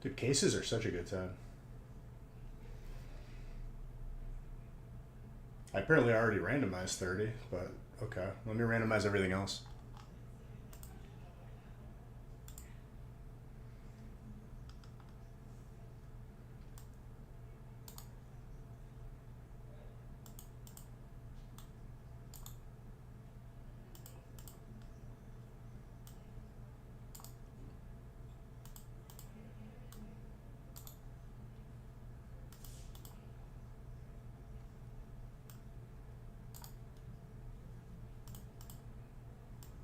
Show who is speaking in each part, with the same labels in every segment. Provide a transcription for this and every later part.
Speaker 1: Dude, cases are such a good time. I apparently already randomized 30, but okay. Let me randomize everything else.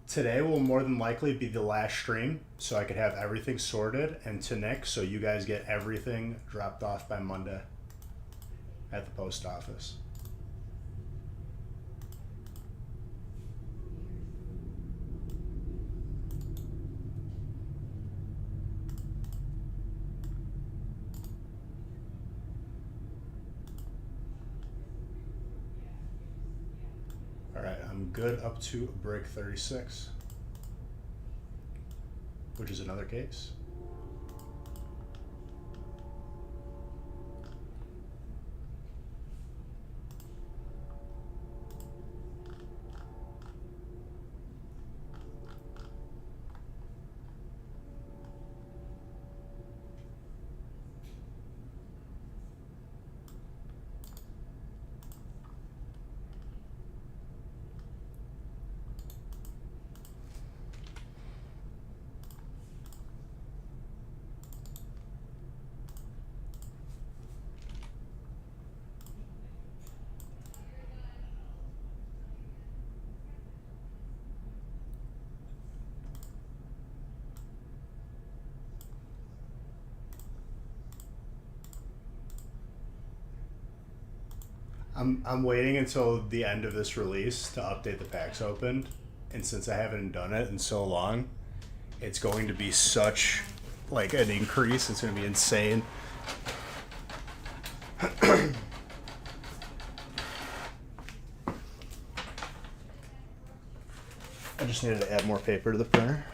Speaker 1: Today will more than likely be the last stream, so I could have everything sorted and to Nick, so you guys get everything dropped off by Monday at the post office. All right, I'm good up to break 36, which is another case. I'm waiting until the end of this release to update the packs opened, and since I haven't done it in so long, it's going to be such like an increase. It's going to be insane. I just needed to add more paper to the printer.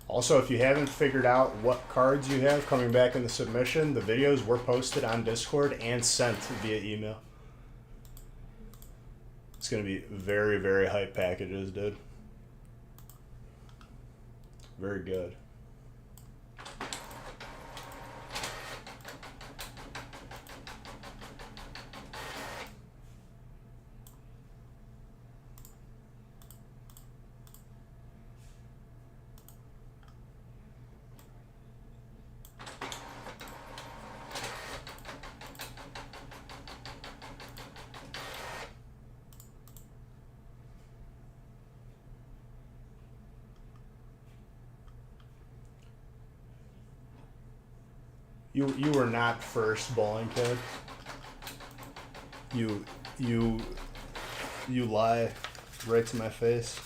Speaker 1: Also, if you haven't figured out what cards you have coming back in the submission, the videos were posted on Discord and sent via email. It's going to be very, very hype packages, dude. Very good. You were not first, bowling kid. You lie right to my face.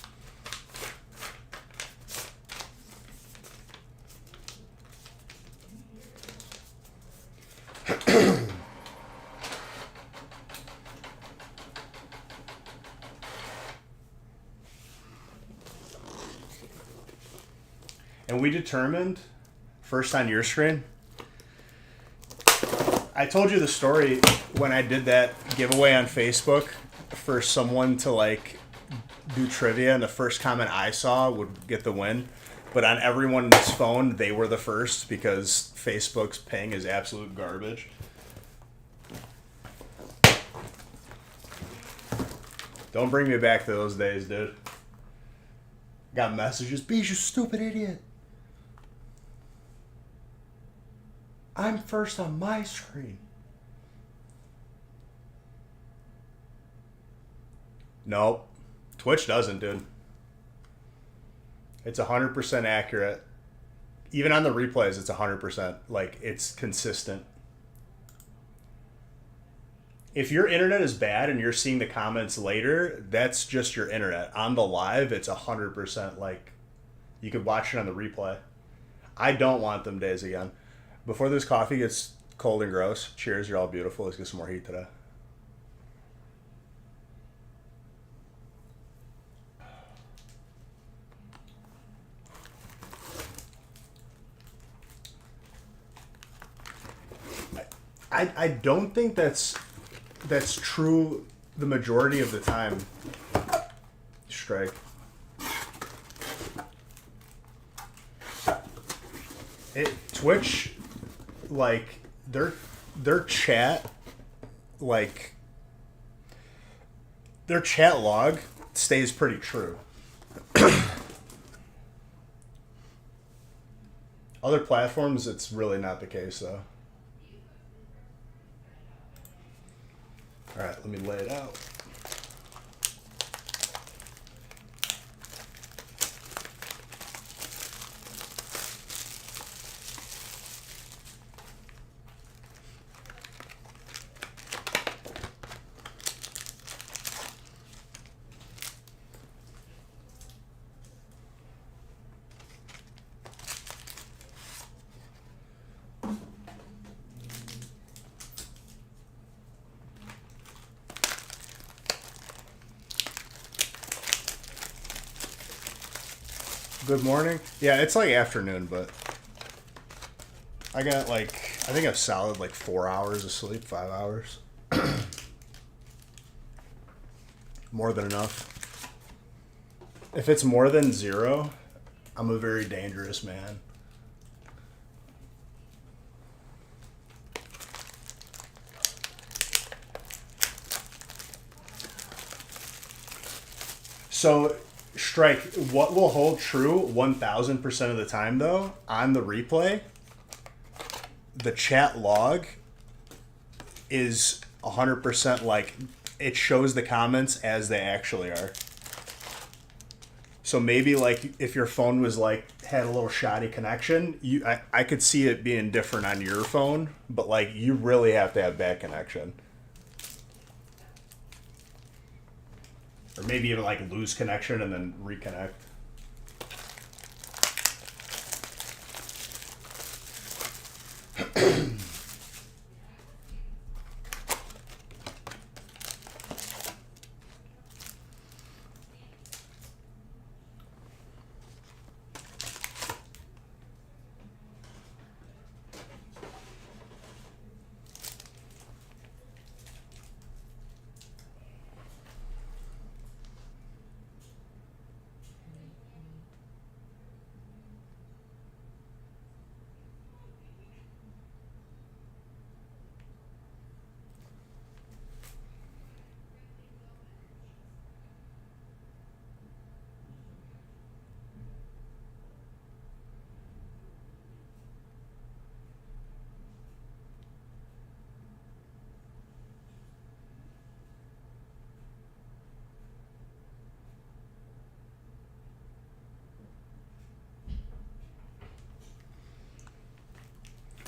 Speaker 1: And we determined, first on your screen, I told you the story when I did that giveaway on Facebook for someone to like do trivia, and the first comment I saw would get the win. But on everyone's phone, they were the first because Facebook's ping is absolute garbage. Don't bring me back to those days, dude. Got messages, Beej, you stupid idiot. I'm first on my screen. Nope. Twitch doesn't, dude. It's 100% accurate. Even on the replays, it's 100%. Like, it's consistent. If your internet is bad and you're seeing the comments later, that's just your internet. On the live, it's 100% like you could watch it on the replay. I don't want them days again. Before this coffee gets cold and gross, cheers, you're all beautiful. Let's get some more heat today. I don't think that's true the majority of the time. Strike. Twitch, like their chat, like their chat log stays pretty true. Other platforms, it's really not the case though. All right, let me lay it out. Good morning. Yeah, it's like afternoon, but I got like, I think a solid like 4 hours of sleep, 5 hours. More than enough. If it's more than 0, I'm a very dangerous man. So, Strike, what will hold true 1000% of the time though, on the replay, the chat log is 100% like, it shows the comments as they actually are. So maybe like if your phone was like, had a little shoddy connection, I could see it being different on your phone, but like you really have to have bad connection. Or maybe even like lose connection and then reconnect.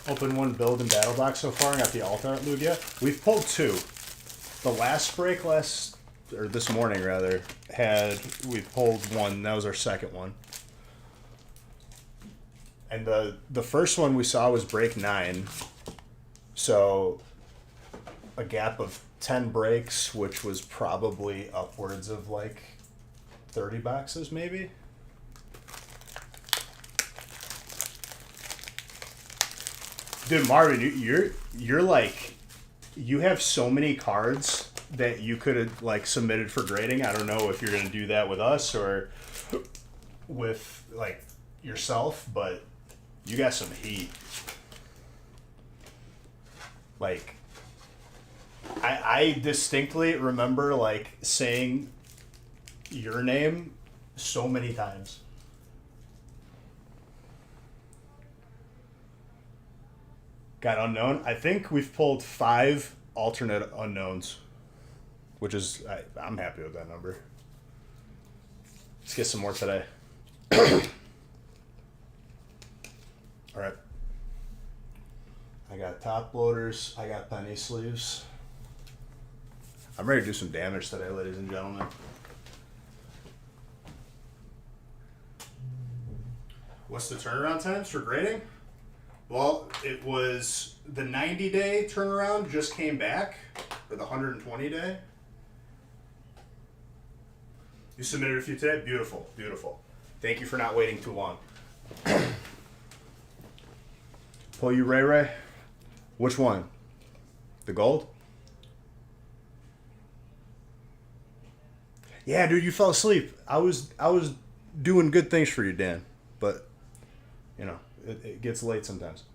Speaker 1: Open one build and battle box so far and got the alternate Lugia. We've pulled 2. The last break or this morning rather, we pulled 1. That was our second one. And the first one we saw was break 9. So a gap of 10 breaks, which was probably upwards of like 30 boxes maybe. Dude, Marvin, you're like, you have so many cards that you could have like submitted for grading. I don't know if you're gonna do that with us or with like yourself, but you got some heat. Like, I distinctly remember like saying your name so many times. Got unknown. I think we've pulled 5 alternate unknowns, which is, I'm happy with that number. Let's get some more today. All right. I got top loaders. I got penny sleeves. I'm ready to do some damage today, ladies and gentlemen. What's the turnaround times for grading? Well, it was the 90-day turnaround just came back, or the 120-day. You submitted a few today? Beautiful, beautiful. Thank you for not waiting too long. Pull you, Ray Ray? Which one? The gold? Yeah, dude, you fell asleep. I was doing good things for you, Dan. But, you know, it gets late sometimes.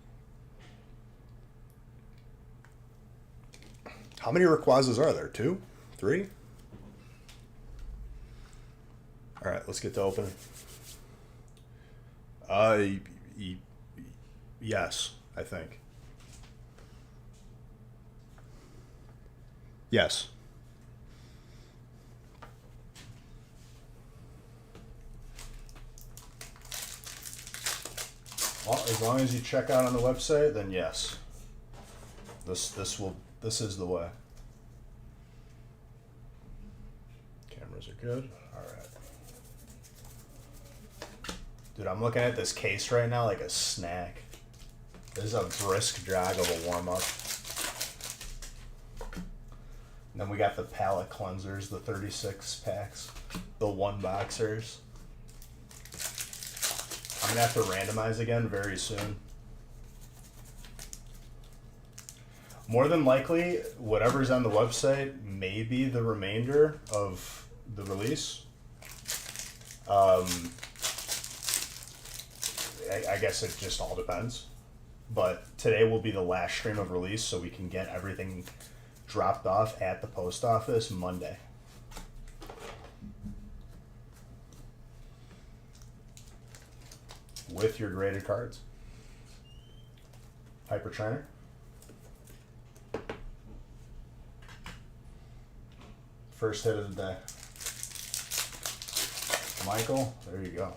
Speaker 1: How many Rayquazas are there? 2? 3? All right, let's get to opening. Yes, I think. Yes. Well, as long as you check out on the website, then yes. This is the way. Cameras are good. All right. Dude, I'm looking at this case right now like a snack. This is a brisk jog of a warm-up. And then we got the palette cleansers, the 36 packs, the 1-boxers. I'm going to have to randomize again very soon. More than likely, whatever's on the website may be the remainder of the release. I guess it just all depends. But today will be the last stream of release, so we can get everything dropped off at the post office Monday. With your graded cards. Hyper Trainer. First hit of the day. Michael, there you go.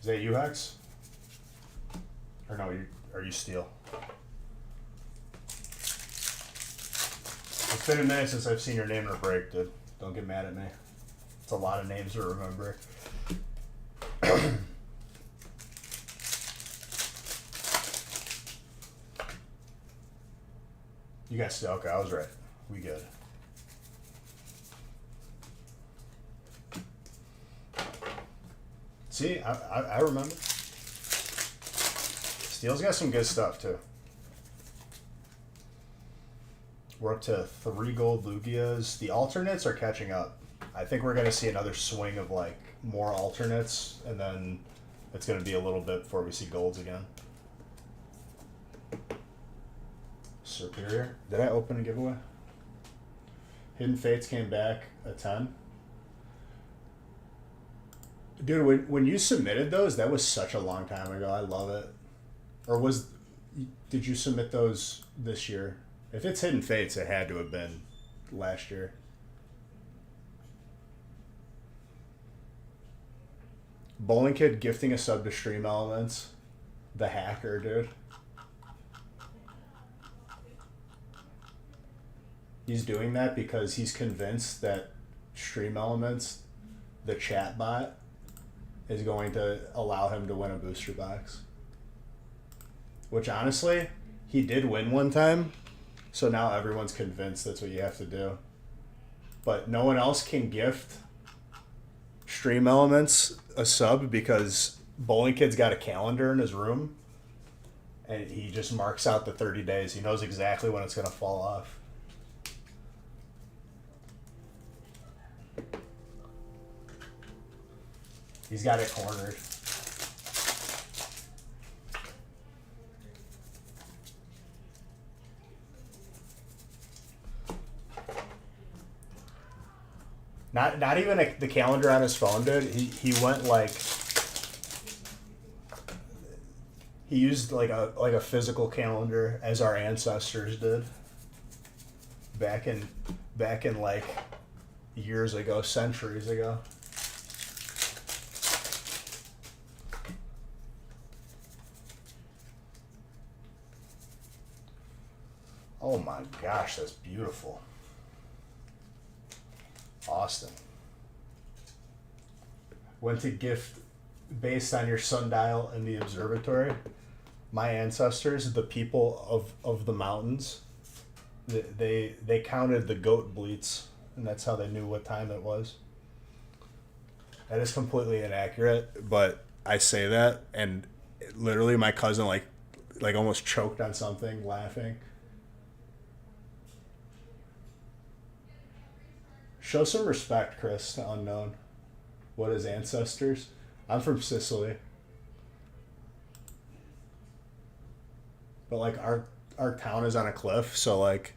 Speaker 1: Is that you, Hex? Or no, are you Steel? It's been a minute since I've seen your name in a break, dude. Don't get mad at me. It's a lot of names to remember. You got Steel. Okay, I was right. We good. See, I remember. Steel's got some good stuff, too. We're up to 3 gold Lugias. The alternates are catching up. I think we're going to see another swing of, like, more alternates, and then it's going to be a little bit before we see golds again. Superior. Did I open a giveaway? Hidden Fates came back a 10. Dude, when you submitted those, that was such a long time ago. I love it. Or did you submit those this year? If it's Hidden Fates, it had to have been last year. Bowling Kid gifting a sub to Stream Elements. The hacker, dude. He's doing that because he's convinced that Stream Elements, the chat bot, is going to allow him to win a booster box. Which, honestly, he did win one time, so now everyone's convinced that's what you have to do. But no one else can gift Stream Elements a sub because Bowling Kid's got a calendar in his room, and he just marks out the 30 days. He knows exactly when it's going to fall off. He's got it cornered. Not even the calendar on his phone, dude. He went like he used like a physical calendar as our ancestors did back in like years ago, centuries ago. Oh my gosh, that's beautiful. Austin. Went to gift based on your sundial in the observatory. My ancestors, the people of the mountains, they counted the goat bleats, and that's how they knew what time it was. That is completely inaccurate, but I say that, and literally my cousin like almost choked on something laughing. Show some respect, Chris, to unknown. What is ancestors? I'm from Sicily. But like our town is on a cliff, so like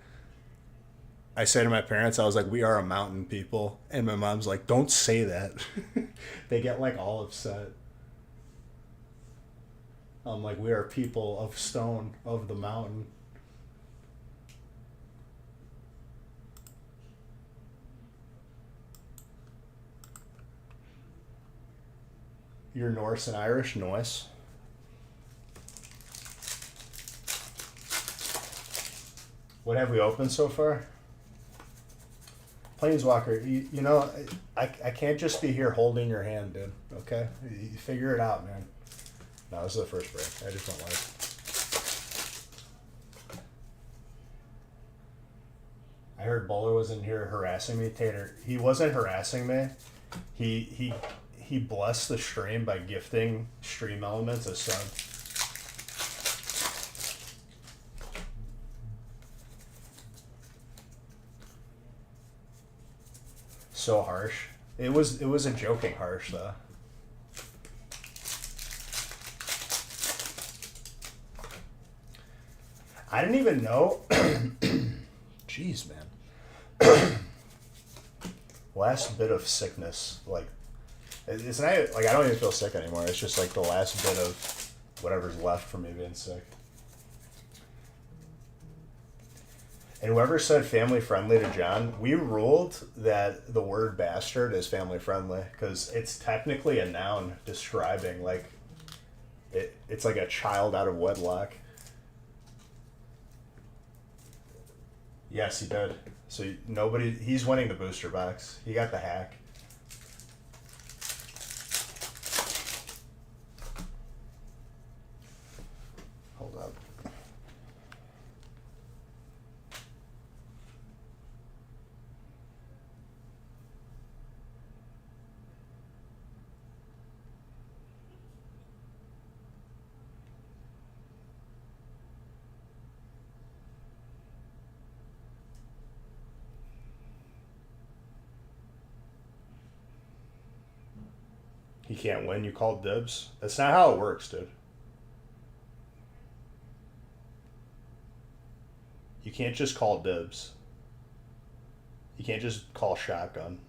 Speaker 1: I say to my parents, I was like, we are a mountain people, and my mom's like, don't say that. They get like all upset. I'm like, we are people of stone, of the mountain. You're Norse and Irish, Norse. What have we opened so far? Planeswalker, you know, I can't just be here holding your hand, dude. Okay? You figure it out, man. No, this is the first break. I just don't like it. I heard Bowler was in here harassing me. Tater, he wasn't harassing me. He blessed the stream by gifting Stream Elements a sub. So harsh. It was a joking harsh though. I didn't even know. Jeez, man. Last bit of sickness, like it's not like I don't even feel sick anymore. It's just like the last bit of whatever's left from me being sick. And whoever said family friendly to John, we ruled that the word bastard is family friendly because it's technically a noun describing like it's like a child out of wedlock. Yes, he did. So he's winning the booster box. He got the hack. Hold up. He can't win. You called dibs. That's not how it works, dude. You can't just call dibs. You can't just call shotgun.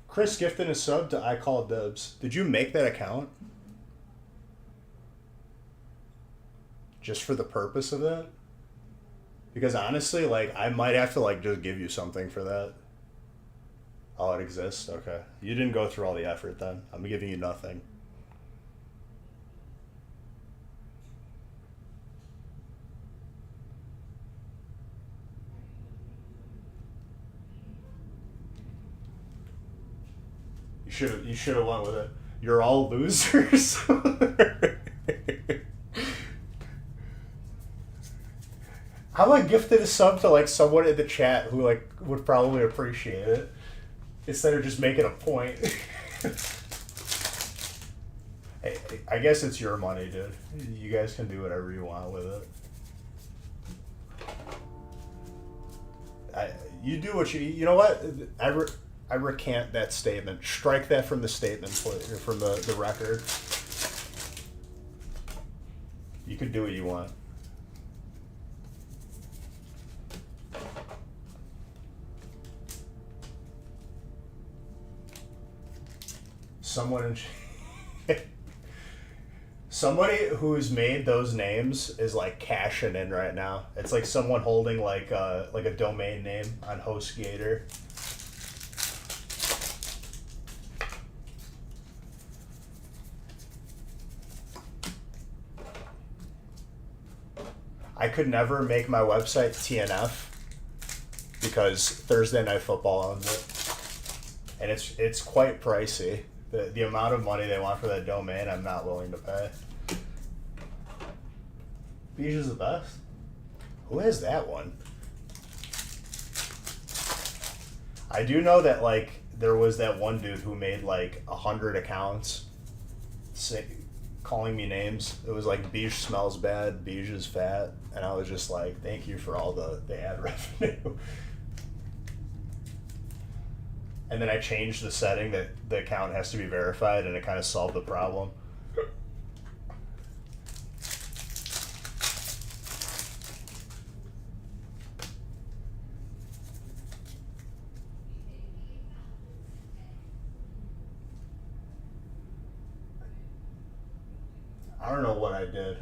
Speaker 1: Chris gifted a sub to I Call Dubs. Did you make that account? Just for the purpose of that? Because honestly, like, I might have to, like, just give you something for that. Oh, it exists? Okay. You didn't go through all the effort then. I'm giving you nothing. You should have went with it. You're all losers. How about gifted a sub to like someone in the chat who like would probably appreciate it? Instead of just making a point. Hey, I guess it's your money, dude. You guys can do whatever you want with it. You do what you know what? I recant that statement. Strike that from the statement, from the record. You can do what you want. Somebody who's made those names is like cashing in right now. It's like someone holding like a domain name on HostGator. I could never make my website TNF because Thursday Night Football owns it, and it's quite pricey. The amount of money they want for that domain, I'm not willing to pay. Beige is the best. Who has that one? I do know that like there was that one dude who made like 100 accounts, calling me names. It was like Beige smells bad, Beige is fat, and I was just like, thank you for all the ad revenue. And then I changed the setting that the account has to be verified, and it kind of solved the problem. I don't know what I did.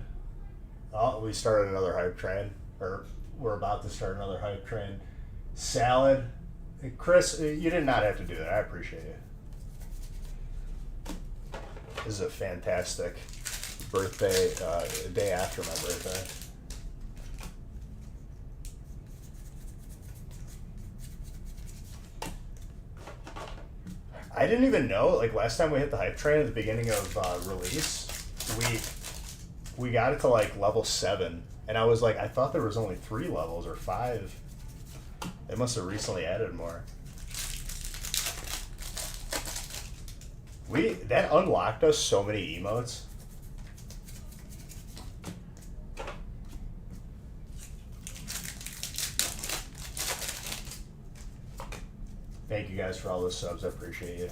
Speaker 1: Oh, we started another hype train, or we're about to start another hype train. Salad. Chris, you did not have to do that. I appreciate it. This is a fantastic birthday, day after my birthday. I didn't even know, like last time we hit the hype train at the beginning of release, we got it to like level 7, and I was like, I thought there was only 3 levels or 5. They must have recently added more. That unlocked us so many emotes. Thank you guys for all the subs. I appreciate you.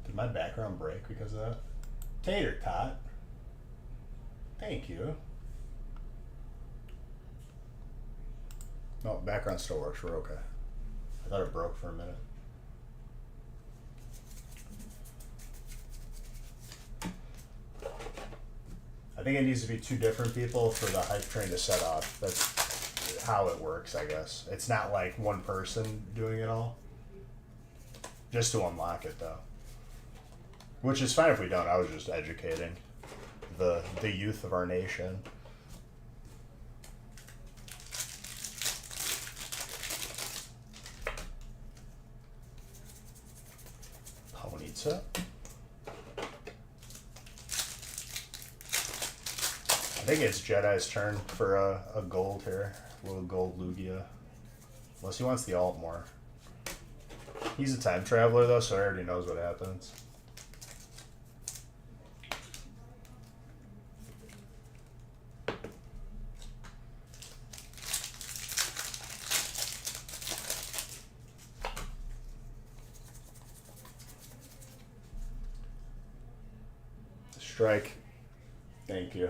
Speaker 1: Did my background break because of that? Tater Tot. Thank you. No, background still works. We're okay. I thought it broke for a minute. I think it needs to be 2 different people for the hype train to set off. That's how it works, I guess. It's not like one person doing it all. Just to unlock it, though. Which is fine if we don't. I was just educating the youth of our nation. Ponyta. I think it's Jedi's turn for a gold here. A little gold Lugia. Unless he wants the alt more. He's a time traveler though, so he already knows what happens. Strike. Thank you.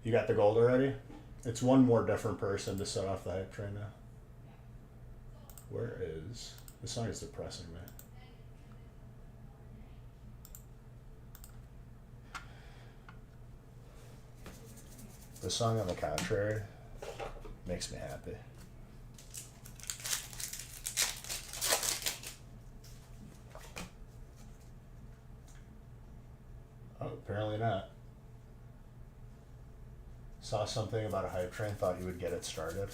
Speaker 1: You got the gold already? It's one more different person to set off the hype train now. Where is... This song is depressing me. The song, on the contrary, makes me happy. Oh, apparently not. Saw something about a hype train, thought you would get it started.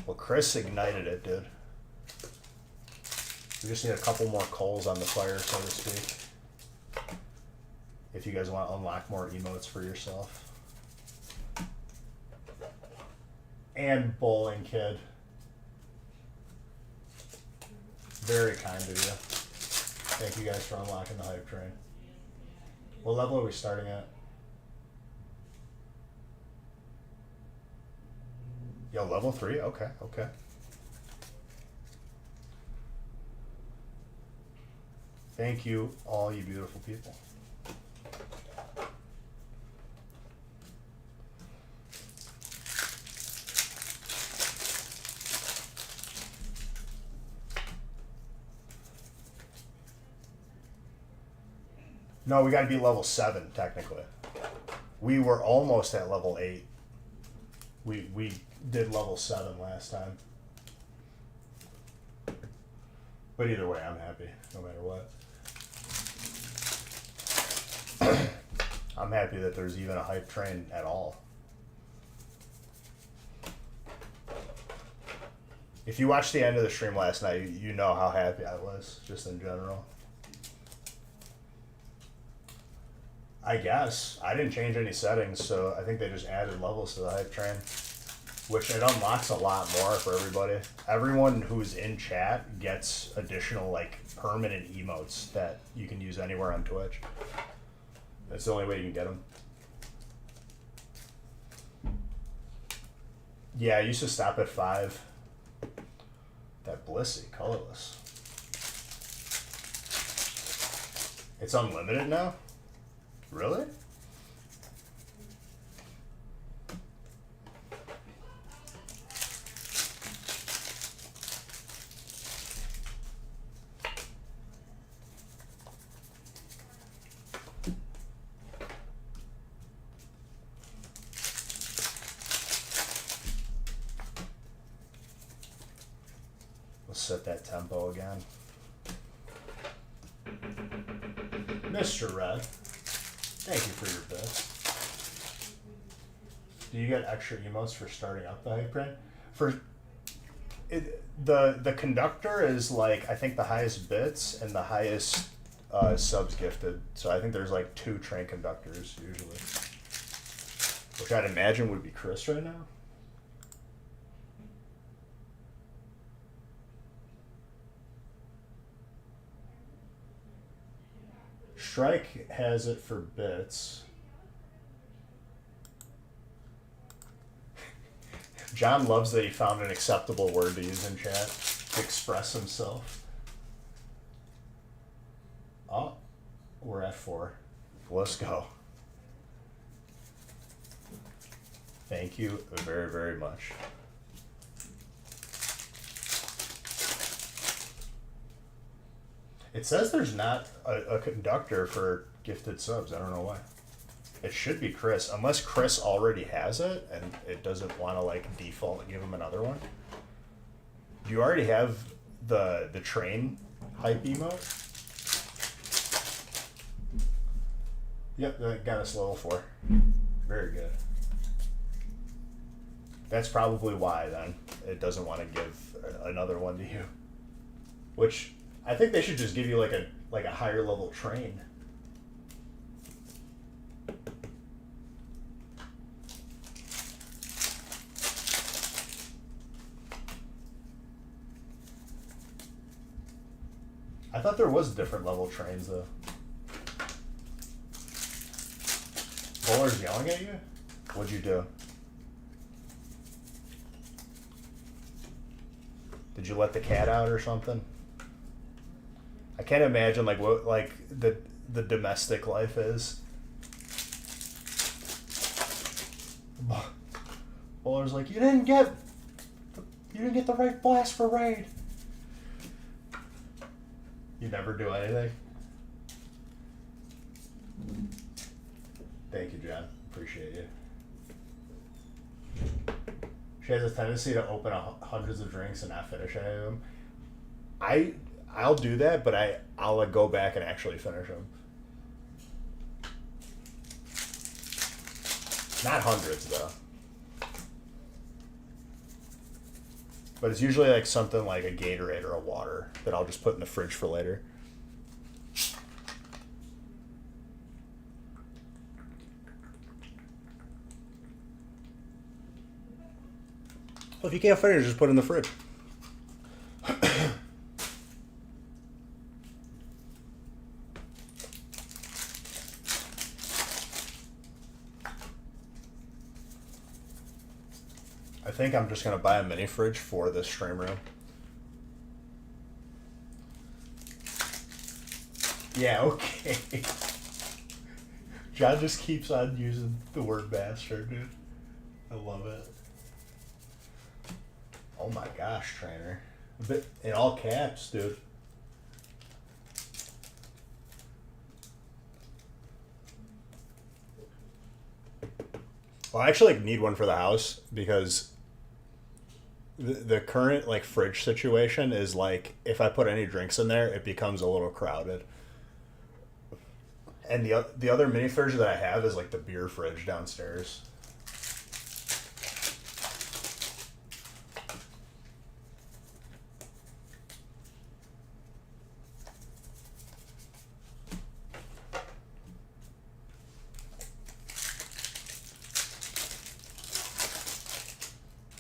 Speaker 1: Well, Chris ignited it, dude. We just need a couple more coals on the fire, so to speak. if you guys want to unlock more emotes for yourself. And Bowling Kid. Very kind of you. Thank you guys for unlocking the hype train. What level are we starting at? Yo, level 3? Okay, okay. Thank you, all you beautiful people. No, we got to be level 7 technically. We were almost at level 8. We did level 7 last time. But either way, I'm happy no matter what. I'm happy that there's even a hype train at all. If you watched the end of the stream last night, you know how happy I was, just in general. I guess. I didn't change any settings, so I think they just added levels to the hype train. Which it unlocks a lot more for everybody. Everyone who's in chat gets additional, like, permanent emotes that you can use anywhere on Twitch. That's the only way you can get them. Yeah, I used to stop at 5. That Blissey, colorless. It's unlimited now? Really? Let's set that tempo again. Mr. Red, thank you for your bits. Do you get extra emotes for starting up the hype train? For it, the conductor is like, I think the highest bits and the highest subs gifted. So I think there's like 2 train conductors usually, which I'd imagine would be Chris right now. Strike has it for bits. John loves that he found an acceptable word to use in chat to express himself. Oh, we're at 4. Let's go. Thank you very, very much. It says there's not a conductor for gifted subs. I don't know why. It should be Chris, unless Chris already has it and it doesn't want to like default and give him another one. Do you already have the train hype emote? Yep, that got us level 4. Very good. That's probably why then it doesn't want to give another one to you. Which I think they should just give you like a higher level train. I thought there was different level trains though. Bowler's yelling at you? What'd you do? Did you let the cat out or something? I can't imagine like what like the domestic life is. Bowler's like, you didn't get the right blast for raid. You never do anything. Thank you, John. Appreciate you. She has a tendency to open hundreds of drinks and not finish any of them. I'll do that, but I'll like go back and actually finish them. Not hundreds though. But it's usually like something like a Gatorade or a water that I'll just put in the fridge for later. Well, if you can't finish, just put it in the fridge. I think I'm just going to buy a mini fridge for this stream room. Yeah, okay. John just keeps on using the word bastard, dude. I love it. Oh my gosh, trainer. But in all caps, dude. Well, I actually need one for the house because the current like fridge situation is like if I put any drinks in there, it becomes a little crowded. And the other mini fridge that I have is like the beer fridge downstairs.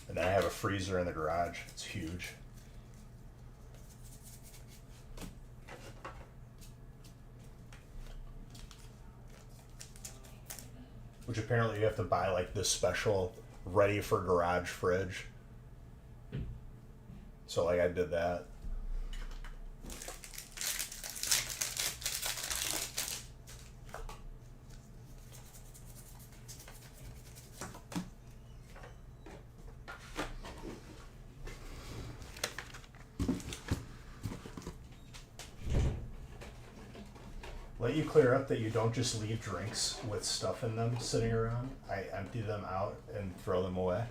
Speaker 1: And then I have a freezer in the garage. It's huge. Which apparently you have to buy like this special ready for garage fridge. So like I did that. Let you clear up that you don't just leave drinks with stuff in them sitting around. I empty them out and throw them away.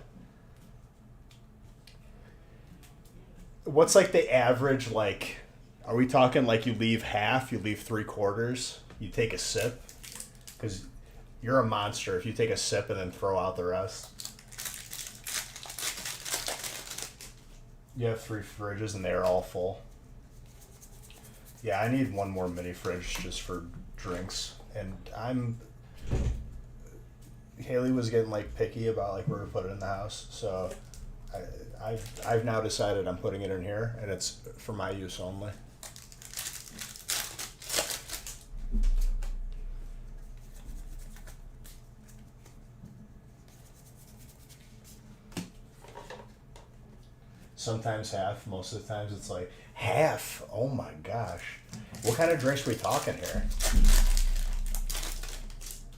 Speaker 1: What's like the average, like, are we talking like you leave half, you leave 3/4, you take a sip? Because you're a monster if you take a sip and then throw out the rest. You have 3 fridges and they're all full. Yeah, I need one more mini fridge just for drinks. And Haley was getting like picky about like where to put it in the house, so I've now decided I'm putting it in here, and it's for my use only. Sometimes half, most of the times it's like half. Oh my gosh. What kind of drinks are we talking here?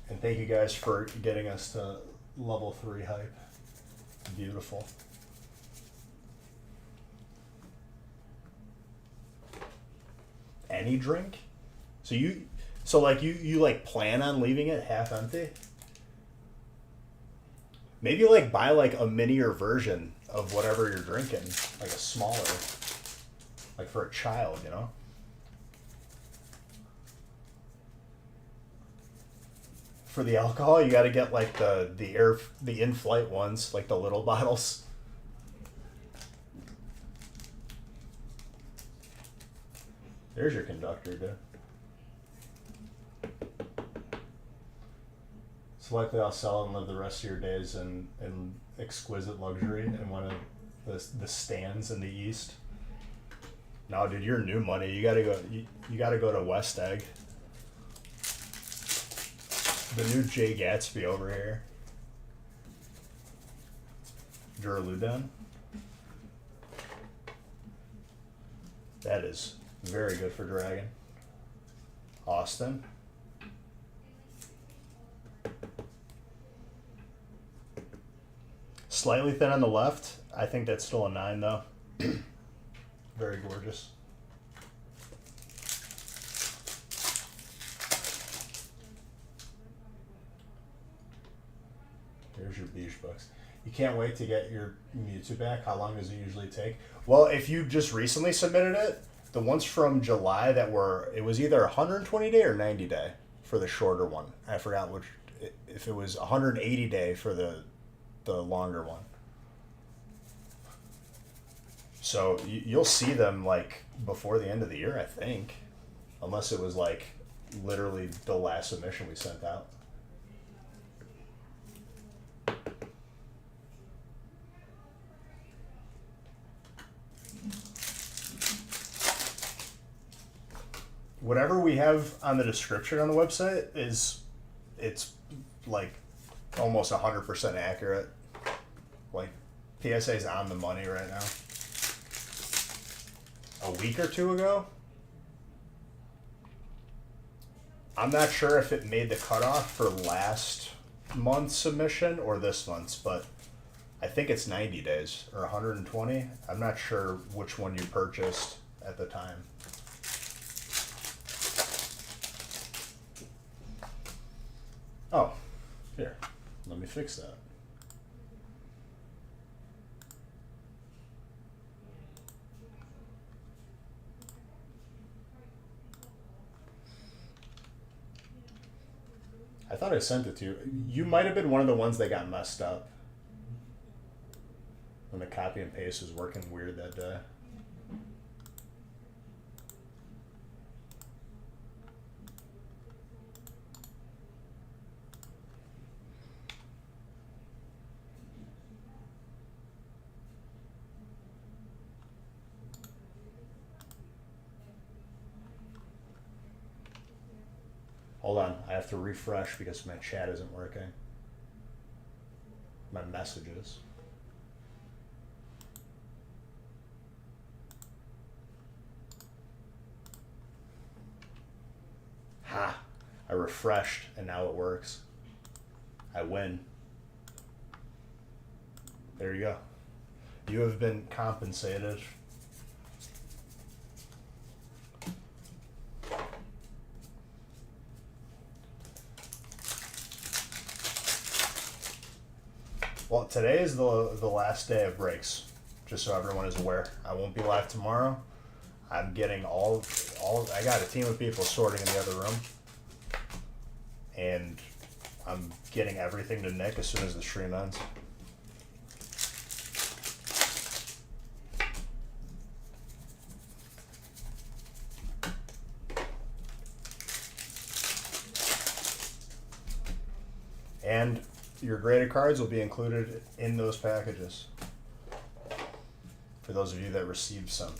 Speaker 1: And thank you guys for getting us to level 3 hype. Beautiful. Any drink? So like you like plan on leaving it half empty? Maybe like buy like a minier version of whatever you're drinking, like a smaller, like for a child, you know? For the alcohol, you got to get like the in-flight ones, like the little bottles. There's your conductor, dude. It's likely I'll sell and live the rest of your days in exquisite luxury in one of the stands in the east. No, dude, you're new money. You gotta go. You gotta go to West Egg. The new Jay Gatsby over here. Duraludon. That is very good for Dragon. Austin. Slightly thin on the left. I think that's still a 9 though. Very gorgeous. Here's your Beige Bucks. You can't wait to get your Mewtwo back. How long does it usually take? Well, if you just recently submitted it, the ones from July that were, it was either 120 day or 90 day for the shorter one. I forgot which, if it was 180 day for the longer one. So you'll see them like before the end of the year, I think, unless it was like literally the last submission we sent out. whatever we have on the description on the website it's like almost 100% accurate. Like PSA is on the money right now. A week or two ago, I'm not sure if it made the cutoff for last month's submission or this month's, but I think it's 90 days or 120. I'm not sure which one you purchased at the time. Oh, here, let me fix that. I thought I sent it to you. You might have been one of the ones that got messed up when the copy and paste was working weird that day. Hold on, I have to refresh because my chat isn't working. My messages. Ha! I refreshed and now it works. I win. There you go. You have been compensated. Well, today is the last day of breaks, just so everyone is aware. I won't be live tomorrow. I'm getting all I got a team of people sorting in the other room. And I'm getting everything to Nick as soon as the stream ends. And your graded cards will be included in those packages for those of you that received some.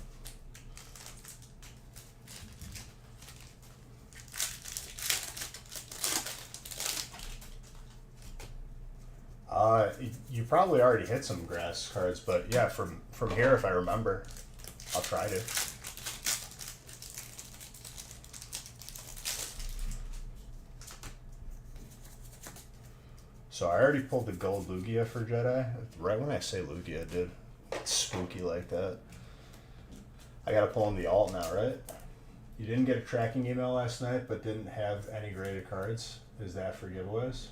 Speaker 1: You probably already hit some grass cards, but yeah, from here, if I remember, I'll try to. So I already pulled the gold Lugia for Jedi. Right when I say Lugia, dude, it's spooky like that. I gotta pull in the alt now, right? You didn't get a tracking email last night, but didn't have any graded cards. Is that for giveaways?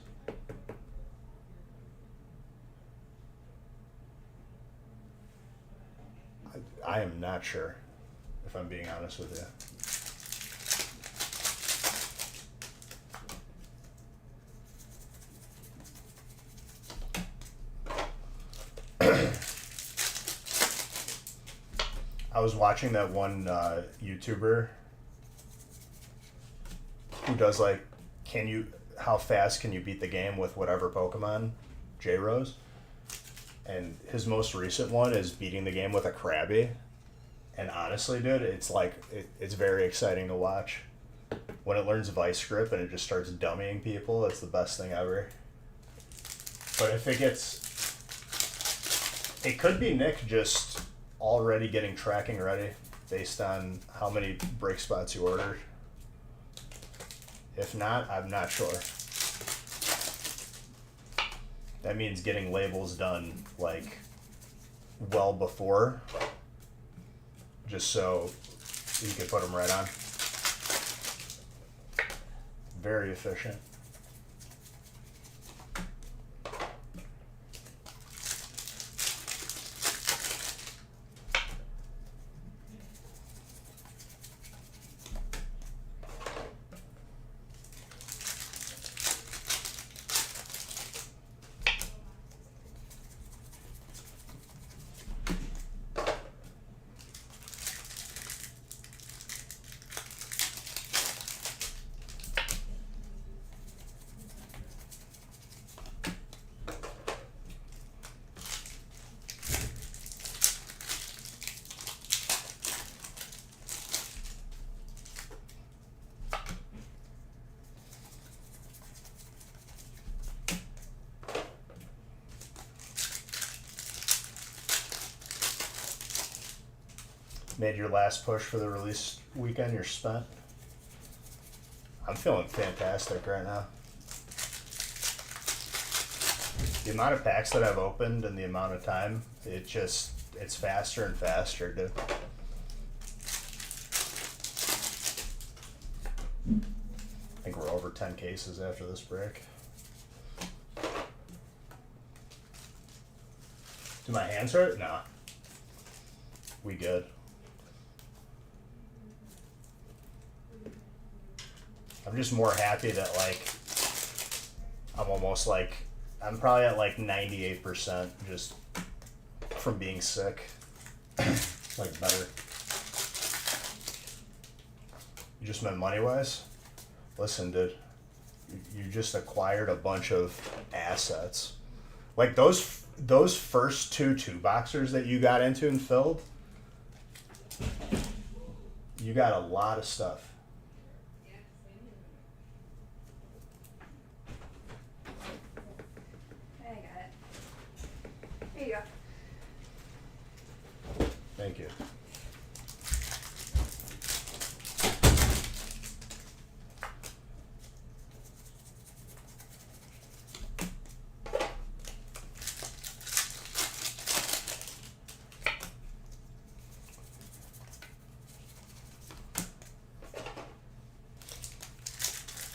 Speaker 1: I am not sure, if I'm being honest with you. I was watching that one YouTuber who does like, how fast can you beat the game with whatever Pokemon, J-Rose? And his most recent one is beating the game with a Krabby. And honestly, dude, it's like, it's very exciting to watch. When it learns Vice Grip and it just starts dummying people, it's the best thing ever. But if it could be Nick just already getting tracking ready based on how many break spots you ordered. If not, I'm not sure. That means getting labels done like well before, just so you can put them right on. Very efficient. Made your last push for the release weekend. You're spent. I'm feeling fantastic right now. The amount of packs that I've opened and the amount of time, it's faster and faster, dude. I think we're over 10 cases after this break. Do my hands hurt? Nah. We good. I'm just more happy that, like, I'm almost like, I'm probably at like 98% just from being sick. Like, better. You just meant money-wise? Listen, dude, you just acquired a bunch of assets. Like, those first two boxers that you got into and filled, you got a lot of stuff.
Speaker 2: I got it. Here you go.
Speaker 1: Thank you.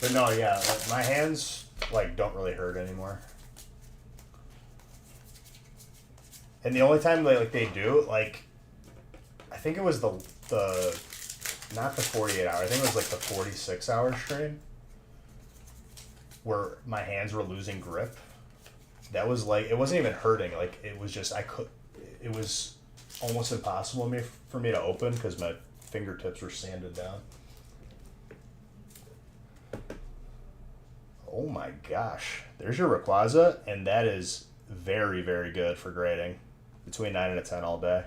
Speaker 1: But no, yeah, like, my hands like don't really hurt anymore. And the only time they do, like, I think it was the not the 48 hour, I think it was like the 46 hour stream where my hands were losing grip. That was like, it wasn't even hurting, like it was just it was almost impossible for me to open because my fingertips were sanded down. Oh my gosh. There's your Rayquaza, and that is very, very good for grading. Between 9 and a 10 all day.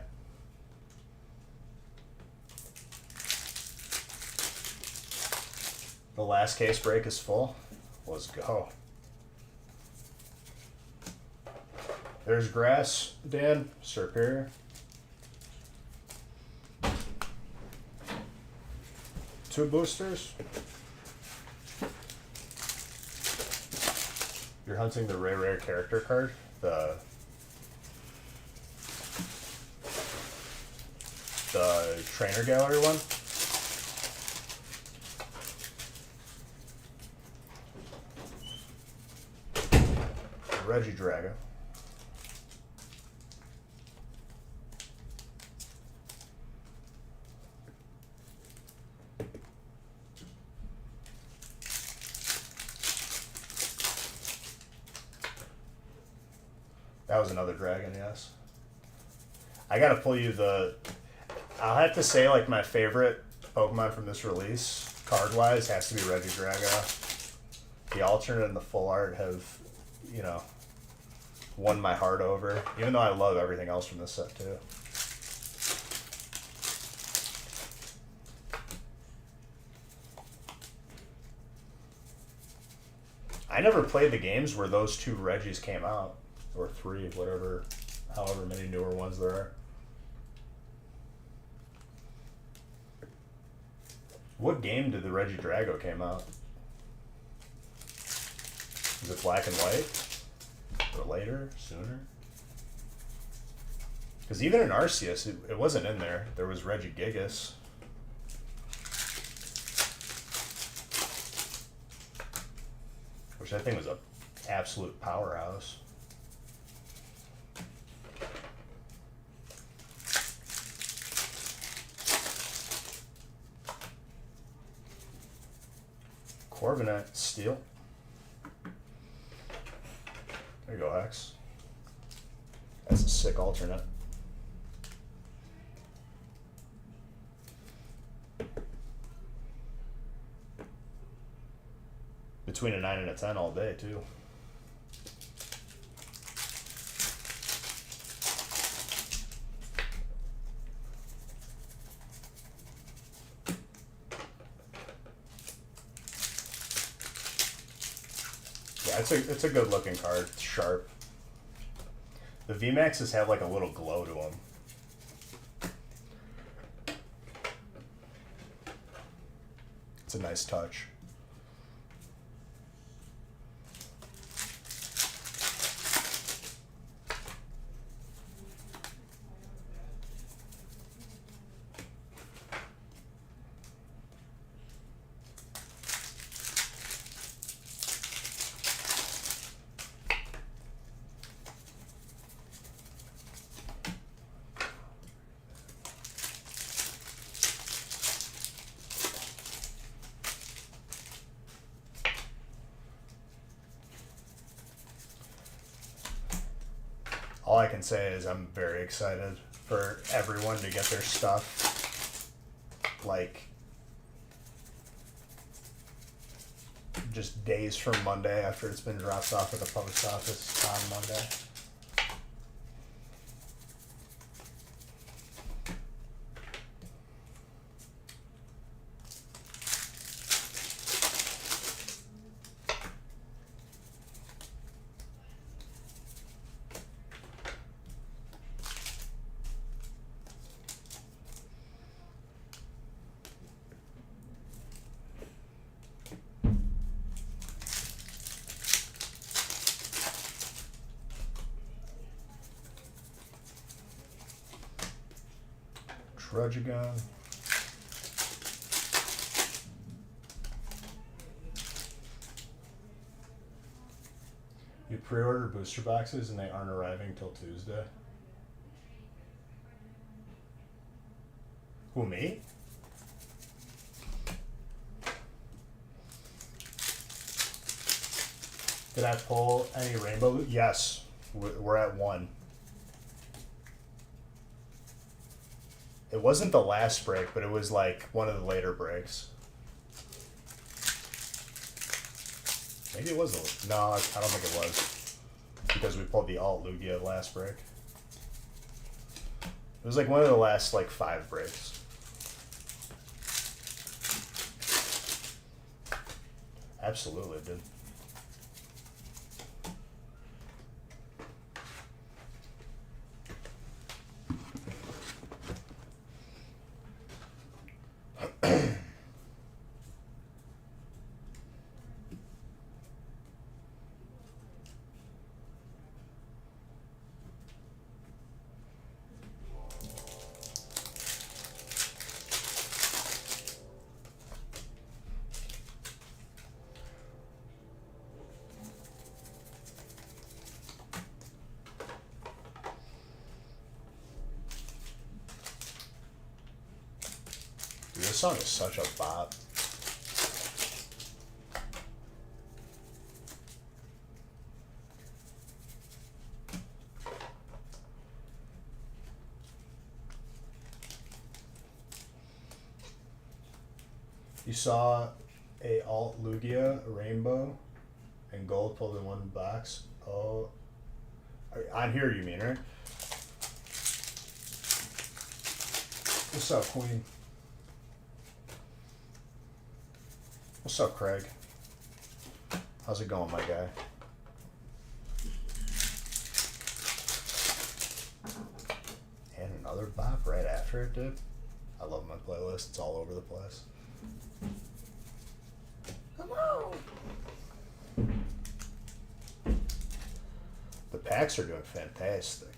Speaker 1: The last case break is full. Let's go. There's Grass, Dan, Serperior. 2 boosters. You're hunting the rare character card, the trainer gallery one. Regidrago. That was another dragon, yes. I gotta pull you I'll have to say, like, my favorite Pokemon from this release, card-wise, has to be Regidrago. The alternate and the full art have, you know, won my heart over, even though I love everything else from this set, too. I never played the games where those 2 Regis came out. Or 3, whatever, however many newer ones there are. What game did the Regidrago came out? Is it Black and White? Or later? Sooner? Because even in Arceus, it wasn't in there. There was Regigigas. Which I think was an absolute powerhouse. Corviknight, Steel. There you go, Hex. That's a sick alternate. Between a 9 and a 10 all day, too. Yeah, it's a good looking card. It's sharp. The VMAXs have like a little glow to them. It's a nice touch. All I can say is I'm very excited for everyone to get their stuff, like, just days from Monday after it's been dropped off at the post office on Monday. Trudgigon. You pre-ordered booster boxes and they aren't arriving till Tuesday. Who, me? Did I pull any rainbow? Yes, we're at 1. It wasn't the last break, but it was like one of the later breaks. Maybe it was no, I don't think it was, because we pulled the alt Lugia last break. It was like one of the last like 5 breaks. Absolutely, dude. Dude, this song is such a bop. You saw a alt Lugia, a rainbow, and gold pulled in one box. Oh, on here you mean, right? What's up, Queen? What's up, Craig? How's it going, my guy? And another bop right after it, dude. I love my playlist. It's all over the place. Come on. The packs are doing fantastic.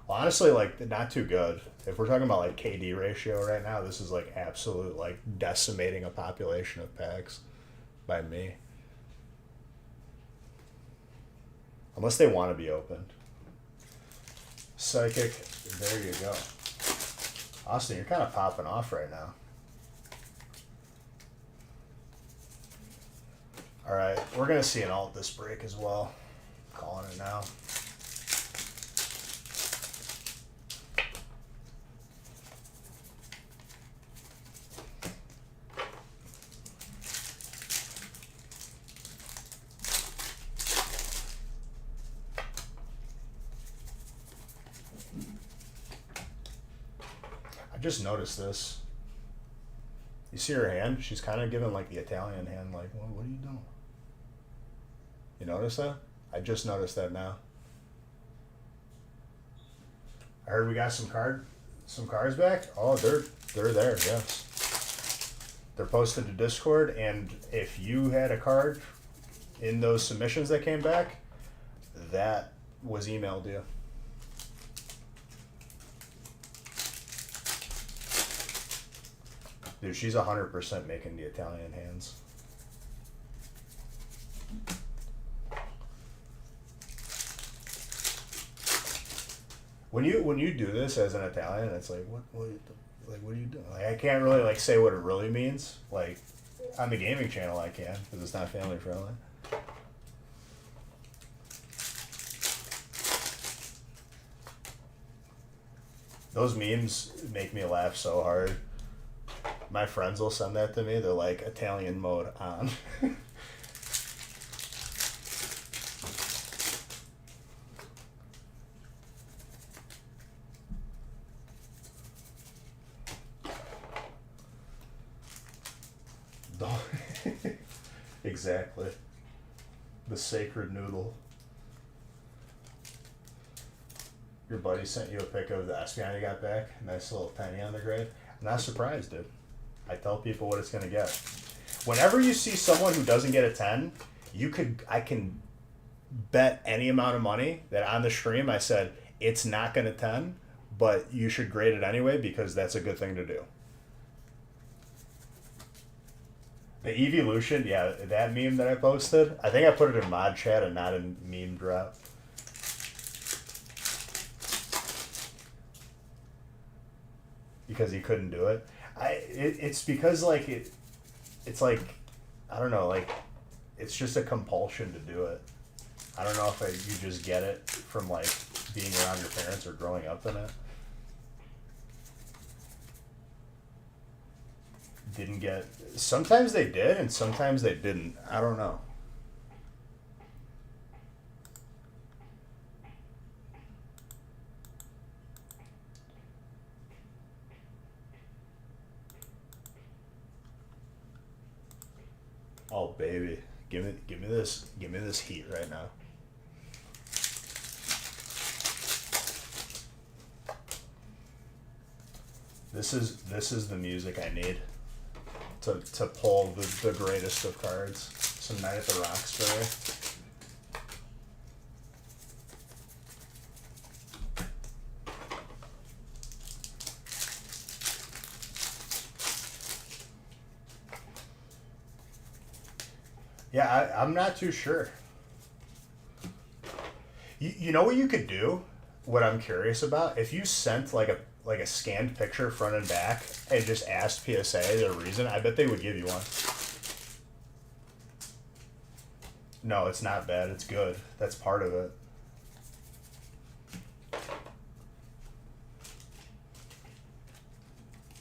Speaker 1: Well, honestly, like, not too good. If we're talking about like KD ratio right now, this is like absolute like decimating a population of packs by me. Unless they want to be opened. Psychic, there you go. Austin, you're kind of popping off right now. All right, we're gonna see an alt this break as well. Calling it now. I just noticed this. You see her hand? She's kind of giving like the Italian hand, like, well, what are you doing? You notice that? I just noticed that now. I heard we got some cards back. Oh, they're there. Yes. They're posted to Discord, and if you had a card in those submissions that came back, that was emailed to you. Dude, she's 100% making the Italian hands. When you do this as an Italian, it's like what are you doing? Like, I can't really like say what it really means. Like on the gaming channel, I can because it's not family friendly. Those memes make me laugh so hard. My friends will send that to me. They're like, Italian mode on. Exactly. The sacred noodle. Your buddy sent you a pic of the Espeon he got back. Nice little penny on the grade. I'm not surprised, dude. I tell people what it's gonna get. Whenever you see someone who doesn't get a 10, I can bet any amount of money that on the stream I said it's not gonna 10, but you should grade it anyway because that's a good thing to do. The evolution, yeah, that meme that I posted, I think I put it in mod chat and not in meme drop. Because he couldn't do it. It's because like it's like, I don't know, like it's just a compulsion to do it. I don't know if you just get it from like being around your parents or growing up in it. Didn't get, sometimes they did and sometimes they didn't. I don't know. Oh baby, give me this heat right now. This is the music I need to pull the greatest of cards. Some Night at the Roxbury. Yeah, I'm not too sure. You know what you could do? What I'm curious about? If you sent like a scanned picture front and back and just asked PSA their reason, I bet they would give you one. No, it's not bad. It's good. That's part of it.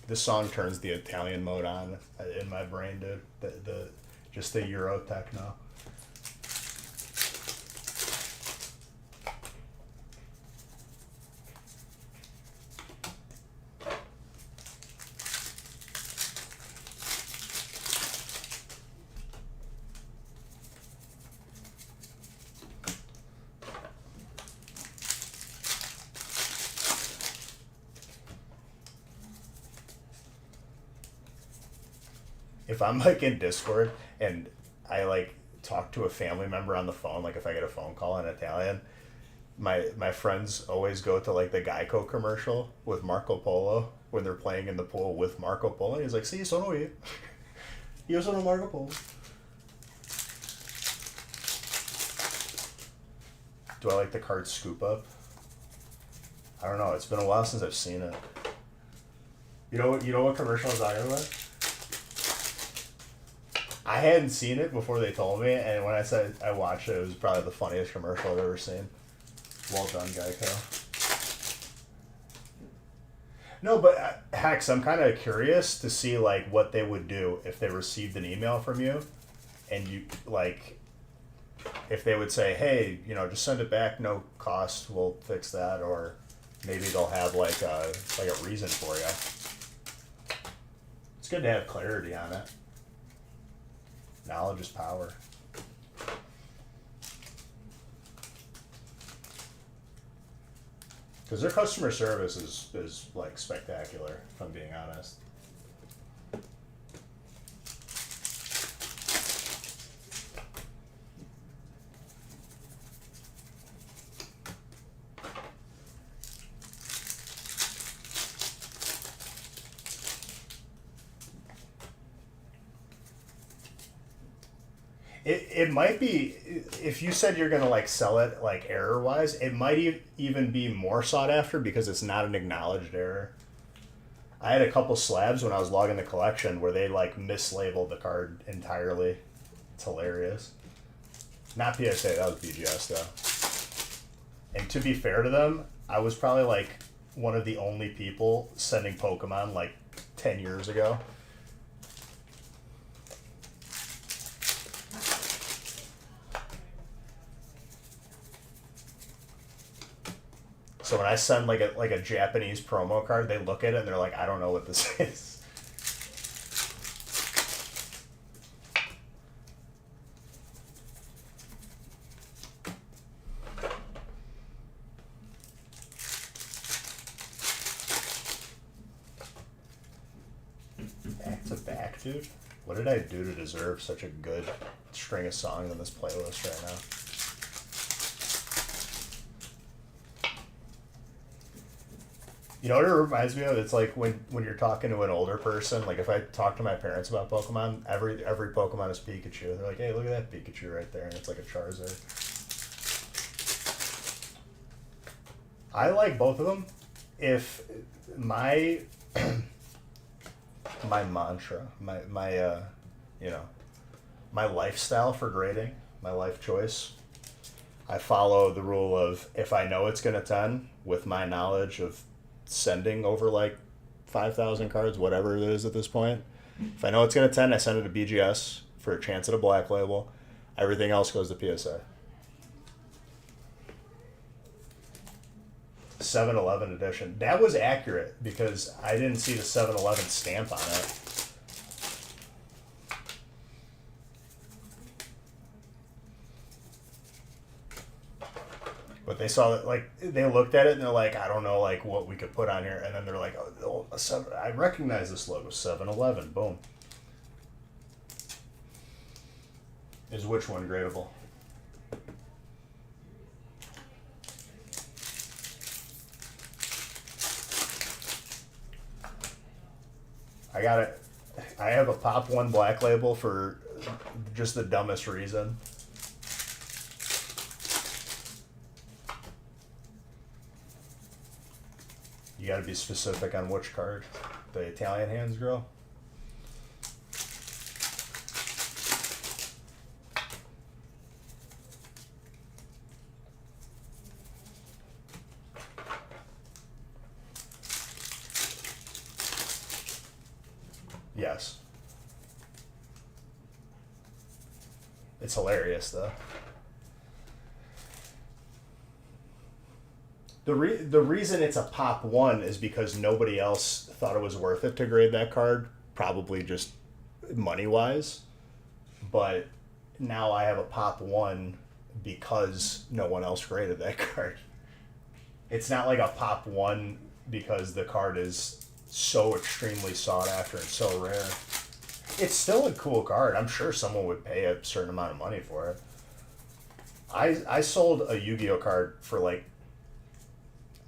Speaker 1: This song turns the Italian mode on in my brain, dude. Just the Euro techno. If I'm like in Discord and I like talk to a family member on the phone, like if I get a phone call in Italian, my friends always go to like the Geico commercial with Marco Polo when they're playing in the pool with Marco Polo. He's like, "Sì, sono io. Io sono Marco Polo." Do I like the card Scoop Up? I don't know. It's been a while since I've seen it. You know what commercial I'm talking about? I hadn't seen it before they told me, and when I said I watched it, it was probably the funniest commercial I've ever seen. Well done, Geico. No, but Hex, I'm kind of curious to see like what they would do if they received an email from you, and you like, if they would say, "Hey, just send it back, no cost, we'll fix that," or maybe they'll have like a reason for you. It's good to have clarity on it. Knowledge is power. Because their customer service is like spectacular, if I'm being honest. It might be, if you said you're gonna like sell it like error wise, it might even be more sought after because it's not an acknowledged error. I had a couple slabs when I was logging the collection where they like mislabeled the card entirely. It's hilarious. Not PSA, that was BGS though. And to be fair to them, I was probably like one of the only people sending Pokemon like 10 years ago. So when I send like a Japanese promo card, they look at it and they're like, I don't know what this is. Back to back, dude. What did I do to deserve such a good string of songs on this playlist right now? You know what it reminds me of? It's like when you're talking to an older person. Like if I talk to my parents about Pokemon, every Pokemon is Pikachu. They're like, "Hey, look at that Pikachu right there," and it's like a Charizard. I like both of them. If my my mantra, my you know, my lifestyle for grading, my life choice, I follow the rule of if I know it's gonna 10 with my knowledge of sending over like 5,000 cards, whatever it is at this point. If I know it's going to 10, I send it to BGS for a chance at a black label. Everything else goes to PSA. 7-Eleven edition. That was accurate because I didn't see the 7-Eleven stamp on it. But they saw that, like, they looked at it and they're like, I don't know, like, what we could put on here. And then they're like, oh, I recognize this logo, 7-Eleven, boom. Is which one gradable? I got it. I have a Pop 1 black label for just the dumbest reason. You got to be specific on which card. The Italian Hands Girl. Yes. It's hilarious though. The reason it's a Pop 1 is because nobody else thought it was worth it to grade that card, probably just money-wise. But now I have a Pop 1 because no one else graded that card. It's not like a Pop 1 because the card is so extremely sought after and so rare. It's still a cool card. I'm sure someone would pay a certain amount of money for it. I sold a Yu-Gi-Oh card for like,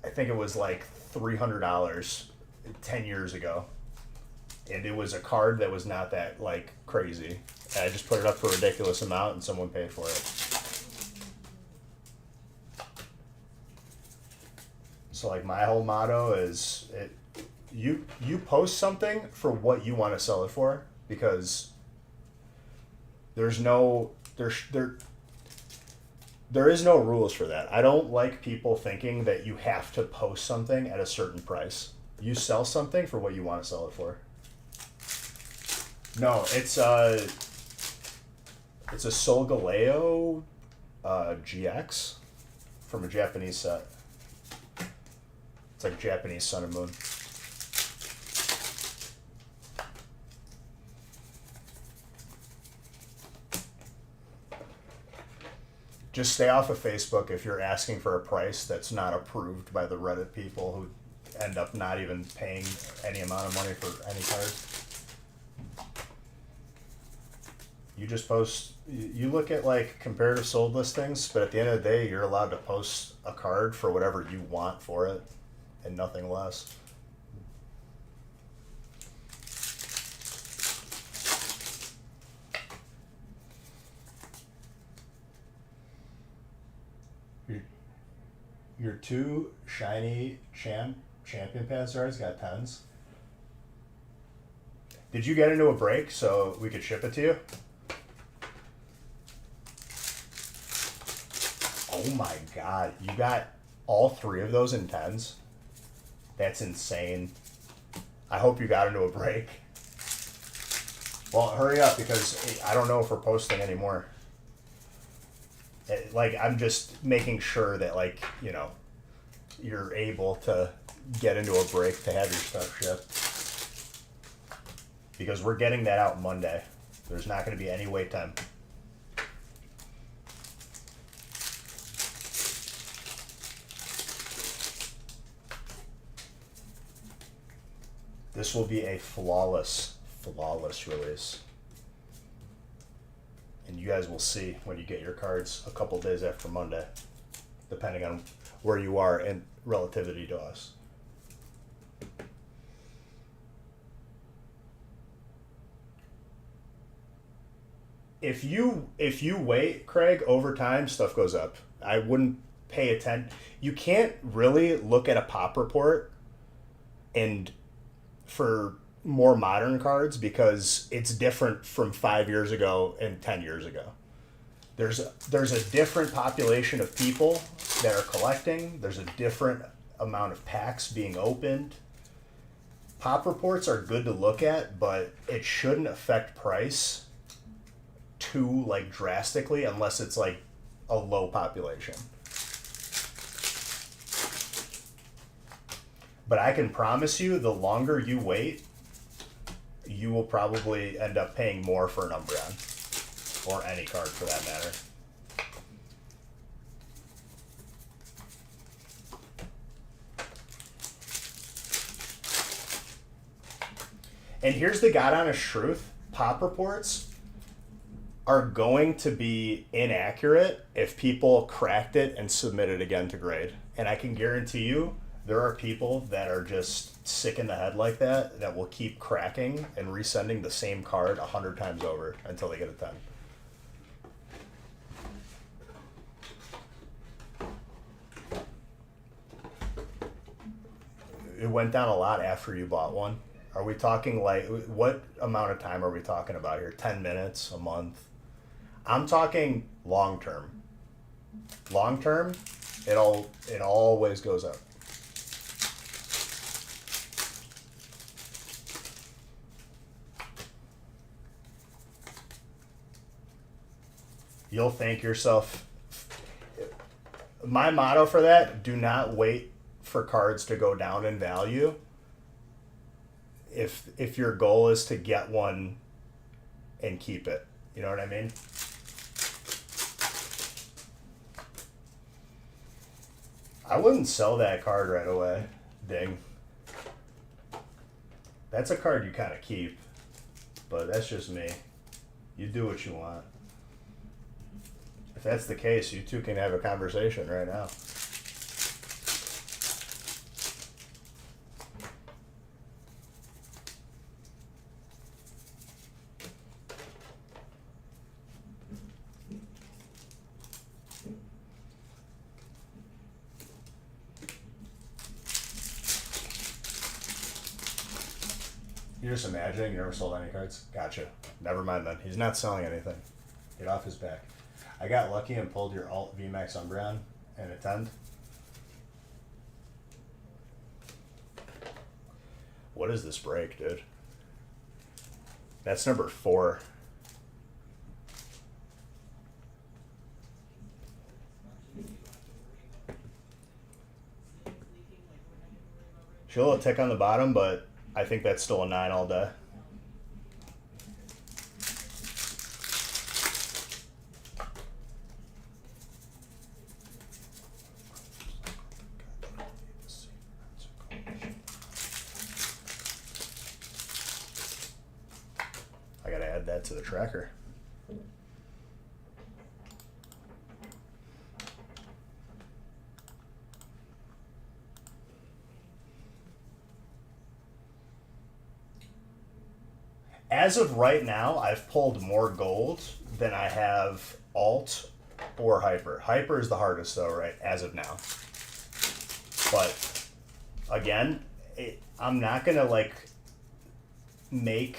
Speaker 1: I think it was like $300 10 years ago. And it was a card that was not that like crazy. And I just put it up for a ridiculous amount and someone paid for it. So like my whole motto is you post something for what you want to sell it for, because there is no rules for that. I don't like people thinking that you have to post something at a certain price. You sell something for what you want to sell it for. No, it's a Solgaleo GX from a Japanese set. It's like Japanese Sun and Moon. Just stay off of Facebook if you're asking for a price that's not approved by the Reddit people who end up not even paying any amount of money for any card. You just post, you look at like comparative sold listings, but at the end of the day, you're allowed to post a card for whatever you want for it and nothing less. Your two shiny champion pass stars got 10s. Did you get into a break so we could ship it to you? Oh my god, you got all 3 of those in 10s? That's insane. I hope you got into a break. Well, hurry up because I don't know if we're posting anymore. Like, I'm just making sure that, like, you know, you're able to get into a break to have your stuff shipped. Because we're getting that out Monday. There's not going to be any wait time. This will be a flawless release. And you guys will see when you get your cards a couple days after Monday, depending on where you are in relativity to us. If you wait, Craig, over time stuff goes up. I wouldn't pay attention. You can't really look at a pop report and for more modern cards because it's different from 5 years ago and 10 years ago. There's a different population of people that are collecting. There's a different amount of packs being opened. Pop reports are good to look at, but it shouldn't affect price too like drastically unless it's like a low population. But I can promise you, the longer you wait, you will probably end up paying more for an Umbreon. Or any card for that matter. And here's the God honest truth. Pop reports are going to be inaccurate if people cracked it and submit it again to grade. And I can guarantee you, there are people that are just sick in the head like that will keep cracking and resending the same card 100 times over until they get a 10. It went down a lot after you bought one. Are we talking like, what amount of time are we talking about here? 10 minutes, a month? I'm talking long term. Long term, it always goes up. You'll thank yourself. My motto for that, do not wait for cards to go down in value. If your goal is to get one and keep it. You know what I mean? I wouldn't sell that card right away. Ding. That's a card you kind of keep. But that's just me. You do what you want. If that's the case, you two can have a conversation right now. You're just imagining you never sold any cards? Gotcha. Never mind then. He's not selling anything. Get off his back. I got lucky and pulled your alt VMAX Umbreon and attend. What is this break, dude? That's number 4. She'll tick on the bottom, but I think that's still a 9 all day. I gotta add that to the tracker. As of right now, I've pulled more gold than I have alt or hyper. Hyper is the hardest though, right? As of now. But again, I'm not gonna like make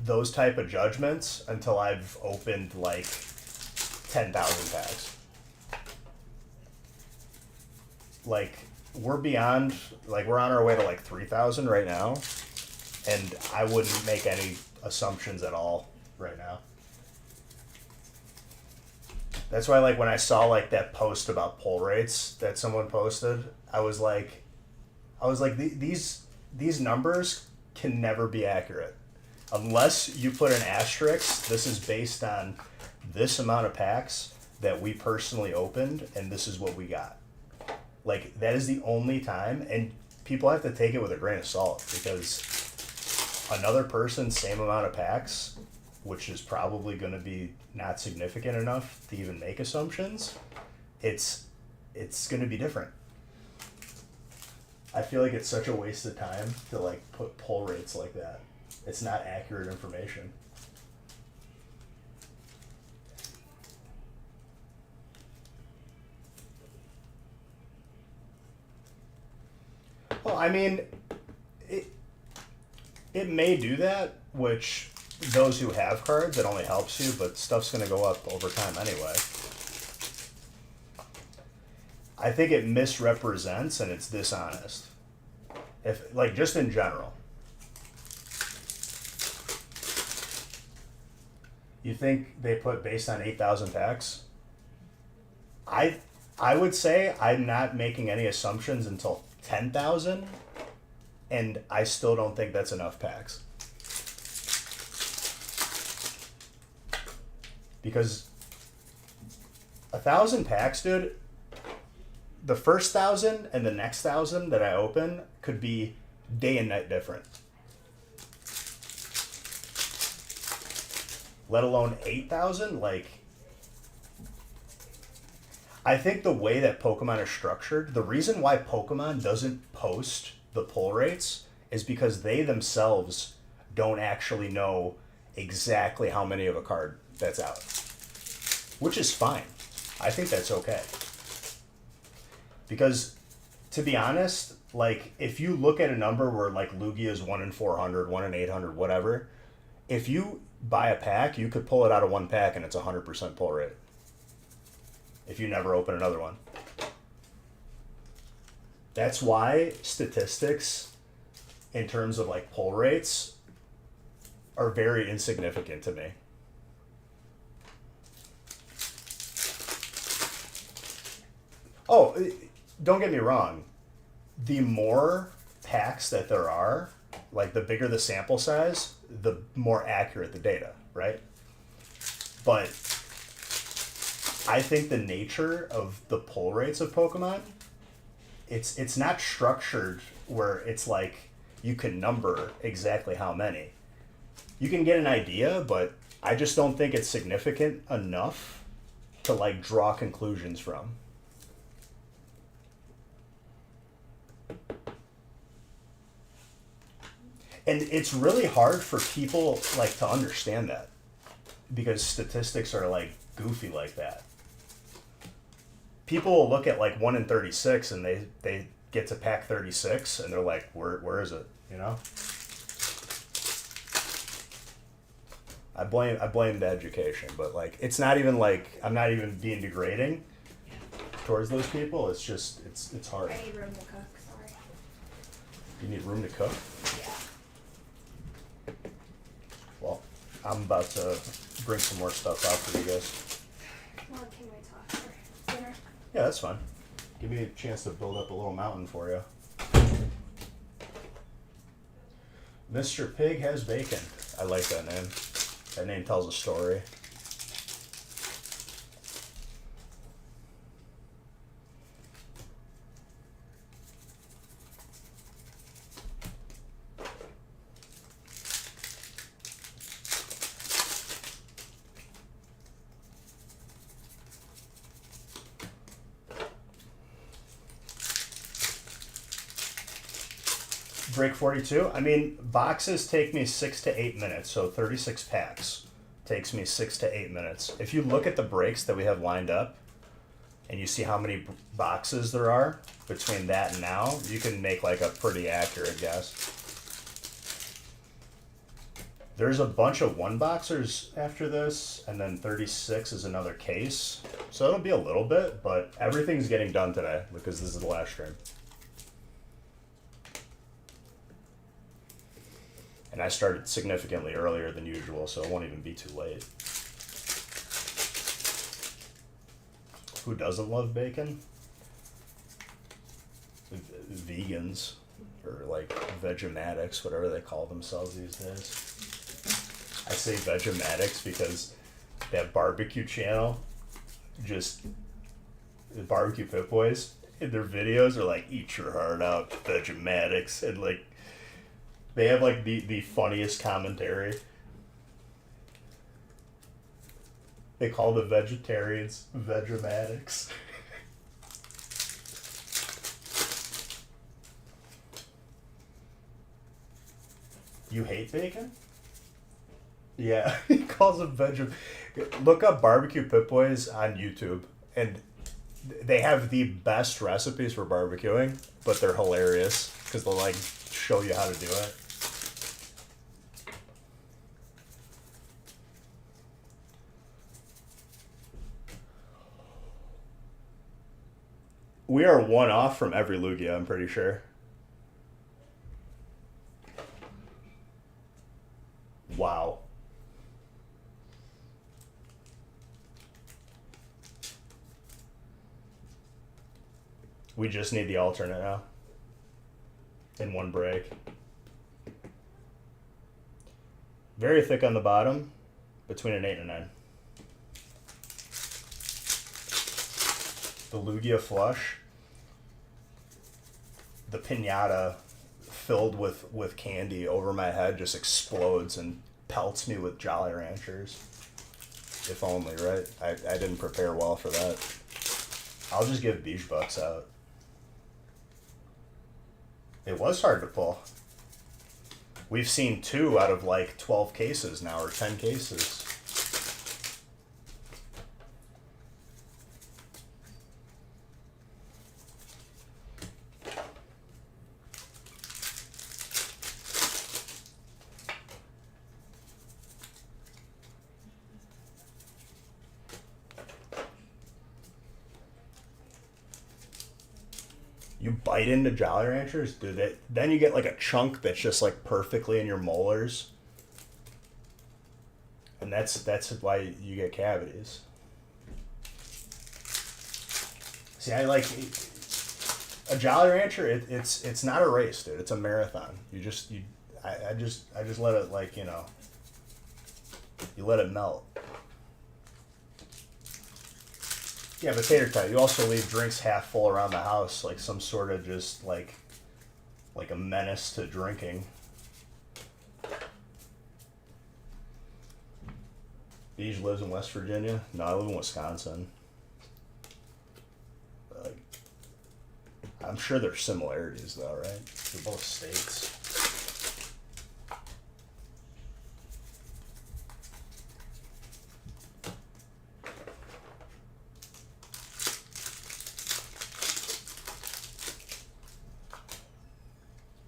Speaker 1: those type of judgments until I've opened like 10,000 packs. Like we're beyond, like we're on our way to like 3,000 right now, and I wouldn't make any assumptions at all right now. That's why, like, when I saw like that post about pull rates that someone posted, I was like, these numbers can never be accurate unless you put an asterisk. This is based on this amount of packs that we personally opened, and this is what we got. Like, that is the only time, and people have to take it with a grain of salt, because another person, same amount of packs, which is probably going to be not significant enough to even make assumptions, it's going to be different. I feel like it's such a waste of time to like put pull rates like that. It's not accurate information. Well, I mean, it may do that, which those who have cards, it only helps you, but stuff's going to go up over time anyway. I think it misrepresents and it's dishonest. If, like, just in general. You think they put based on 8,000 packs? I would say I'm not making any assumptions until 10,000, and I still don't think that's enough packs. Because 1,000 packs, dude, the first 1,000 and the next 1,000 that I open could be day and night different. Let alone 8,000, like, I think the way that Pokemon are structured, the reason why Pokemon doesn't post the pull rates is because they themselves don't actually know exactly how many of a card that's out. Which is fine. I think that's okay. Because, to be honest, like, if you look at a number where, like, Lugia is 1 in 400, 1 in 800, whatever, if you buy a pack, you could pull it out of one pack and it's 100% pull rate. If you never open another one. That's why statistics, in terms of, like, pull rates, are very insignificant to me. Oh, don't get me wrong. The more packs that there are, like the bigger the sample size, the more accurate the data, right? But I think the nature of the pull rates of Pokemon, it's not structured where it's like you can number exactly how many. You can get an idea, but I just don't think it's significant enough to like draw conclusions from. And it's really hard for people like to understand that because statistics are like goofy like that. People will look at like 1 in 36 and they get to pack 36 and they're like, where is it? You know? I blame the education, but like it's not even like I'm not even being degrading towards those people. It's just it's hard.
Speaker 2: I need room to cook, sorry.
Speaker 1: You need room to cook?
Speaker 2: Yeah.
Speaker 1: Well, I'm about to bring some more stuff out for you guys.
Speaker 2: Well, can we talk for dinner?
Speaker 1: Yeah, that's fine. Give me a chance to build up a little mountain for you. Mr. Pig has bacon. I like that name. That name tells a story. Break 42. I mean, boxes take me 6 to 8 minutes, so 36 packs takes me 6 to 8 minutes. If you look at the breaks that we have lined up, and you see how many boxes there are between that and now, you can make like a pretty accurate guess. There's a bunch of one boxers after this, and then 36 is another case. So it'll be a little bit, but everything's getting done today because this is the last stream. And I started significantly earlier than usual, so it won't even be too late. Who doesn't love bacon? Vegans, or like Vegematics, whatever they call themselves these days. I say Vegematics because that barbecue channel, just the Barbecue Pit Boys, in their videos are like, eat your heart out, Vegematics, and like they have like the funniest commentary. They call the vegetarians Vegematics. You hate bacon? Yeah, he calls them veg. Look up Barbecue Pit Boys on YouTube, and they have the best recipes for barbecuing, but they're hilarious because they'll like show you how to do it. We are one off from every Lugia, I'm pretty sure. Wow. We just need the alternate now. In one break. Very thick on the bottom, between an 8 and a 9. The Lugia flush. The pinata filled with candy over my head just explodes and pelts me with Jolly Ranchers. If only, right? I didn't prepare well for that. I'll just give Beach Bucks out. It was hard to pull. We've seen 2 out of like 12 cases now, or 10 cases. You bite into Jolly Ranchers, dude. Then you get like a chunk that's just like perfectly in your molars, and that's why you get cavities. See, I like a Jolly Rancher. It's not a race, dude. It's a marathon. I just let it, like, you know. You let it melt. Yeah, but Tater Tot, you also leave drinks half full around the house, like some sort of just like a menace to drinking. Beej lives in West Virginia. No, I live in Wisconsin. I'm sure there's similarities though, right? They're both states.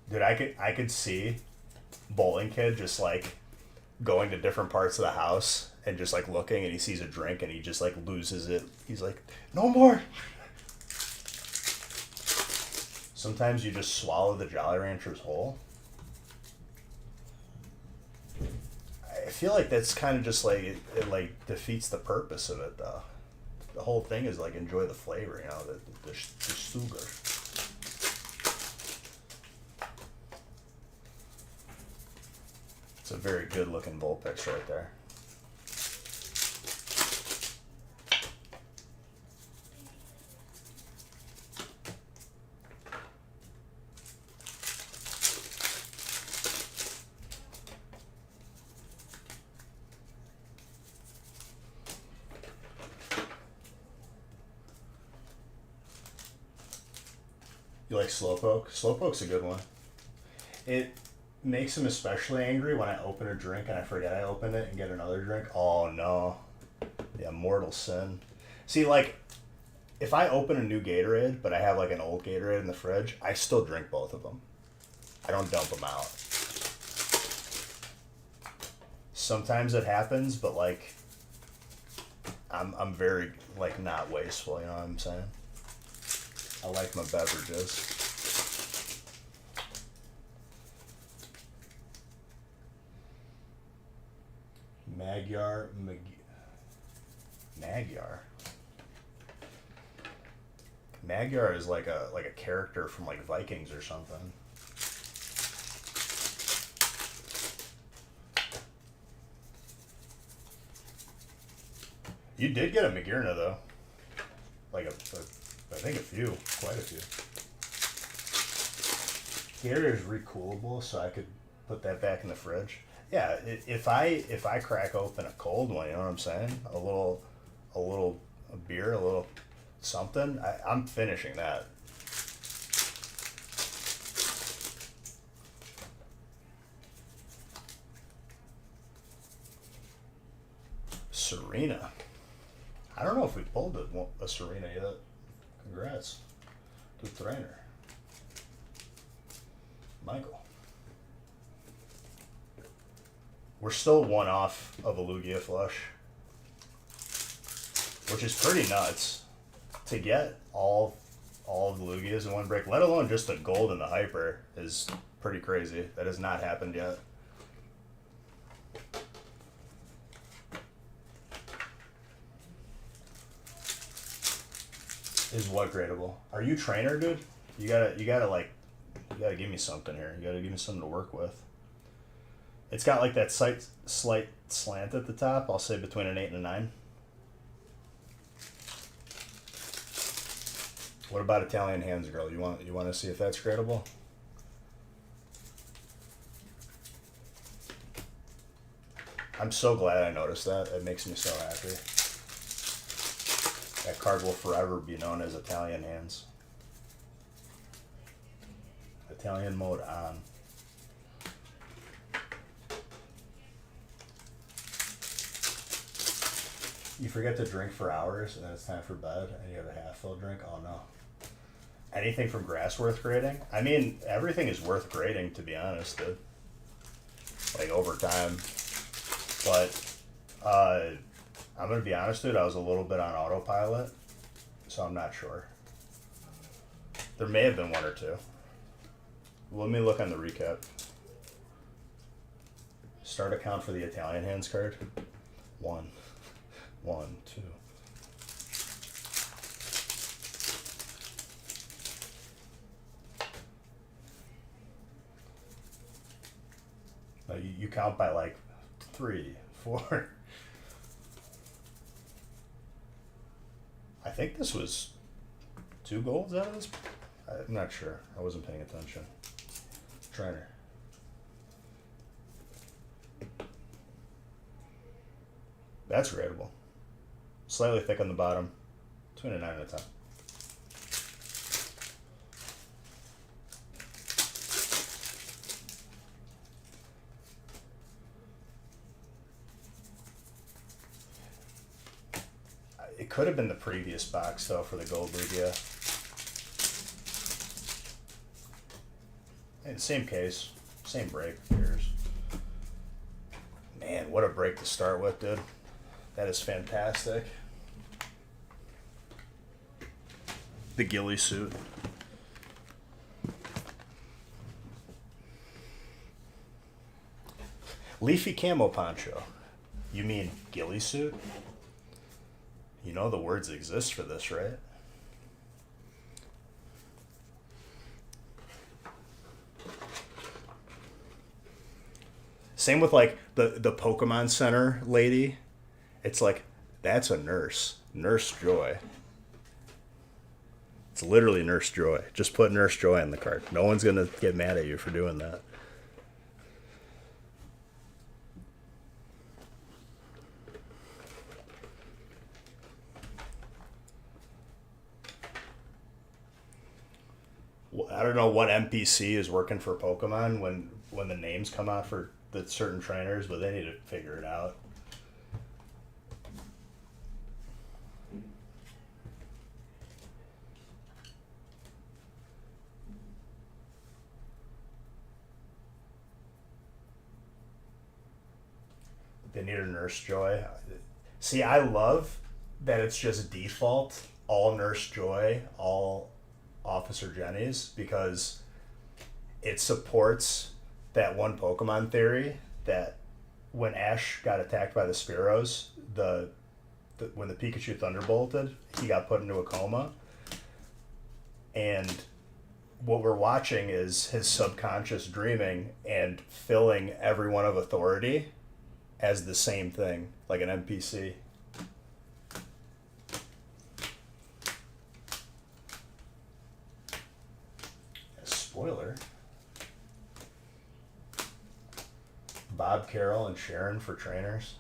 Speaker 1: Dude, I could see Bowling Kid just like going to different parts of the house and just like looking, and he sees a drink and he just like loses it. He's like, no more. Sometimes you just swallow the Jolly Ranchers whole. I feel like that's kind of just like it like defeats the purpose of it though. The whole thing is like enjoy the flavor, you know, the sugar. It's a very good looking Vulpix right there. You like Slowpoke? Slowpoke's a good one. It makes him especially angry when I open a drink and I forget I opened it and get another drink. Oh no. Yeah, mortal sin. See, like, if I open a new Gatorade, but I have like an old Gatorade in the fridge, I still drink both of them. I don't dump them out. Sometimes it happens, but like, I'm very like not wasteful. You know what I'm saying? I like my beverages. Magyar. Magyar is like a character from like Vikings or something. You did get a Magirna though. Like I think quite a few. Gator is recoolable, so I could put that back in the fridge. Yeah, if I crack open a cold one, you know what I'm saying? A beer, a little something. I'm finishing that. Serena. I don't know if we pulled a Serena yet. Congrats. Good trainer. Michael. We're still one off of a Lugia flush, which is pretty nuts to get all of the Lugias in one break, let alone just a gold and the hyper is pretty crazy. That has not happened yet. Is what gradable? Are you trainer, dude? You gotta give me something here. You gotta give me something to work with. It's got like that slight slant at the top. I'll say between an 8 and a 9. What about Italian Hands Girl? You want to see if that's gradable? I'm so glad I noticed that. It makes me so happy. That card will forever be known as Italian Hands. Italian mode on. You forget to drink for hours and then it's time for bed and you have a half-filled drink? Oh no. Anything from grass worth grading? I mean, everything is worth grading, to be honest, dude. Like, over time. But, I'm gonna be honest, dude, I was a little bit on autopilot, so I'm not sure. There may have been one or two. Let me look on the recap. Start account for the Italian Hands card. 1, 2. You count by like 3, 4. I think this was 2 golds out of this. I'm not sure. I wasn't paying attention. Trainer. That's gradable. Slightly thick on the bottom. Between a 9 and a 10. It could have been the previous box, though, for the gold Lugia. And same case, same break. Here's. Man, what a break to start with, dude. That is fantastic. The ghillie suit. Leafy camo poncho. You mean ghillie suit? You know the words exist for this, right? Same with like the Pokemon Center lady. It's like, that's a nurse. Nurse Joy. It's literally Nurse Joy. Just put Nurse Joy on the card. No one's going to get mad at you for doing that. I don't know what NPC is working for Pokemon when the names come out for the certain trainers, but they need to figure it out. They need a Nurse Joy. See, I love that it's just default, all Nurse Joy, all Officer Jenny's, because it supports that one Pokemon theory that when Ash got attacked by the Spearows, when the Pikachu thunderbolted, he got put into a coma. And what we're watching is his subconscious dreaming and filling everyone of authority as the same thing, like an NPC. Spoiler. Bob Carroll and Sharon for trainers.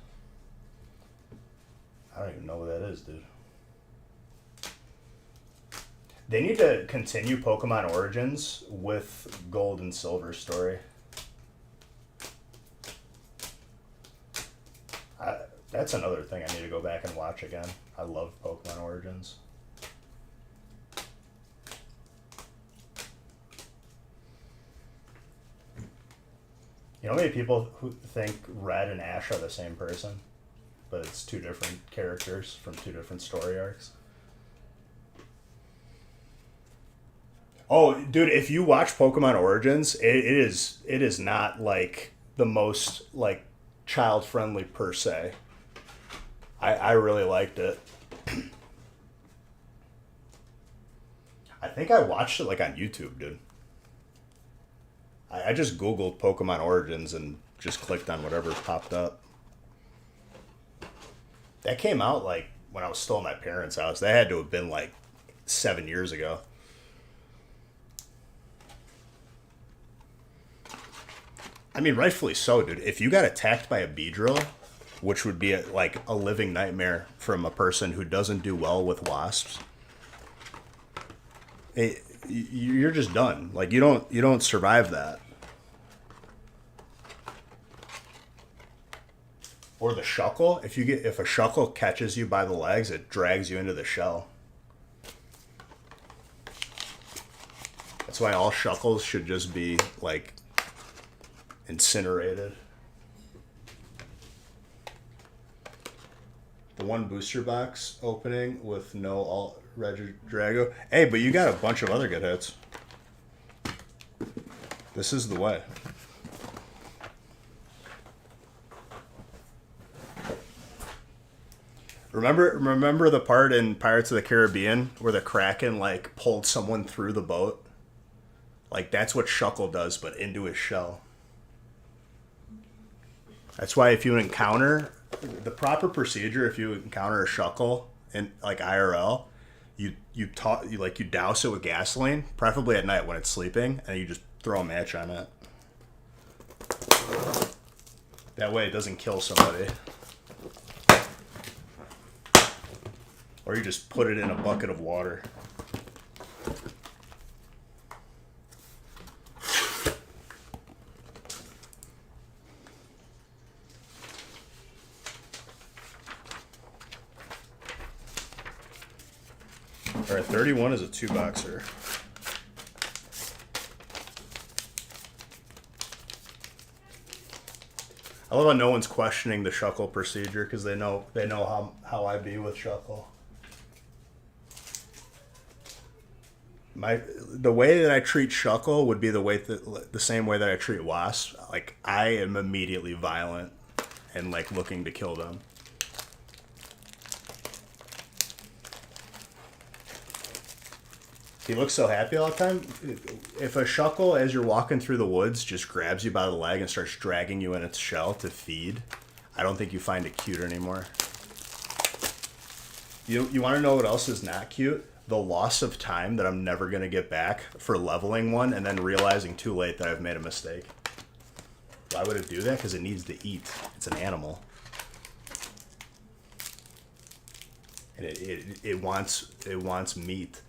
Speaker 1: I don't even know what that is, dude. They need to continue Pokemon Origins with Gold and Silver story. That's another thing I need to go back and watch again. I love Pokemon Origins. You know how many people who think Red and Ash are the same person? But it's two different characters from two different story arcs. Oh, dude, if you watch Pokemon Origins, it is not like the most like child friendly per se. I really liked it. I think I watched it like on YouTube, dude. I just Googled Pokemon Origins and just clicked on whatever popped up. That came out like when I was still in my parents' house. That had to have been like 7 years ago. I mean, rightfully so, dude. If you got attacked by a Beedrill, which would be like a living nightmare from a person who doesn't do well with wasps, you're just done. Like you don't survive that. Or the Shuckle. If a Shuckle catches you by the legs, it drags you into the shell. That's why all Shuckles should just be like incinerated. The one booster box opening with no alt Regidrago. Hey, but you got a bunch of other good hits. This is the way. Remember the part in Pirates of the Caribbean where the Kraken like pulled someone through the boat? Like that's what Shuckle does, but into his shell. That's why if you encounter the proper procedure, if you encounter a Shuckle in like IRL, you douse it with gasoline, preferably at night when it's sleeping, and you just throw a match on it. That way it doesn't kill somebody. Or you just put it in a bucket of water. Alright, 31 is a 2-boxer. I love how no one's questioning the Shuckle procedure because they know how I be with Shuckle. The way that I treat Shuckle would be the same way that I treat Wasp. Like I am immediately violent and like looking to kill them. He looks so happy all the time. If a Shuckle, as you're walking through the woods, just grabs you by the leg and starts dragging you in its shell to feed, I don't think you find it cute anymore. You want to know what else is not cute? The loss of time that I'm never going to get back for leveling one and then realizing too late that I've made a mistake. Why would it do that? Because it needs to eat. It's an animal. And it wants meat.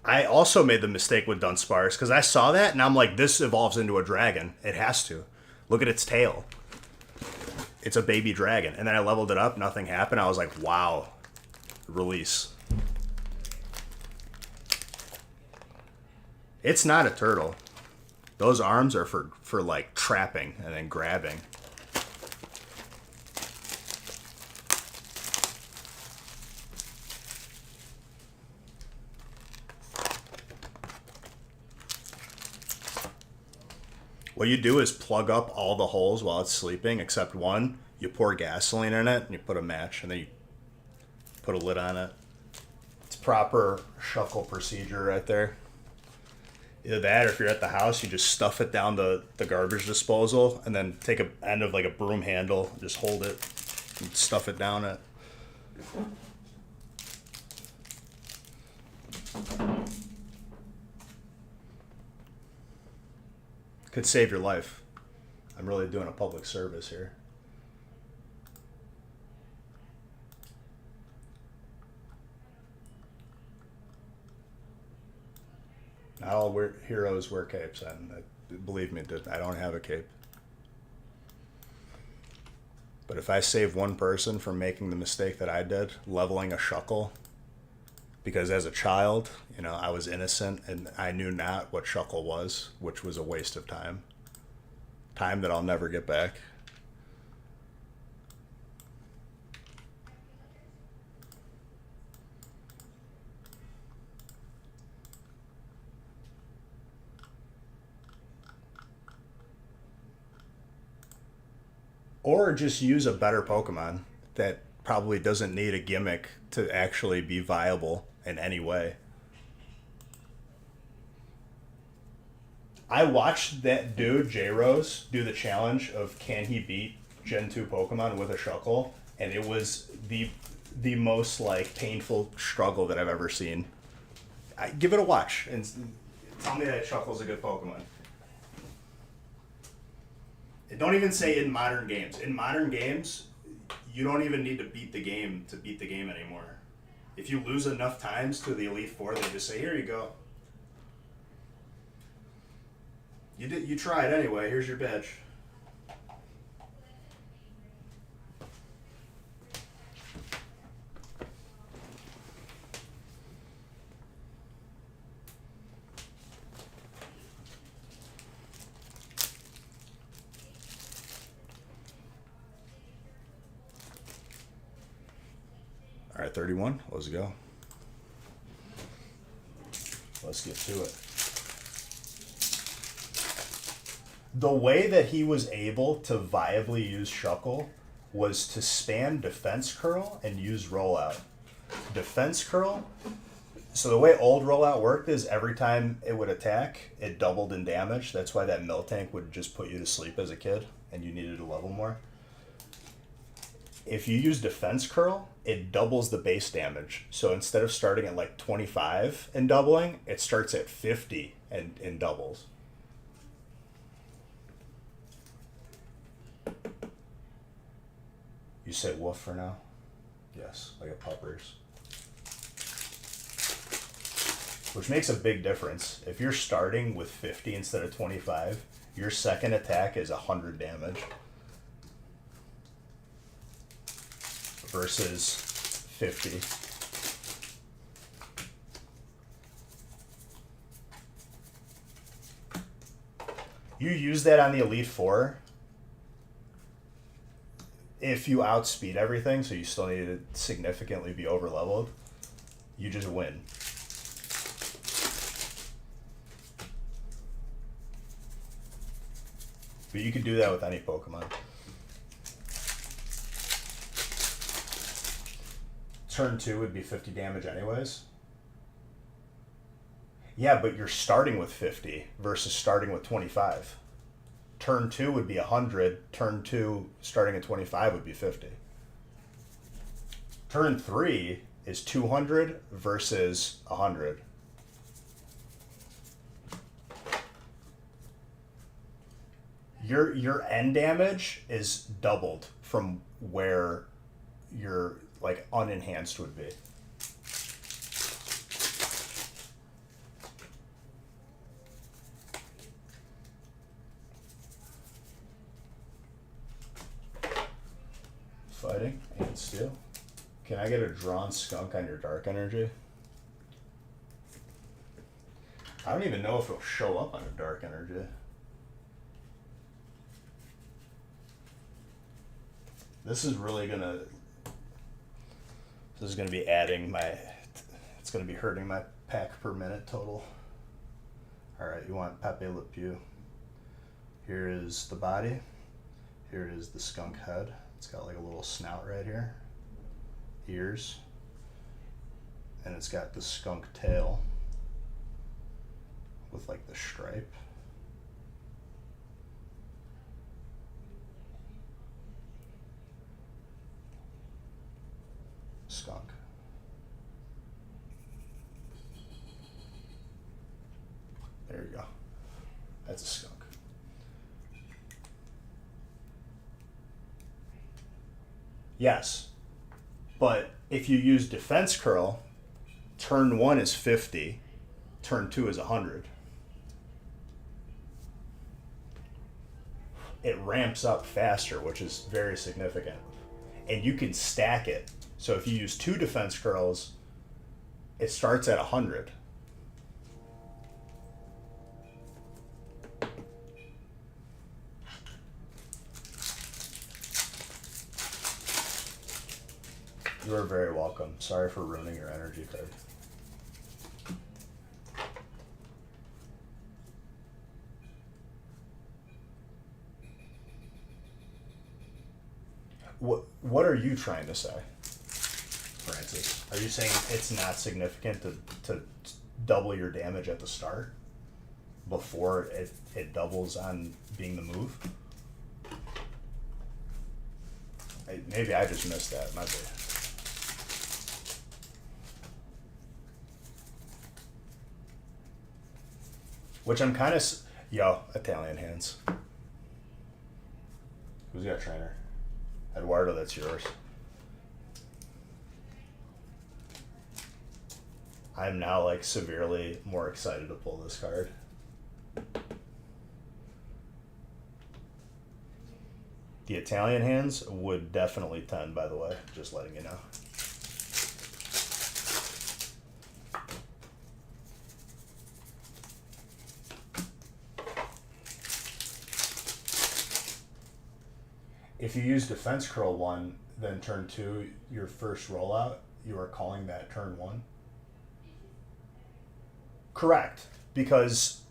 Speaker 1: I also made the mistake with Dunsparce because I saw that and I'm like, this evolves into a dragon. It has to. Look at its tail. it's a baby dragon. And then I leveled it up, nothing happened. I was like, wow, release. It's not a turtle. Those arms are for like trapping and then grabbing. What you do is plug up all the holes while it's sleeping, except one. You pour gasoline in it, and you put a match, and then you put a lid on it. It's proper shuckle procedure right there. Either that, or if you're at the house, you just stuff it down the garbage disposal, and then take a end of like a broom handle, just hold it, and stuff it down it. Could save your life. I'm really doing a public service here. Not all heroes wear capes, and believe me, I don't have a cape. But if I save one person from making the mistake that I did, leveling a shuckle, because as a child, I was innocent and I knew not what shuckle was, which was a waste of time. Time that I'll never get back. Or just use a better Pokemon that probably doesn't need a gimmick to actually be viable in any way. I watched that dude, J-Rose, do the challenge of can he beat Gen 2 Pokemon with a Shuckle, and it was the most like painful struggle that I've ever seen. Give it a watch and tell me that Shuckle's a good Pokemon. Don't even say in modern games. In modern games, you don't even need to beat the game anymore. If you lose enough times to the Elite Four, they just say, here you go. You tried anyway, here's your badge. All right, 31. Let's go. Let's get to it. The way that he was able to viably use Shuckle was to spam Defense Curl and use Rollout. Defense Curl, so the way old Rollout worked is every time it would attack, it doubled in damage. That's why that Miltank would just put you to sleep as a kid and you needed to level more. If you use Defense Curl, it doubles the base damage. So instead of starting at like 25 and doubling, it starts at 50 and doubles. You say woof for now? Yes, like a puppers. Which makes a big difference. If you're starting with 50 instead of 25, your second attack is 100 damage. Versus 50. You use that on the Elite Four if you outspeed everything, so you still need to significantly be over leveled, you just win. But you could do that with any Pokemon. Turn 2 would be 50 damage anyways. Yeah, but you're starting with 50 versus starting with 25. Turn 2 would be 100. Turn 2 starting at 25 would be 50. Turn 3 is 200 versus 100. Your end damage is doubled from where your like unenhanced would be. fighting and steel. Can I get a drawn skunk on your dark energy? I don't even know if it'll show up on a dark energy. This is really gonna. This is gonna be adding my. It's gonna be hurting my pack per minute total. All right, you want Pepe Le Pew. Here is the body. Here is the skunk head. It's got like a little snout right here. Ears. And it's got the skunk tail with like the stripe. Skunk. There you go. That's a skunk. Yes. But if you use defense curl, turn 1 is 50, turn 2 is 100. It ramps up faster, which is very significant. And you can stack it. So if you use 2 defense curls, it starts at 100. You are very welcome. Sorry for ruining your energy card. What are you trying to say, Francis? Are you saying it's not significant to double your damage at the start before it doubles on being the move? Maybe I just missed that. My bad. Which I'm kind of... Yo, Italian hands. Who's got trainer? Eduardo, that's yours. I'm now like severely more excited to pull this card. The Italian hands would definitely 10, by the way, just letting you know. If you use defense curl 1, then turn 2, your first rollout, you are calling that turn 1? Correct, because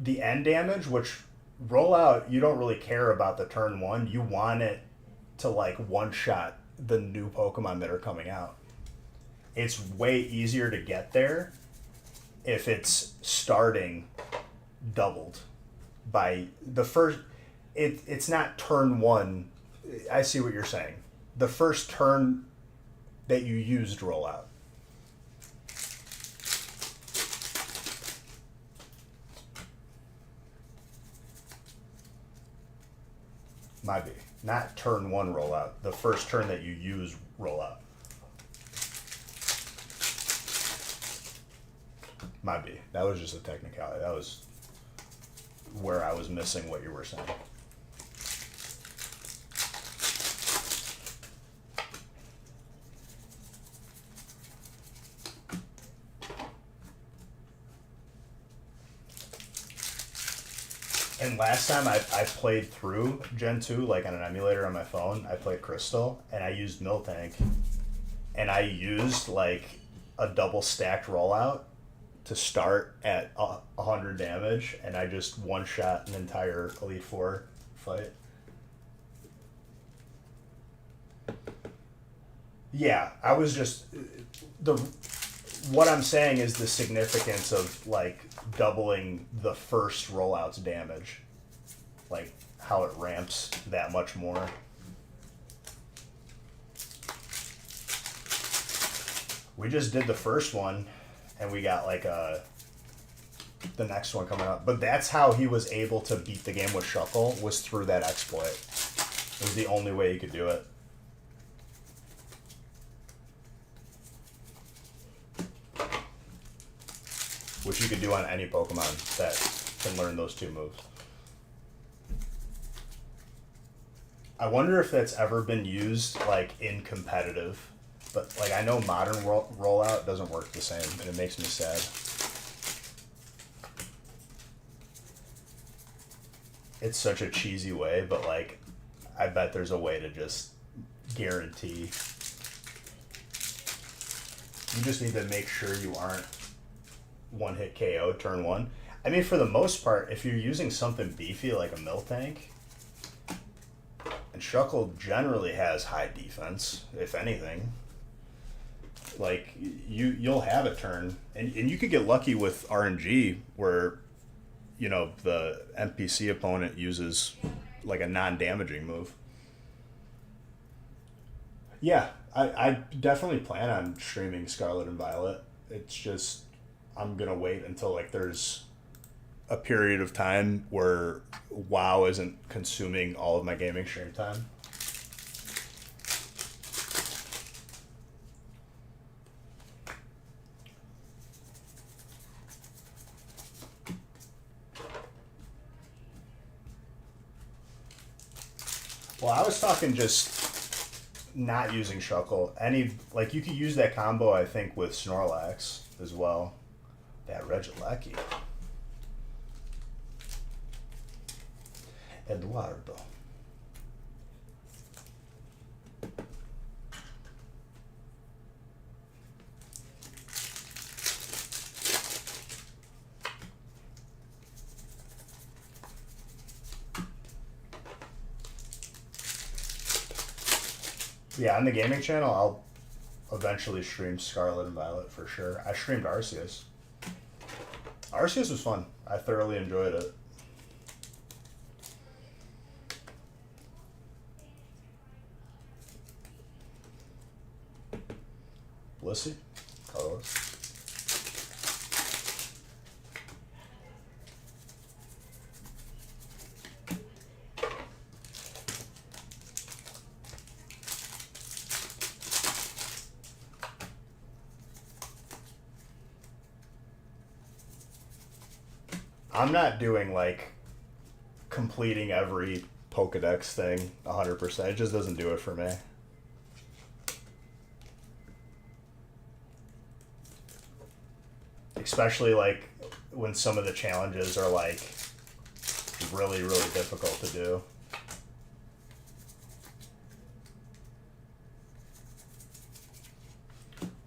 Speaker 1: the end damage, which rollout, you don't really care about the turn 1. You want it to like one-shot the new Pokemon that are coming out. It's way easier to get there if it's starting doubled by the first... It's not turn 1. I see what you're saying. The first turn that you used rollout. Might be. Not turn 1 rollout. The first turn that you use rollout. Might be. That was just a technicality. That was where I was missing what you were saying. And last time I played through Gen 2, like on an emulator on my phone, I played Crystal, and I used Miltank, and I used like a double stacked rollout to start at 100 damage, and I just one-shot an entire Elite Four fight. Yeah, I was just... What I'm saying is the significance of like doubling the first rollout's damage, like how it ramps that much more. We just did the first one and we got like the next one coming up, but that's how he was able to beat the game with Shuckle, was through that exploit. It was the only way he could do it. Which you could do on any Pokemon that can learn those 2 moves. I wonder if that's ever been used like in competitive, but like I know modern rollout doesn't work the same, and it makes me sad. It's such a cheesy way, but like I bet there's a way to just guarantee. You just need to make sure you aren't one hit KO turn one. I mean, for the most part, if you're using something beefy like a Miltank, and Shuckle generally has high defense, if anything. Like you'll have a turn, and you could get lucky with RNG where, you know, the NPC opponent uses like a non-damaging move. Yeah, I definitely plan on streaming Scarlet and Violet. It's just I'm gonna wait until like there's a period of time where WoW isn't consuming all of my gaming stream time. Well, I was talking just not using Shuckle. Any like you could use that combo I think with Snorlax as well. That Regieleki. Eduardo. Yeah, on the gaming channel, I'll eventually stream Scarlet and Violet for sure. I streamed Arceus. Arceus was fun. I thoroughly enjoyed it. Blissey, Carlos. I'm not doing like completing every Pokedex thing 100%. It just doesn't do it for me. Especially like when some of the challenges are like really, really difficult to do.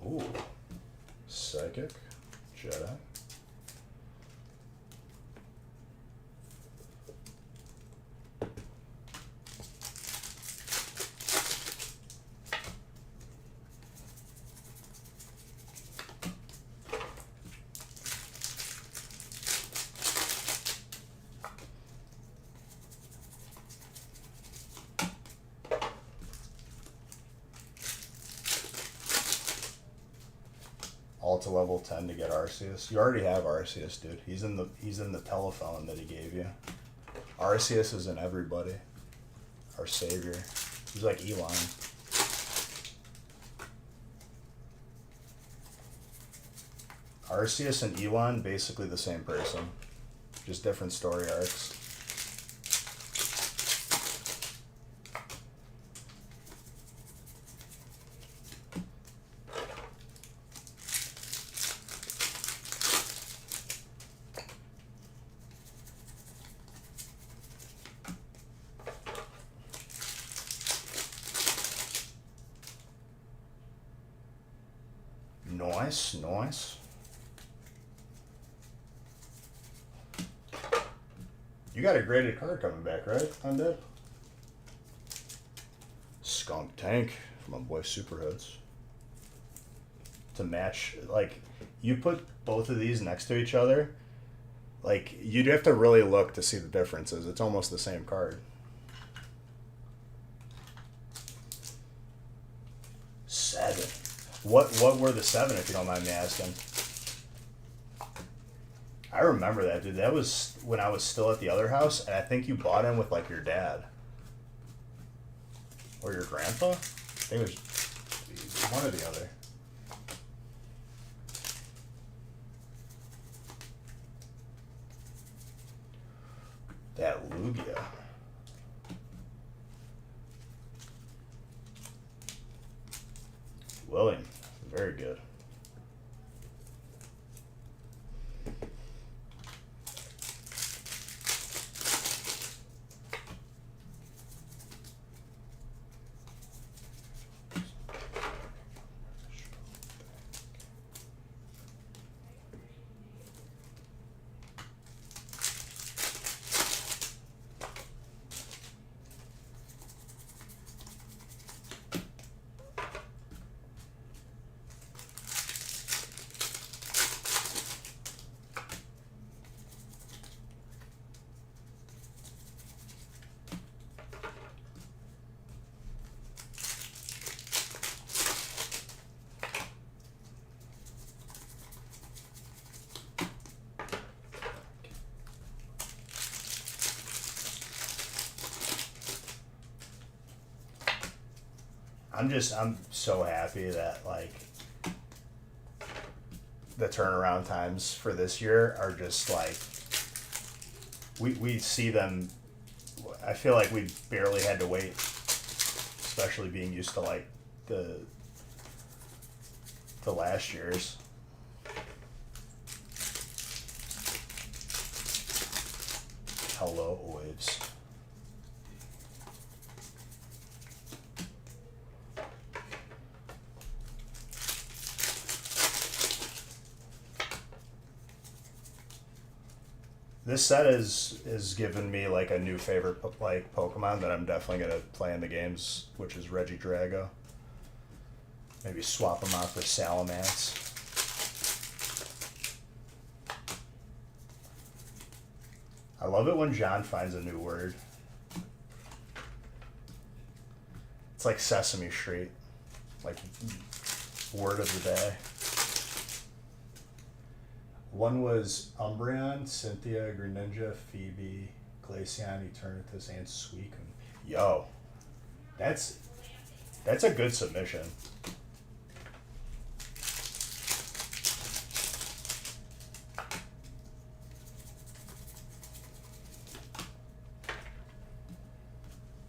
Speaker 1: Ooh. Psychic. Jedi. All to level 10 to get Arceus. You already have Arceus, dude. He's in the telephone that he gave you. Arceus is in everybody. Our savior. He's like Elon. Arceus and Elon, basically the same person. Just different story arcs. Nice, nice. You got a graded card coming back, right, Undead? Skunk Tank from my boy Superheads. To match, like, you put both of these next to each other, like, you'd have to really look to see the differences. It's almost the same card. 7. What were the 7, if you don't mind me asking? I remember that, dude. That was when I was still at the other house, and I think you bought him with, like, your dad. Or your grandpa? I think it was one or the other. That Lugia. William, very good. I'm so happy that like the turnaround times for this year are just like we see them. I feel like we barely had to wait, especially being used to like the last years. Hello, waves. This set is given me like a new favorite like Pokemon that I'm definitely gonna play in the games, which is Regidrago. Maybe swap them out for Salamence. I love it when John finds a new word. It's like Sesame Street, like word of the day. One was Umbreon, Cynthia, Greninja, Phoebe, Glaceon, Eternatus, and Suicune. Yo, that's a good submission.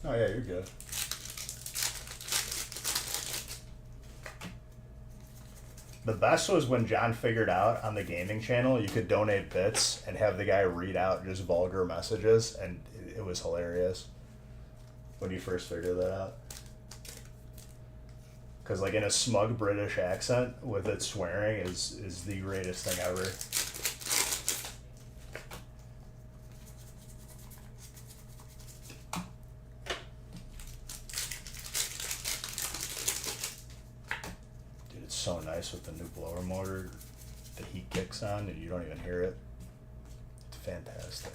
Speaker 1: Oh yeah, you're good. The best was when John figured out on the gaming channel you could donate bits and have the guy read out just vulgar messages, and it was hilarious when you first figured that out. Because like in a smug British accent with it swearing is the greatest thing ever. So nice with the new blower motor. The heat kicks on and you don't even hear it. It's fantastic.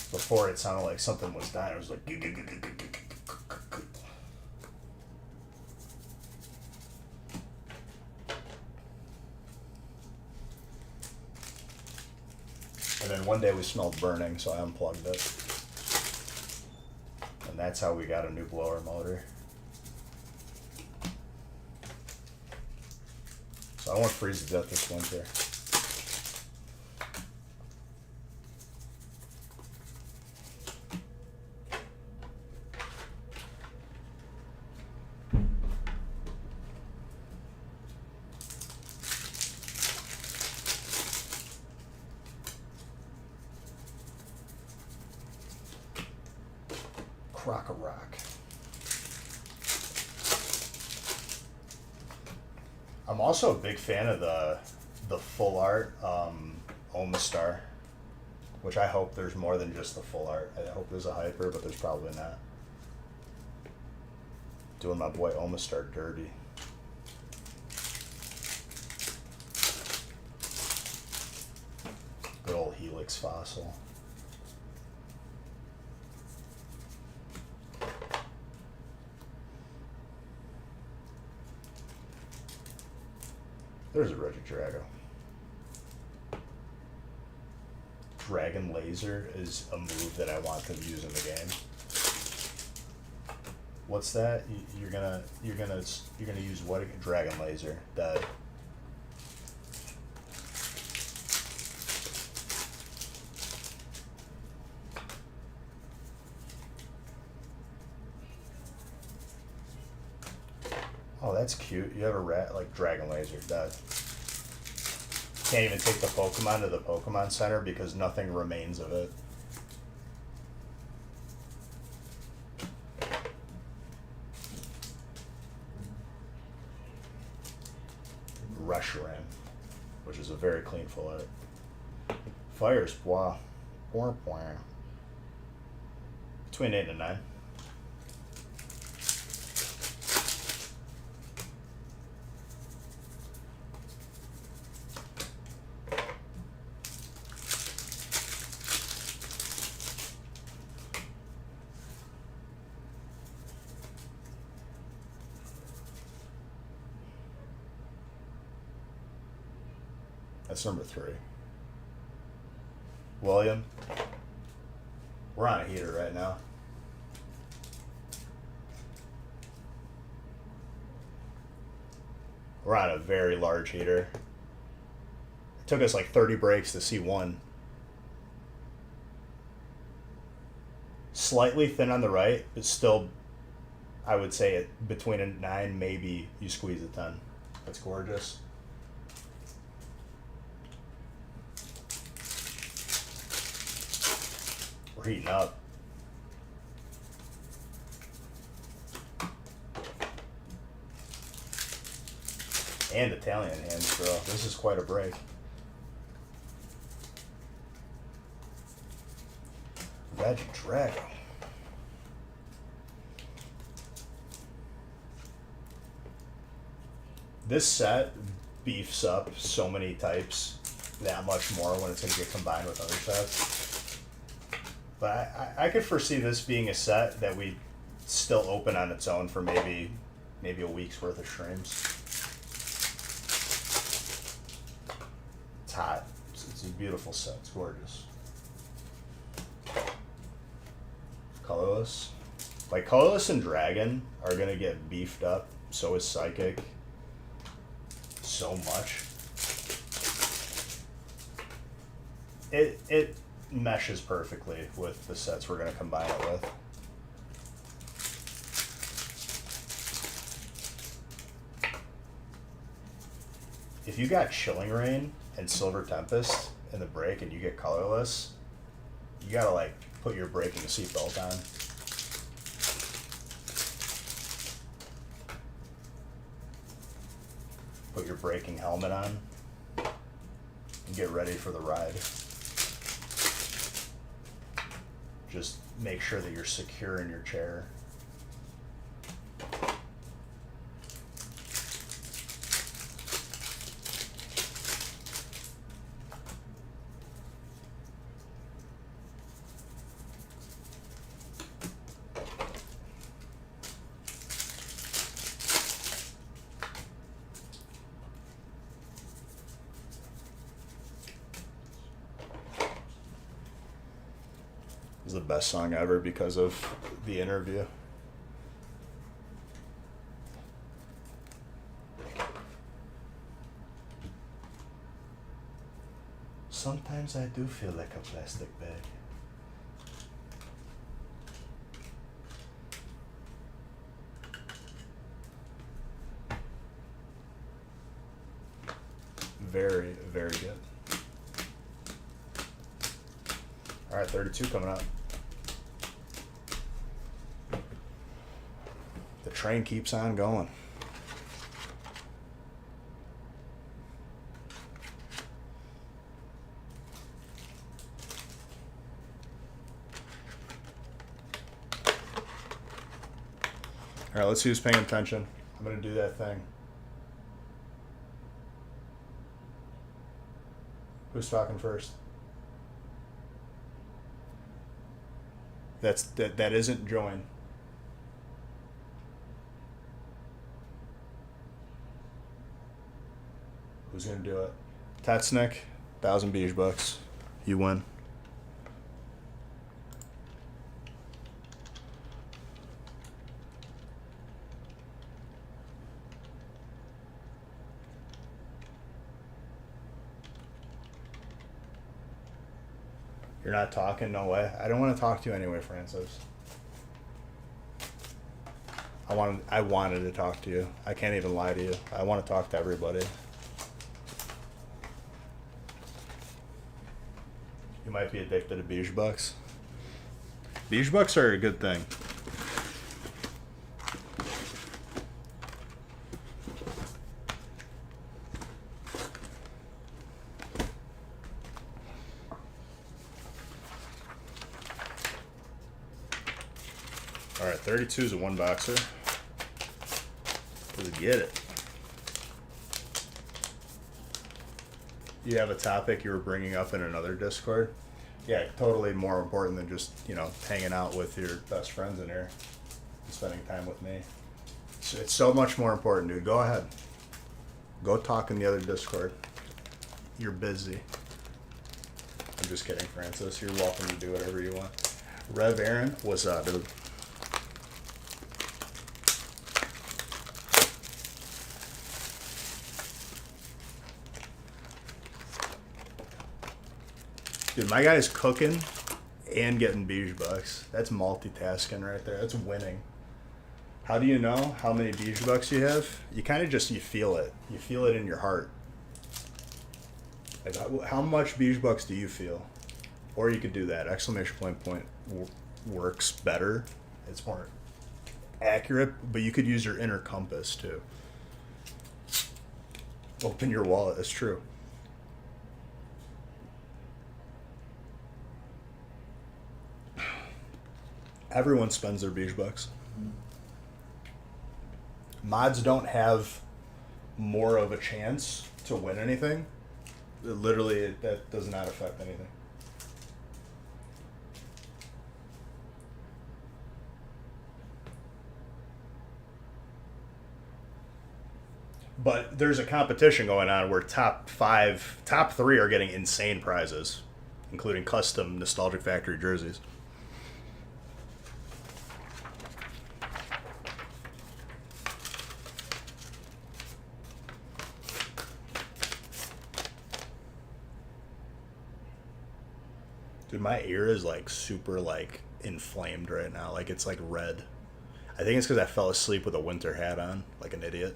Speaker 1: Before it sounded like something was dying. It was like and then one day we smelled burning, so I unplugged it. And that's how we got a new blower motor. So I won't freeze to death this winter. Croc-a-rock. I'm also a big fan of the full art Omastar, which I hope there's more than just the full art. I hope there's a hyper, but there's probably not. Doing my boy Omastar dirty. Good old Helix fossil. There's a Regidrago. Dragon Laser is a move that I want to use in the game. What's that? You're gonna use what? Dragon Laser. That. Oh, that's cute. You have a rat like Dragon Laser. Dead. Can't even take the Pokemon to the Pokemon Center because nothing remains of it. Reshiram, which is a very clean fillet. Fire Splosh. Between 8 and 9. That's number 3. William, we're on a heater right now. We're on a very large heater. It took us like 30 breaks to see one. Slightly thin on the right, but still, I would say it between a 9, maybe you squeeze a 10. That's gorgeous. We're heating up. And Italian hands, bro. This is quite a break. Regidrago. This set beefs up so many types that much more when it's going to get combined with other sets. But I could foresee this being a set that we still open on its own for maybe a week's worth of streams. It's hot. It's a beautiful set. It's gorgeous. Colorless. Like, Colorless and Dragon are going to get beefed up. So is Psychic. So much. It meshes perfectly with the sets we're going to combine it with. If you got Chilling Reign and Silver Tempest in the break and you get Colorless, you gotta like put your breaking seatbelt on. Put your braking helmet on and get ready for the ride. Just make sure that you're secure in your chair. Is the best song ever because of the interview. Sometimes I do feel like a plastic bag. Very, very good. All right, 32 coming up. The train keeps on going. All right, let's see who's paying attention. I'm going to do that thing. Who's talking first? That isn't join. Who's gonna do it? Tatsnick, 1,000 beige bucks. You win. You're not talking? No way. I don't want to talk to you anyway, Francis. I wanted to talk to you. I can't even lie to you. I want to talk to everybody. You might be addicted to beige bucks. Beige bucks are a good thing. All right, 32 is a one boxer. Let's get it. You have a topic you were bringing up in another Discord? Yeah, totally more important than just, hanging out with your best friends in here and spending time with me. It's so much more important, dude. Go ahead. Go talk in the other Discord. You're busy. I'm just kidding, Francis. You're welcome to do whatever you want. Rev Aaron, what's up, dude? Dude, my guy's cooking and getting beige bucks. That's multitasking right there. That's winning. How do you know how many beige bucks you have? You kind of you feel it. You feel it in your heart. Like, how much beige bucks do you feel? Or you could do that. Exclamation point works better. It's more accurate, but you could use your inner compass too. Open your wallet. That's true. Everyone spends their beige bucks. Mods don't have more of a chance to win anything. Literally, that does not affect anything. But there's a competition going on where top three are getting insane prizes, including custom Nostalgic Factory jerseys. Dude, my ear is super inflamed right now. It's red. I think it's because I fell asleep with a winter hat on, like an idiot.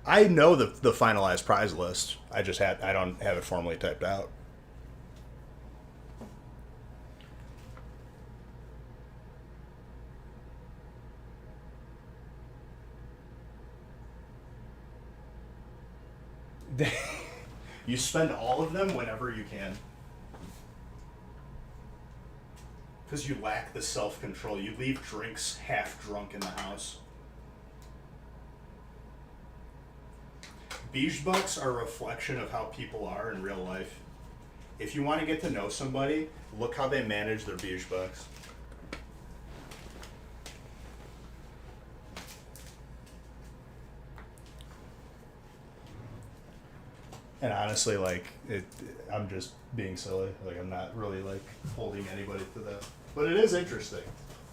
Speaker 1: I know the finalized prize list. I don't have it formally typed out. You spend all of them whenever you can. Because you lack the self-control. You leave drinks half drunk in the house. Beige bucks are a reflection of how people are in real life. If you want to get to know somebody, look how they manage their beige bucks. And honestly, I'm just being silly. I'm not really holding anybody to that. But it is interesting.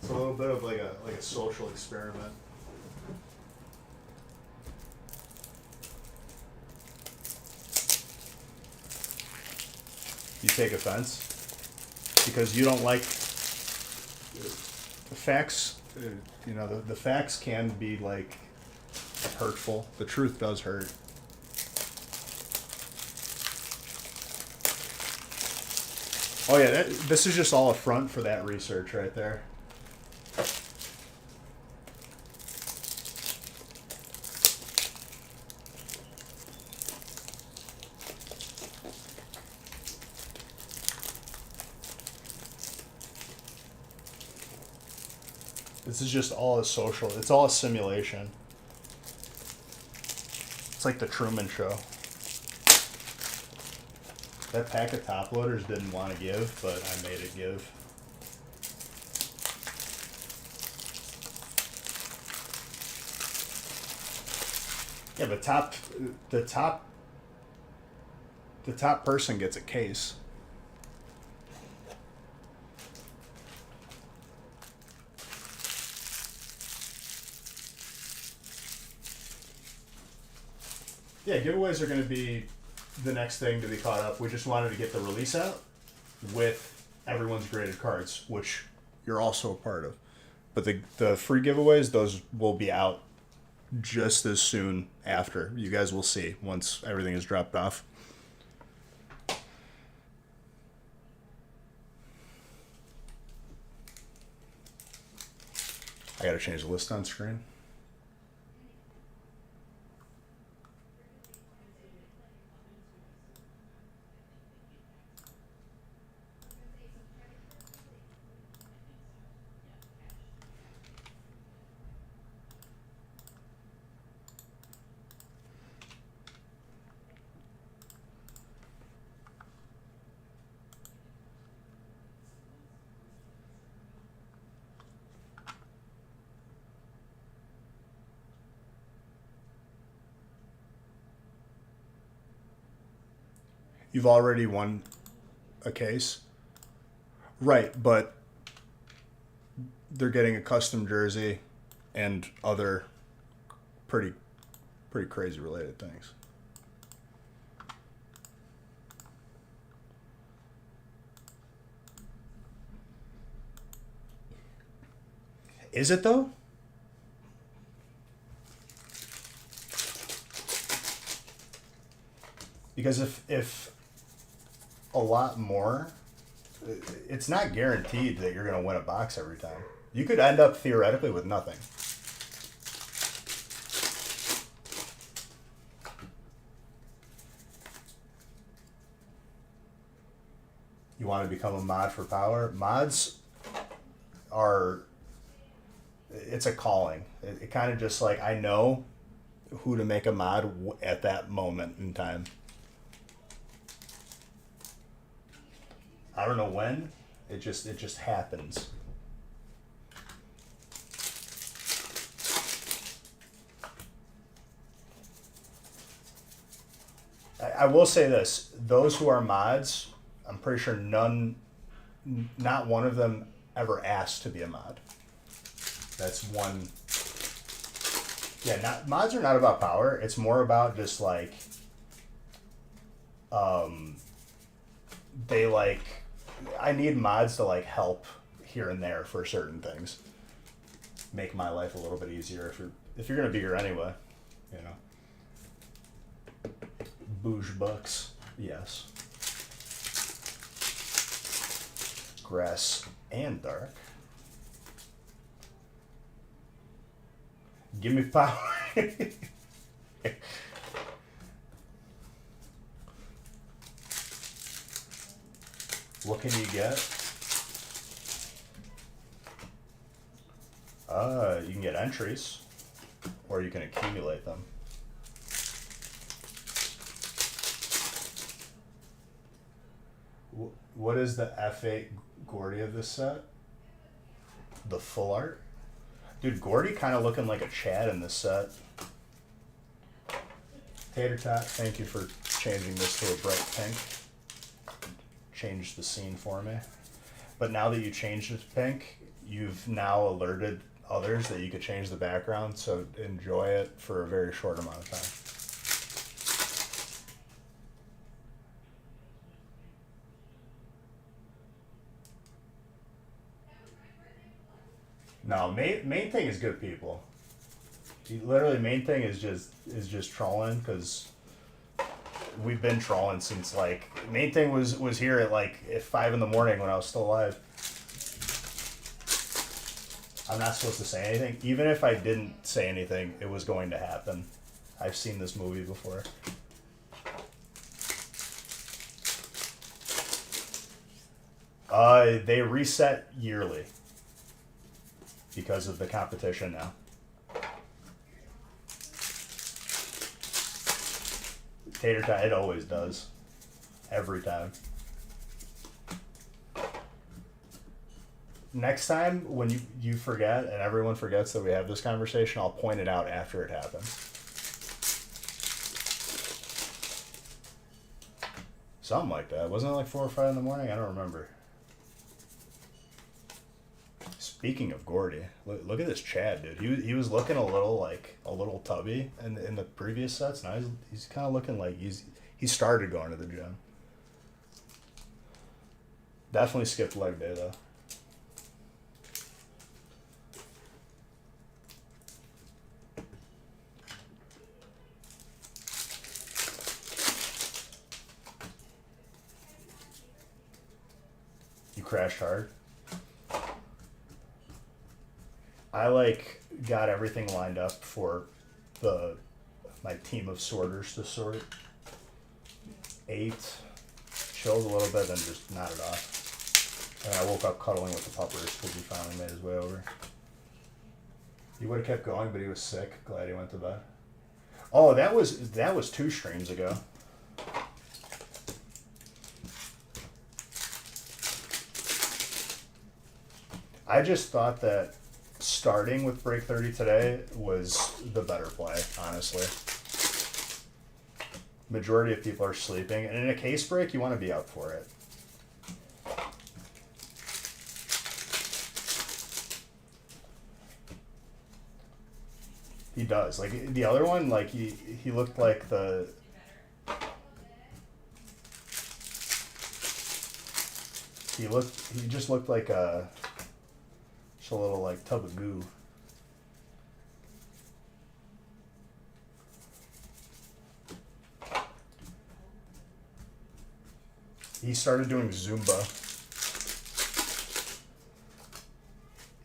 Speaker 1: It's a little bit of a social experiment. You take offense because you don't like the facts. The facts can be hurtful. The truth does hurt. Oh yeah, this is just all a front for that research right there. This is just all it's all a simulation. It's like the Truman Show. That pack of top loaders didn't want to give, but I made it give. Yeah, but the top person gets a case. Yeah, giveaways are going to be the next thing to be caught up. We just wanted to get the release out with everyone's graded cards, which you're also a part of. But the free giveaways, those will be out just as soon after. You guys will see once everything is dropped off. I gotta change the list on screen. You've already won a case. Right, but they're getting a custom jersey and other pretty crazy related things. Is it though? Because if a lot more, it's not guaranteed that you're going to win a box every time. You could end up theoretically with nothing. You want to become a mod for Power? Mods are, it's a calling. It kind of just like, I know who to make a mod at that moment in time. I don't know when. It just happens. I will say this: those who are mods, I'm pretty sure not one of them ever asked to be a mod. That's one. Yeah, mods are not about power. It's more about just like, they like. I need mods to like help here and there for certain things. Make my life a little bit easier if you're gonna be here anyway, you know. Bouge bucks, yes. Grass and dark. Give me power. What can you get? You can get entries, or you can accumulate them. What is the F8 Gordy of this set? The full art? Dude, Gordy kind of looking like a Chad in this set. Tater Tot, thank you for changing this to a bright pink. Changed the scene for me. But now that you changed it to pink, you've now alerted others that you could change the background, so enjoy it for a very short amount of time. No, main thing is good people. Literally, main thing is just trolling, because we've been trolling since like main thing was here at 5 a.m. when I was still alive. I'm not supposed to say anything. Even if I didn't say anything, it was going to happen. I've seen this movie before. They reset yearly because of the competition now. Tater Tot, it always does. Every time. Next time, when you forget, and everyone forgets that we have this conversation, I'll point it out after it happens. Something like that. Wasn't it like 4 or 5 in the morning? I don't remember. Speaking of Gordy, look at this Chad, dude. He was looking a little tubby in the previous sets. Now he's kind of looking like he started going to the gym. Definitely skipped leg day though. You crashed hard. I got everything lined up for my team of sorters to sort. Ate, chilled a little bit, then just nodded off. And I woke up cuddling with the puppers because he finally made his way over. He would have kept going, but he was sick. Glad he went to bed. Oh, that was 2 streams ago. I just thought that starting with break 30 today was the better play, honestly. Majority of people are sleeping, and in a case break, you want to be up for it. He does. Like the other one, like he looked like he just looked like just a little like tub of goo. He started doing Zumba.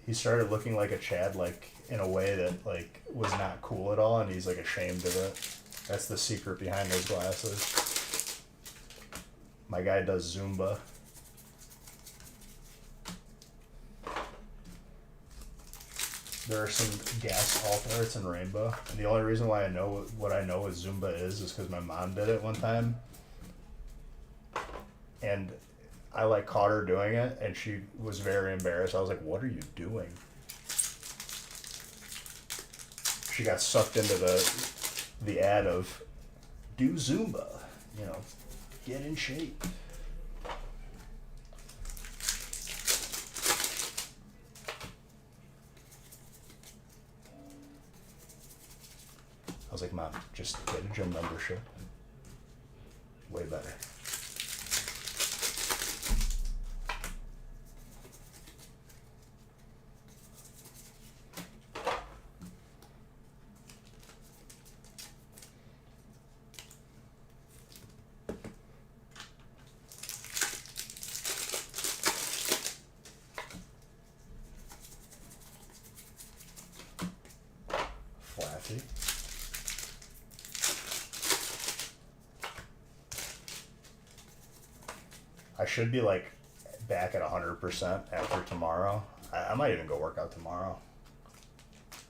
Speaker 1: He started looking like a Chad, like in a way that like was not cool at all, and he's like ashamed of it. That's the secret behind those glasses. My guy does Zumba. There are some gas alternates in Rainbow, and the only reason why I know what I know what Zumba is because my mom did it one time, and I like caught her doing it, and she was very embarrassed. I was like, "What are you doing?" She got sucked into the ad of do Zumba, get in shape. I was like, Mom, just get a gym membership. Way better. Flaffy. I should be like back at 100% after tomorrow. I might even go work out tomorrow.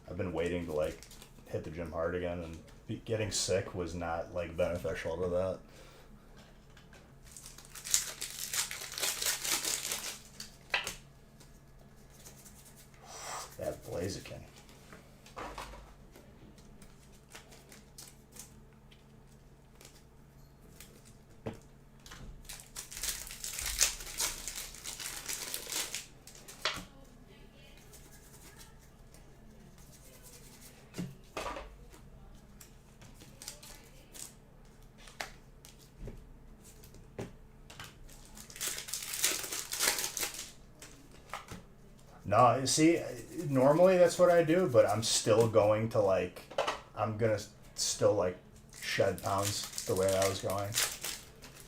Speaker 1: I've been waiting to like hit the gym hard again, and getting sick was not like beneficial to that. That Blaziken. No, see, normally that's what I do, but I'm still going to I'm gonna still like shed pounds the way I was going.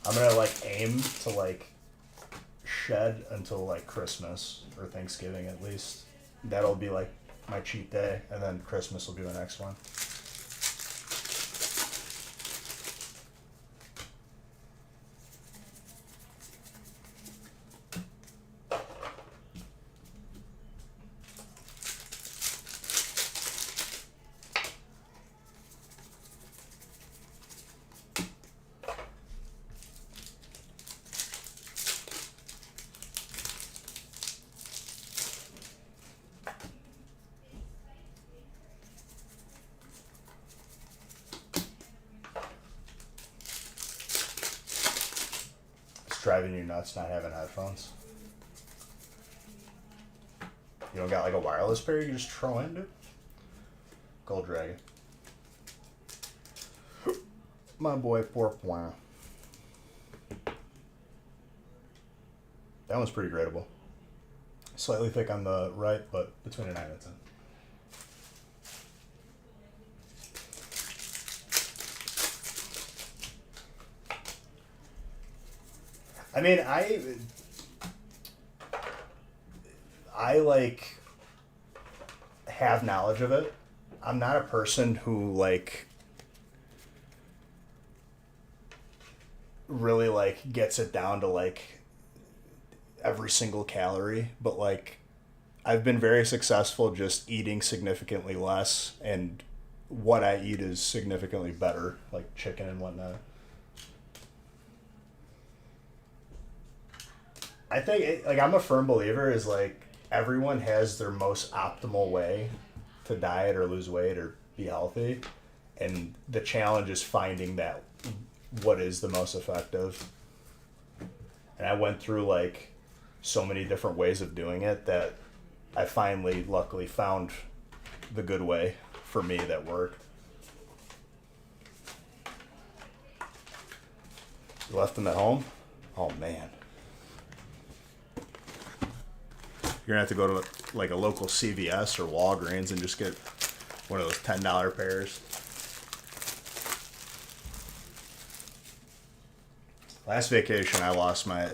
Speaker 1: I'm gonna like aim to like shed until like Christmas or Thanksgiving at least. That'll be like my cheat day, and then Christmas will be the next one. Driving you nuts not having headphones? You don't got like a wireless pair you can just throw in, dude? Gold Dragon. My boy, 4 That one's pretty gradable. Slightly thick on the right, but between a 9 and a 10. I mean, I like have knowledge of it. I'm not a person who like really like gets it down to like every single calorie, but like I've been very successful just eating significantly less, and what I eat is significantly better, like chicken and whatnot. I think like I'm a firm believer is like everyone has their most optimal way to diet or lose weight or be healthy, and the challenge is finding that what is the most effective. And I went through like so many different ways of doing it that I finally luckily found the good way for me that worked. You left them at home? Oh man. You're gonna have to go to like a local CVS or Walgreens and just get one of those $10 pairs. Last vacation, I lost my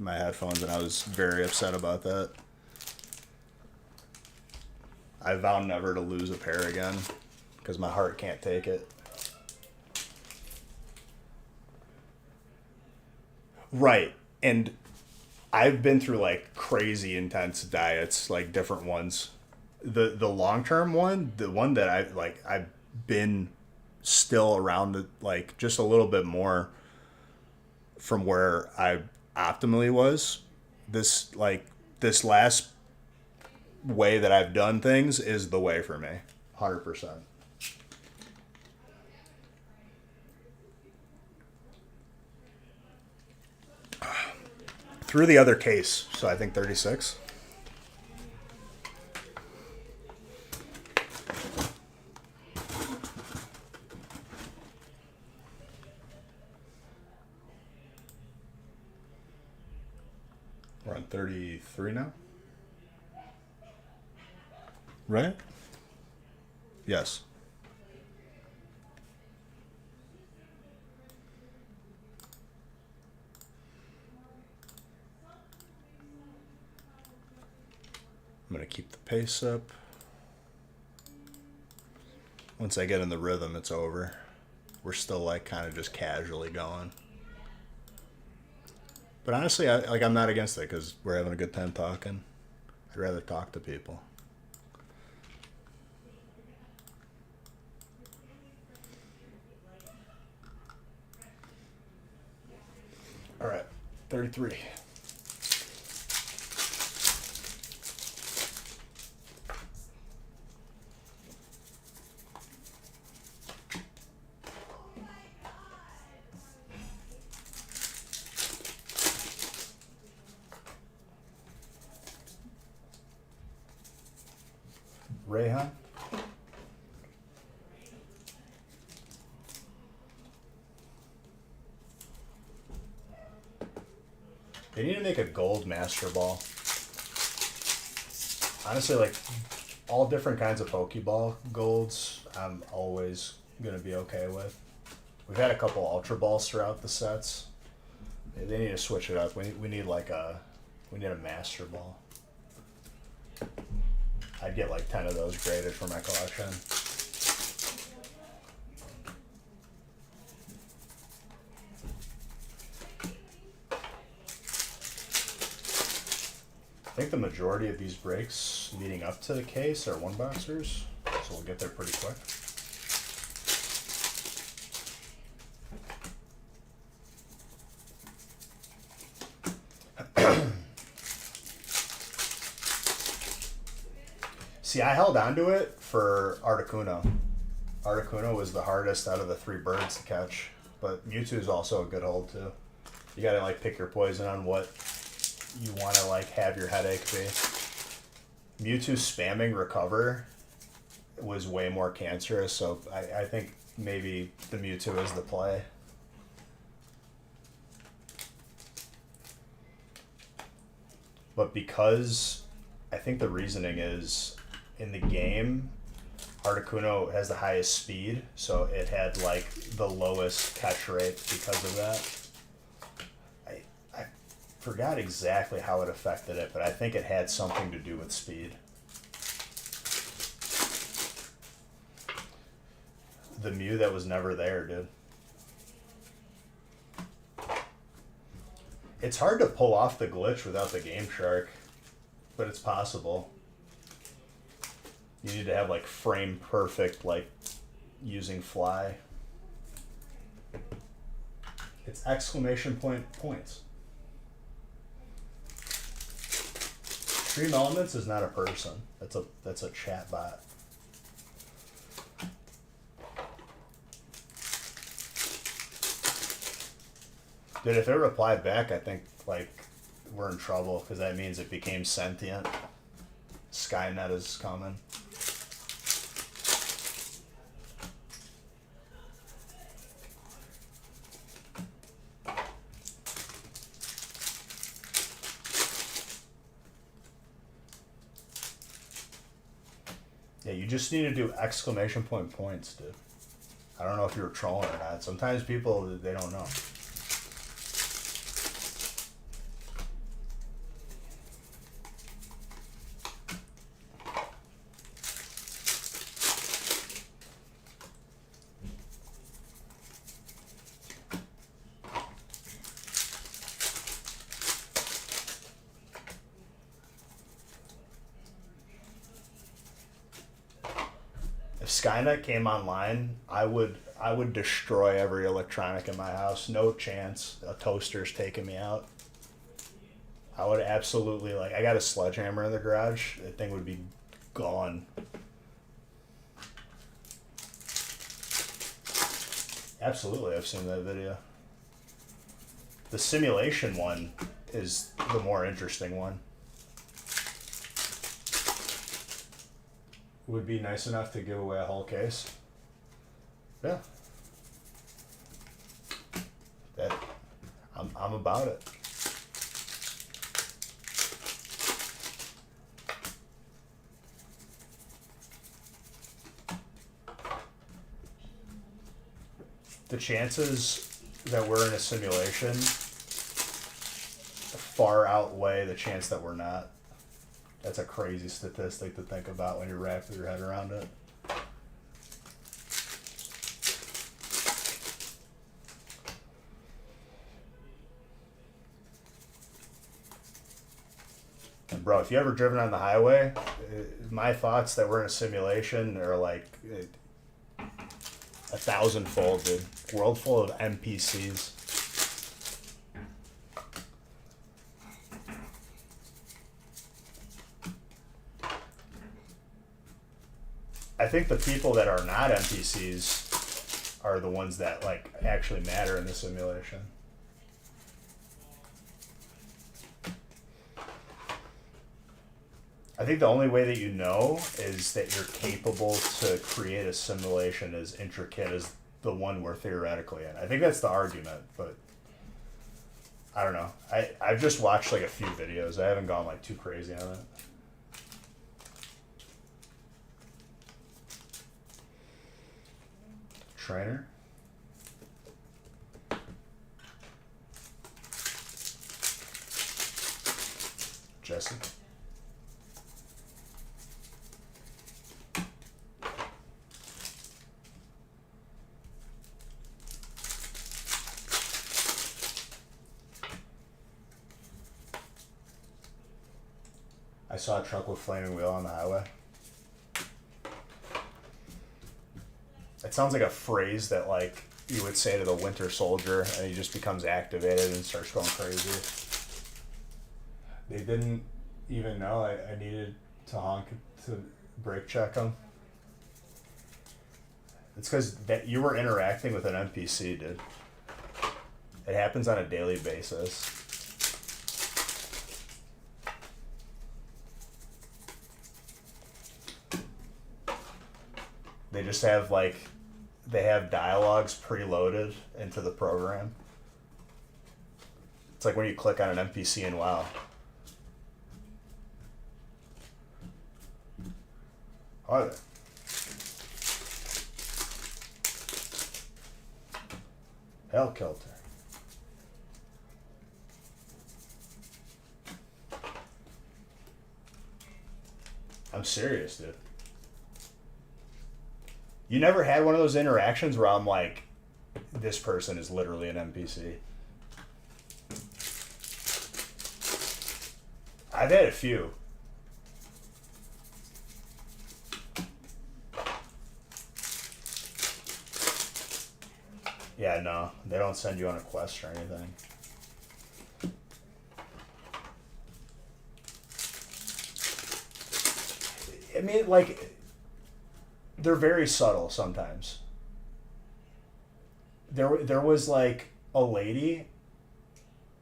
Speaker 1: headphones, and I was very upset about that. I vow never to lose a pair again because my heart can't take it. Right, and I've been through like crazy intense diets, like different ones. The long term one, the one that I've been still around the, like just a little bit more from where I optimally was. This last way that I've done things is the way for me, 100%. Through the other case, so I think 36. We're on 33 now? Right? Yes. I'm going to keep the pace up. Once I get in the rhythm, it's over. We're still like kind of just casually going. But honestly, I'm not against it because we're having a good time talking. I'd rather talk to people. All right, 33. Rayhan? They need to make a gold Master Ball. Honestly, like, all different kinds of Pokeball golds, I'm always going to be okay with. We've had a couple Ultra Balls throughout the sets. They need to switch it up. We need a Master Ball. I'd get like 10 of those graded for my collection. I think the majority of these breaks leading up to the case are one boxers, so we'll get there pretty quick. See, I held on to it for Articuno. Articuno was the hardest out of the 3 birds to catch, but Mewtwo is also a good hold too. You gotta like pick your poison on what you want to like have your headache be. Mewtwo spamming recover was way more cancerous, so I think maybe the Mewtwo is the play. But because I think the reasoning is in the game, Articuno has the highest speed, so it had like the lowest catch rate because of that. I forgot exactly how it affected it, but I think it had something to do with speed. The Mew that was never there, dude. It's hard to pull off the glitch without the Game Shark, but it's possible. You need to have like frame perfect, like using fly. It's exclamation point points. Stream Elements is not a person. That's a chat bot. Dude, if it replied back, I think like we're in trouble because that means it became sentient. Skynet is coming. Yeah, you just need to do exclamation point points, dude. I don't know if you were trolling or not. Sometimes people, they don't know. Skynet came online, I would destroy every electronic in my house. No chance a toaster's taking me out. I would absolutely, like, I got a sledgehammer in the garage. That thing would be gone. Absolutely, I've seen that video. The simulation one is the more interesting one. Would be nice enough to give away a whole case. Yeah. That I'm about it. The chances that we're in a simulation far outweigh the chance that we're not. That's a crazy statistic to think about when you wrap your head around it. And bro, if you ever driven on the highway, my thoughts that we're in a simulation are like 1,000-fold, dude. World full of NPCs. I think the people that are not NPCs are the ones that like actually matter in the simulation. I think the only way that you know is that you're capable to create a simulation as intricate as the one we're theoretically in. I think that's the argument, but I don't know. I've just watched like a few videos. I haven't gone like too crazy on it. Trainer. Jesse. I saw a truck with flaming wheel on the highway. It sounds like a phrase that like you would say to the Winter Soldier, and he just becomes activated and starts going crazy. They didn't even know I needed to honk to brake check them. It's because that you were interacting with an NPC, dude. It happens on a daily basis. They just have like they have dialogues preloaded into the program. It's like when you click on an NPC in WoW. Hi there. Hellkelter. I'm serious, dude. You never had one of those interactions where I'm like, this person is literally an NPC. I've had a few. Yeah, no, they don't send you on a quest or anything. I mean, like, they're very subtle sometimes. There was like a lady.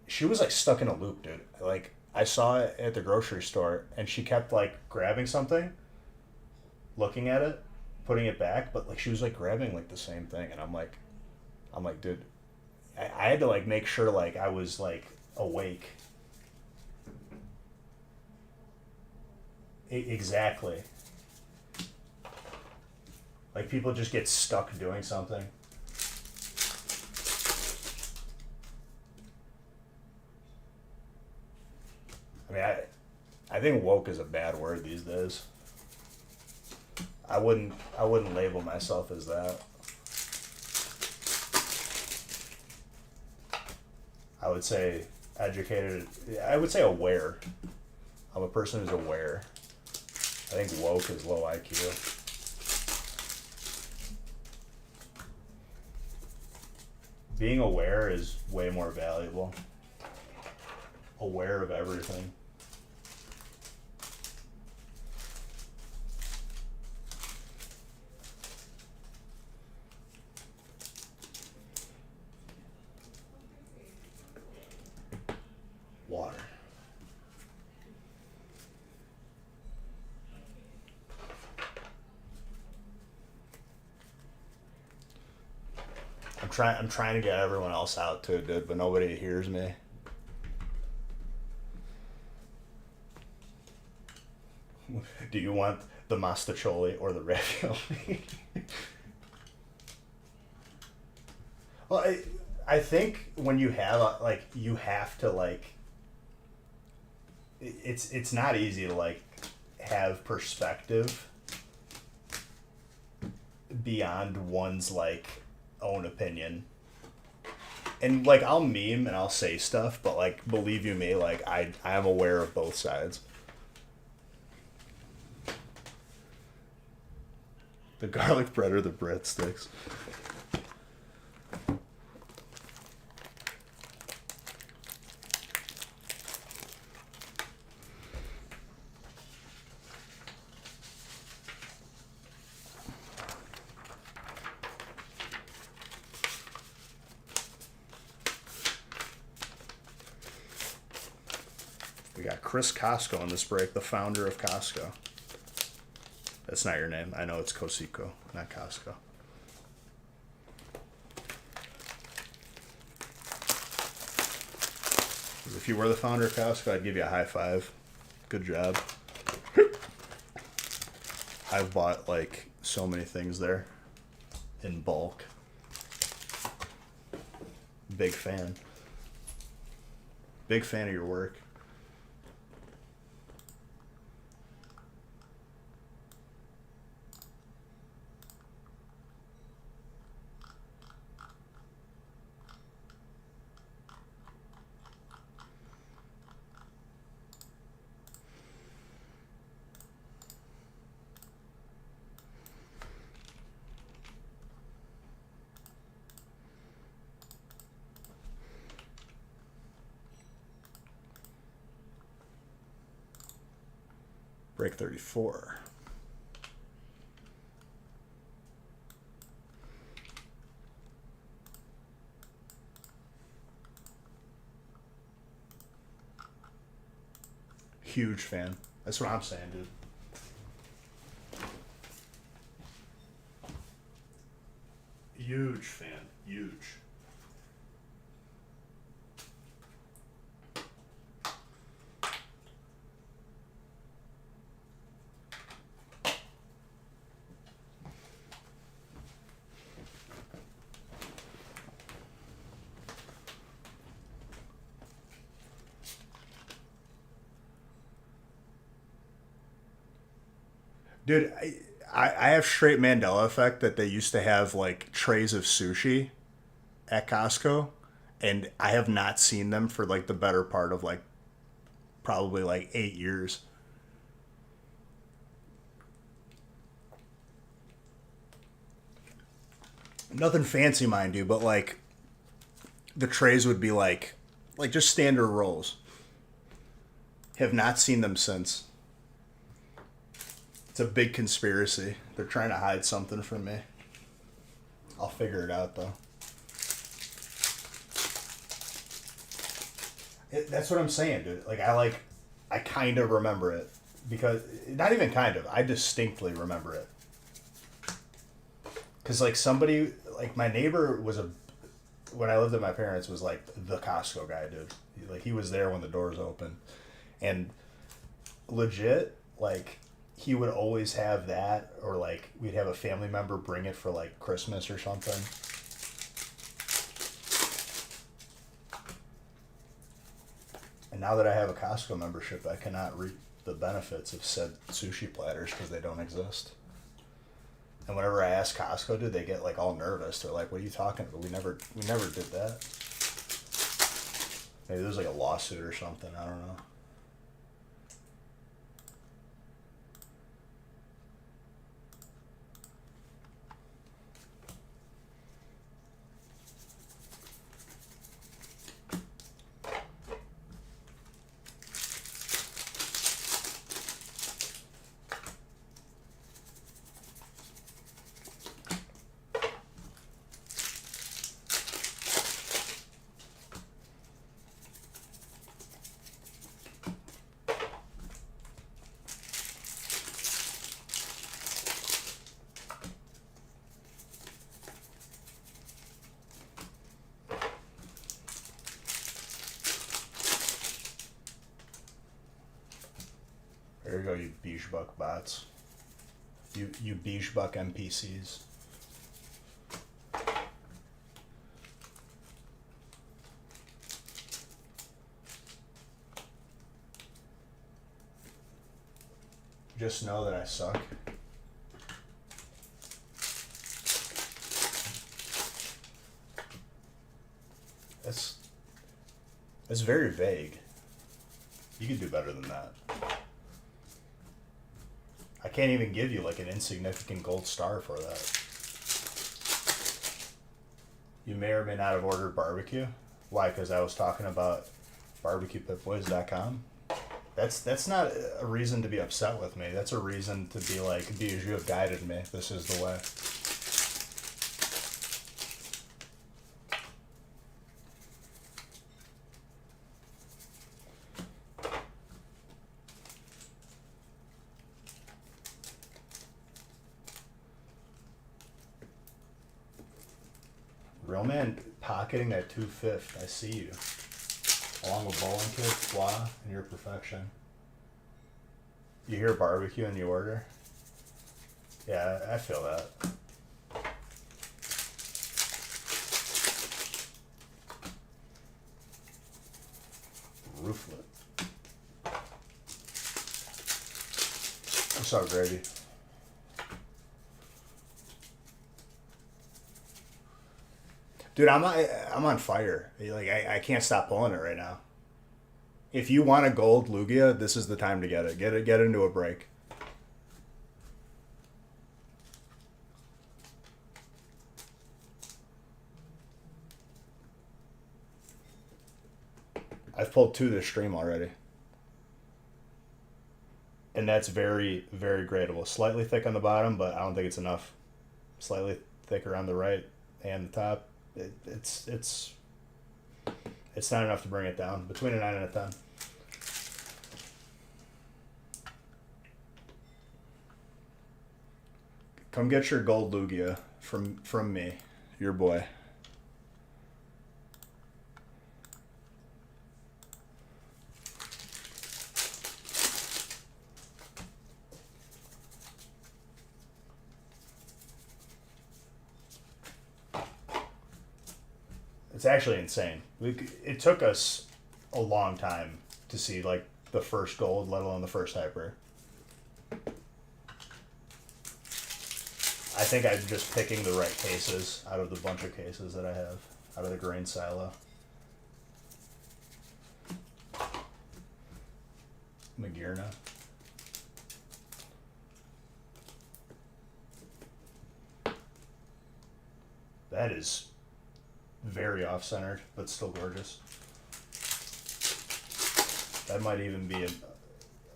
Speaker 1: She was like stuck in a loop, dude. Like I saw it at the grocery store, and she kept like grabbing something, looking at it, putting it back, but like she was like grabbing like the same thing, and I'm like, dude, I had to like make sure like I was like awake. Exactly. Like people just get stuck doing something. I mean, I think woke is a bad word these days. I wouldn't label myself as that. I would say educated. I would say aware. I'm a person who's aware. I think woke is low IQ. Being aware is way more valuable. Aware of everything. Water. I'm trying to get everyone else out too, dude, but nobody hears me. Do you want the mastacholi or the ravioli? Well, I think when you have like you have to like it's not easy to like have perspective beyond one's like own opinion. And like I'll meme and I'll say stuff, but like believe you me, like I am aware of both sides. The garlic bread or the breadsticks. We got Chris Costco on this break, the founder of Costco. That's not your name. I know it's Cosico, not Costco. If you were the founder of Costco, I'd give you a high five. Good job. I've bought like so many things there in bulk. Big fan. Big fan of your work. Break 34. Huge fan. That's what I'm saying, dude. Huge fan. Huge. Dude, I have straight Mandela effect that they used to have like trays of sushi at Costco, and I have not seen them for like the better part of like probably like 8 years. Nothing fancy, mind you, but like the trays would be like just standard rolls. Have not seen them since. It's a big conspiracy. They're trying to hide something from me. I'll figure it out though. That's what I'm saying, dude. I kind of remember it because not even kind of. I distinctly remember it because like somebody like my neighbor was a when I lived at my parents was like the Costco guy, dude. Like he was there when the doors opened, and legit like he would always have that, or like we'd have a family member bring it for like Christmas or something. And now that I have a Costco membership, I cannot reap the benefits of said sushi platters because they don't exist. And whenever I ask Costco, dude, they get like all nervous. They're like, "What are you talking about? We never did that." Maybe there's like a lawsuit or something. I don't know. There you go, you Beachbuck bots. You Beachbuck NPCs. Just know that I suck. That's that's very vague. You could do better than that. I can't even give you like an insignificant gold star for that. You may or may not have ordered barbecue. Why? Because I was talking about barbecuepitboys.com. That's not a reason to be upset with me. That's a reason to be like, dude, you have guided me. This is the way. Real man pocketing that 2/5. I see you. Along with bowling kit, flaw, and your perfection. You hear barbecue and you order? Yeah, I feel that. Rooflet. What's up, Grady? Dude, I'm on fire. Like I can't stop pulling it right now. If you want a gold Lugia, this is the time to get it. Get into a break. I've pulled two this stream already. And that's very, very gradable. Slightly thick on the bottom, but I don't think it's enough. Slightly thicker on the right and the top. It's not enough to bring it down. Between a 9 and a 10. Come get your gold Lugia from me. your boy. It's actually insane. It took us a long time to see like the first gold, let alone the first hyper. I think I'm just picking the right cases out of the bunch of cases that I have out of the grain silo. Magirna. That is very off-centered, but still gorgeous. That might even be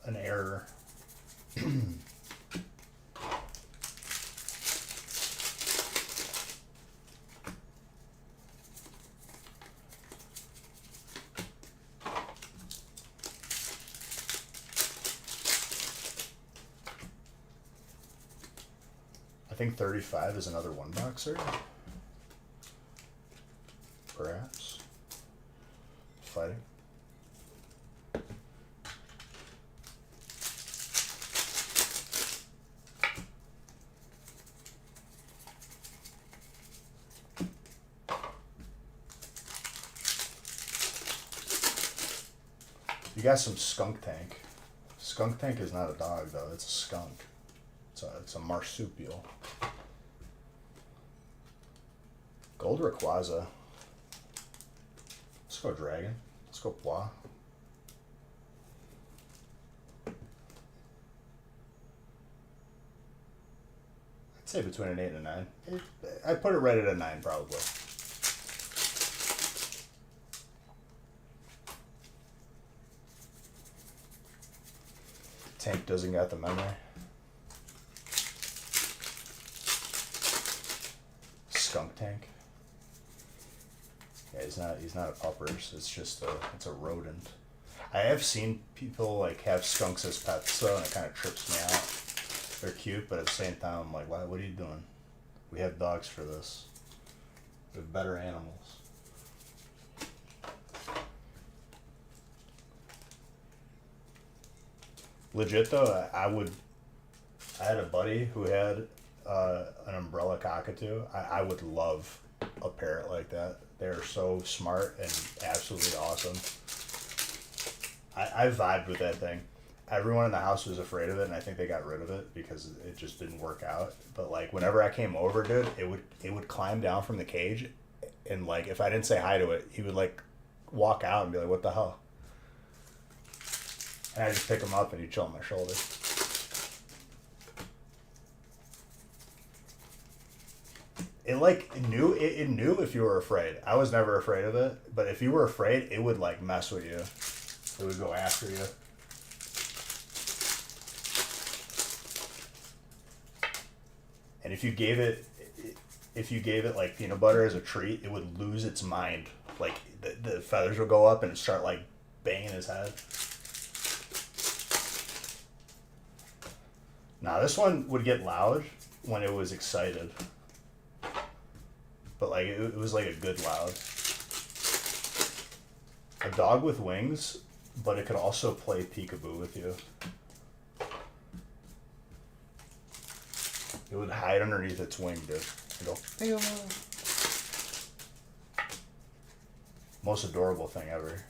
Speaker 1: an error. I think 35 is another one boxer. Perhaps. Fighting. You got some Skunk Tank. Skunk Tank is not a dog though, it's a skunk. It's a marsupial. Gold Rayquaza. Let's go Dragon. Let's go Pwa. I'd say between an 8 and a 9. I'd put it right at a 9 probably. Tank doesn't got the memory. Skunk Tank. Yeah, he's not a puppers. It's just it's a rodent. I have seen people like have skunks as pets though, and it kind of trips me out. They're cute, but at the same time, I'm like, why? What are you doing? We have dogs for this. We have better animals. Legit though, I had a buddy who had an umbrella cockatoo. I would love a parrot like that. They're so smart and absolutely awesome. I vibed with that thing. Everyone in the house was afraid of it, and I think they got rid of it because it just didn't work out. But like whenever I came over, dude, it would climb down from the cage, and like if I didn't say hi to it, he would like walk out and be like, "What the hell?" And I just pick him up and he'd chill on my shoulder. It knew if you were afraid. I was never afraid of it, but if you were afraid, it would like mess with you. It would go after you. And if you gave it like peanut butter as a treat, it would lose its mind. Like the feathers would go up and start like banging his head. Now this one would get loud when it was excited. But like it was like a good loud. A dog with wings, but it could also play peekaboo with you. It would hide underneath its wing, dude. And go, peekaboo. Most adorable thing ever.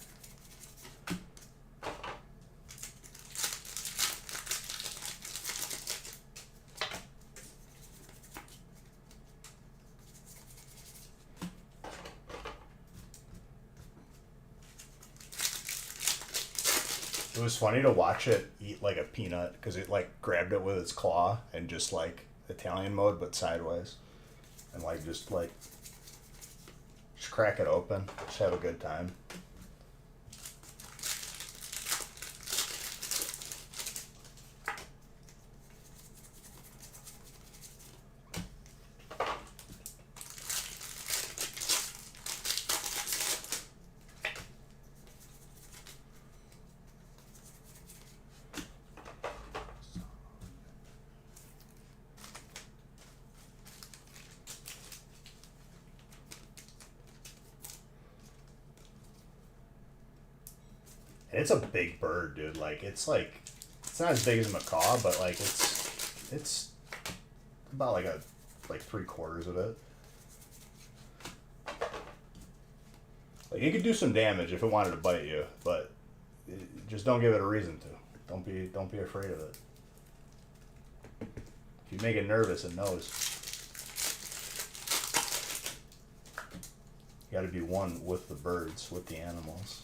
Speaker 1: It was funny to watch it eat like a peanut because it like grabbed it with its claw and just like Italian mode but sideways and like just crack it open, just have a good time. And it's a big bird, dude. It's not as big as a macaw, but like it's about like 3/4 of it. Like it could do some damage if it wanted to bite you, but just don't give it a reason to. Don't be afraid of it. If you make it nervous, it knows. You got to be one with the birds, with the animals.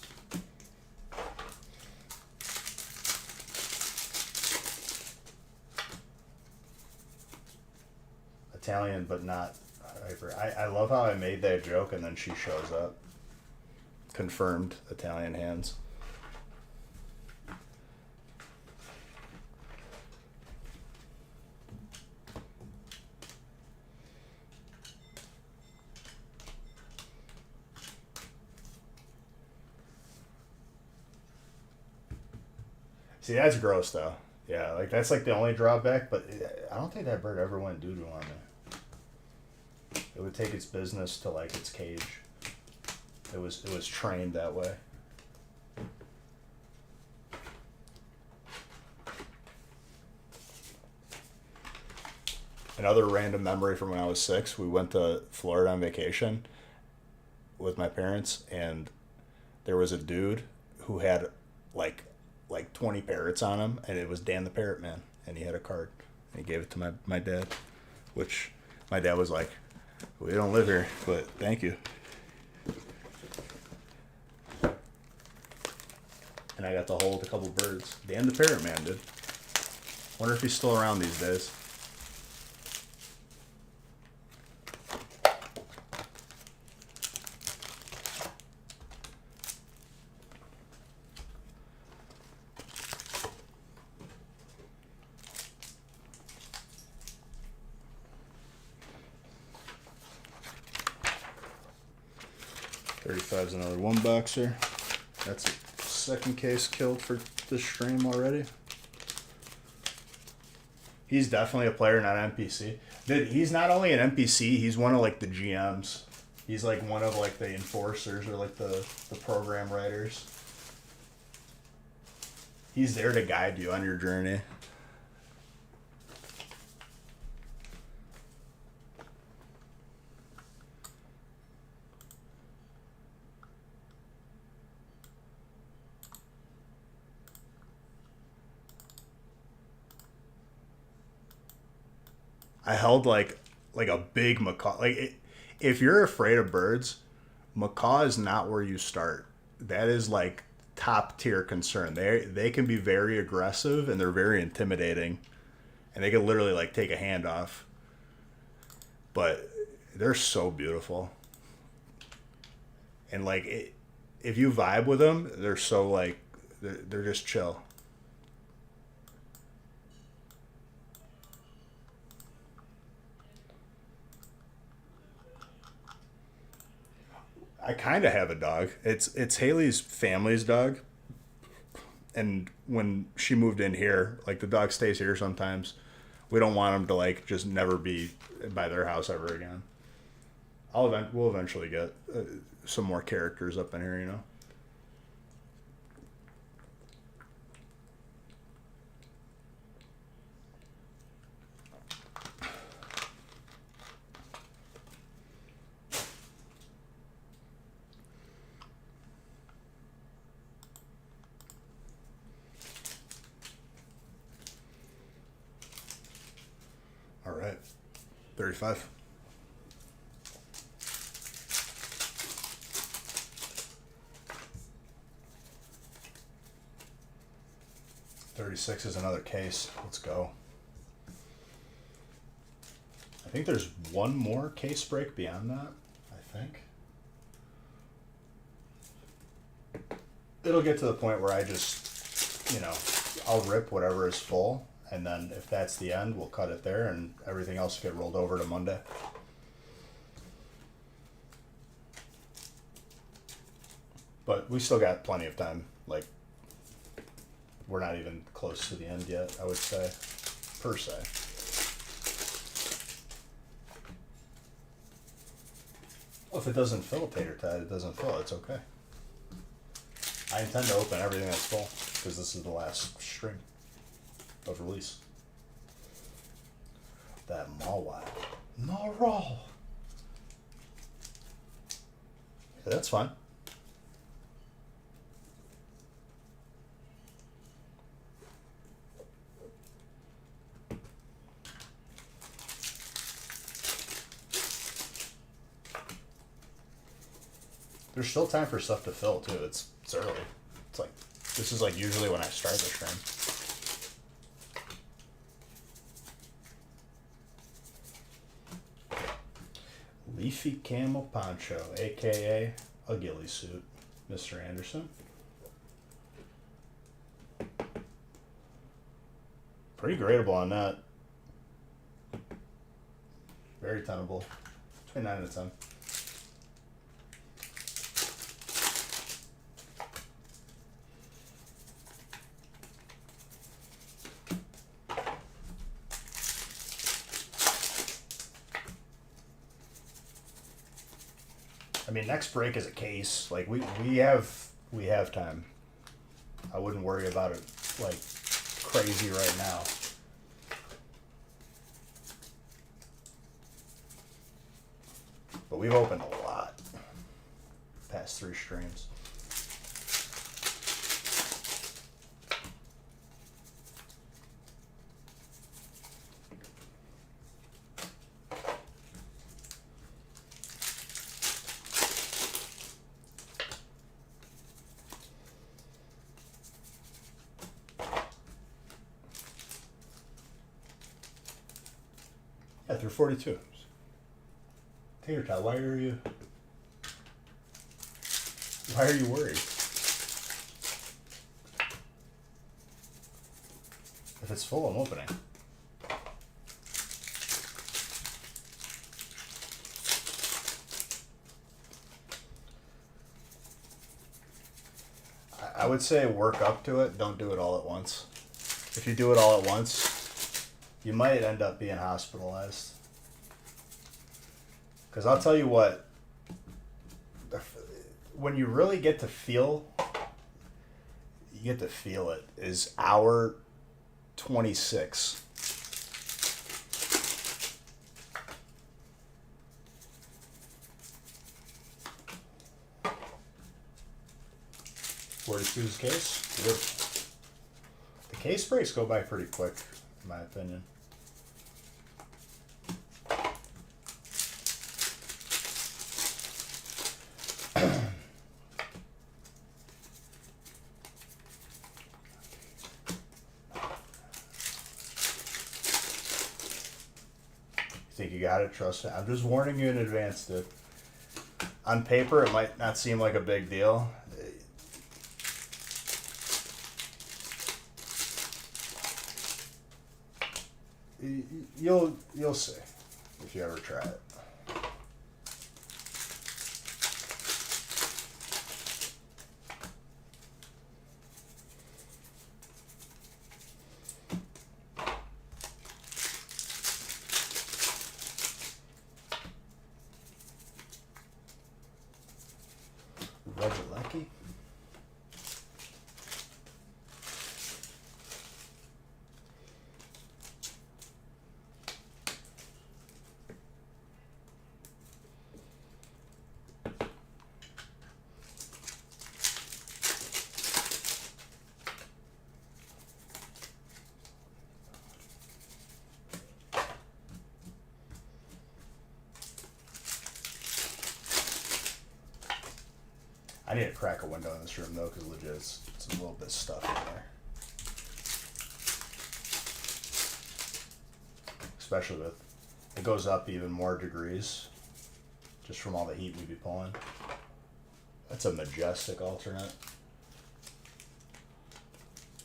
Speaker 1: Italian, but not hyper. I love how I made that joke and then she shows up. Confirmed Italian hands. See, that's gross though. Yeah, like that's like the only drawback, but I don't think that bird ever went doo-doo on me. It would take its business to like its cage. It was trained that way. Another random memory from when I was 6, we went to Florida on vacation with my parents, and there was a dude who had like 20 parrots on him, and it was Dan the Parrot Man, and he had a card, and he gave it to my dad, which my dad was like, "We don't live here, but thank you." And I got to hold a couple birds. Dan the Parrot Man, dude. Wonder if he's still around these days. $35's another one boxer. That's a second case killed for this stream already. He's definitely a player, not NPC. Dude, he's not only an NPC, he's one of like the GMs. He's like one of like the enforcers or like the program writers. He's there to guide you on your journey. I held like a big macaw. If you're afraid of birds, macaw is not where you start. That is like top tier concern. They can be very aggressive and they're very intimidating, and they can literally like take a hand off. But they're so beautiful, and like if you vibe with them, they're so like they're just chill. I kind of have a dog. It's Haley's family's dog, and when she moved in here, like the dog stays here sometimes. We don't want him to like just never be by their house ever again. We'll eventually get some more characters up in here, you know. All right, 35. $36 is another case. Let's go. I think there's one more case break beyond that. I think it'll get to the point where I just, I'll rip whatever is full. And then if that's the end, we'll cut it there and everything else will get rolled over to Monday. But we still got plenty of time. Like, we're not even close to the end yet, I would say, per se. Well, if it doesn't fill a tater tot, it doesn't fill. It's okay. I intend to open everything that's full because this is the last string of release. That Mawile. Marol. Yeah, that's fine. There's still time for stuff to fill too. It's early. It's like this is like usually when I start the stream. Leafy Camel Poncho, aka a ghillie suit, Mr. Anderson. Pretty gradable on that. Very tenable. Between 9 and 10. I mean, next break is a case. Like we have time. I wouldn't worry about it like crazy right now. But we've opened a lot past 3 streams. Yeah, through 42. Tater Tot, why are you worried? If it's full, I'm opening. I would say work up to it. Don't do it all at once. If you do it all at once, you might end up being hospitalized. Because I'll tell you what, when you really get to feel, it, is hour 26. Where to choose case? Beautiful. The case breaks go by pretty quick, in my opinion. Think you got it? Trust me. I'm just warning you in advance, dude. On paper, it might not seem like a big deal. You'll see if you ever try it. Regilecki. I need to crack a window in this room though, because legit, it's a little bit stuffy in there. Especially with, it goes up even more degrees, just from all the heat we'd be pulling. That's a majestic alternate.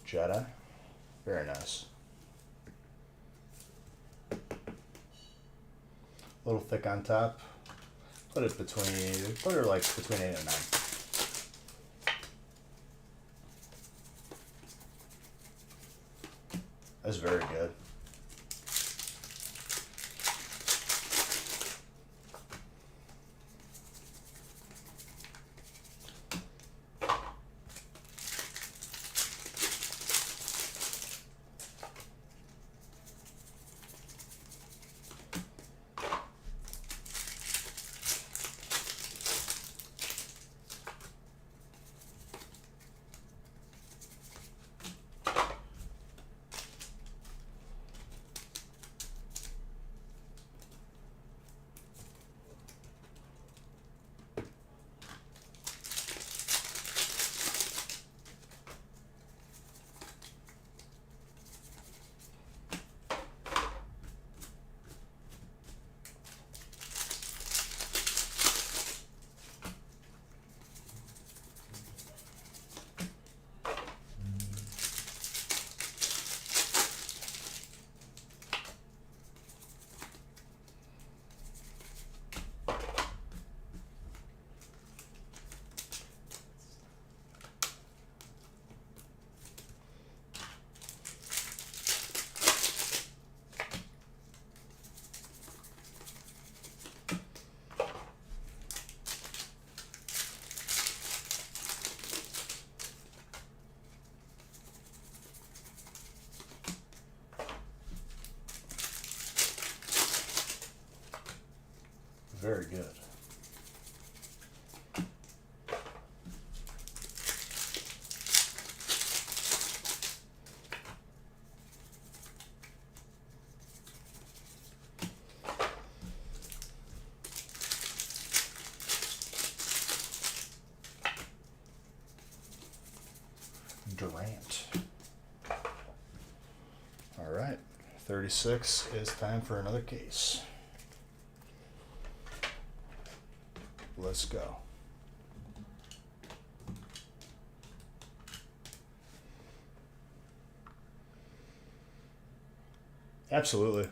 Speaker 1: Jedi, very nice. A little thick on top. Put it like between 8 and 9. That's very good. Very good. Durant. All right, 36 is time for another case. Let's go. Absolutely.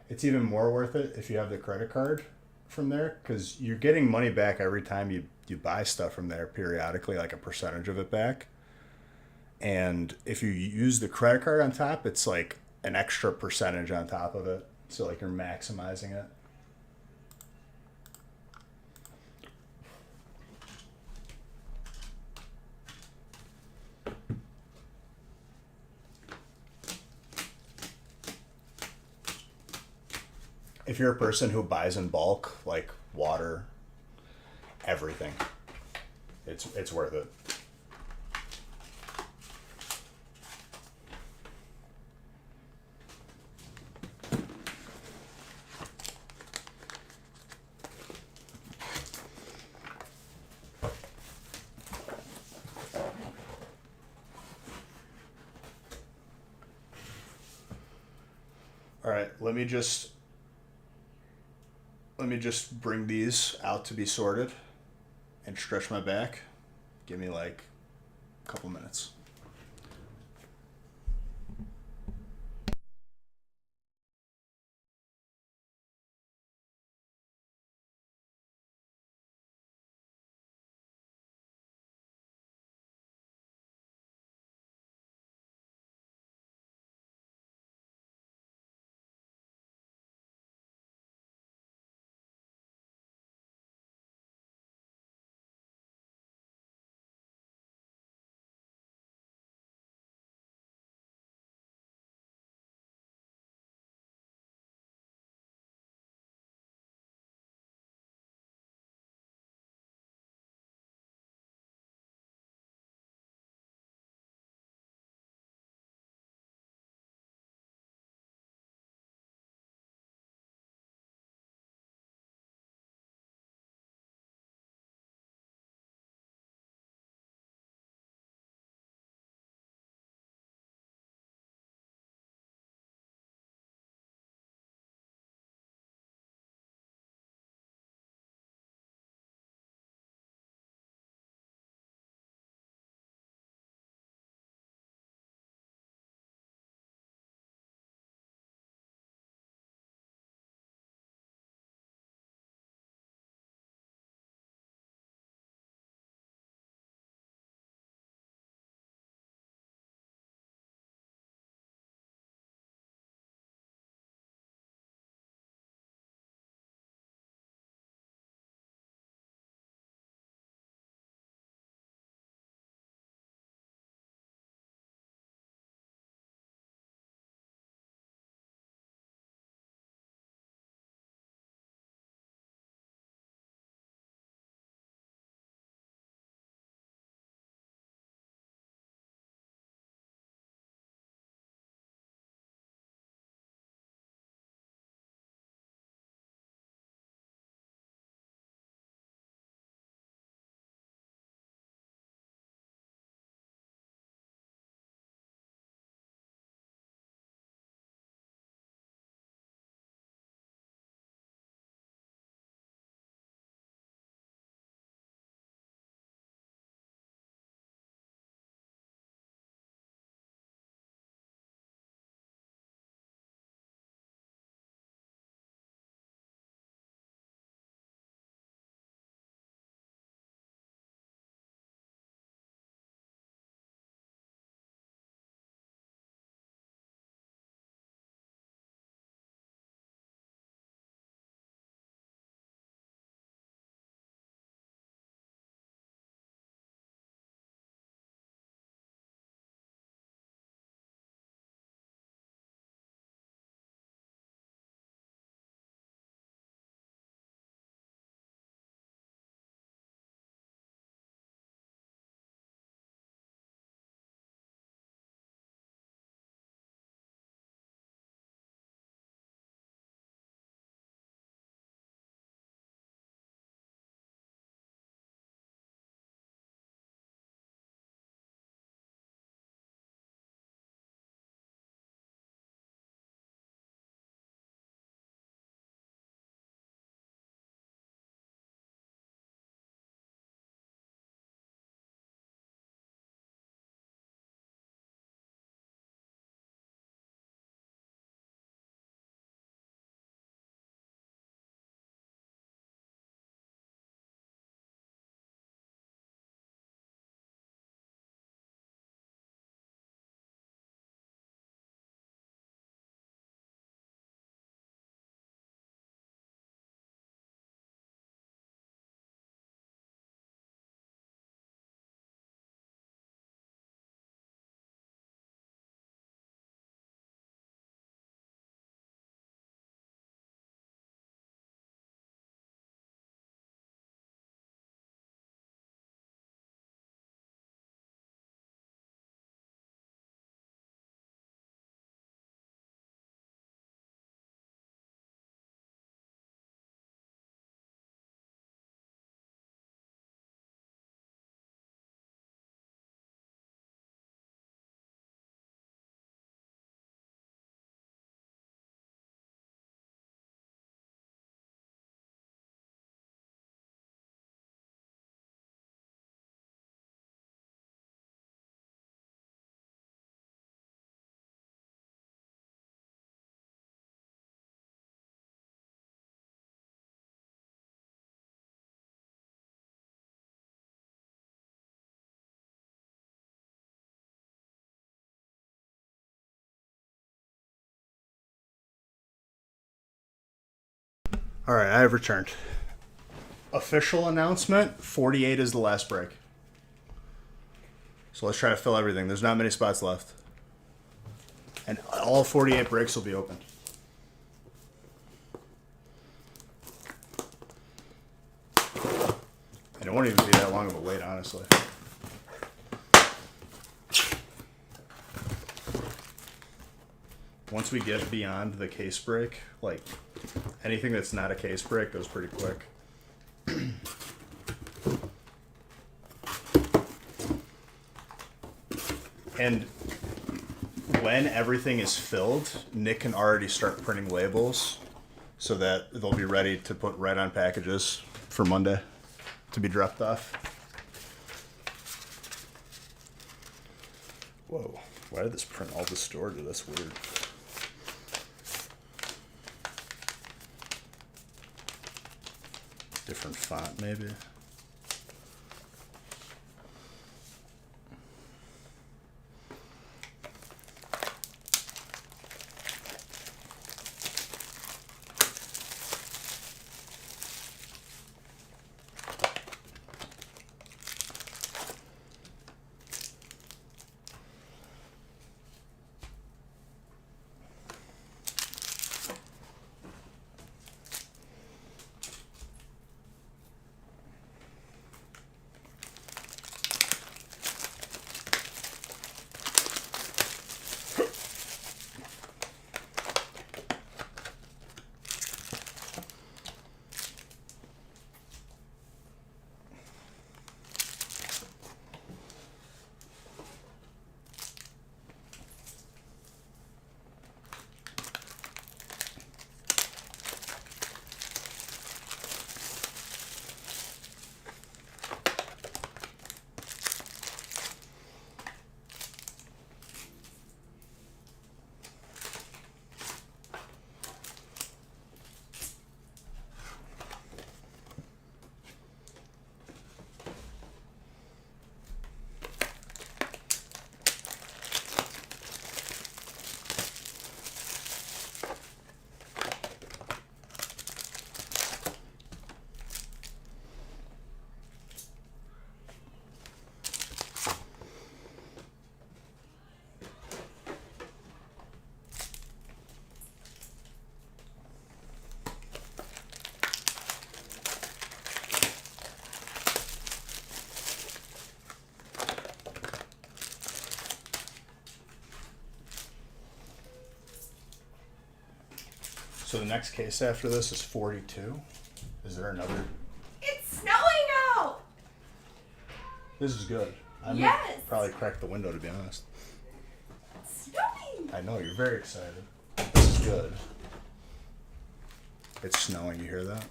Speaker 1: It's even more worth it if you have the credit card from there because you're getting money back every time you buy stuff from there periodically, like a percentage of it back. And if you use the credit card on top, it's like an extra percentage on top of it. So like you're maximizing it. If you're a person who buys in bulk, like water, everything, it's worth it. All right, let me just bring these out to be sorted and stretch my back. Give me like a couple minutes. All right, I have returned. Official announcement, 48 is the last break. So let's try to fill everything. There's not many spots left. And all 48 breaks will be open. And it won't even be that long of a wait, honestly. Once we get beyond the case break, like anything that's not a case break goes pretty quick. And when everything is filled, Nick can already start printing labels so that they'll be ready to put right on packages for Monday to be dropped off. Whoa, why did this print all distorted? That's weird. Different font, maybe. So the next case after this is 42. Is there another?
Speaker 2: It's snowing out!
Speaker 1: This is good. I'm
Speaker 2: Yes!
Speaker 1: gonna probably crack the window, to be honest.
Speaker 2: It's snowing!
Speaker 1: I know, you're very excited. This is good. It's snowing, you hear that?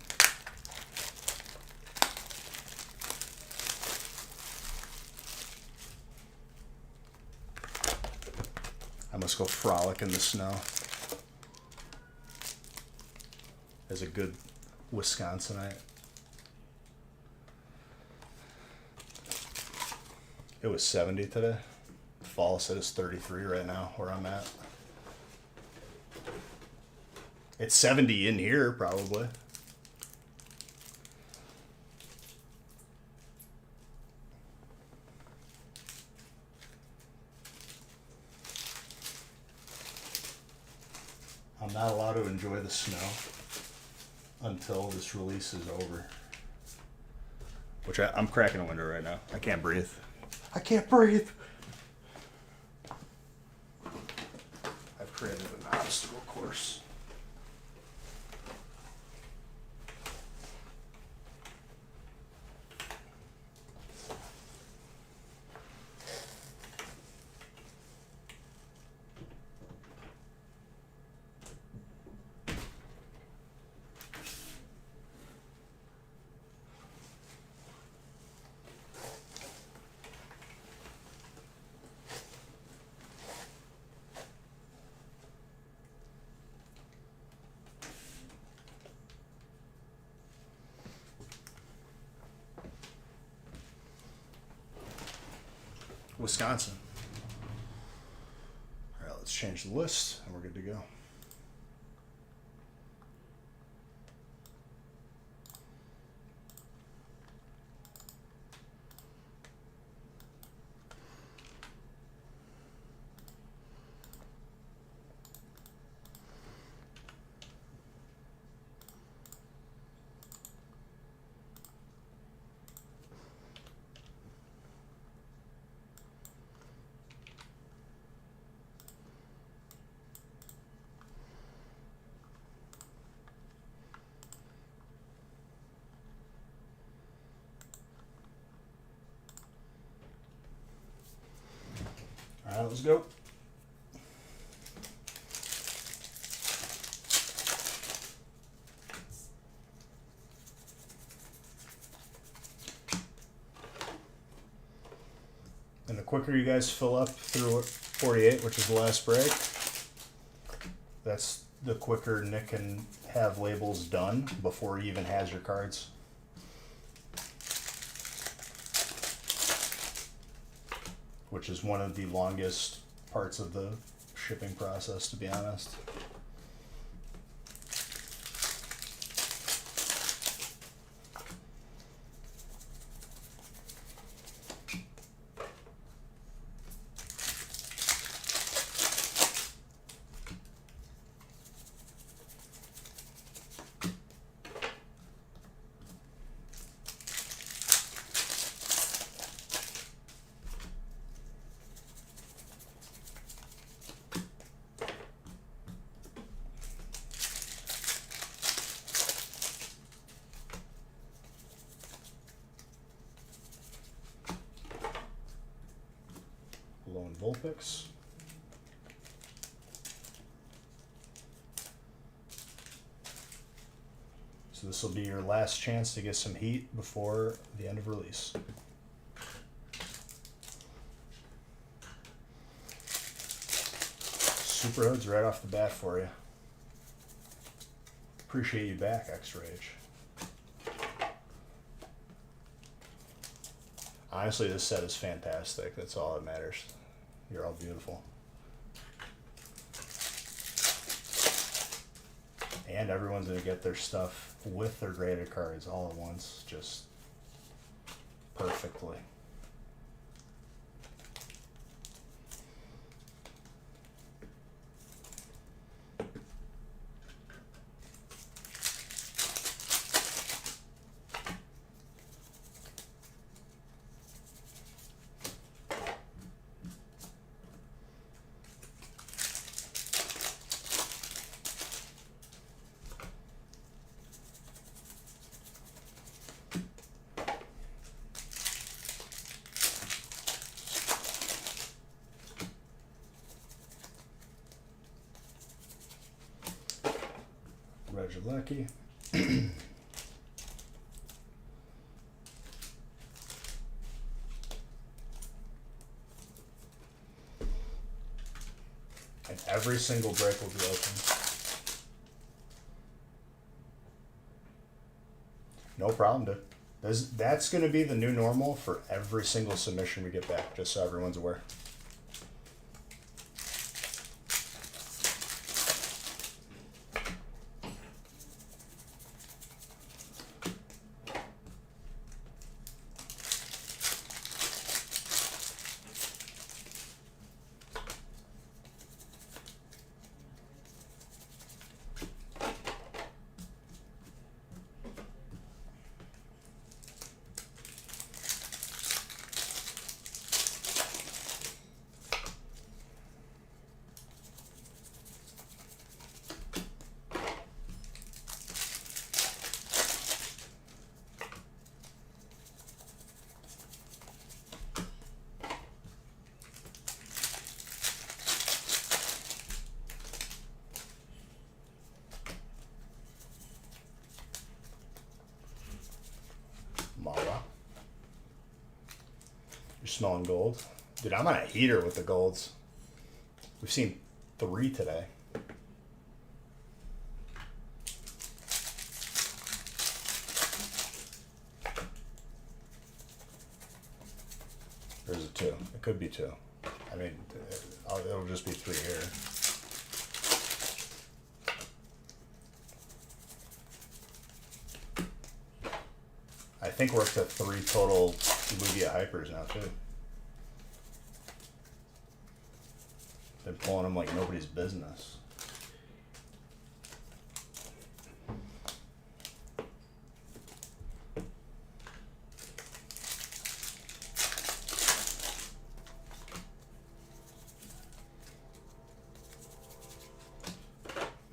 Speaker 1: I must go frolic in the snow. As a good Wisconsinite. It was 70 today. Fall said it's 33 right now where I'm at. It's 70 in here, probably. I'm not allowed to enjoy the snow until this release is over. Which I'm cracking a window right now. I can't breathe. I can't breathe. I've created an obstacle course. Wisconsin. All right, let's change the list and we're good to go. Let's go. And the quicker you guys fill up through 48, which is the last break, that's the quicker Nick can have labels done before he even has your cards. Which is one of the longest parts of the shipping process, to be honest. Lone Vulpix. So this will be your last chance to get some heat before the end of release. Super Hoods right off the bat for you. Appreciate you back, X-Rage. Honestly, this set is fantastic. That's all that matters. You're all beautiful. And everyone's going to get their stuff with their graded cards all at once, just perfectly. Regieleki. And every single break will be open. No problem, dude. That's going to be the new normal for every single submission we get back, just so everyone's aware. Mara. You're smelling gold. Dude, I'm on a heater with the golds. We've seen 3 today. There's a 2. It could be 2. I mean, it'll just be 3 here. I think we're up to 3 total Lugia Hypers now, too. They're pulling them like nobody's business.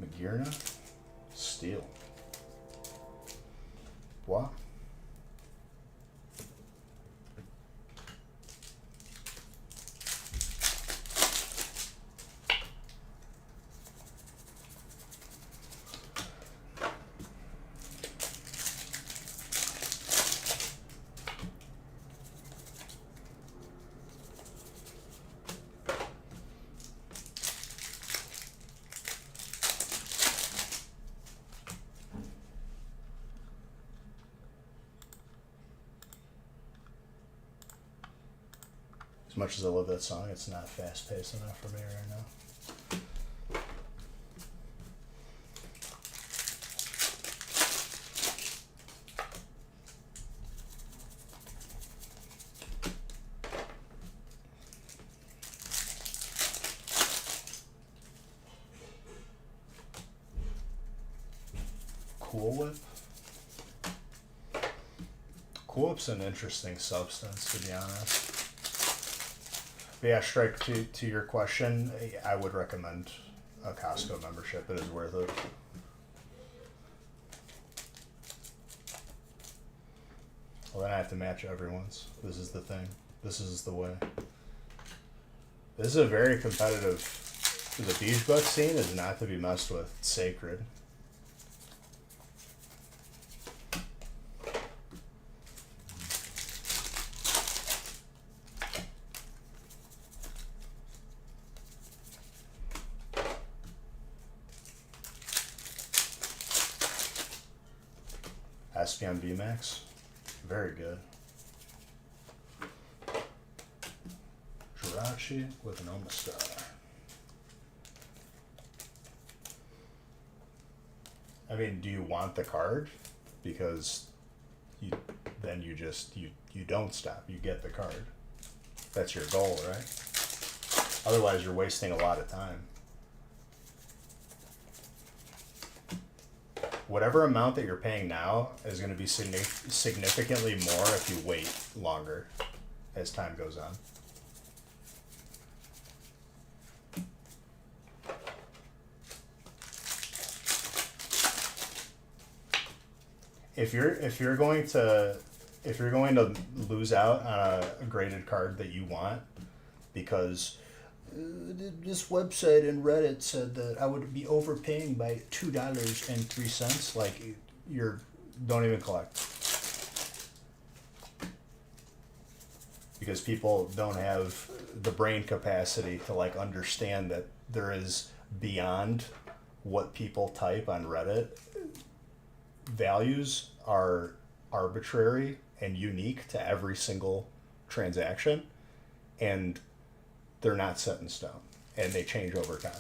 Speaker 1: Magearna, Steel. What? much as I love that song, it's not fast paced enough for me right now. Cool Whip? Cool Whip's an interesting substance, to be honest. But yeah, Strike, to your question, I would recommend a Costco membership. It is worth it. Well, then I have to match everyone's. This is the thing. This is the way. This is a very competitive... The beach buck scene is not to be messed with. It's sacred. Espion VMAX, very good. Jirachi with an Omastar. I mean, do you want the card? Because you don't stop. You get the card. That's your goal, right? Otherwise, you're wasting a lot of time. Whatever amount that you're paying now is going to be significantly more if you wait longer as time goes on. If you're going to lose out on a graded card that you want because this website and Reddit said that I would be overpaying by $2.03. Like, don't even collect. Because people don't have the brain capacity to like understand that there is beyond what people type on Reddit. Values are arbitrary and unique to every single transaction, and they're not set in stone, and they change over time.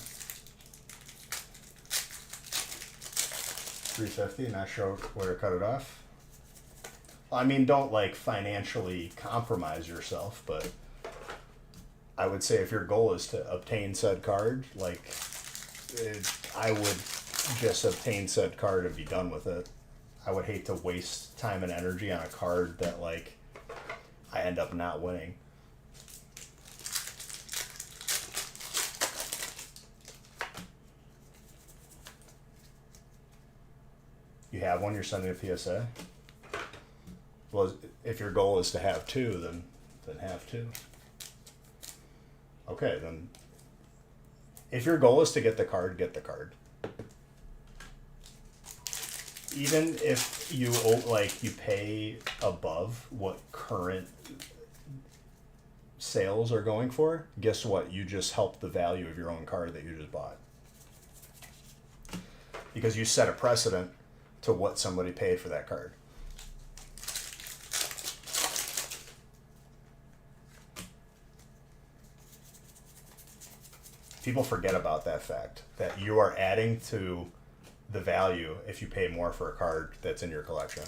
Speaker 1: 350, not sure where to cut it off. I mean, don't like financially compromise yourself, but I would say if your goal is to obtain said card, like, I would just obtain said card and be done with it. I would hate to waste time and energy on a card that, like, I end up not winning. You have one, you're sending a PSA? Well, if your goal is to have two, then have two. Okay, then if your goal is to get the card, get the card. Even if you pay above what current sales are going for, guess what? You just helped the value of your own card that you just bought. Because you set a precedent to what somebody paid for that card. People forget about that fact, that you are adding to the value if you pay more for a card that's in your collection.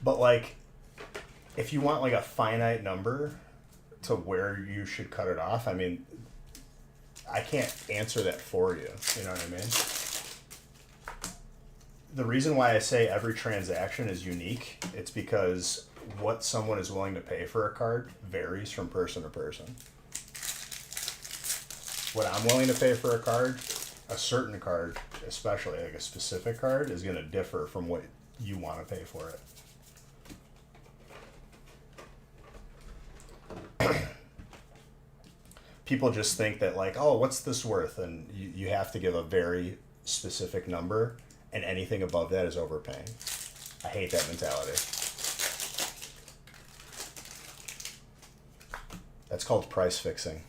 Speaker 1: But like, if you want like a finite number to where you should cut it off, I mean, I can't answer that for you. You know what I mean? The reason why I say every transaction is unique, it's because what someone is willing to pay for a card varies from person to person. What I'm willing to pay for a card, a certain card, especially like a specific card, is going to differ from what you want to pay for it. people just think that like, oh, what's this worth? And you have to give a very specific number, and anything above that is overpaying. I hate that mentality. That's called price fixing,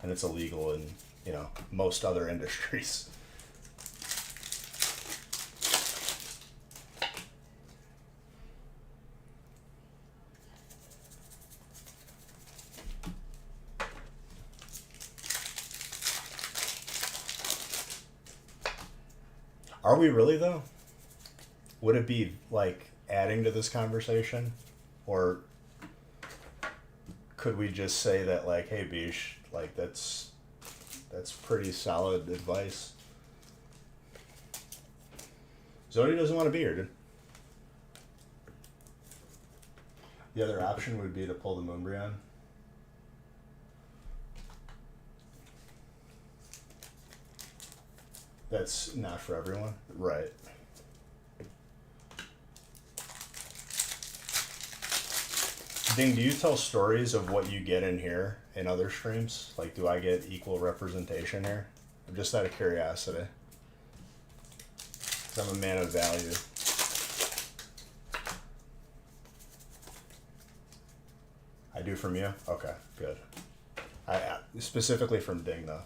Speaker 1: and it's illegal in, you know, most other industries. Are we really though? Would it be like adding to this conversation, or could we just say that like, hey, Bish, like that's pretty solid advice. Zodi doesn't want to be here, dude. The other option would be to pull the Moonbryon. That's not for everyone. Right. Ding, do you tell stories of what you get in here in other streams? Like, do I get equal representation here? I'm just out of curiosity. 'Cause I'm a man of value. I do from you? Okay, good. I specifically from Ding, though.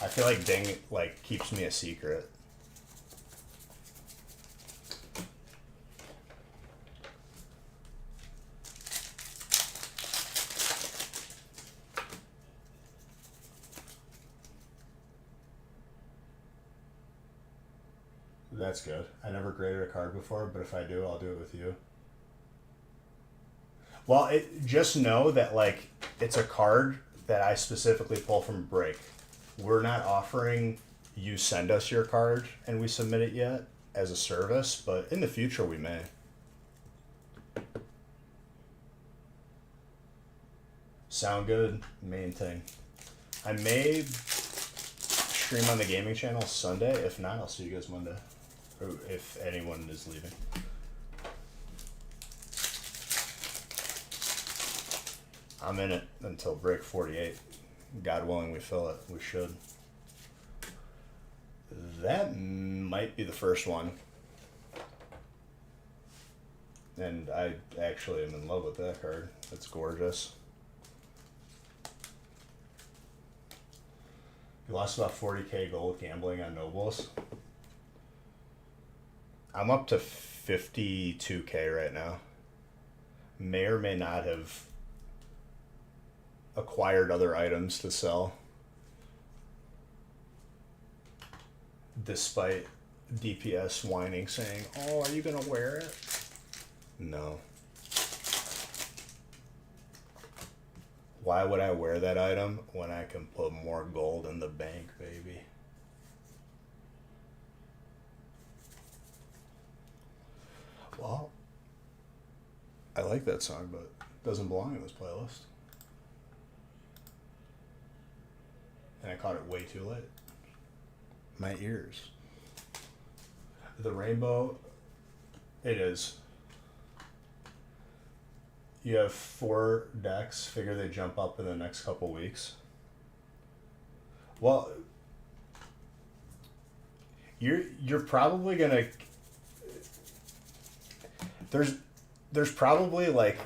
Speaker 1: I feel like Ding like keeps me a secret. That's good. I never graded a card before, but if I do, I'll do it with you. Well, just know that like it's a card that I specifically pull from Break. We're not offering you send us your card and we submit it yet as a service, but in the future we may. Sound good? Main thing. I may stream on the gaming channel Sunday. If not, I'll see you guys Monday. Or if anyone is leaving. I'm in it until break 48. God willing, we fill it. We should. That might be the first one. And I actually am in love with that card. It's gorgeous. You lost about 40k gold gambling on Nobles. I'm up to 52k right now. May or may not have acquired other items to sell. Despite DPS whining, saying, "Oh, are you gonna wear it?" No. Why would I wear that item when I can put more gold in the bank, baby? Well, I like that song, but it doesn't belong in this playlist. And I caught it way too late. My ears. The rainbow, it is. You have 4 decks. Figure they jump up in the next couple weeks. Well, you're probably gonna. There's probably like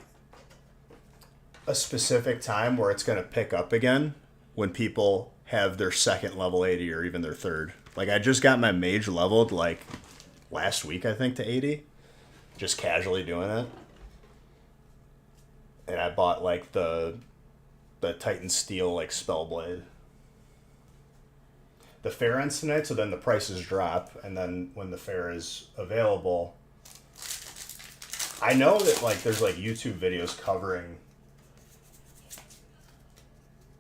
Speaker 1: a specific time where it's gonna pick up again when people have their second level 80 or even their third. Like I just got my mage leveled like last week, I think, to 80, just casually doing it. And I bought like the Titan Steel like Spellblade. The fair ends tonight, so then the prices drop, and then when the fair is available, I know that like there's like YouTube videos covering.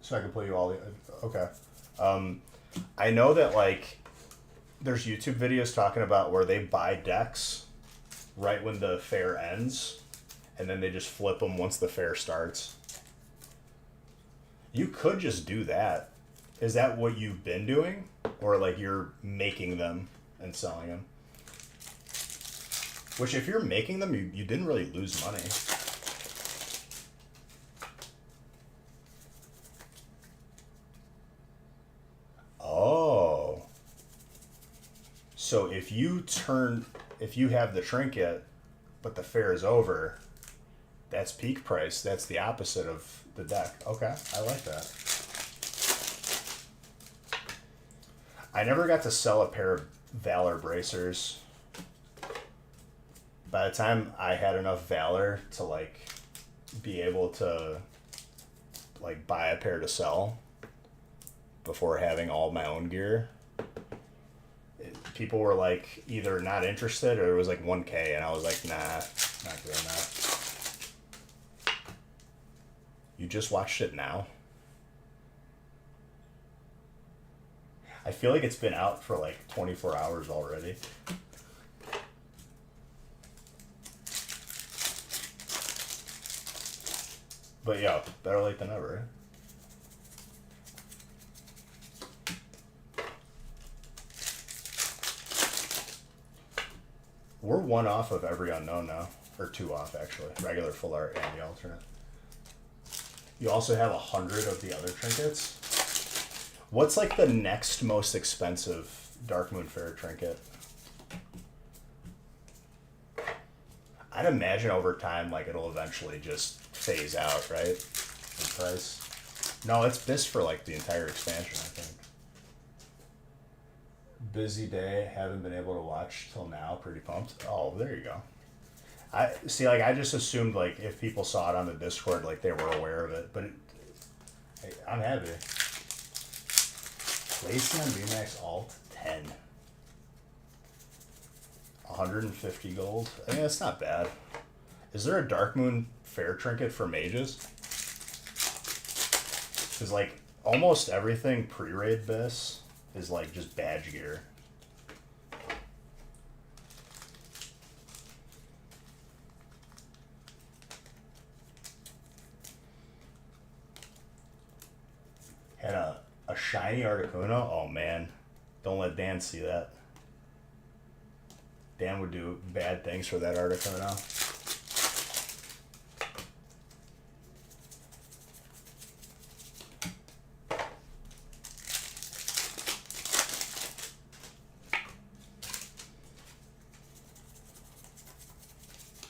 Speaker 1: So I can play you all the okay. I know that like there's YouTube videos talking about where they buy decks right when the fair ends, and then they just flip them once the fair starts. You could just do that. Is that what you've been doing? Or like you're making them and selling them? Which if you're making them, you didn't really lose money. So if you have the trinket, but the fair is over, that's peak price. That's the opposite of the deck. Okay, I like that. I never got to sell a pair of Valor bracers. By the time I had enough Valor to like be able to like buy a pair to sell before having all my own gear, people were like either not interested or it was like 1K, and I was like, nah, not doing that. You just watched it now? I feel like it's been out for like 24 hours already. But yeah, better late than never. We're one off of every unknown now. Or two off, actually. Regular, full art, and the alternate. You also have 100 of the other trinkets. What's like the next most expensive Dark Moon Fair trinket? I'd imagine over time, like, it'll eventually just phase out, right? In price. No, it's this for like the entire expansion, I think. Busy day, haven't been able to watch till now, pretty pumped. Oh, there you go. I see, like, I just assumed, like, if people saw it on the Discord, like, they were aware of it, but hey, I'm happy. Glaceon VMAX Alt 10. 150 gold. I mean, that's not bad. Is there a Dark Moon Fair trinket for mages? Because, like, almost everything pre-raid this is, like, just badge gear. Had a shiny Articuno. Oh, man. Don't let Dan see that. Dan would do bad things for that Articuno.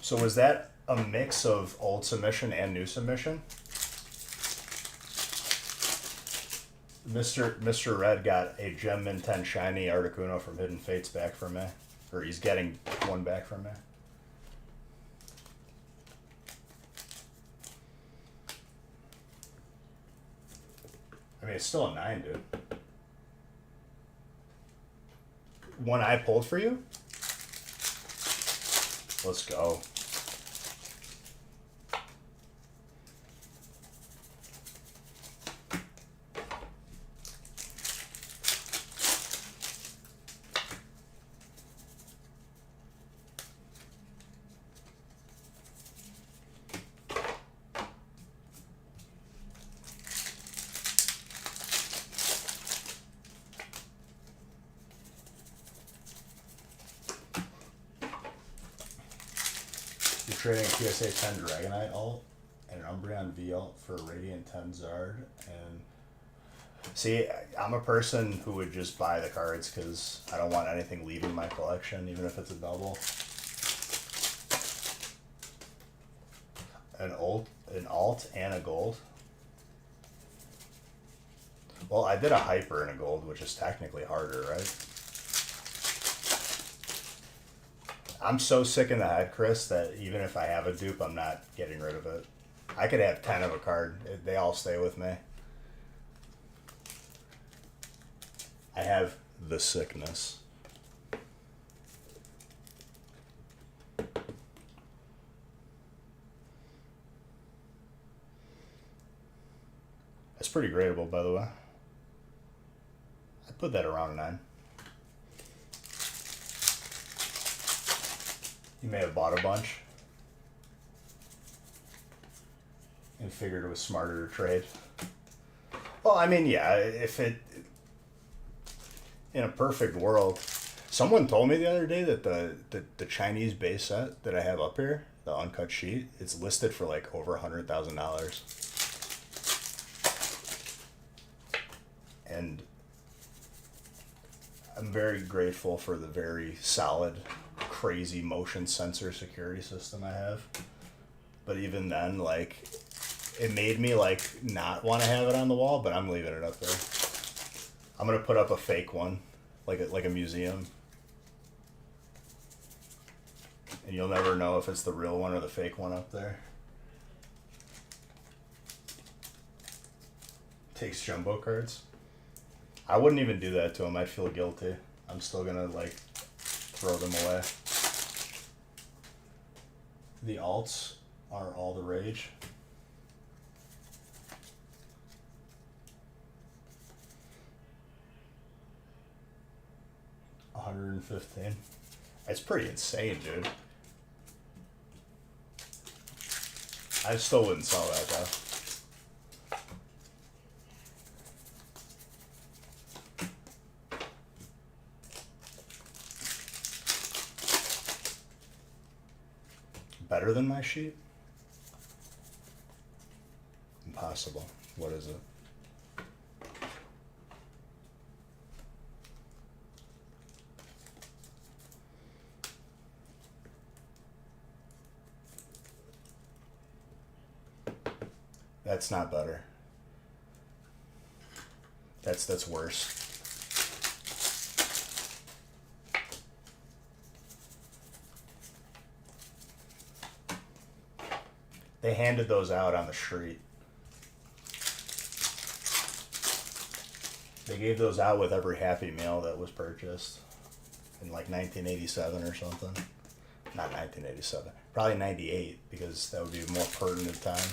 Speaker 1: So was that a mix of old submission and new submission? Mr. Red got a Gem Min 10 shiny Articuno from Hidden Fates back from me. Or he's getting one back from me. I mean, it's still a 9, dude. One I pulled for you? Let's go. You're trading a PSA 10 Dragonite alt and an Umbreon V alt for a Radiant 10 Zard. And see, I'm a person who would just buy the cards because I don't want anything leaving my collection, even if it's a double. An alt and a gold. Well, I did a hyper and a gold, which is technically harder, right? I'm so sick in the head, Chris, that even if I have a dupe, I'm not getting rid of it. I could have 10 of a card. They all stay with me. I have the sickness. That's pretty gradable, by the way. I'd put that around a 9. You may have bought a bunch and figured it was smarter to trade. Well, I mean, yeah, if it, in a perfect world, someone told me the other day that the Chinese base set that I have up here, the uncut sheet, it's listed for like over $100,000. And I'm very grateful for the very solid, crazy motion sensor security system I have. But even then, like, it made me like not want to have it on the wall, but I'm leaving it up there. I'm gonna put up a fake one, like a museum, and you'll never know if it's the real one or the fake one up there. Takes jumbo cards. I wouldn't even do that to him. I'd feel guilty. I'm still gonna like throw them away. The alts are all the rage. $115. It's pretty insane, dude. I still wouldn't sell that though. Better than my sheet? Impossible. What is it? That's not better. That's worse. They handed those out on the street. They gave those out with every Happy Meal that was purchased in like 1987 or something. Not 1987. Probably 98 because that would be a more pertinent time.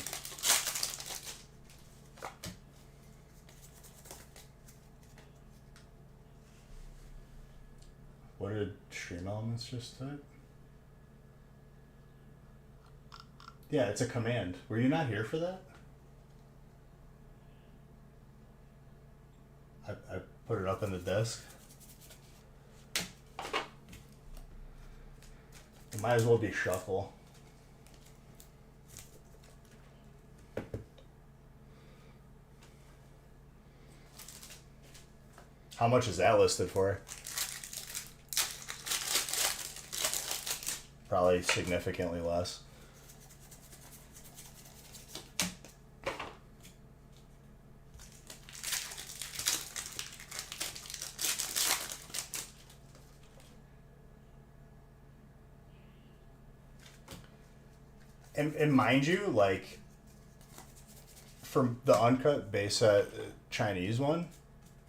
Speaker 1: What did Stream Elements just type? Yeah, it's a command. Were you not here for that? I put it up in the desk. It might as well be shuffle. How much is that listed for? Probably significantly less. And mind you, like, for the uncut base set Chinese one,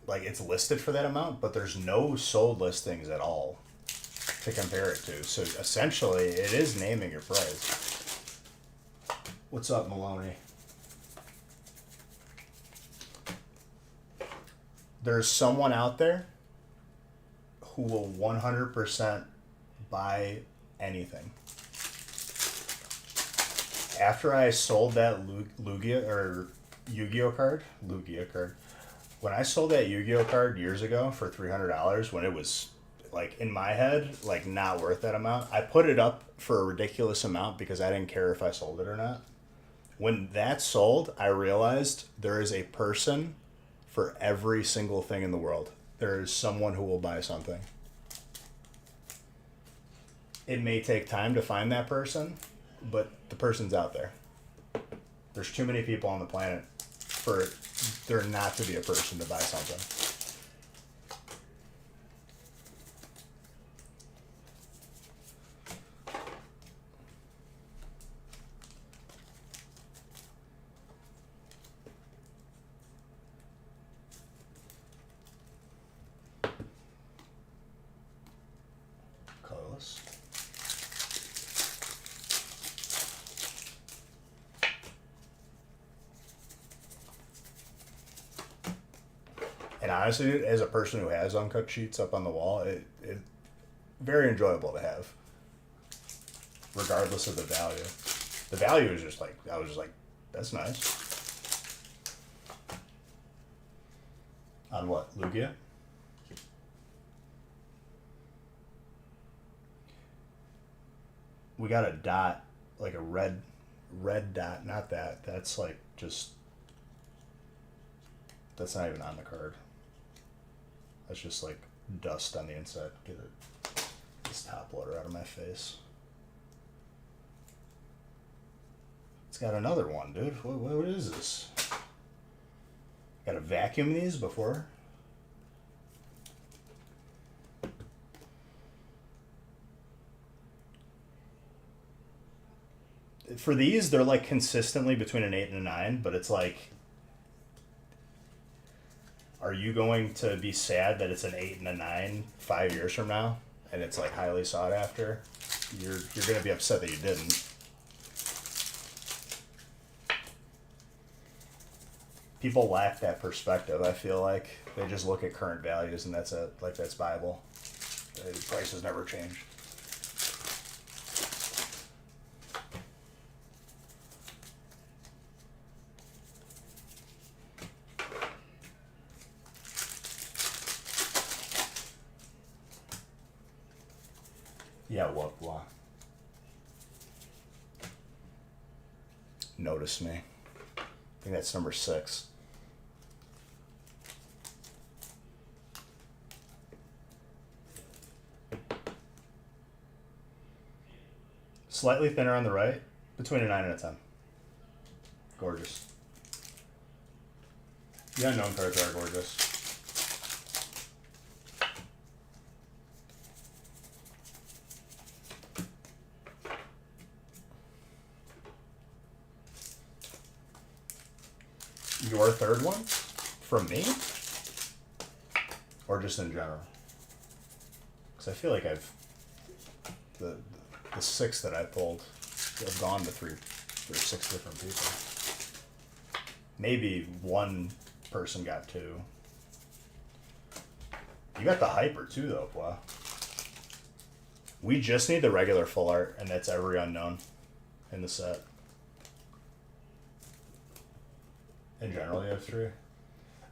Speaker 1: like, it's listed for that amount, but there's no sold listings at all to compare it to. So essentially, it is naming your price. What's up, Maloney? There's someone out there who will 100% buy anything. After I sold that Lugia or Yu-Gi-Oh card, when I sold that Yu-Gi-Oh card years ago for $300, when it was like in my head, like not worth that amount, I put it up for a ridiculous amount because I didn't care if I sold it or not. When that sold, I realized there is a person for every single thing in the world. There is someone who will buy something. It may take time to find that person, but the person's out there. There's too many people on the planet for there not to be a person to buy something. Colorless. And honestly, dude, as a person who has uncut sheets up on the wall, it very enjoyable to have, regardless of the value. The value is just like, I was just like, that's nice. On what, Lugia? We got a dot, like a red dot, not that. That's like just, that's not even on the card. That's just like dust on the inside. Get this top loader out of my face. It's got another one, dude. What is this? Gotta vacuum these before? For these, they're like consistently between an 8 and a 9, but it's like, are you going to be sad that it's an 8 and a 9 5 years from now and it's like highly sought after? You're going to be upset that you didn't. People lack that perspective, I feel like. They just look at current values and that's it. Like, that's Bible. The prices never change. Yeah, what? Notice me. I think that's number 6. Slightly thinner on the right, between a 9 and a 10. Gorgeous. The unknown cards are gorgeous. Your third one? From me? Or just in general? Because I feel like the 6 that I pulled have gone to 3 or 6 different people. Maybe one person got 2. You got the hyper too, though, Pwa. We just need the regular full art, and that's every unknown in the set. In general, you have 3.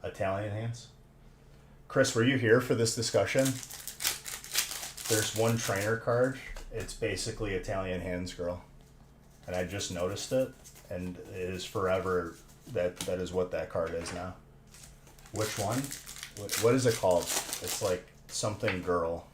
Speaker 1: Italian hands. Chris, were you here for this discussion? There's one trainer card. It's basically Italian hands, girl. And I just noticed it, and it is forever that is what that card is now. Which one? What is it called? It's like something girl.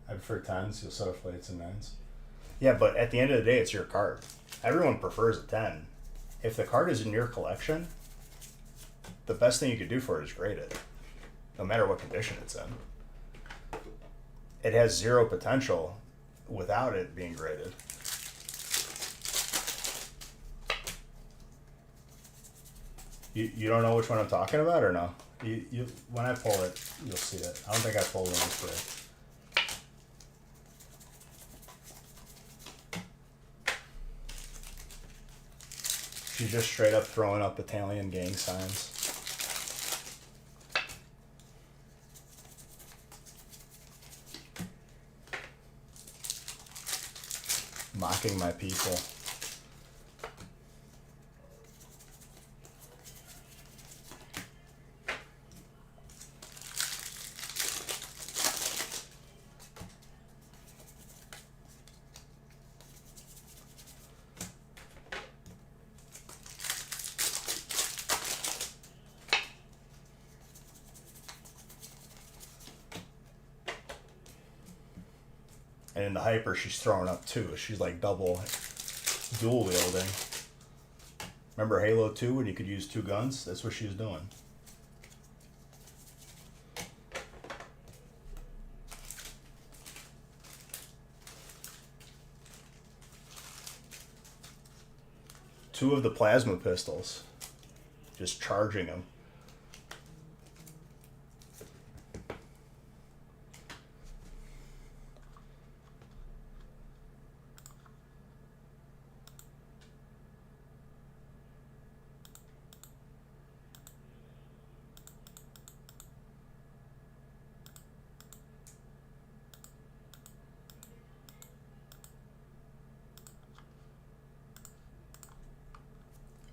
Speaker 1: I prefer 10s. You'll set up fights and 9s. Yeah, but at the end of the day, it's your card. Everyone prefers a 10. If the card is in your collection, the best thing you could do for it is grade it, no matter what condition it's in. It has 0 potential without it being graded. You don't know which one I'm talking about, or no? You when I pull it, you'll see it. I don't think I pulled one today. She's just straight up throwing up Italian gang signs. Mocking my people. And in the hyper, she's throwing up 2. She's like dual wielding. Remember Halo 2 when you could use 2 guns? That's what she was doing. Two of the plasma pistols. Just charging them.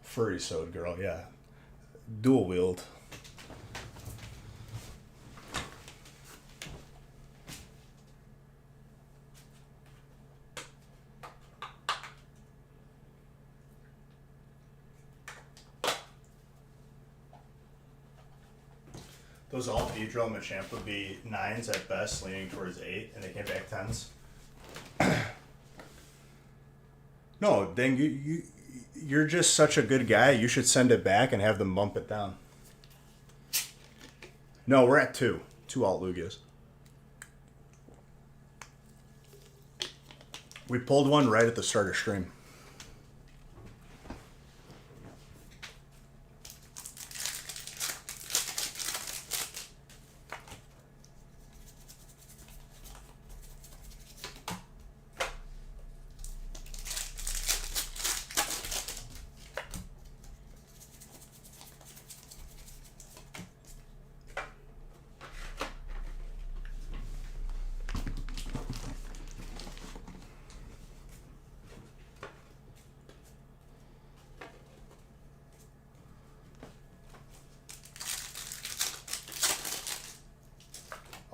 Speaker 1: Furry sewed girl, yeah. Dual wield. Those all Pedro and Machamp would be 9s at best, leaning towards 8, and they came back 10s. No, then you're just such a good guy. You should send it back and have them bump it down. No, we're at 2. 2 alt Lugias. We pulled one right at the start of stream.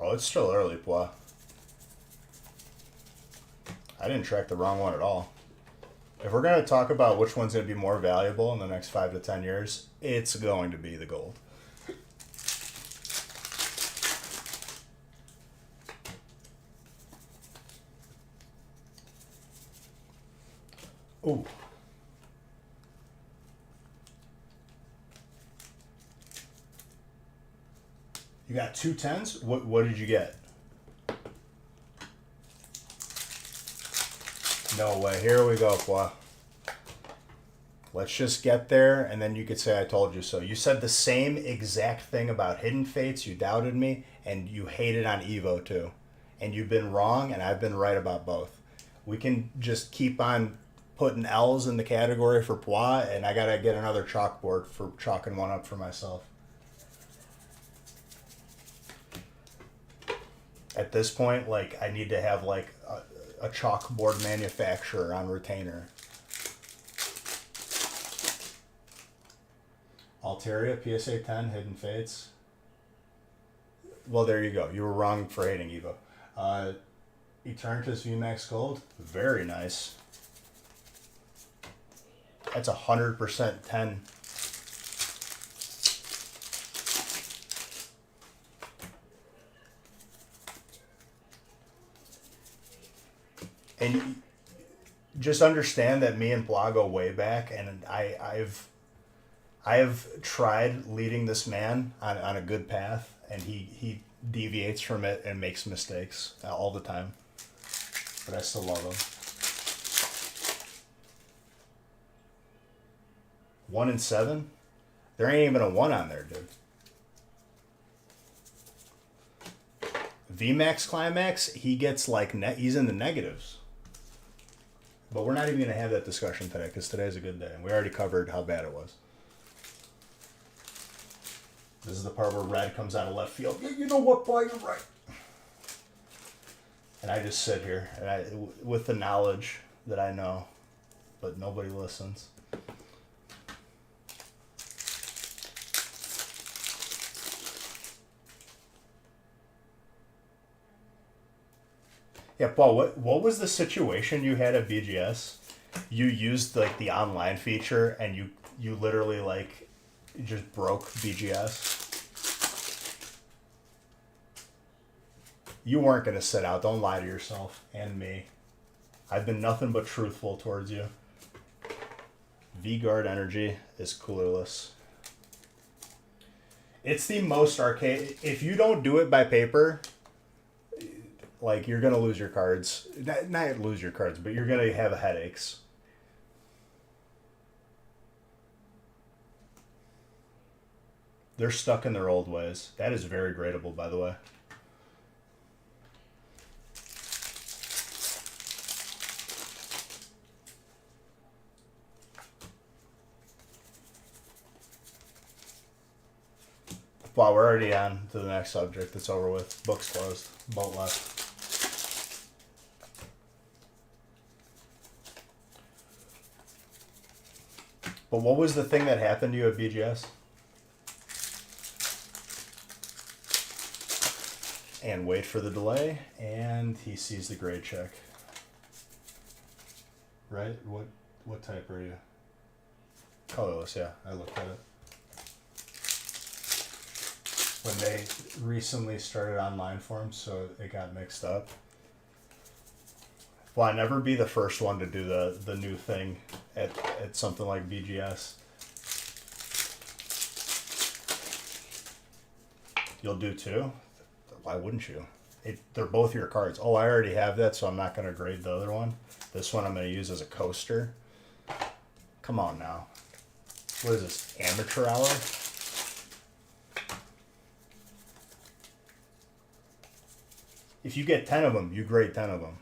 Speaker 1: Oh, it's still early, Pwa. I didn't track the wrong one at all. If we're going to talk about which one's going to be more valuable in the next 5 to 10 years, it's going to be the gold. Ooh. You got 2 10s? What did you get? No way. Here we go, Pwa. Let's just get there, and then you could say I told you so. You said the same exact thing about Hidden Fates. You doubted me, and you hated on Evo, too. And you've been wrong, and I've been right about both. We can just keep on putting L's in the category for Pwa, and I got to get another chalkboard for chalking one up for myself. At this point, like, I need to have, like, a chalkboard manufacturer on retainer. Altaria, PSA 10, Hidden Fates. Well, there you go. You were wrong for hating Evo. Eternatus VMAX Gold. Very nice. That's 100% 10. And just understand that me and Blah go way back, and I have tried leading this man on a good path, and he deviates from it and makes mistakes all the time. But I still love him. 1 and 7? There ain't even a 1 on there, dude. VMAX Climax, he gets like he's in the negatives. But we're not even going to have that discussion today because today's a good day. And we already covered how bad it was. This is the part where red comes out of left field. Yeah, you know what, boy, you're right. And I just sit here and with the knowledge that I know, but nobody listens. Yeah, Paul, what was the situation you had at BGS? You used like the online feature and you literally like just broke BGS. You weren't gonna sit out. Don't lie to yourself and me. I've been nothing but truthful towards you. V-Guard Energy is coolerless. It's the most arcade. If you don't do it by paper, like, you're going to lose your cards. Not lose your cards, but you're going to have headaches. They're stuck in their old ways. That is very gradable, by the way. Wow, we're already on to the next subject. It's over with. Book's closed. Boat left. But what was the thing that happened to you at BGS? And wait for the delay, and he sees the grade check. Right? What type are you? Colorless, yeah. I looked at it. when they recently started online forums, so it got mixed up. Will I never be the first one to do the new thing at something like BGS? You'll do too? Why wouldn't you? They're both your cards. Oh, I already have that, so I'm not going to grade the other one. This one I'm going to use as a coaster. Come on now. What is this, amateur hour? If you get 10 of them, you grade 10 of them.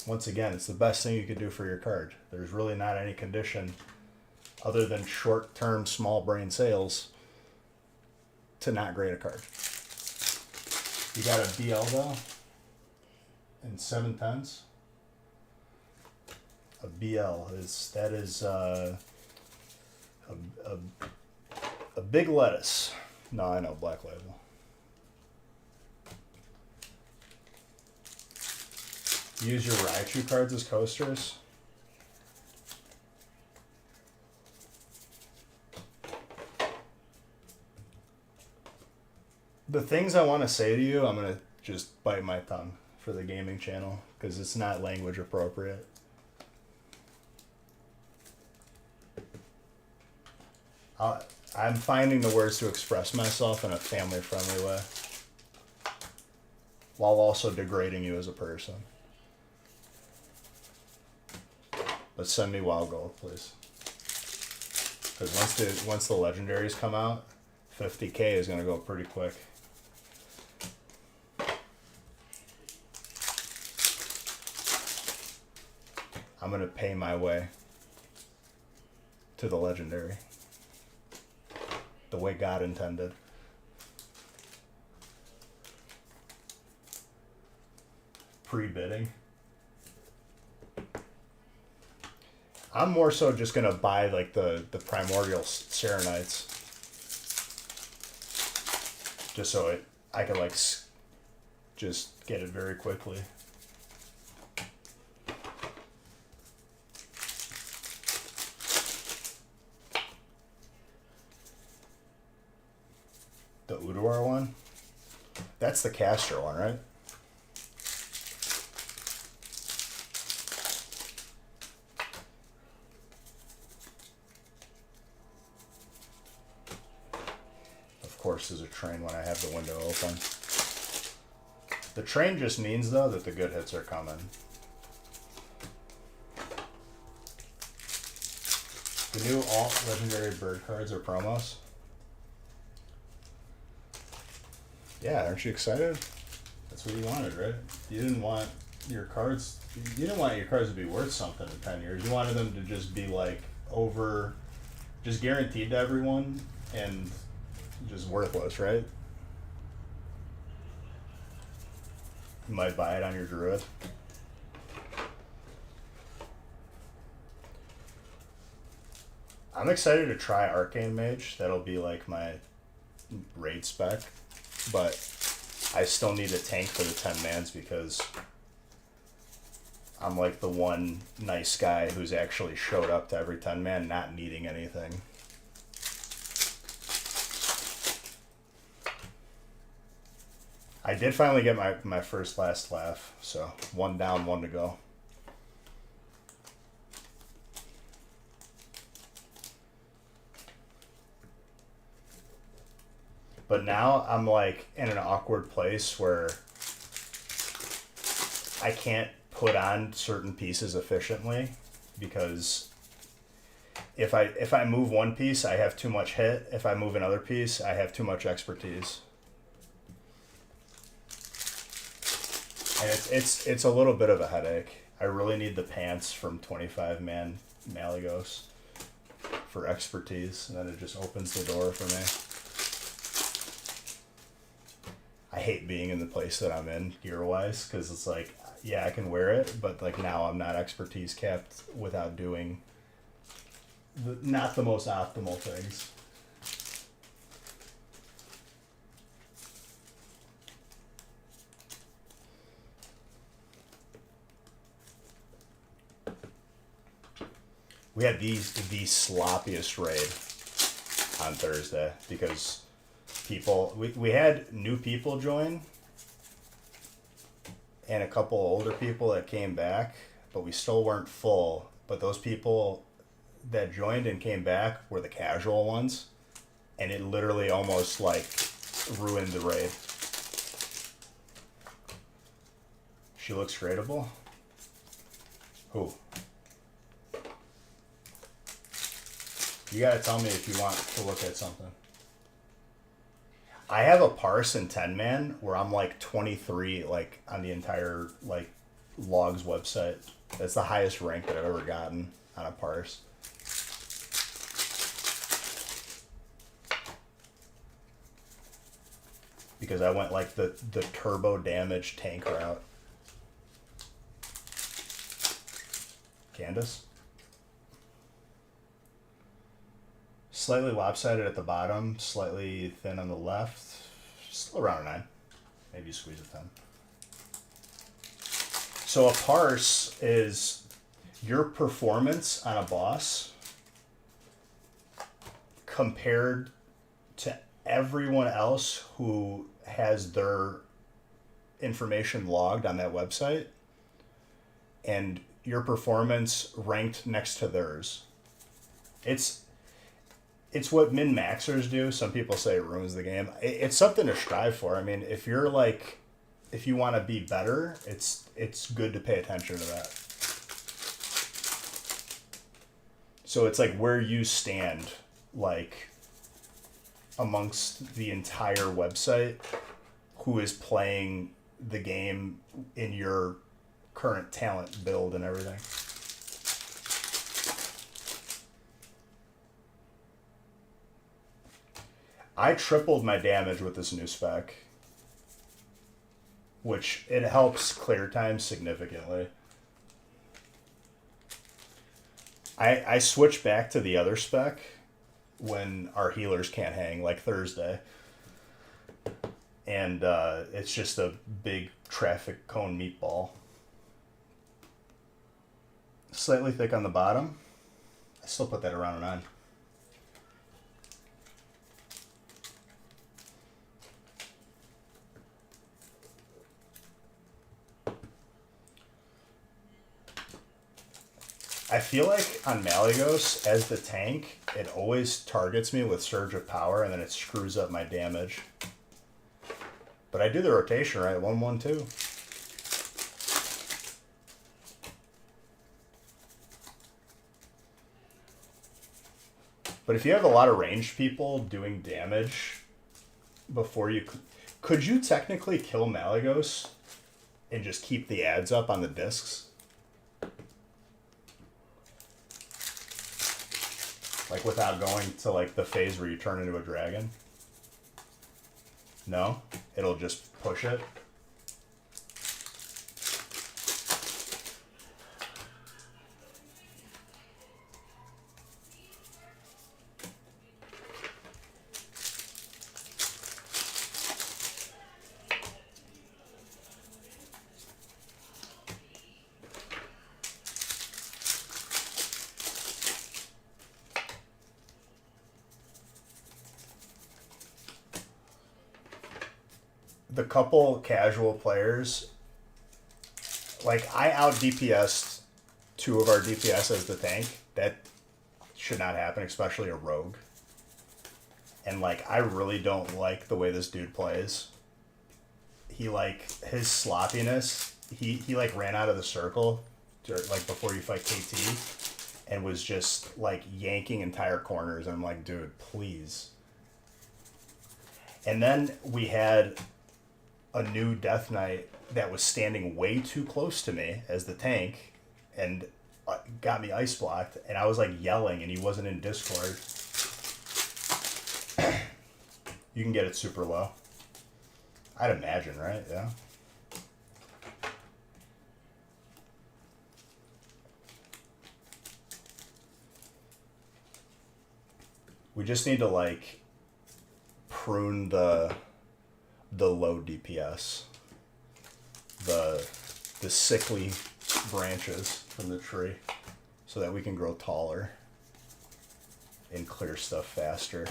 Speaker 1: Once again, it's the best thing you could do for your card. There's really not any condition other than short-term small brain sales to not grade a card. You got a BL though in 7/10s. A BL is a big lettuce. No, I know, Black Label. Use your Raichu cards as coasters. The things I want to say to you, I'm going to just bite my tongue for the gaming channel because it's not language appropriate. I'm finding the words to express myself in a family-friendly way while also degrading you as a person. But send me Wild Gold, please. Because once the legendaries come out, 50K is going to go pretty quick. I'm going to pay my way to the legendary. The way God intended. Pre-bidding. I'm more so just gonna buy like the primordial Serenites, just so I can like just get it very quickly. The Udawar one, that's the caster one, right? Of course, there's a train when I have the window open. The train just means, though, that the good hits are coming. The new alt legendary bird cards are promos. Yeah, aren't you excited? That's what you wanted, right? You didn't want your cards. You didn't want your cards to be worth something in 10 years. You wanted them to just be like just guaranteed to everyone and just worthless, right? You might buy it on your druid. I'm excited to try Arcane Mage. That'll be like my raid spec, but I still need a tank for the 10 mans because I'm like the one nice guy who's actually showed up to every 10 man not needing anything. I did finally get my first last laugh, so 1 down, 1 to go. But now I'm like in an awkward place where I can't put on certain pieces efficiently because if I move one piece, I have too much hit. If I move another piece, I have too much expertise. And it's a little bit of a headache. I really need the pants from 25 man Malygos for expertise, and then it just opens the door for me. I hate being in the place that I'm in gear-wise, because it's like, yeah, I can wear it, but like now I'm not expertise capped without doing not the most optimal things. We had the sloppiest raid on Thursday because we had new people join and a couple older people that came back, but we still weren't full. But those people that joined and came back were the casual ones, and it literally almost like ruined the raid. She looks tradable? Who? You gotta tell me if you want to look at something. I have a parse in 10-man where I'm like 23 like on the entire like logs website. That's the highest rank that I've ever gotten on a parse. Because I went like the turbo damage tank route. Candace? Slightly lopsided at the bottom, slightly thin on the left. Still around a 9. Maybe you squeeze a 10. So a parse is your performance on a boss compared to everyone else who has their information logged on that website, and your performance ranked next to theirs. It's what min-maxers do. Some people say it ruins the game. It's something to strive for. I mean, if you want to be better, it's good to pay attention to that. So it's like where you stand, like amongst the entire website, who is playing the game in your current talent build and everything. I tripled my damage with this new spec, which it helps clear time significantly. I switched back to the other spec when our healers can't hang, like Thursday. And it's just a big traffic cone meatball. Slightly thick on the bottom. I still put that around a 9. I feel like on Malygos, as the tank, it always targets me with Surge of Power, and then it screws up my damage. But I do the rotation right, 1-1-2. But if you have a lot of ranged people doing damage before you... Could you technically kill Malygos and just keep the ads up on the discs? Like without going to like the phase where you turn into a dragon? No? It'll just push it? The couple casual players, like I out DPS'd 2 of our DPS as the tank. That should not happen, especially a rogue. And like I really don't like the way this dude plays. He like his sloppiness. He like ran out of the circle, like before you fight KT, and was just like yanking entire corners. And I'm like, dude, please. And then we had a new Death Knight that was standing way too close to me as the tank and got me ice blocked, and I was like yelling and he wasn't in Discord. You can get it super low. I'd imagine, right? Yeah. We just need to like prune the low DPS, the sickly branches from the tree. so that we can grow taller and clear stuff faster.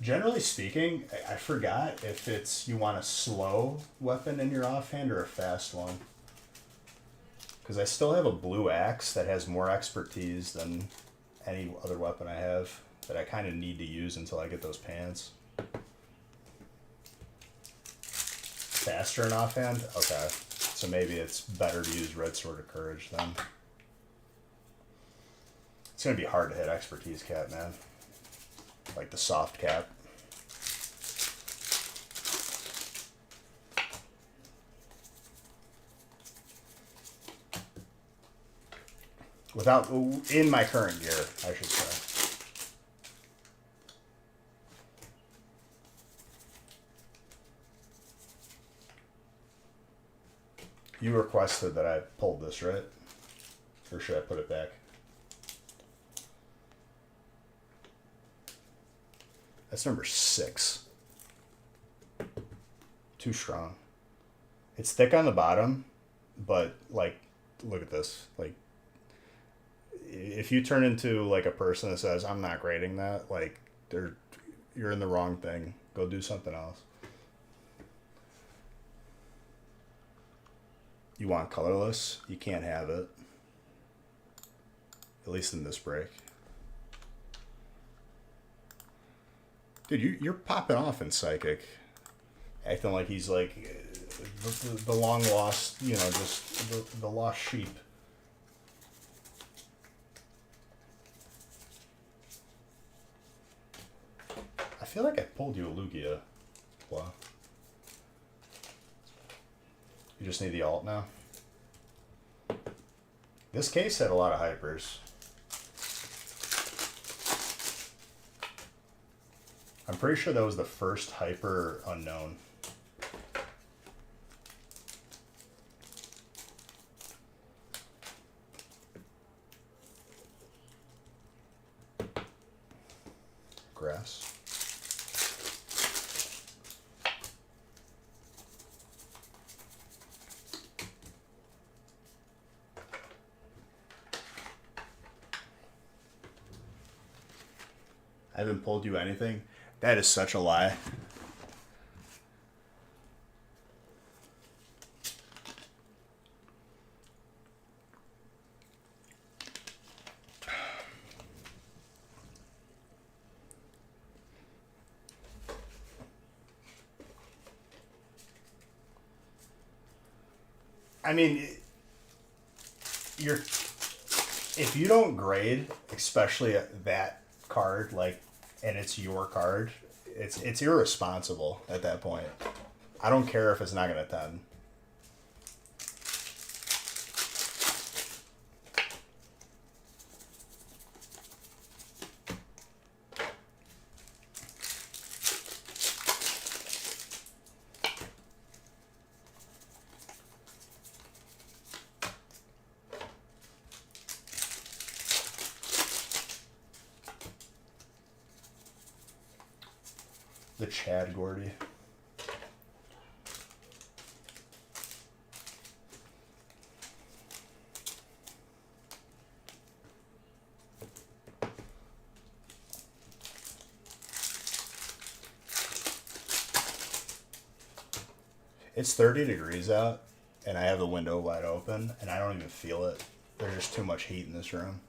Speaker 1: Generally speaking, I forgot if it's you want a slow weapon in your offhand or a fast one. Because I still have a blue axe that has more expertise than any other weapon I have that I kind of need to use until I get those pants. Faster in offhand? Okay. So maybe it's better to use Red Sword of Courage then. It's going to be hard to hit expertise cap, man. Like the soft cap. Without, in my current gear, I should say. You requested that I pulled this, right? Or should I put it back? That's number 6. Too strong. It's thick on the bottom, but like, look at this. Like, if you turn into like a person that says, I'm not grading that, like, you're in the wrong thing. Go do something else. You want colorless? You can't have it. At least in this break. Dude, you're popping off in Psychic. Acting like he's like the long lost, you know, just the lost sheep. I feel like I pulled you a Lugia. Wow. You just need the alt now. This case had a lot of hypers. I'm pretty sure that was the first hyper unknown. Grass. I haven't pulled you anything. That is such a lie. I mean, if you don't grade, especially that card, like, and it's your card, it's irresponsible at that point. I don't care if it's not gonna 10. The Chad Gordy. It's 30 degrees out, and I have the window wide open, and I don't even feel it. There's just too much heat in this room.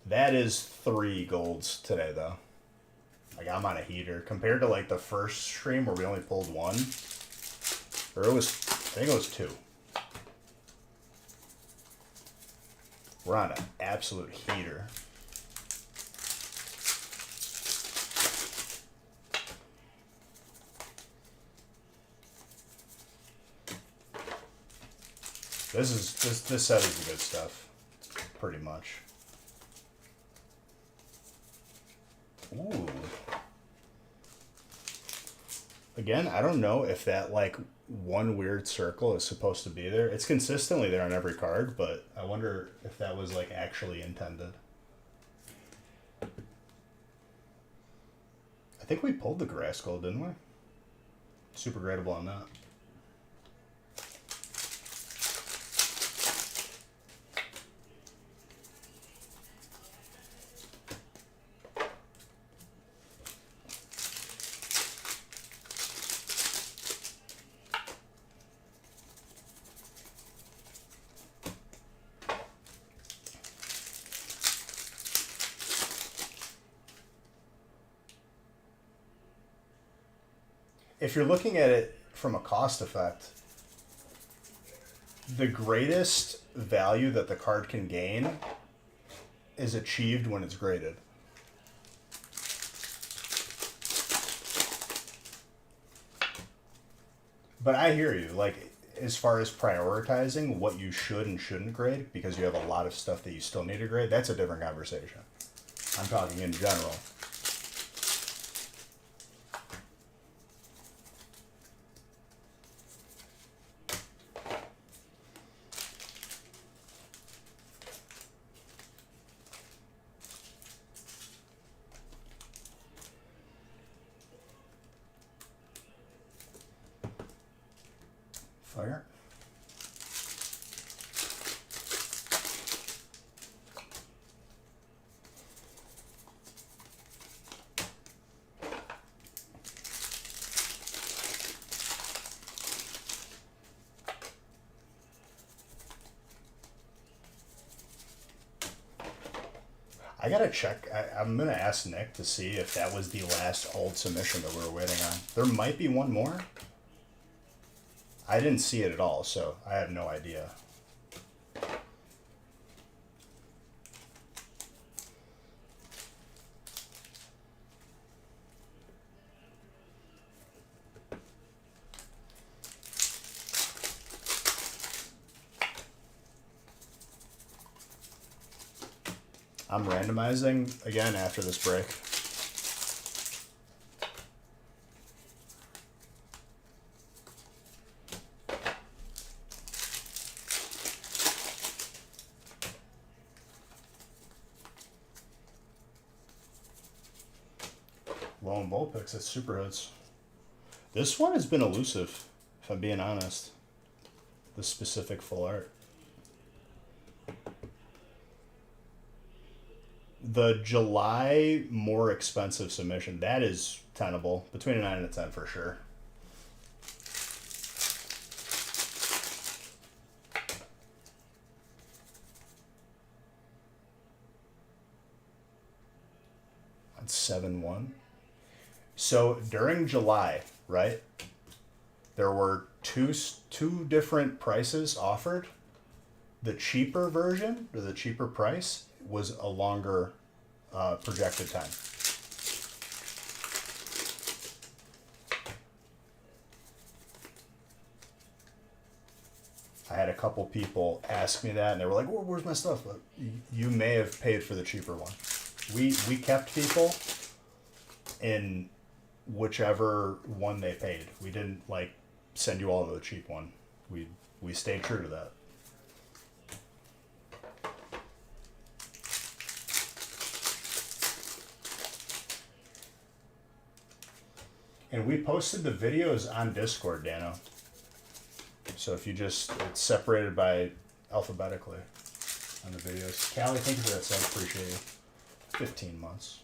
Speaker 1: That is 3 golds today, though. Like, I'm on a heater. Compared to, like, the first stream where we only pulled 1. Or it was, I think it was 2. We're on an absolute heater. This set is the good stuff. Pretty much. Again, I don't know if that like one weird circle is supposed to be there. It's consistently there on every card, but I wonder if that was like actually intended. I think we pulled the grass gold, didn't we? Super gradable on that. If you're looking at it from a cost effect, the greatest value that the card can gain is achieved when it's graded. But I hear you, like, as far as prioritizing what you should and shouldn't grade, because you have a lot of stuff that you still need to grade, that's a different conversation. I'm talking in general. Fire. I gotta check. I'm gonna ask Nick to see if that was the last old submission that we were waiting on. There might be one more. I didn't see it at all, so I have no idea. I'm randomizing again after this break. Lone Bull picks at Super Hoods. This one has been elusive, if I'm being honest. The specific full art. The July more expensive submission, that is tenable. Between a 9 and a 10 for sure. That's 7-1. So during July, right, there were two different prices offered. The cheaper version, or the cheaper price, was a longer projected time. I had a couple people ask me that, and they were like, "Well, where's my stuff?" But you may have paid for the cheaper one. We kept people in whichever one they paid. We didn't like send you all to the cheap one. We stayed true to that. And we posted the videos on Discord, Dano. So if you just, it's separated by alphabetically on the videos. Callie, thank you for that sub, appreciate you. 15 months.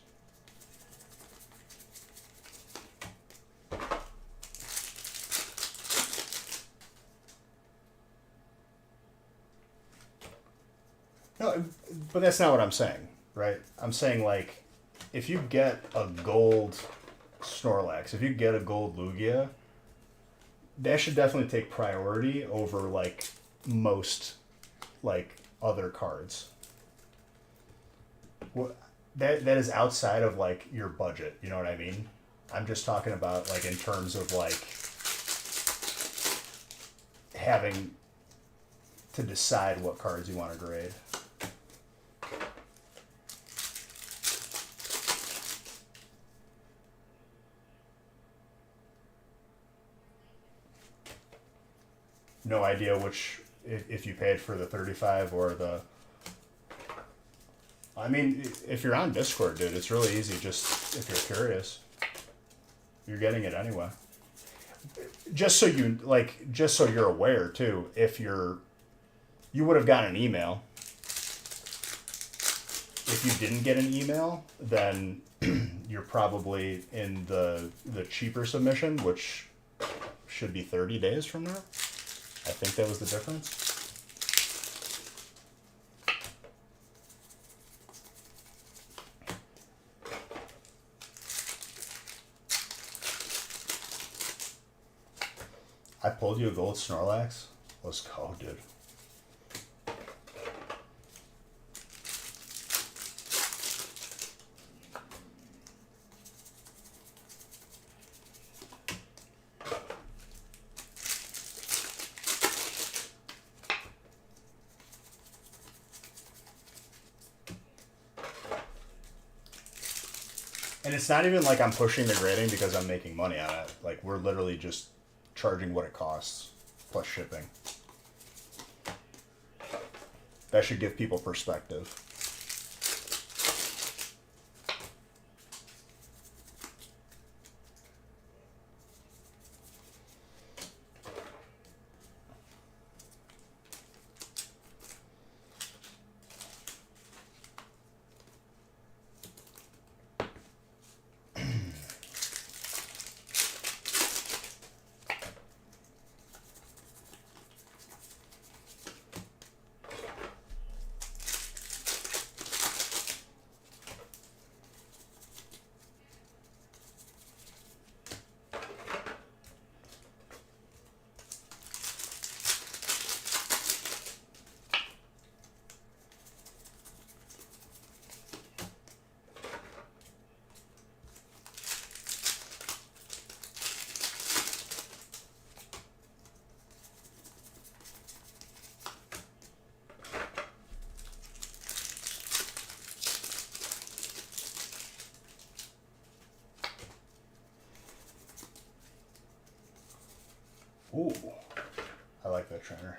Speaker 1: No, but that's not what I'm saying, right? I'm saying, like, if you get a gold Snorlax, if you get a gold Lugia, that should definitely take priority over, like, most, like, other cards. What that is outside of, like, your budget, you know what I mean? I'm just talking about, like, in terms of, like, having to decide what cards you want to grade. no idea which, if you paid for the 35 or the. I mean, if you're on Discord, dude, it's really easy. Just if you're curious, you're getting it anyway. Just so you're aware too. If you would have gotten an email. If you didn't get an email, then you're probably in the cheaper submission, which should be 30 days from now. I think that was the difference. I pulled you a gold Snorlax. Let's go, dude. And it's not even like I'm pushing the grading because I'm making money on it. Like, we're literally just charging what it costs, plus shipping. That should give people perspective. Ooh, I like that trainer.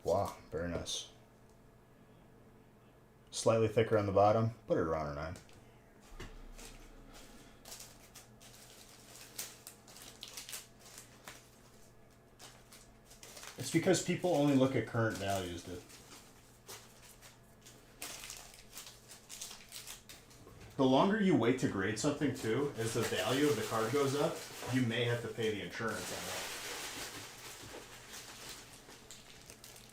Speaker 1: Wow, very nice. Slightly thicker on the bottom, put it around a 9. It's because people only look at current values, dude. The longer you wait to grade something, too, as the value of the card goes up, you may have to pay the insurance on that.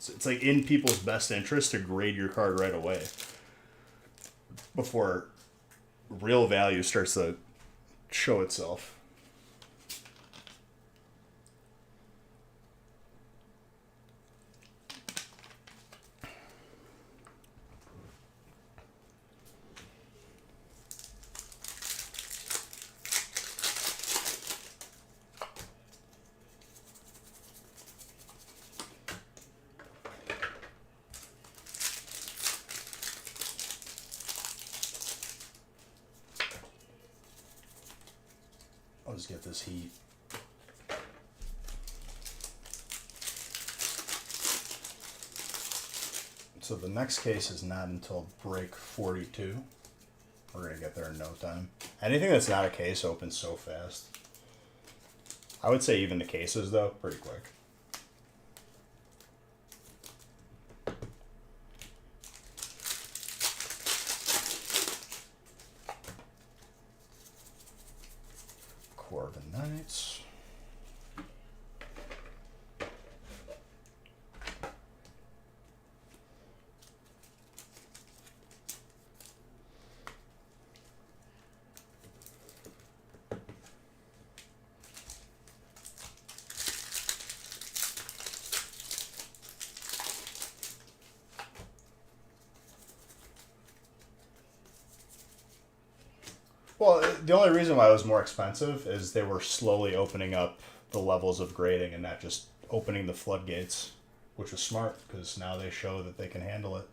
Speaker 1: So it's like in people's best interest to grade your card right away before real value starts to show itself. I'll just get this heat. So the next case is not until break 42. We're going to get there in no time. Anything that's not a case opens so fast. I would say even the cases, though, pretty quick. Corvin Knights. Well, the only reason why it was more expensive is they were slowly opening up the levels of grading and not just opening the floodgates, which was smart because now they show that they can handle it.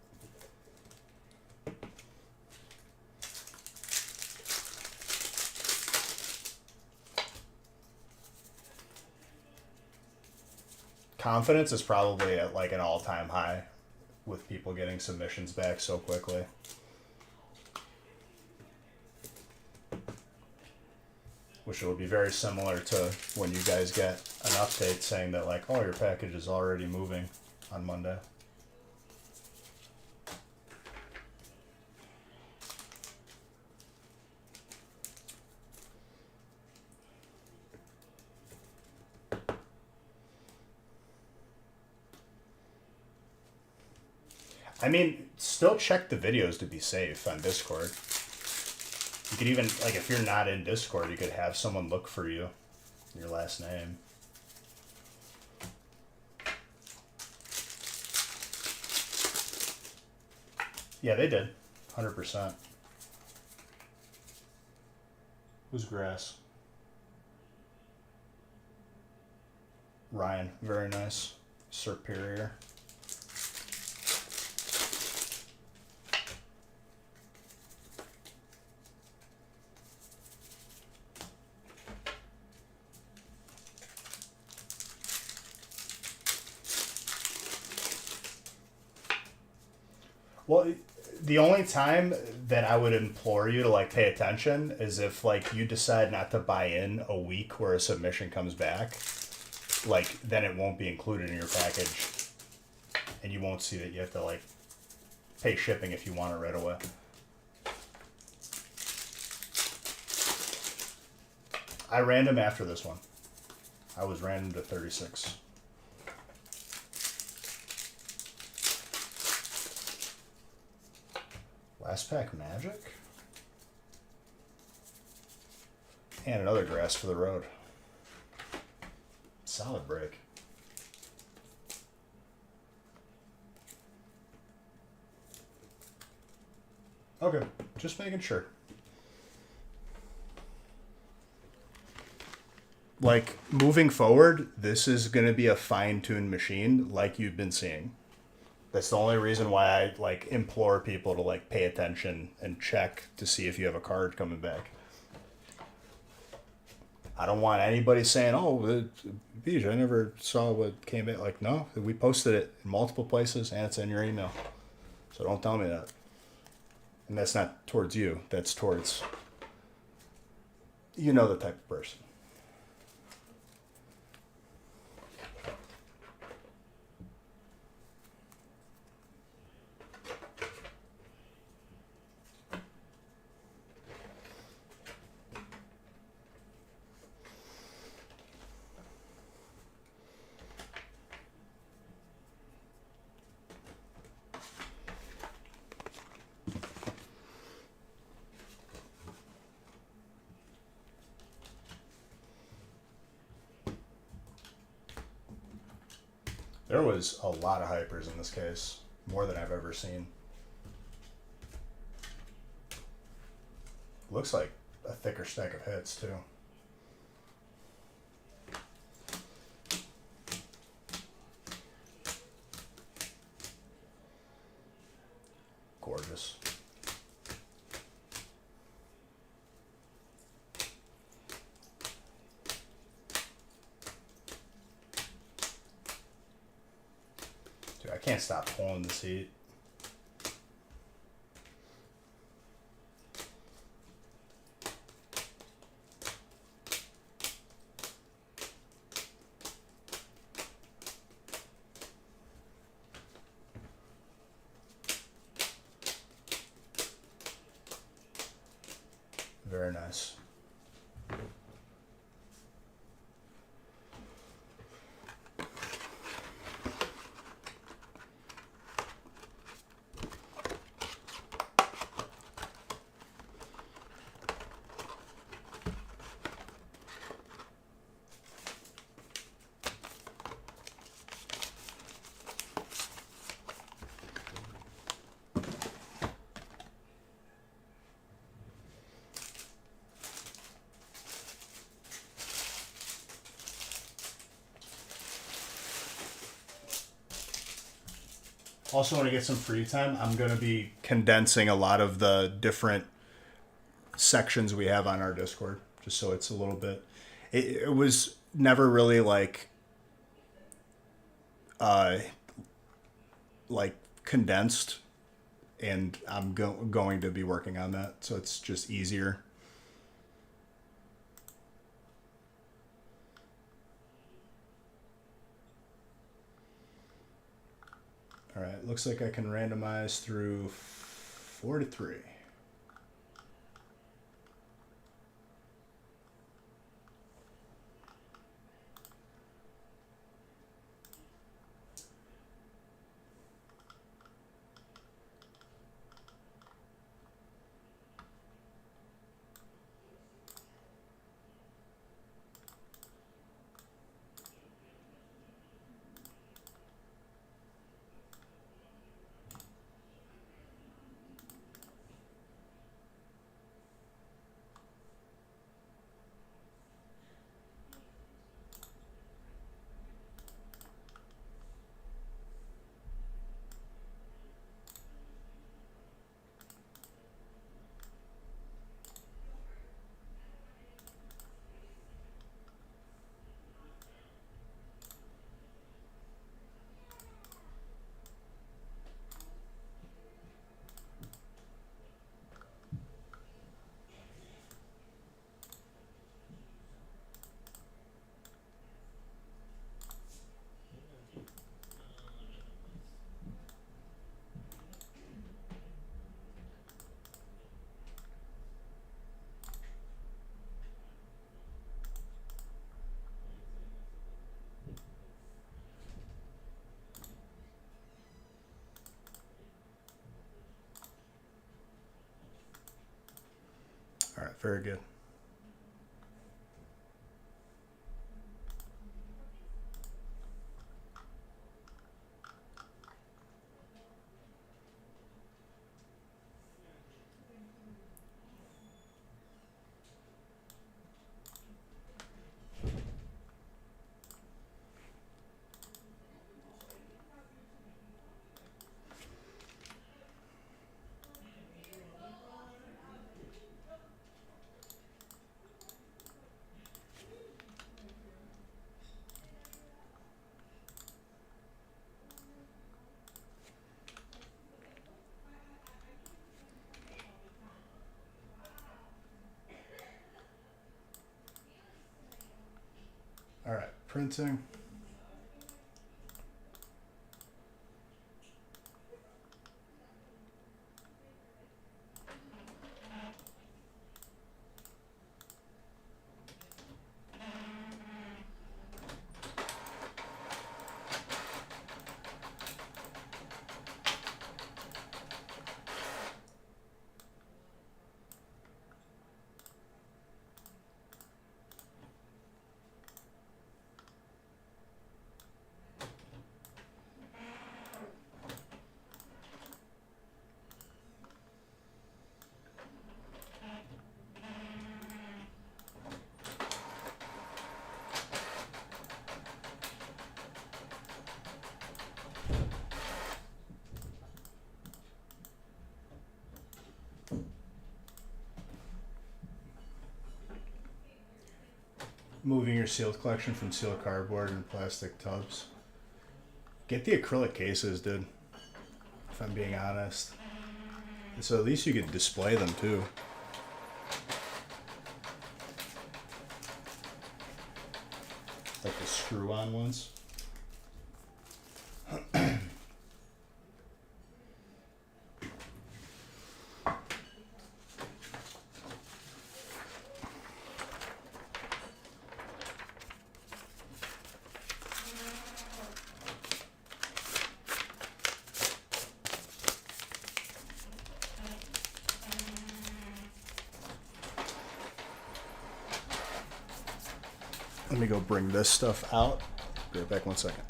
Speaker 1: confidence is probably at like an all-time high with people getting submissions back so quickly. Which will be very similar to when you guys get an update saying that like, oh, your package is already moving on Monday. I mean, still check the videos to be safe on Discord. You could even, like, if you're not in Discord, you could have someone look for you, your last name. Yeah, they did. 100%. Who's Grass? Ryan. Very nice. Superior. Well, the only time that I would implore you to like pay attention is if like you decide not to buy in a week where a submission comes back, like then it won't be included in your package, and you won't see that you have to like pay shipping if you want it right away. I random after this one. I was random to 36. Last pack Magic. And another Grass for the road. Solid break. Okay, just making sure. Like, moving forward, this is going to be a fine-tuned machine like you've been seeing. That's the only reason why I like implore people to like pay attention and check to see if you have a card coming back. I don't want anybody saying, "Oh, Beej, I never saw what came back." Like, no, we posted it in multiple places and it's in your email. So don't tell me that. And that's not towards you. That's towards you know the type of person. There was a lot of hypers in this case, more than I've ever seen. Looks like a thicker stack of hits too. Gorgeous. Dude, I can't stop pulling the seat. Very nice. Also, when I get some free time, I'm going to be condensing a lot of the different sections we have on our Discord, just so it's a little bit. It was never really like like condensed, and I'm going to be working on that, so it's just easier. All right, looks like I can randomize through 4 to 3. All right, very good. All right, printing. Moving your sealed collection from sealed cardboard and plastic tubs. Get the acrylic cases, dude. If I'm being honest. So at least you could display them too. Like the screw-on ones. Let me go bring this stuff out. Be right back 1 second.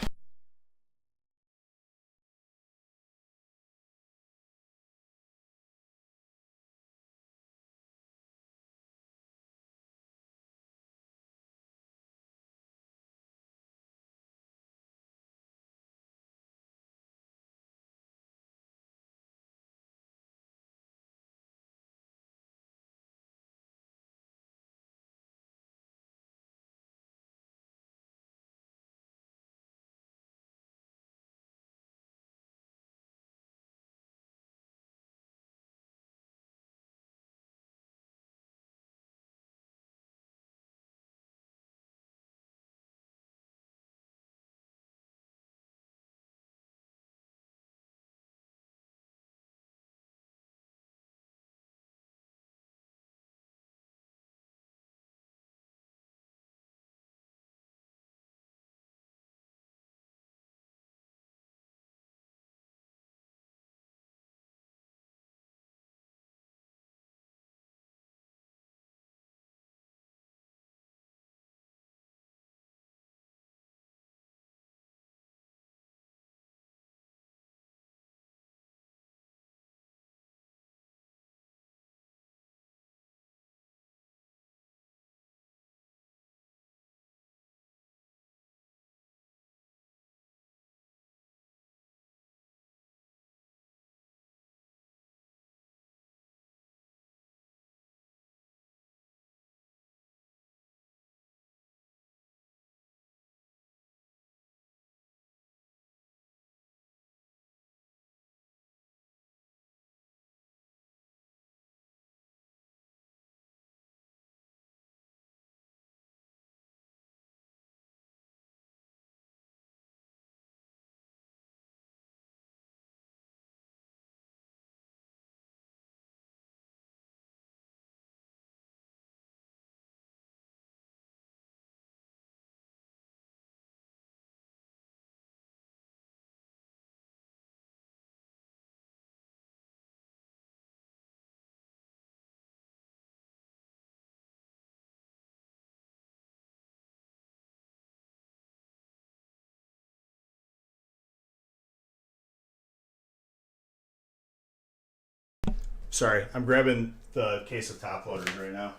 Speaker 1: Sorry, I'm grabbing the case of top loaders right now.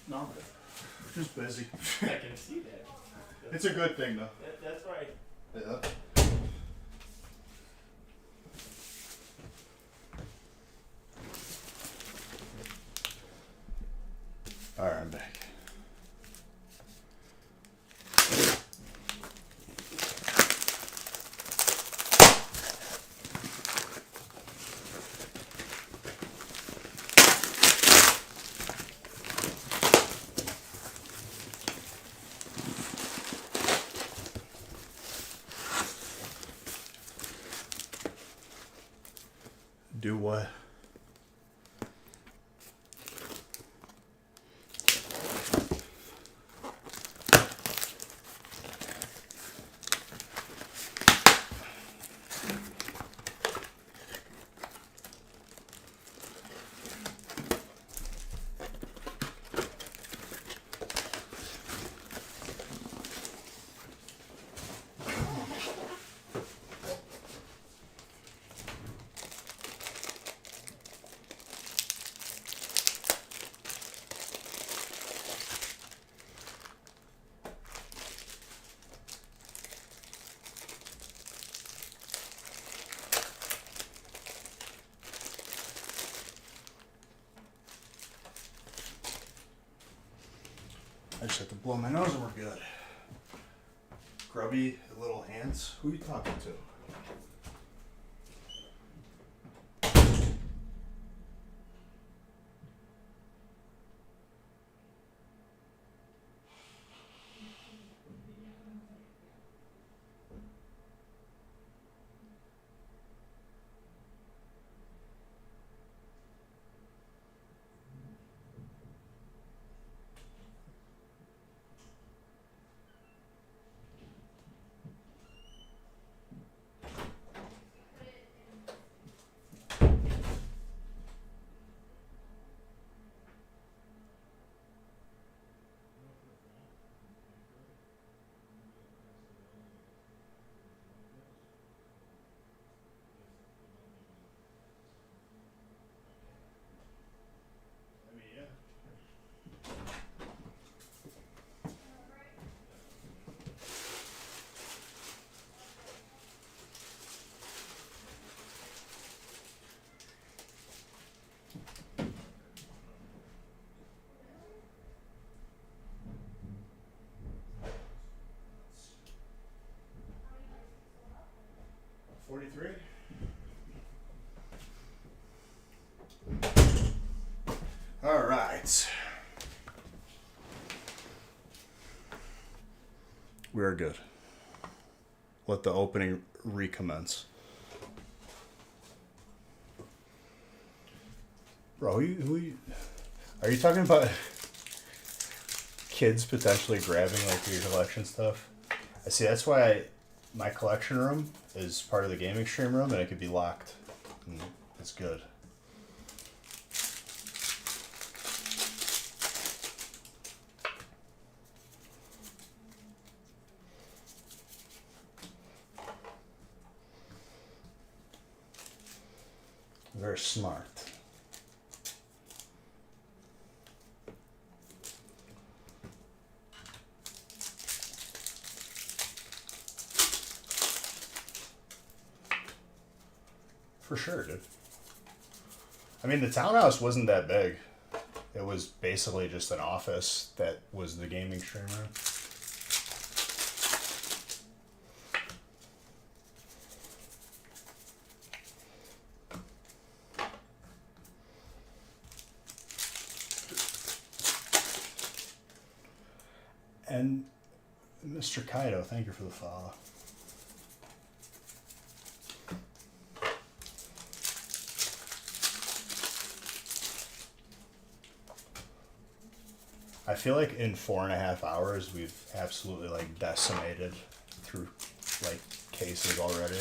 Speaker 1: No, just busy.
Speaker 3: I can see that.
Speaker 1: It's a good thing though.
Speaker 3: That's right.
Speaker 1: Yeah. All right, I'm back. Do what? I just have to blow my nose and we're good. Grubby little hands. Who are you talking to? I mean, yeah. $43. All right. We are good. Let the opening recommence. Bro, are you talking about kids potentially grabbing like your collection stuff? I see. That's why my collection room is part of the gaming stream room, and it could be locked. And it's good. Very smart. For sure, dude. I mean, the townhouse wasn't that big. It was basically just an office that was the gaming stream room. And Mr. Kaido, thank you for the follow. I feel like in 4.5 hours we've absolutely like decimated through like cases already.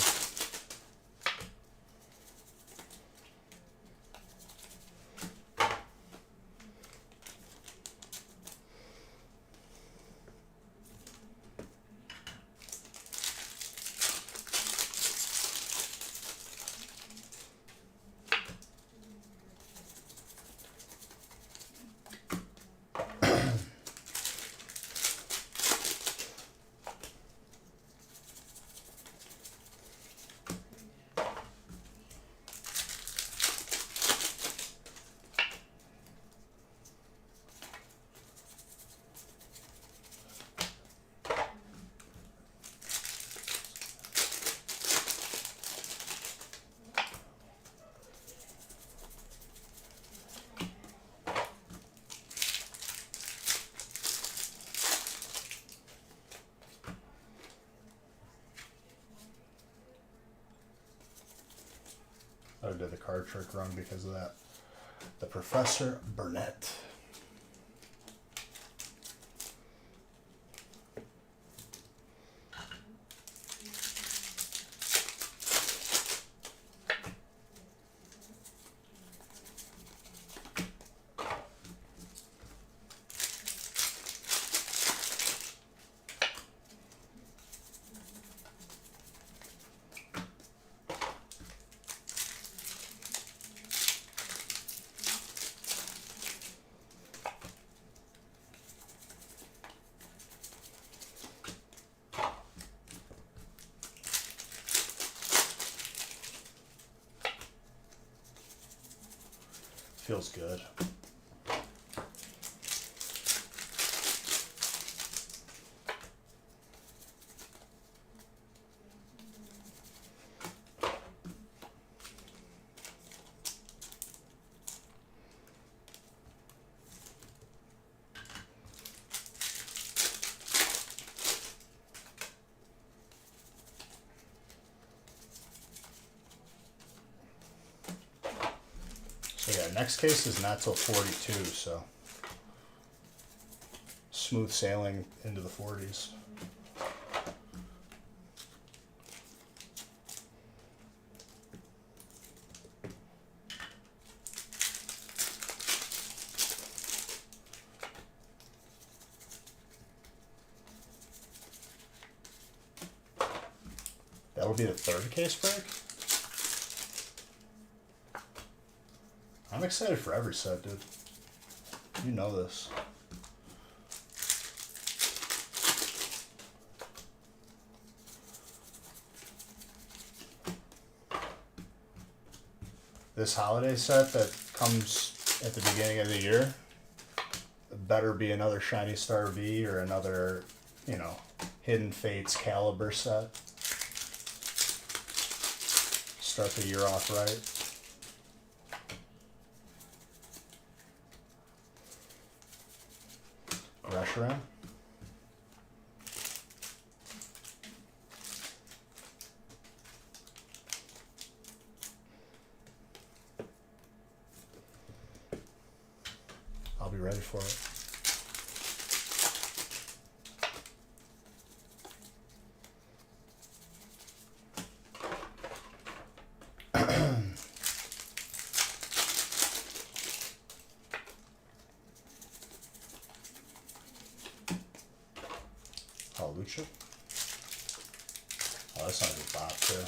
Speaker 1: I did the card trick wrong because of that. The Professor Burnett. Feels good. So yeah, next case is not till 42, so smooth sailing into the 40s. That'll be the third case break. I'm excited for every set, dude. You know this. This holiday set that comes at the beginning of the year better be another Shiny Star V or another, you know, Hidden Fates Caliber set. Start the year off right. Reshiram. I'll be ready for it. Lucha. Oh, that's not a good bot too.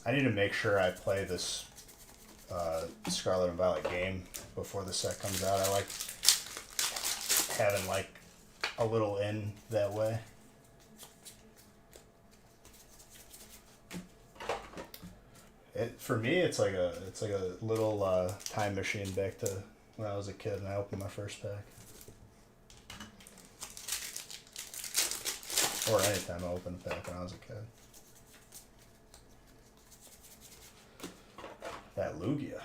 Speaker 1: I need to make sure I play this Scarlet and Violet game before the set comes out. I like having like a little in that way. For me, it's like a little time machine back to when I was a kid and I opened my first pack. Or anytime I opened a pack when I was a kid. That Lugia.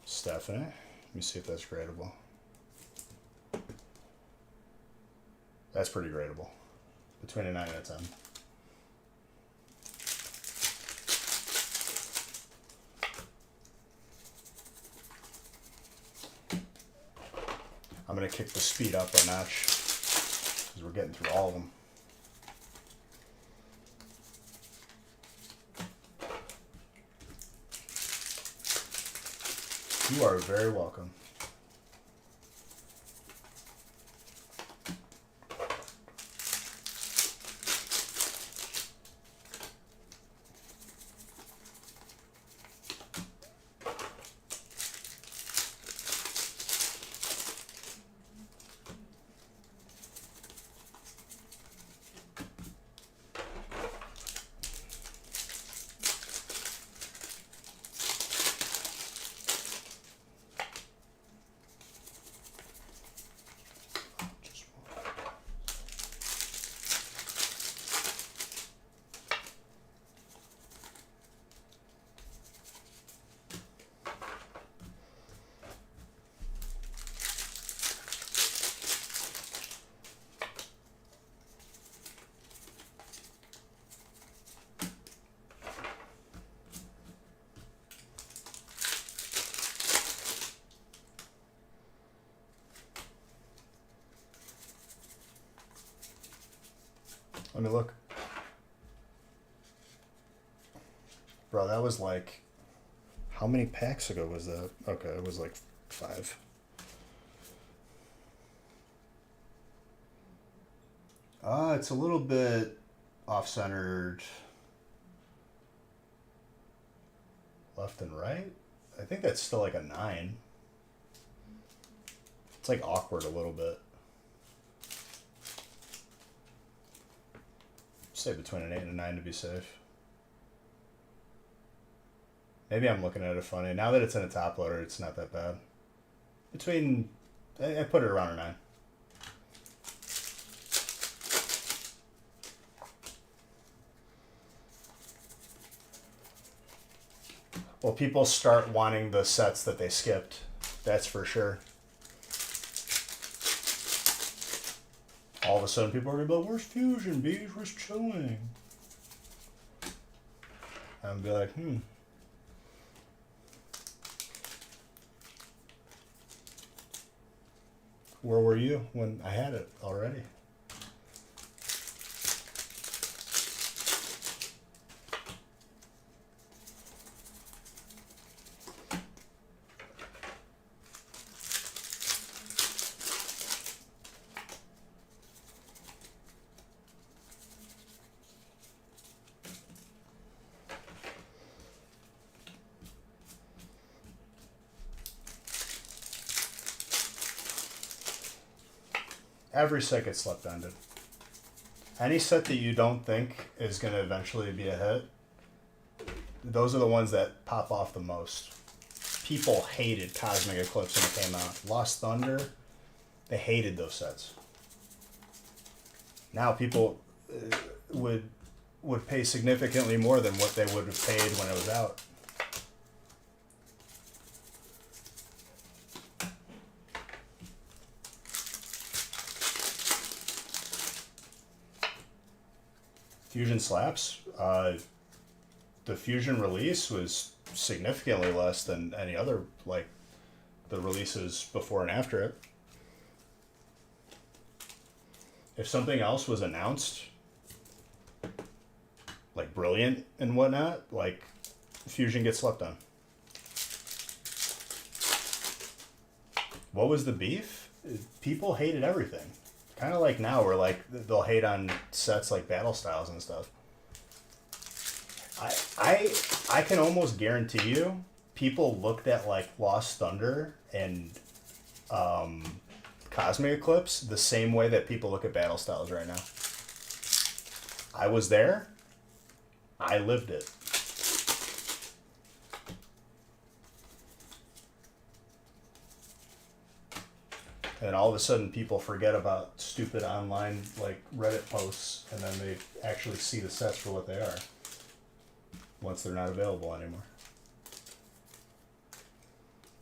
Speaker 1: Stephanie. Let me see if that's gradable. That's pretty gradable. Between a 9 and a 10. I'm going to kick the speed up a notch because we're getting through all of them. You are very welcome. Let me look. Bro, that was like... How many packs ago was that? Okay, it was like 5. It's a little bit off-centered. Left and right? I think that's still like a 9. It's like awkward a little bit. Say between an 8 and a 9 to be safe. Maybe I'm looking at it funny. Now that it's in a top loader, it's not that bad. Between, I put it around a 9. Well, people start wanting the sets that they skipped. That's for sure. All of a sudden, people are going to be like, where's Fusion, Bees? Where's Chilling? And be like, where were you when I had it already? Every set gets slept ended. Any set that you don't think is going to eventually be a hit, those are the ones that pop off the most. People hated Cosmic Eclipse when it came out. Lost Thunder, they hated those sets. Now people would pay significantly more than what they would have paid when it was out. Fusion slaps. The Fusion release was significantly less than any other, like, the releases before and after it. If something else was announced, like Brilliant and whatnot, like, Fusion gets slept on. What was the beef? People hated everything. Kind of like now, where like they'll hate on sets like Battle Styles and stuff. I can almost guarantee you, people looked at like Lost Thunder and Cosmic Eclipse the same way that people look at Battle Styles right now. I was there. I lived it. And all of a sudden, people forget about stupid online like Reddit posts, and then they actually see the sets for what they are once they're not available anymore.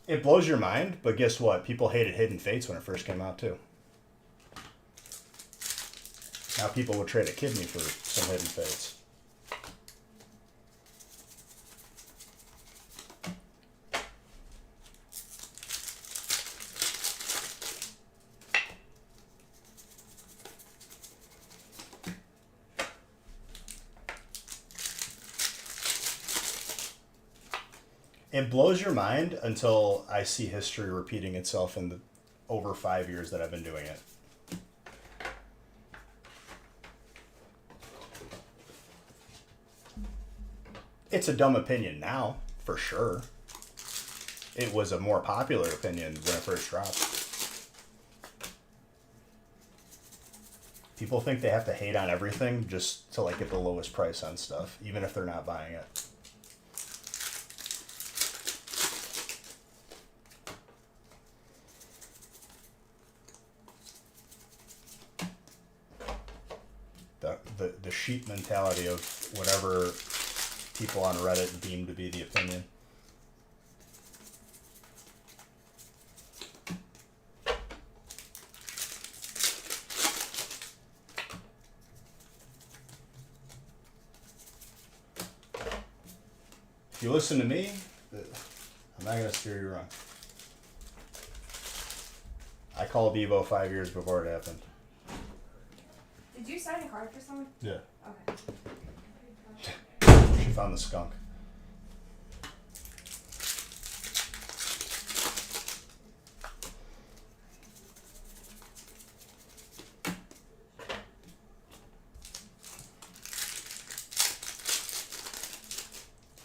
Speaker 1: It blows your mind, but guess what? People hated Hidden Fates when it first came out too. Now people would trade a kidney for some Hidden Fates. It blows your mind until I see history repeating itself in the over 5 years that I've been doing it. It's a dumb opinion now, for sure. It was a more popular opinion when it first dropped. People think they have to hate on everything just to like get the lowest price on stuff, even if they're not buying it. The sheep mentality of whatever people on Reddit deem to be the opinion. If you listen to me, I'm not going to steer you wrong. I called Evo 5 years before it happened.
Speaker 2: Did you sign a card for someone?
Speaker 1: Yeah.
Speaker 2: Okay.
Speaker 1: She found the skunk.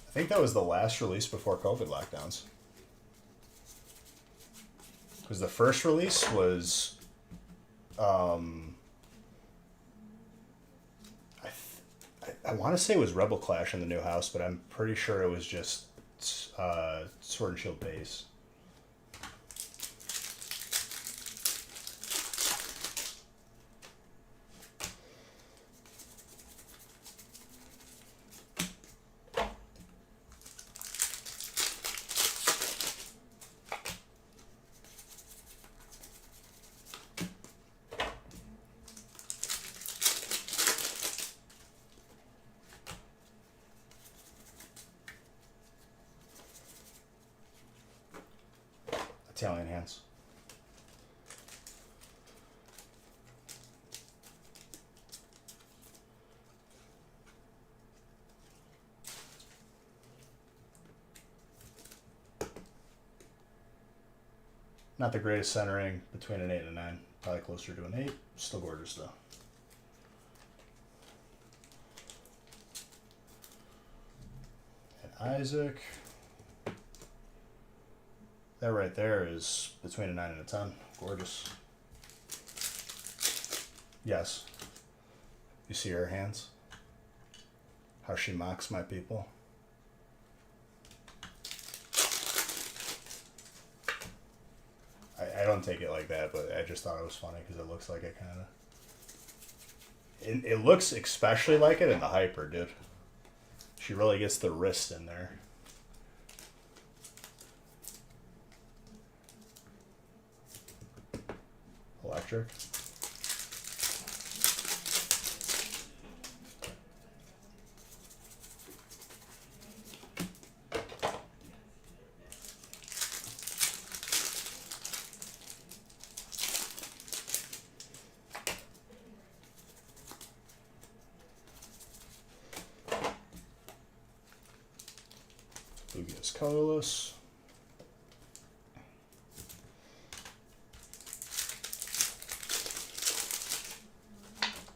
Speaker 1: I think that was the last release before COVID lockdowns. Because the first release was, I want to say it was Rebel Clash in the new house, but I'm pretty sure it was just Sword and Shield base. Italian hands. Not the greatest centering between an 8 and a 9. Probably closer to an 8. Still gorgeous though. And Isaac. That right there is between a 9 and a 10. Gorgeous. Yes. You see her hands? How she mocks my people. I don't take it like that, but I just thought it was funny because it looks like it kind of... It looks especially like it in the hyper, dude. She really gets the wrist in there. Electric. Lugia is colorless.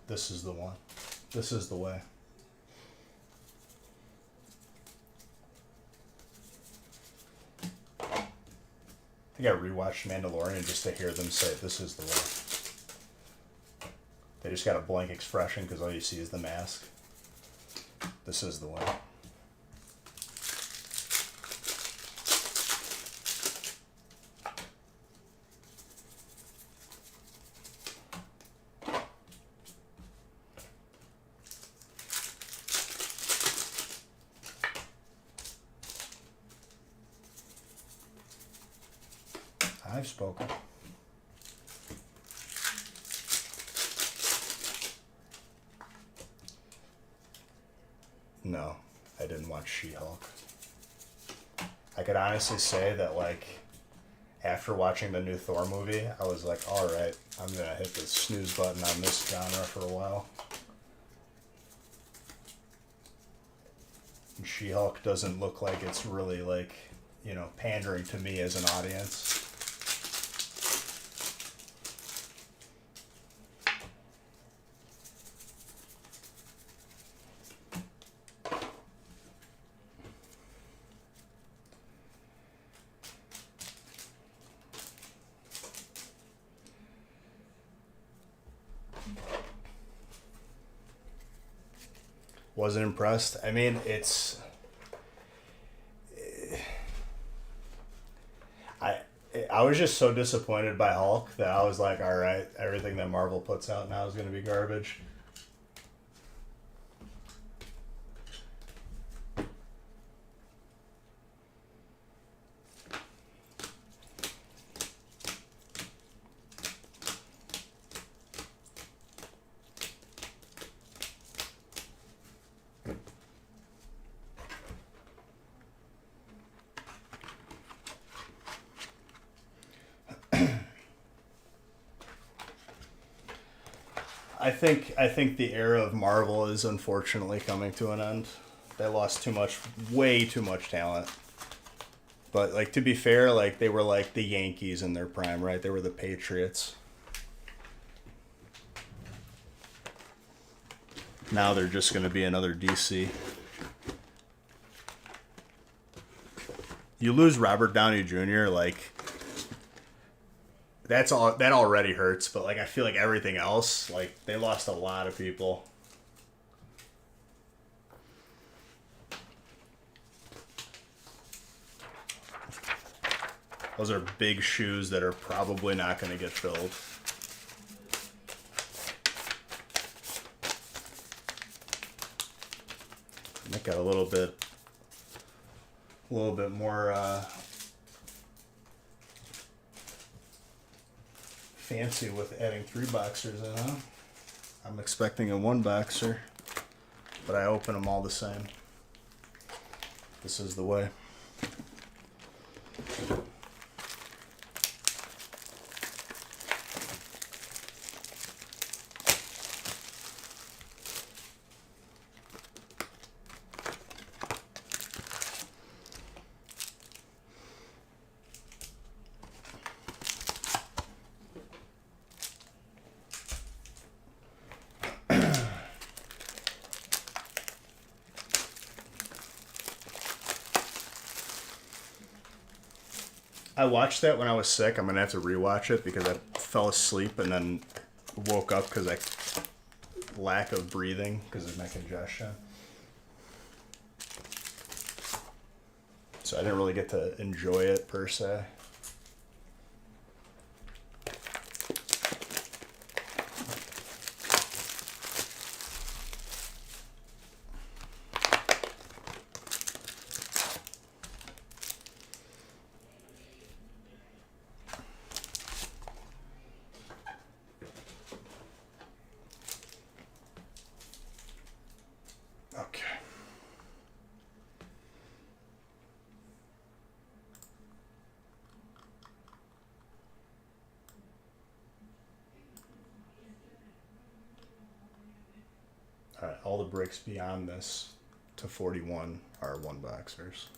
Speaker 1: This is the one. This is the way. I think I rewatched Mandalorian just to hear them say, "This is the way." They just got a blank expression because all you see is the mask. This is the way. I've spoken. No, I didn't watch She-Hulk. I could honestly say that, like, after watching the new Thor movie, I was like, alright, I'm gonna hit the snooze button on this genre for a while. And She-Hulk doesn't look like it's really, like, you know, pandering to me as an audience. Wasn't impressed. I mean, it's... I was just so disappointed by Hulk that I was like, alright, everything that Marvel puts out now is going to be garbage. I think the era of Marvel is unfortunately coming to an end. They lost too much, way too much talent. But like, to be fair, like, they were like the Yankees in their prime, right? They were the Patriots. Now they're just going to be another DC. You lose Robert Downey Jr., like, that already hurts, but like, I feel like everything else, like, they lost a lot of people. Those are big shoes that are probably not going to get filled. Nick got a little bit more fancy with adding 3 boxers in, huh? I'm expecting a 1 boxer, but I open them all the same. This is the way. I watched that when I was sick. I'm going to have to rewatch it because I fell asleep and then woke up because I lack of breathing because of my congestion. So I didn't really get to enjoy it per se. Okay. All right, all the breaks beyond this to 41 are 1 boxers.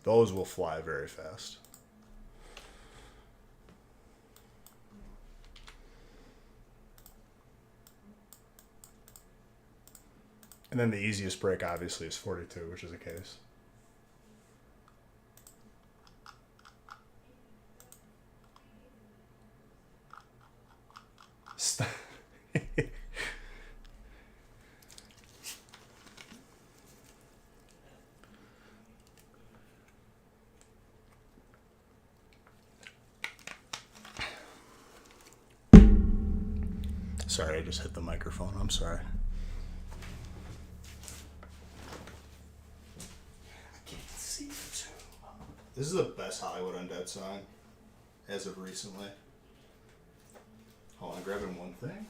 Speaker 1: Those will fly very fast. And then the easiest break, obviously, is 42, which is a case. Sorry, I just hit the microphone. I'm sorry. I can't see you too. This is the best Hollywood Undead song as of recently. Hold on, grabbing one thing.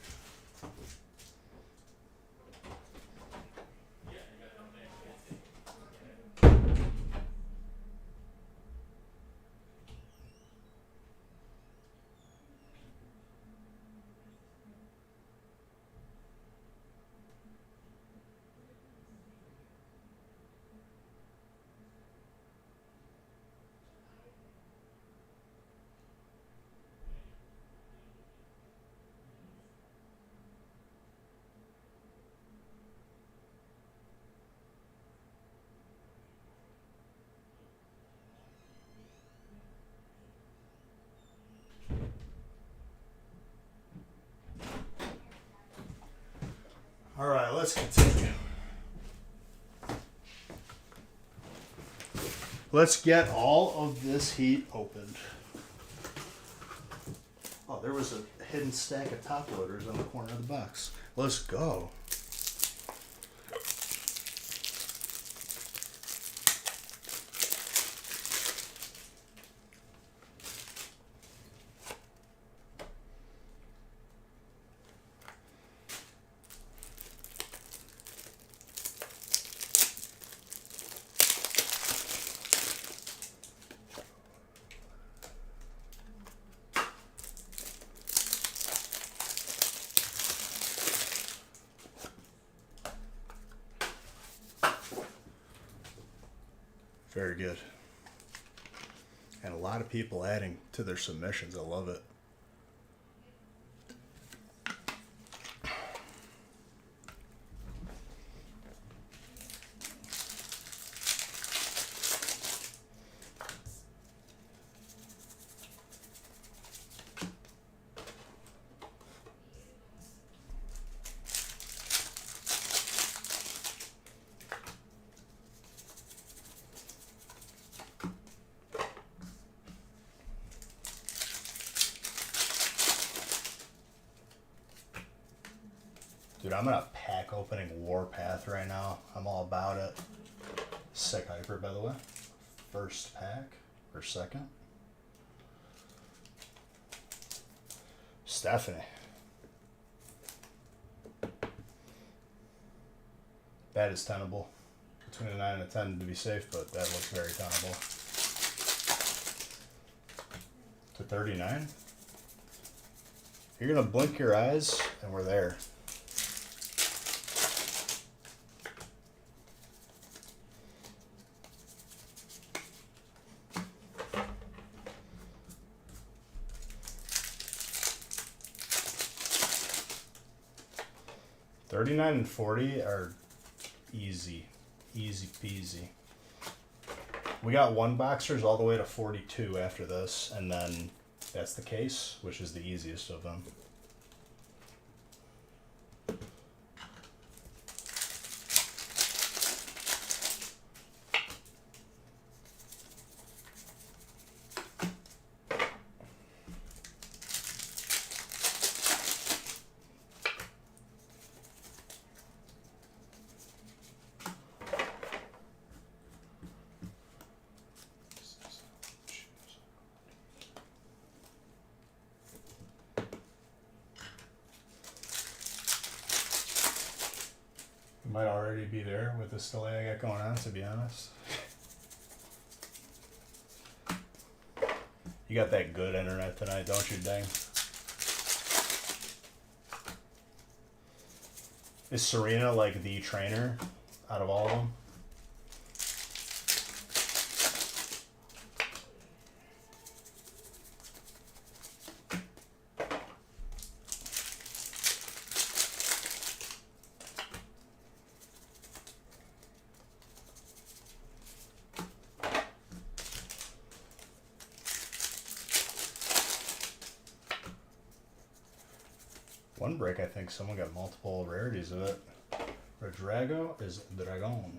Speaker 1: All right, let's continue. Let's get all of this heat opened. Oh, there was a hidden stack of top loaders on the corner of the box. Let's go. Very good. And a lot of people adding to their submissions. I love it. Dude, I'm gonna pack opening Warpath right now. I'm all about it. Sick hyper, by the way. First pack or second. Stephanie. That is tenable. Between a 9 and a 10 to be safe, but that looks very tenable. To 39. You're gonna blink your eyes and we're there. $39 and $40 are easy peasy. We got one boxers all the way to 42 after this, and then that's the case, which is the easiest of them. Might already be there with this delay I got going on, to be honest. You got that good internet tonight, don't you, Dang? Is Serena like the trainer out of all of them? One break, I think someone got multiple rarities of it. Redrago is Dragon.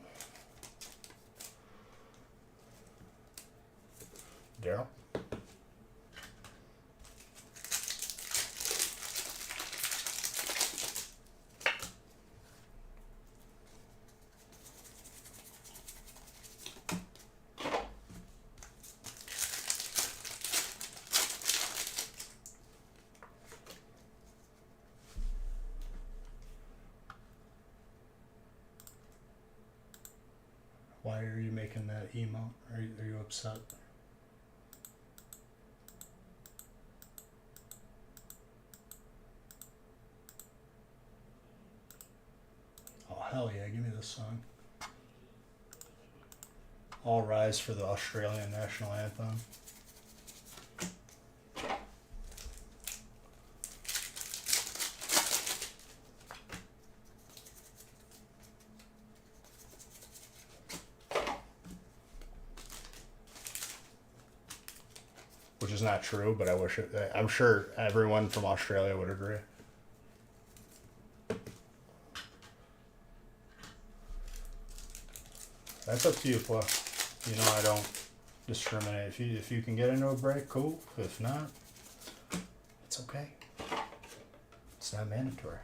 Speaker 1: Daryl? Why are you making that emote? Are you upset? Oh, hell yeah, give me this song. All rise for the Australian national anthem. Which is not true, but I'm sure everyone from Australia would agree. That's up to you, Pla. You know I don't discriminate. If you can get into a break, cool. If not, it's okay. It's not mandatory.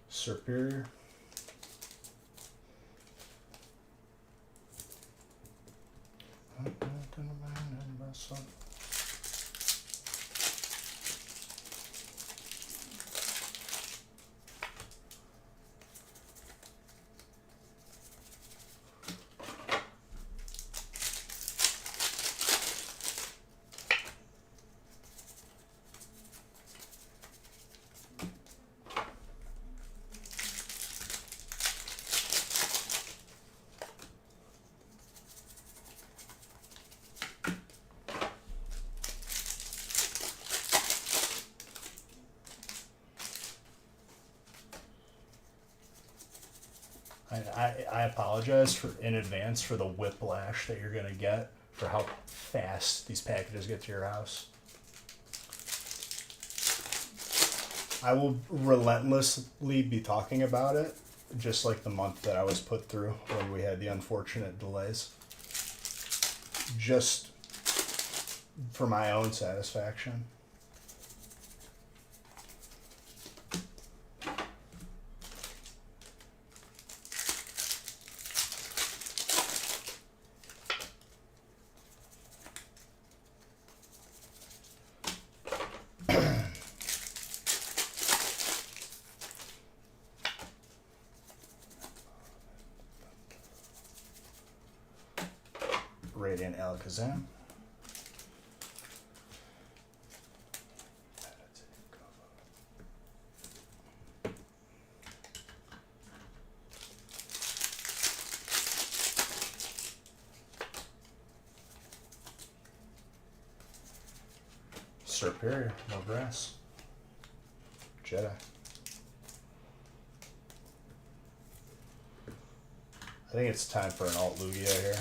Speaker 1: Superior. I apologize in advance for the whiplash that you're gonna get for how fast these packages get to your house. I will relentlessly be talking about it, just like the month that I was put through when we had the unfortunate delays. Just for my own satisfaction. Radiant Alakazam. Superior, no grass. Jedi. I think it's time for an alt Lugia here.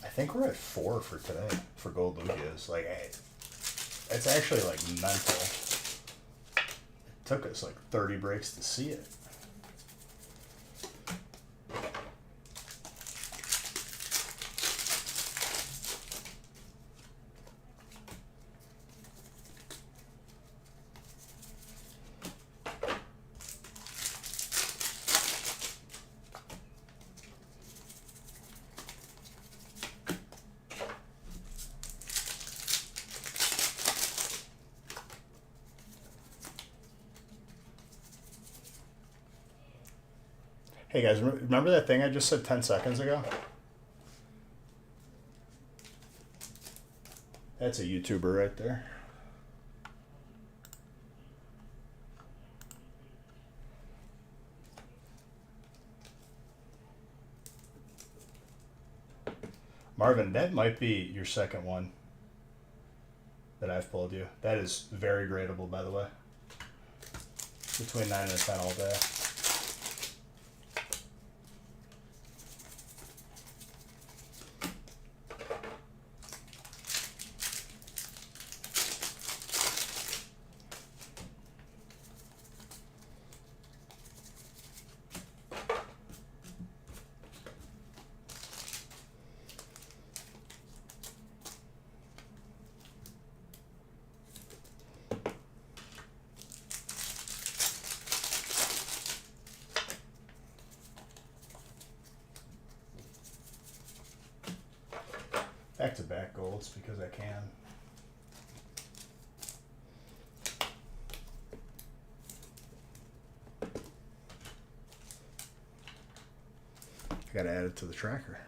Speaker 1: I think we're at 4 for today for gold Lugias. Like, it's actually like mental. It took us like 30 breaks to see it. Hey guys, remember that thing I just said 10 seconds ago? That's a YouTuber right there. Marvin, that might be your second one that I've pulled you. That is very gradable, by the way. Between 9 and a 10 all day. Back-to-back golds because I can. I gotta add it to the tracker.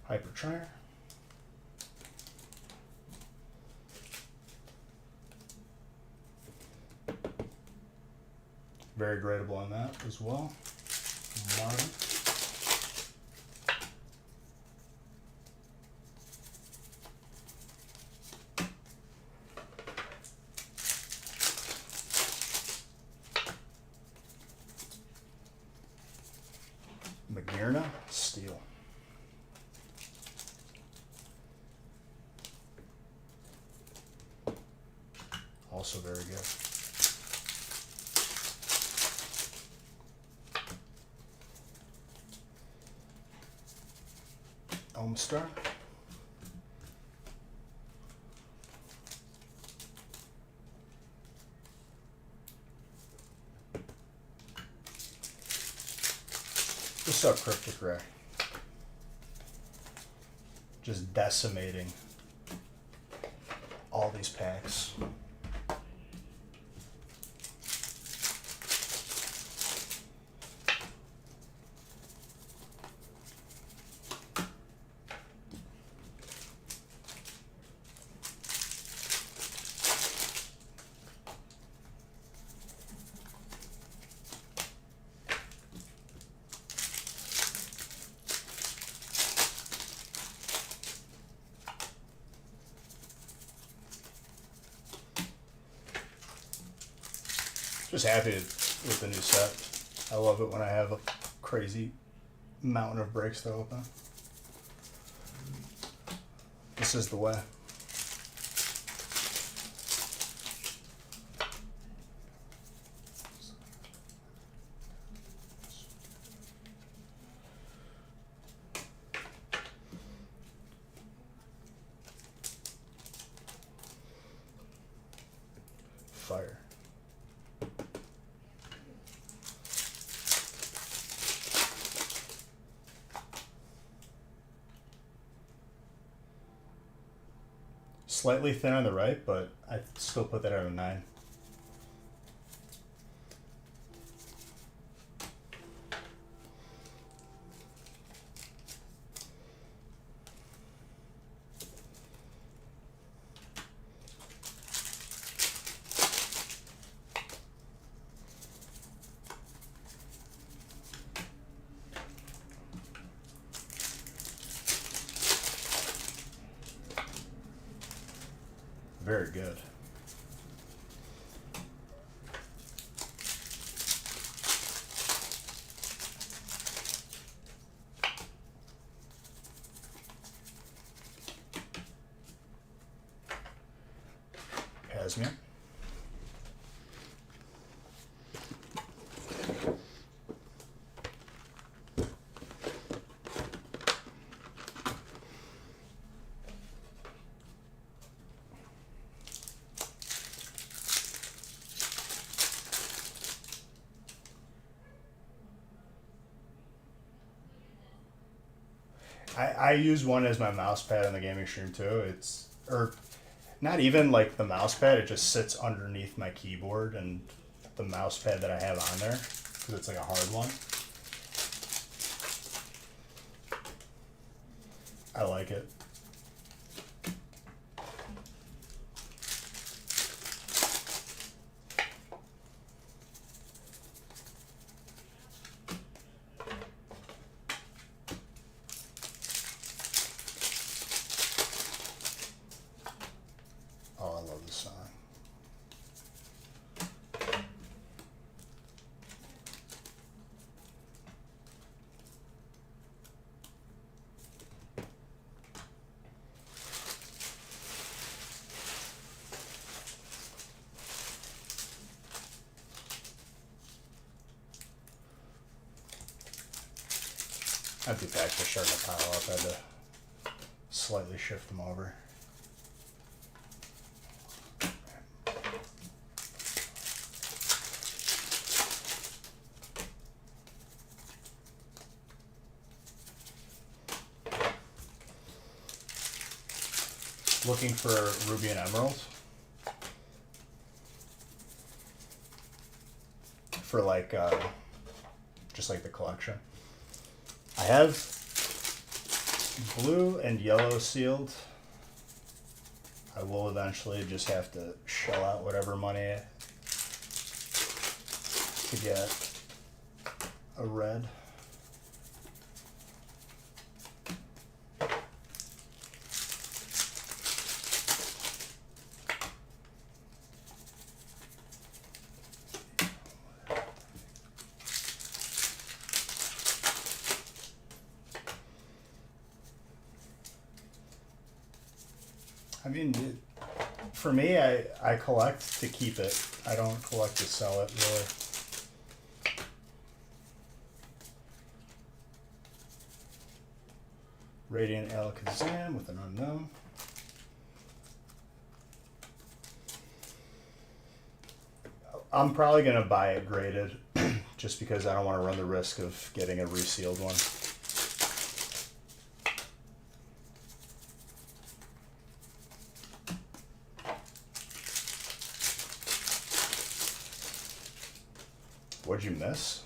Speaker 1: Hyper Trier. Very gradable on that as well. Marvin. Magirna, Steel. Also very good. Omstar. What's up, Cryptic Ray? Just decimating all these packs. Just happy with the new set. I love it when I have a crazy mountain of breaks to open. This is the way. Fire. Slightly thin on the right, but I still put that at a 9. Very good. Casimir. I use one as my mouse pad on the gaming stream too. It's or not even like the mouse pad. It just sits underneath my keyboard and the mouse pad that I have on there because it's like a hard one. I like it. Oh, I love this song. Empty packs are starting to pile up. I had to slightly shift them over. Looking for ruby and emeralds for like just like the collection. I have blue and yellow sealed. I will eventually just have to shell out whatever money to get a red. I mean, for me, I collect to keep it. I don't collect to sell it, really. Radiant Alakazam with an unknown. I'm probably going to buy it graded just because I don't want to run the risk of getting a resealed one. What'd you miss?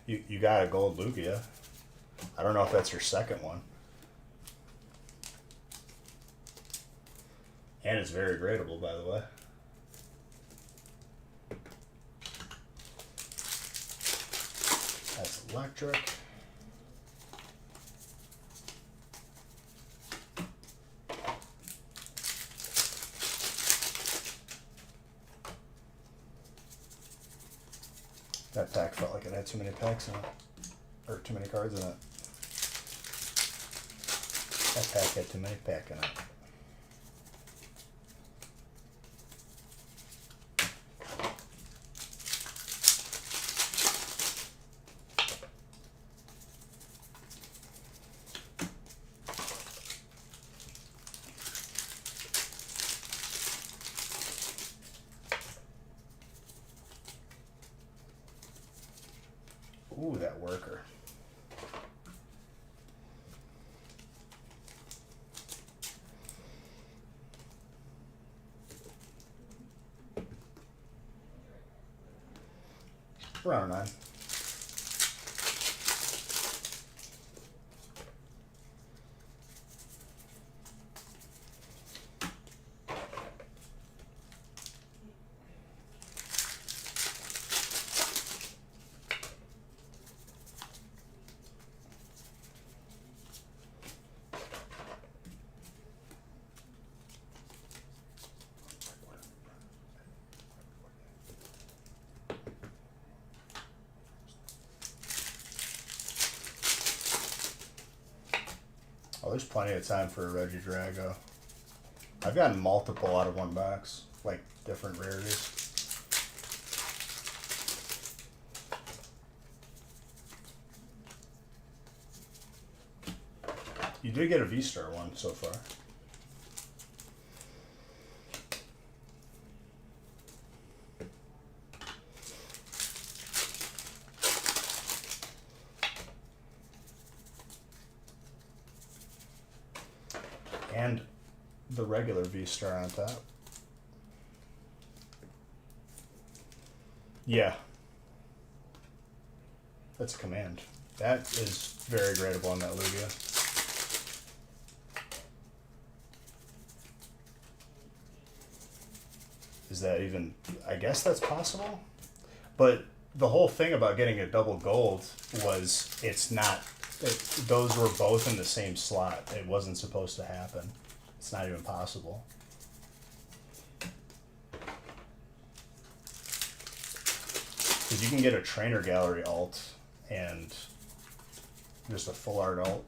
Speaker 1: You got a gold Lugia. I don't know if that's your second one. And it's very gradable, by the way. That's electric. That pack felt like it had too many packs in it. Or too many cards in it. That pack had too many packs in it. Ooh, that worker. Around 9. Oh, there's plenty of time for a Regidrago. I've gotten multiple out of one box, like different rarities. You did get a V-Star one so far. the regular V star on top. Yeah. That's a command. That is very gradable on that Lugia. Is that even... I guess that's possible? But the whole thing about getting a double gold was it's not... those were both in the same slot. It wasn't supposed to happen. It's not even possible. Because you can get a trainer gallery alt and just a full art alt.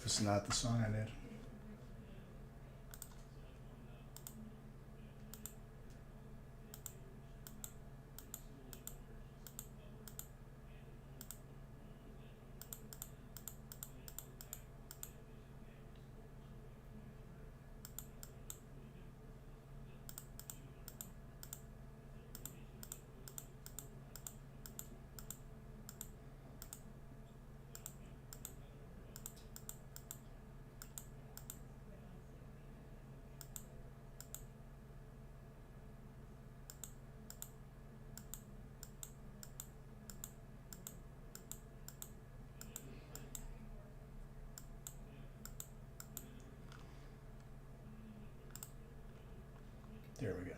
Speaker 1: It's not the song I did. There we go.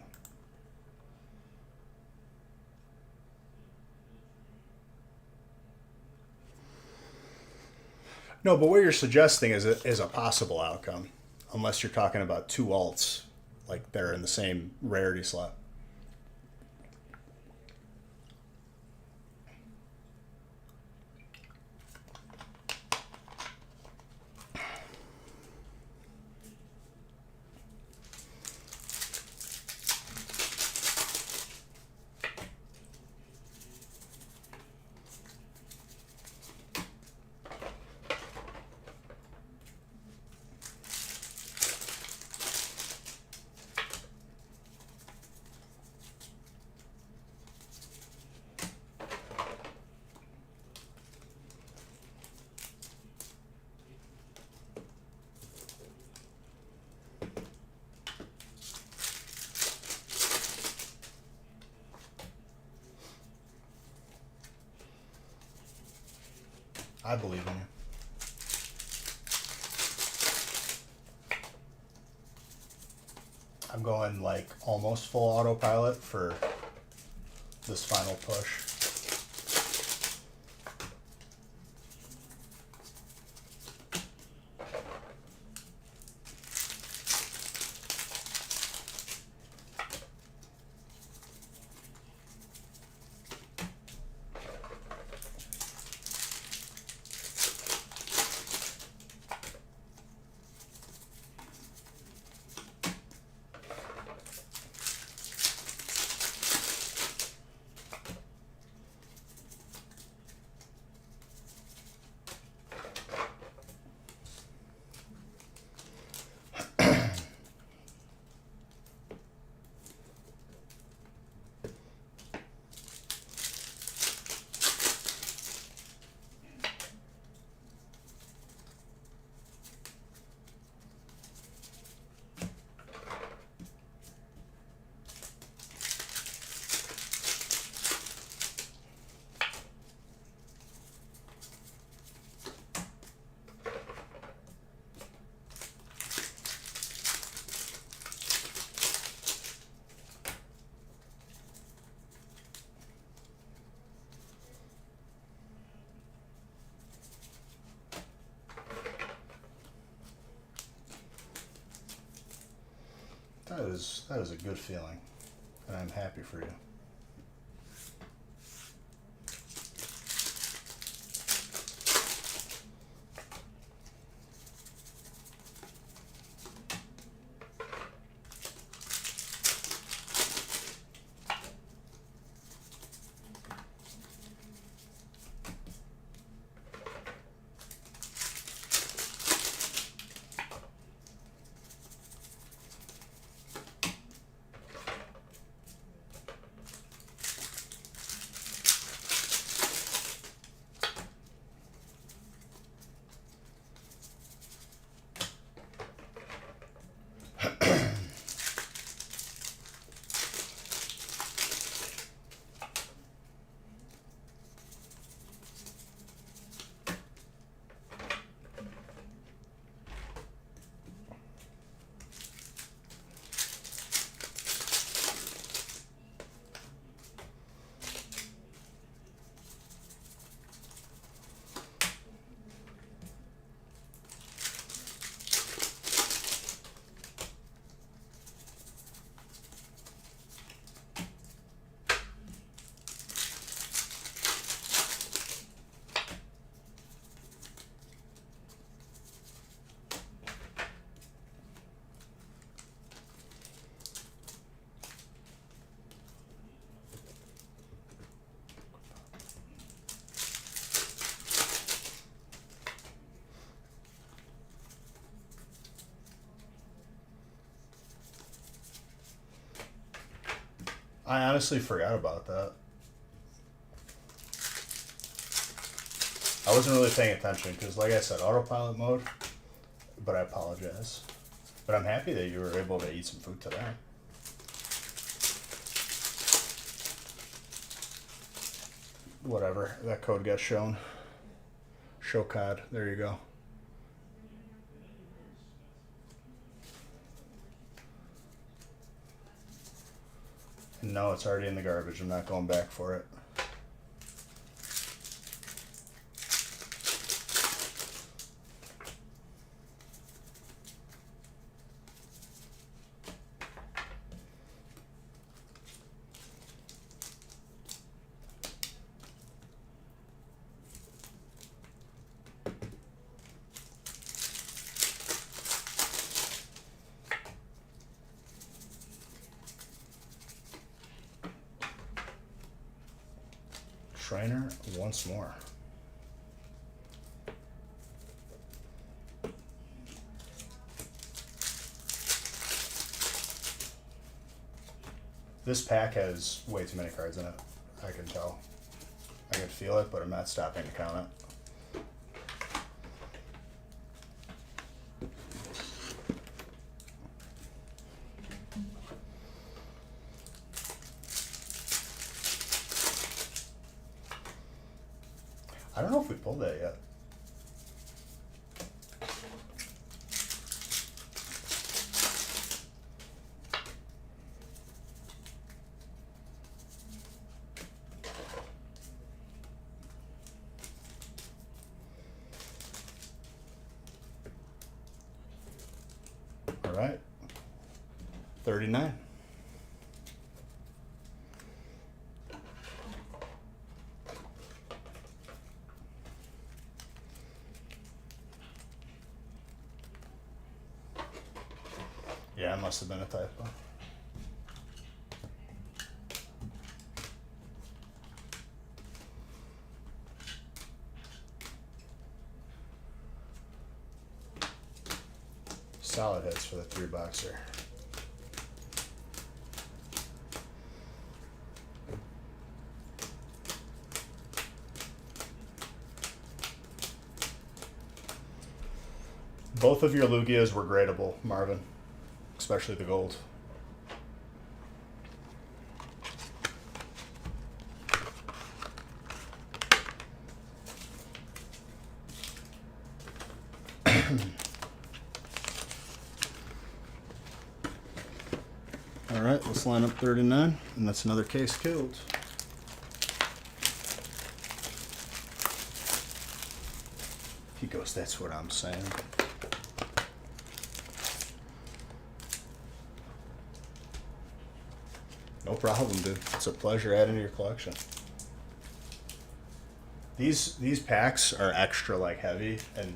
Speaker 1: No, but what you're suggesting is a possible outcome, unless you're talking about two alts, like they're in the same rarity slot. I believe in you. I'm going like almost full autopilot for this final push. That is a good feeling, and I'm happy for you. I honestly forgot about that. I wasn't really paying attention because, like I said, autopilot mode. But I apologize. But I'm happy that you were able to eat some food today. Whatever, that code got shown. Show cod. There you go. And no, it's already in the garbage. I'm not going back for it. Trainer once more. This pack has way too many cards in it. I can tell. I can feel it, but I'm not stopping to count it. I don't know if we pulled that yet. All right. 39. Yeah, it must have been a typo. Solid hits for the 3-boxer. Both of your Lugias were gradable, Marvin, especially the gold. All right, let's line up 39, and that's another case killed. He goes, that's what I'm saying. No problem, dude. It's a pleasure adding to your collection. These packs are extra like heavy, and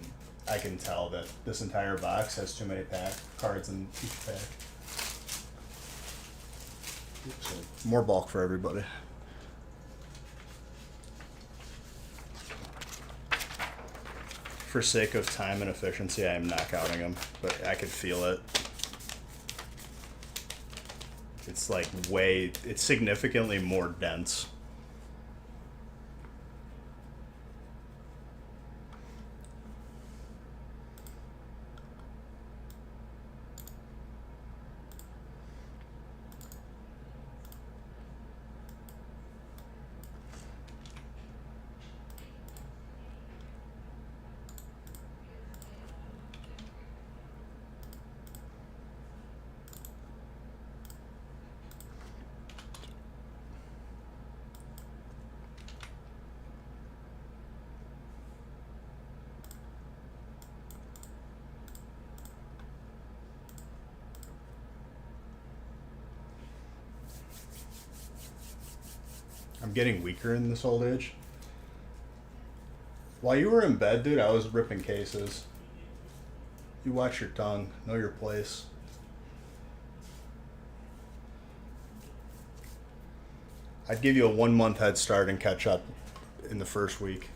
Speaker 1: I can tell that this entire box has too many cards in each pack. So more bulk for everybody. For sake of time and efficiency, I am knockouting them, but I could feel it. It's like it's significantly more dense. I'm getting weaker in this old age. While you were in bed, dude, I was ripping cases. You watch your tongue, know your place. I'd give you a 1-month head start and catch up in the first week.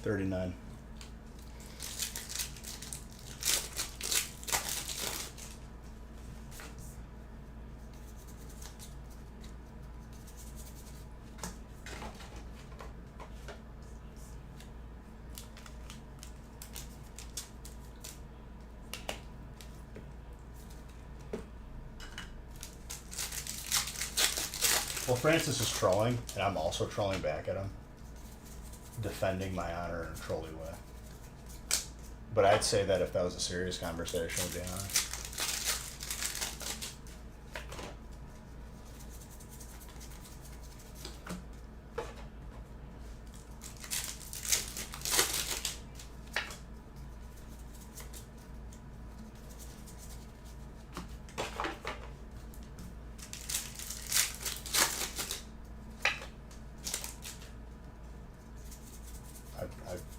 Speaker 1: $39. Well, Francis is trolling, and I'm also trolling back at him, defending my honor in a trolly way. But I'd say that if that was a serious conversation, would be honest.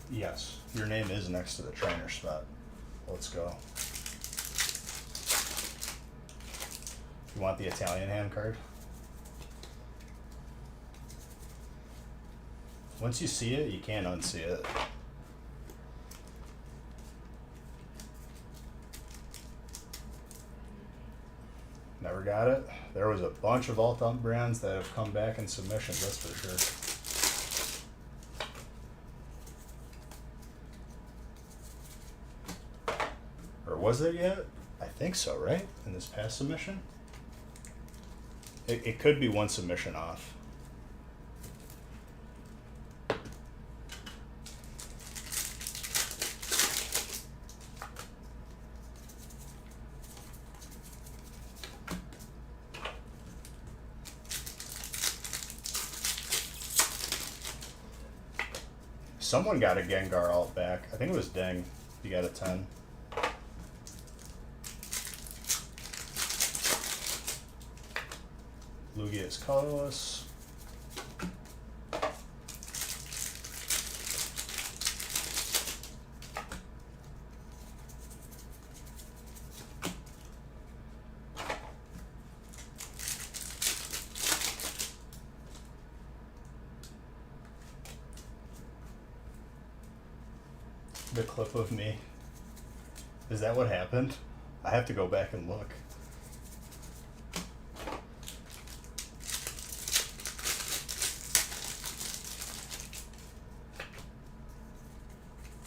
Speaker 1: Yes, your name is next to the trainer spot. Let's go. You want the Italian hand card? Once you see it, you can't unsee it. Never got it. There was a bunch of alt-up brands that have come back in submissions, that's for sure. Was it yet? I think so, right? In this past submission? It could be one submission off. Someone got a Gengar alt back. I think it was Deng. He got a 10. Lugia is colorless. The clip of me. Is that what happened? I have to go back and look.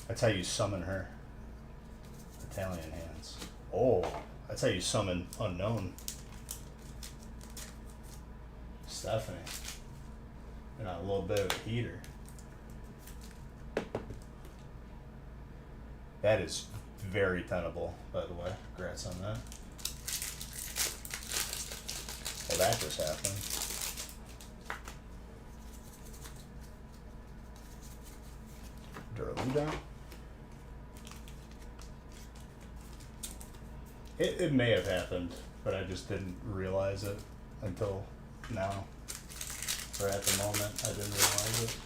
Speaker 1: That's how you summon her. Italian hands. Oh, that's how you summon unknown. Stephanie. And a little bit of a heater. That is very tenable, by the way. Congrats on that. Well, that just happened. Duraludon. It may have happened, but I just didn't realize it until now. Or at the moment, I didn't realize it.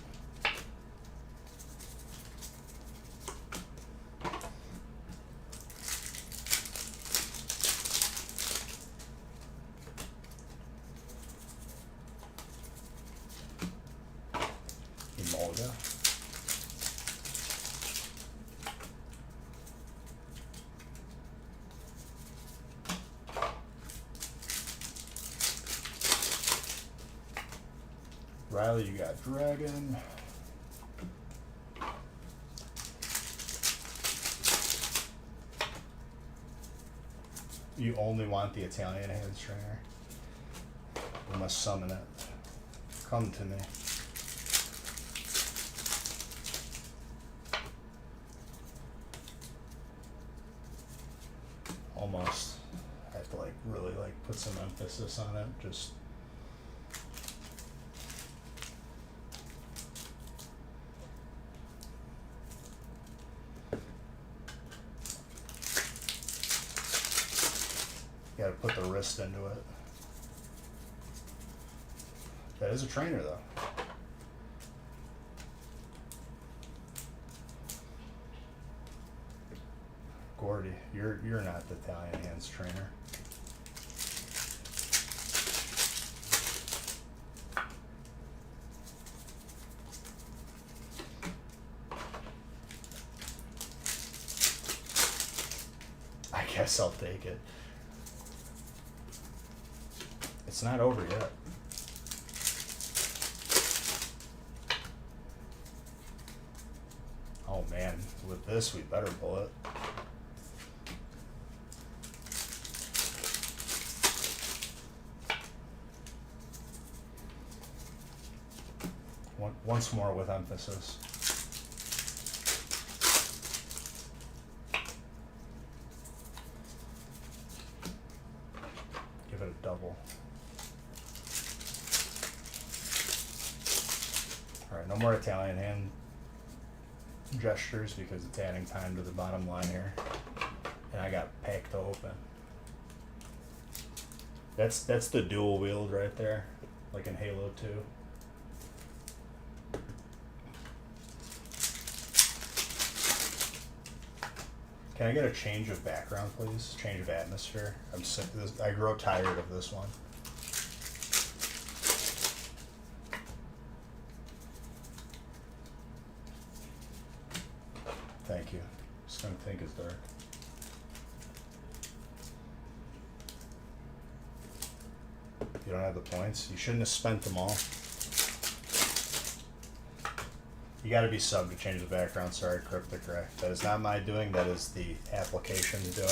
Speaker 1: Emolga. Riley, you got Dragon. You only want the Italian hands trainer. We must summon it. Come to me. Almost. I have to really put some emphasis on it. Just gotta put the wrist into it. That is a trainer though. Gordy, you're not the Italian hands trainer. I guess I'll take it. It's not over yet. Oh man, with this we better pull it. Once more with emphasis. Give it a double. Alright, no more Italian hand gestures because it's adding time to the bottom line here. And I got packed open. That's the dual wield right there, like in Halo 2. Can I get a change of background, please? Change of atmosphere. I'm sick of this. I grow tired of this one. Thank you. It's gonna think it's dark. You don't have the points? You shouldn't have spent them all. You gotta be sub to change the background. Sorry, Cryptic Ray. That is not my doing, that is the application's doing.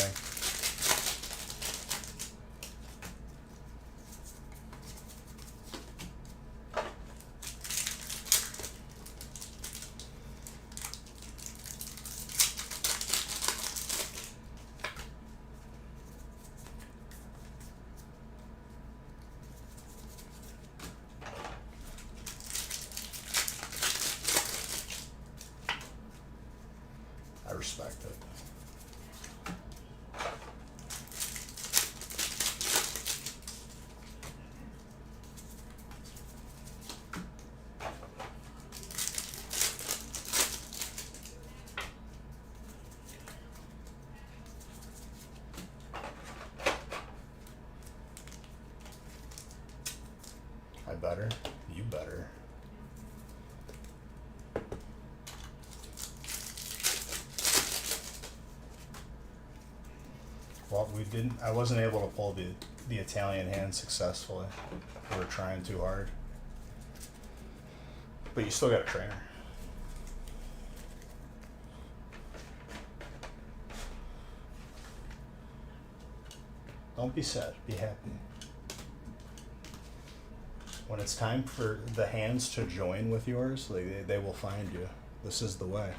Speaker 1: I respect it. I better. You better. Well, I wasn't able to pull the Italian hand successfully. We were trying too hard. But you still got a trainer. Don't be sad, be happy. When it's time for the hands to join with yours, they will find you. This is the way.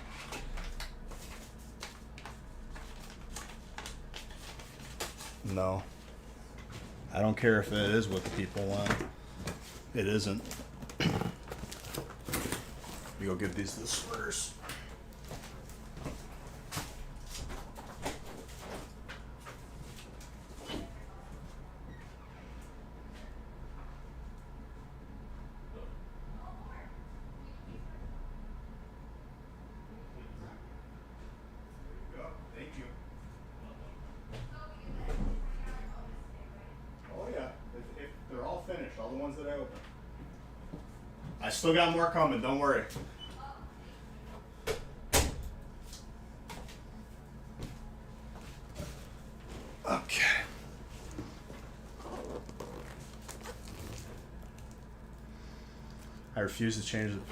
Speaker 1: No. I don't care if it is what the people want. It isn't. We go give these to the sweaters. Thank you. Oh yeah, if they're all finished, all the ones that I opened. I still got more coming, don't worry. Okay. I refuse to change it.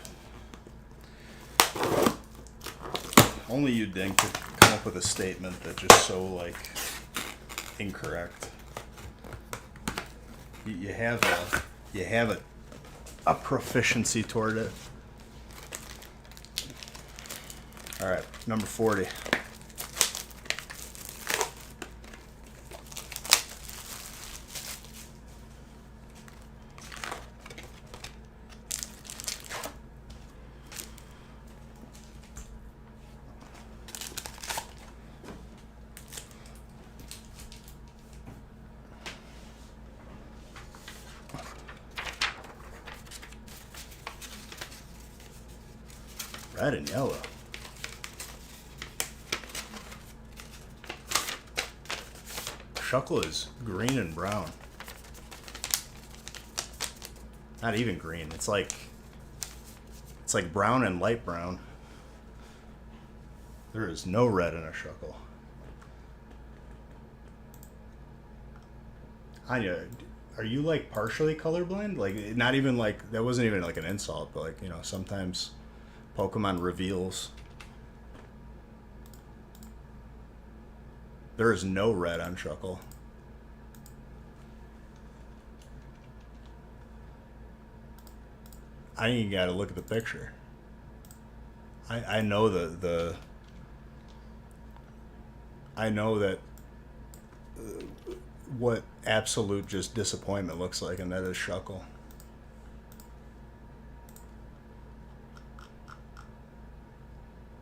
Speaker 1: Only you, Dink, could come up with a statement that's just so, like, incorrect. You have a proficiency toward it. All right, number 40. Red and yellow. Shuckle is green and brown. Not even green. It's like brown and light brown. There is no red in a Shuckle. Anya, are you like partially colorblind? Like, not even like, that wasn't even like an insult, but like, you know, sometimes Pokemon reveals. There is no red on Shuckle. I ain't got to look at the picture. I know the I know that what absolute just disappointment looks like, and that is Shuckle.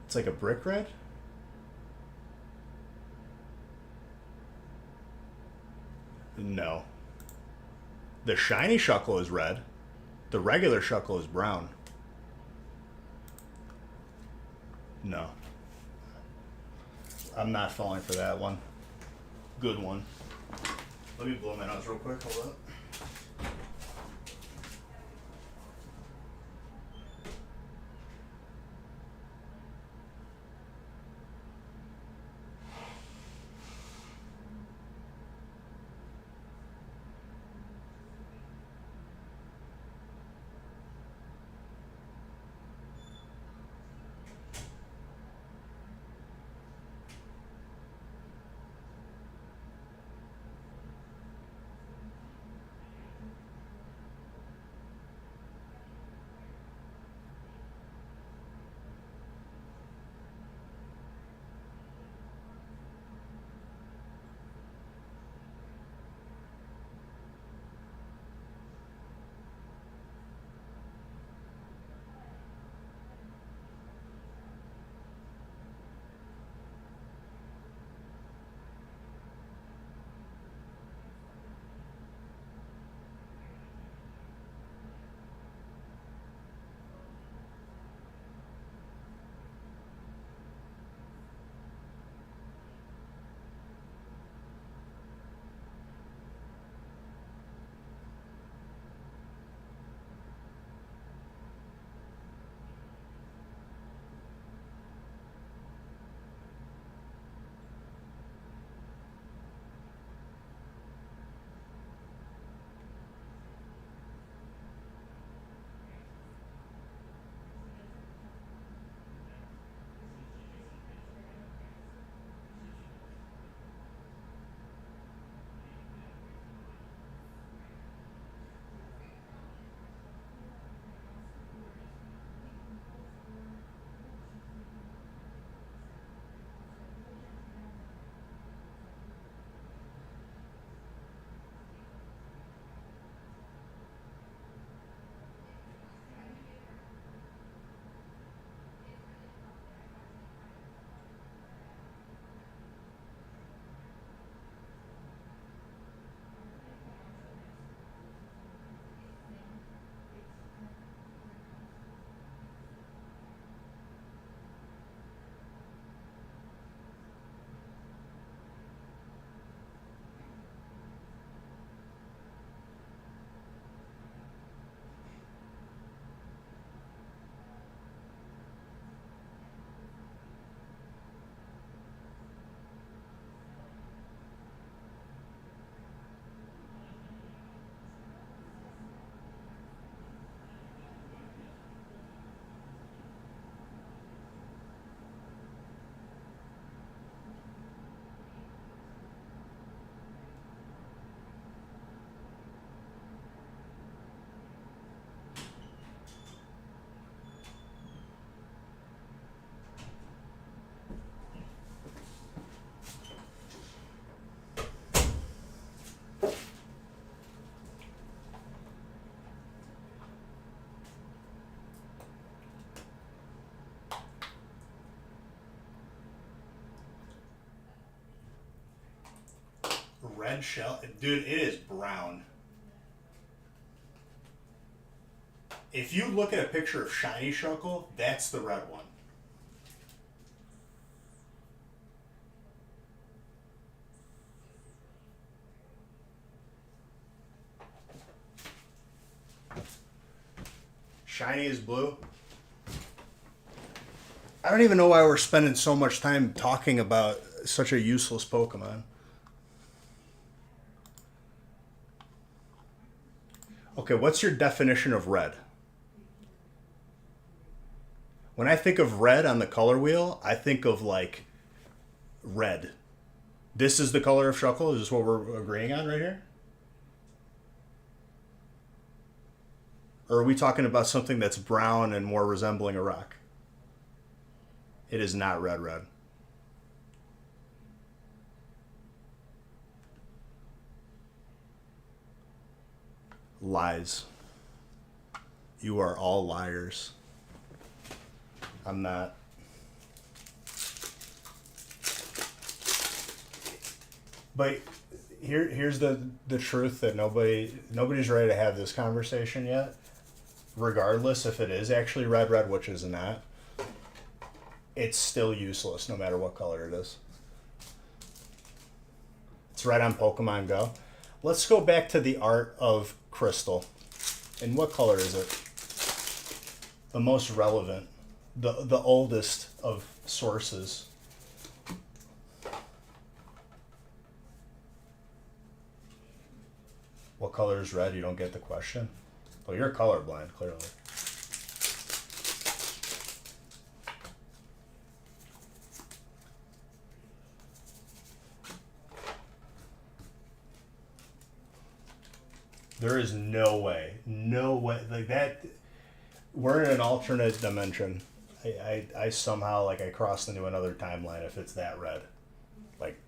Speaker 1: It's like a brick red. No. The shiny Shuckle is red. The regular Shuckle is brown. No. I'm not falling for that one. Good one. Let me blow my nose real quick. Hold up. Red shell, dude. It is brown. If you look at a picture of shiny Shuckle, that's the red one. Shiny is blue. I don't even know why we're spending so much time talking about such a useless Pokemon. Okay, what's your definition of red? When I think of red on the color wheel, I think of like red. This is the color of Shuckle? Is this what we're agreeing on right here? Or are we talking about something that's brown and more resembling a rock? It is not red red. Lies. You are all liars. I'm not. But here's the truth that nobody's ready to have this conversation yet. Regardless if it is actually red red, which is not, it's still useless no matter what color it is. It's right on Pokemon Go. Let's go back to the art of crystal. And what color is it? The most relevant, the oldest of sources. What color is red? You don't get the question. Well, you're colorblind, clearly. There is no way, like that. We're in an alternate dimension. I somehow, like, I crossed into another timeline if it's that red. Like,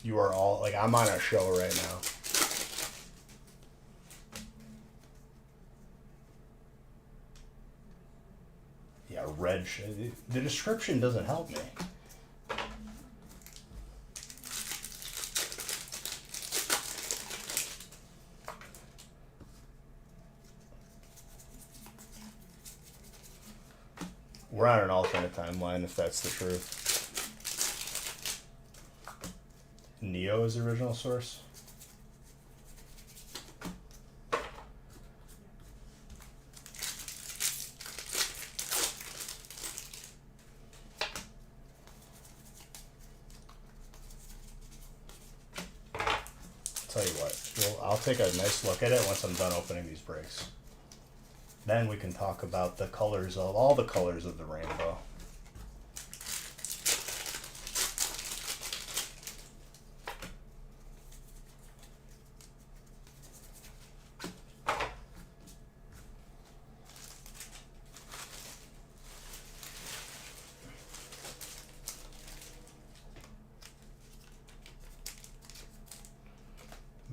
Speaker 1: you are all, like, I'm on a show right now. Yeah, red. The description doesn't help me. We're on an alternate timeline, if that's the truth. Neo is the original source. Tell you what, I'll take a nice look at it once I'm done opening these breaks. Then we can talk about the colors of all the colors of the rainbow.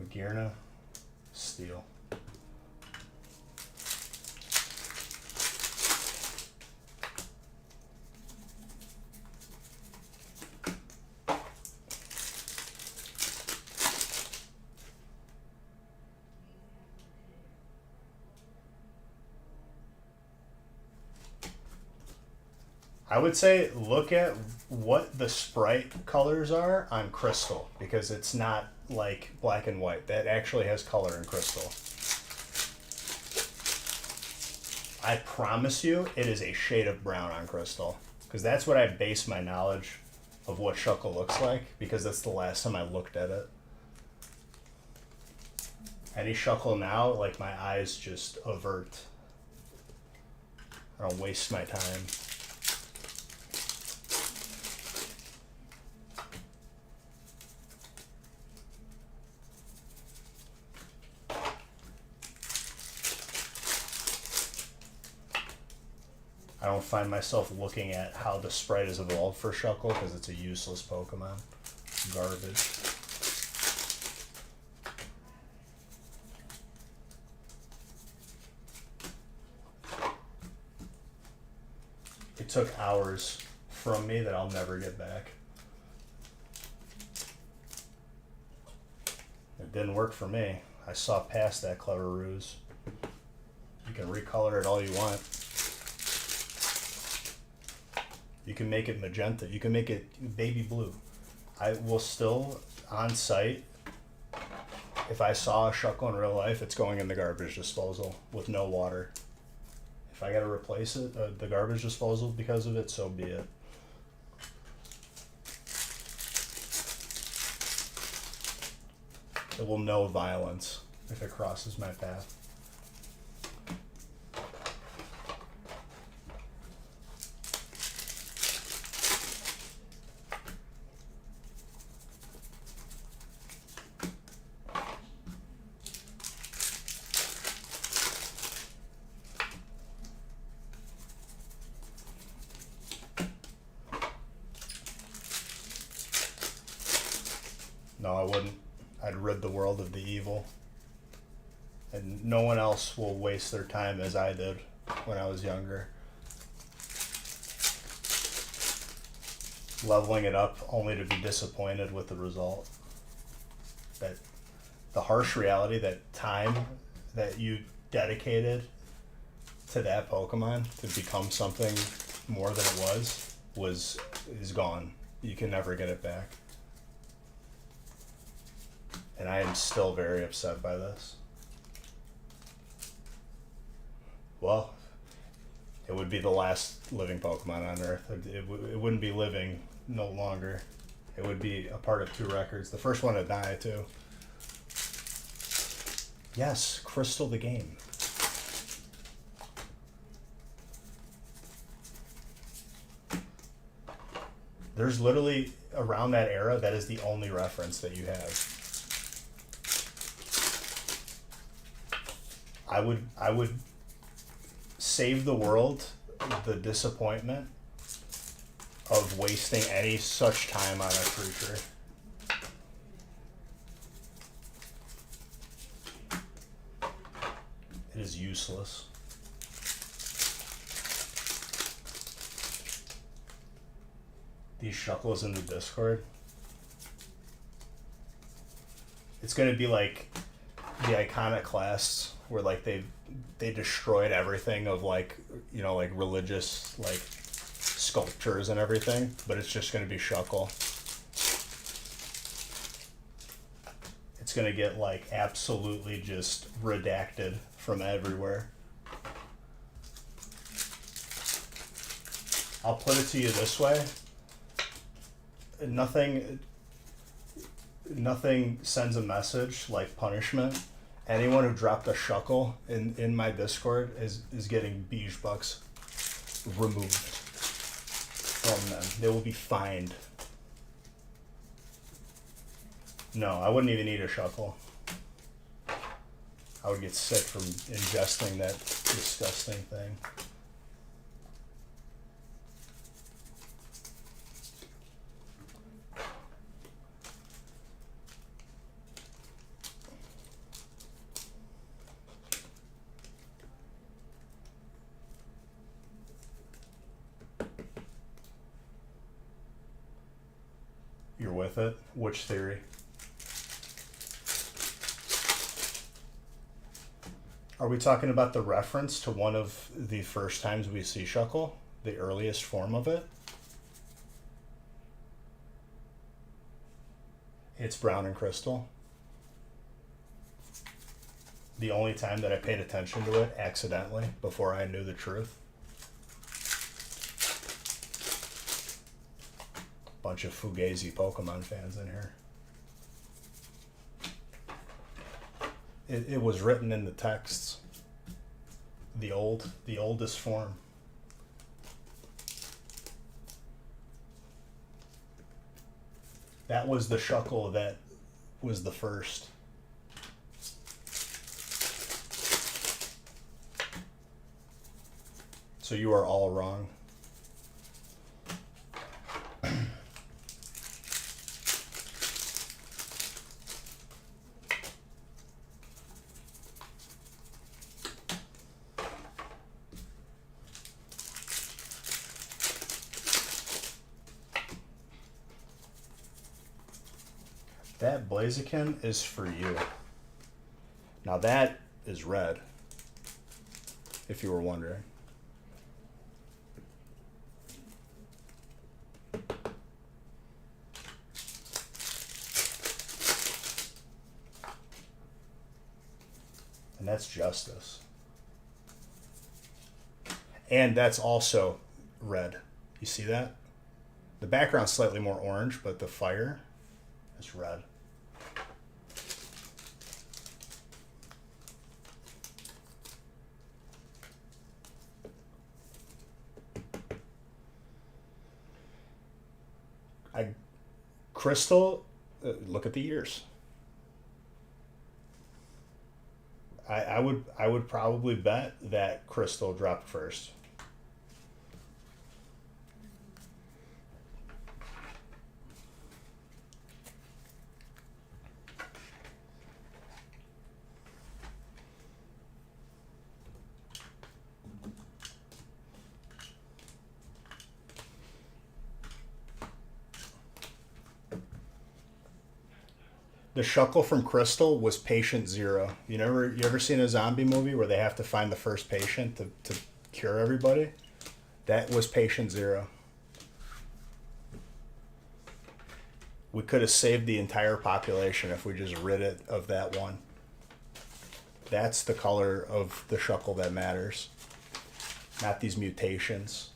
Speaker 1: Magearna, steel. I would say look at what the sprite colors are on crystal, because it's not like black and white. That actually has color in crystal. I promise you it is a shade of brown on crystal, because that's what I base my knowledge of what Shuckle looks like, because that's the last time I looked at it. Any Shuckle now, like, my eyes just avert. I don't waste my time. I don't find myself looking at how the sprite has evolved for Shuckle, because it's a useless Pokemon. Garbage. It took hours from me that I'll never get back. It didn't work for me. I saw past that clever ruse. You can recolor it all you want. You can make it magenta. You can make it baby blue. I will still, on site, if I saw a Shuckle in real life, it's going in the garbage disposal with no water. If I gotta replace it, the garbage disposal because of it, so be it. It will know violence if it crosses my path. No, I wouldn't. I'd rid the world of the evil. And no one else will waste their time as I did when I was younger. Leveling it up only to be disappointed with the result. That the harsh reality that time that you dedicated to that Pokemon to become something more than it is gone. You can never get it back. And I am still very upset by this. Well, it would be the last living Pokemon on Earth. It wouldn't be living no longer. It would be a part of 2 records. The first one to die, too. Yes, Crystal the game. There's literally, around that era, that is the only reference that you have. I would save the world the disappointment of wasting any such time on a creature. It is useless. These Shuckles in the Discord. It's gonna be like the iconic class where like they destroyed everything of like, you know, like religious like sculptures and everything, but it's just gonna be Shuckle. It's gonna get like absolutely just redacted from everywhere. I'll put it to you this way. Nothing sends a message like punishment. Anyone who dropped a Shuckle in my Discord is getting Beige Bucks removed from them. They will be fined. No, I wouldn't even eat a Shuckle. I would get sick from ingesting that disgusting thing. You're with it? Which theory? Are we talking about the reference to one of the first times we see Shuckle? The earliest form of it? It's brown and crystal. The only time that I paid attention to it accidentally before I knew the truth. Bunch of Fugazi Pokemon fans in here. It was written in the texts. The oldest form. That was the Shuckle that was the first. So you are all wrong. That Blaziken is for you. Now that is red, if you were wondering. And that's Justice. And that's also red. You see that? The background's slightly more orange, but the fire is red. Crystal, look at the ears. I would probably bet that Crystal dropped first. The Shuckle from Crystal was patient zero. You ever seen a zombie movie where they have to find the first patient to cure everybody? That was patient zero. We could have saved the entire population if we just rid it of that one. That's the color of the Shuckle that matters, not these mutations.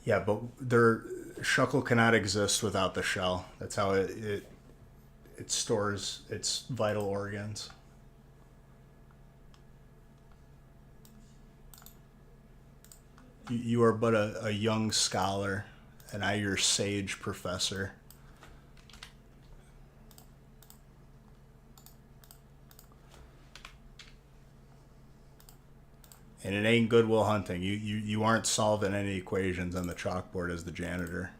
Speaker 1: Yeah, but their Shuckle cannot exist without the shell. That's how it stores its vital organs. You are but a young scholar, and I your sage professor. And it ain't Goodwill Hunting. You aren't solving any equations on the chalkboard as the janitor.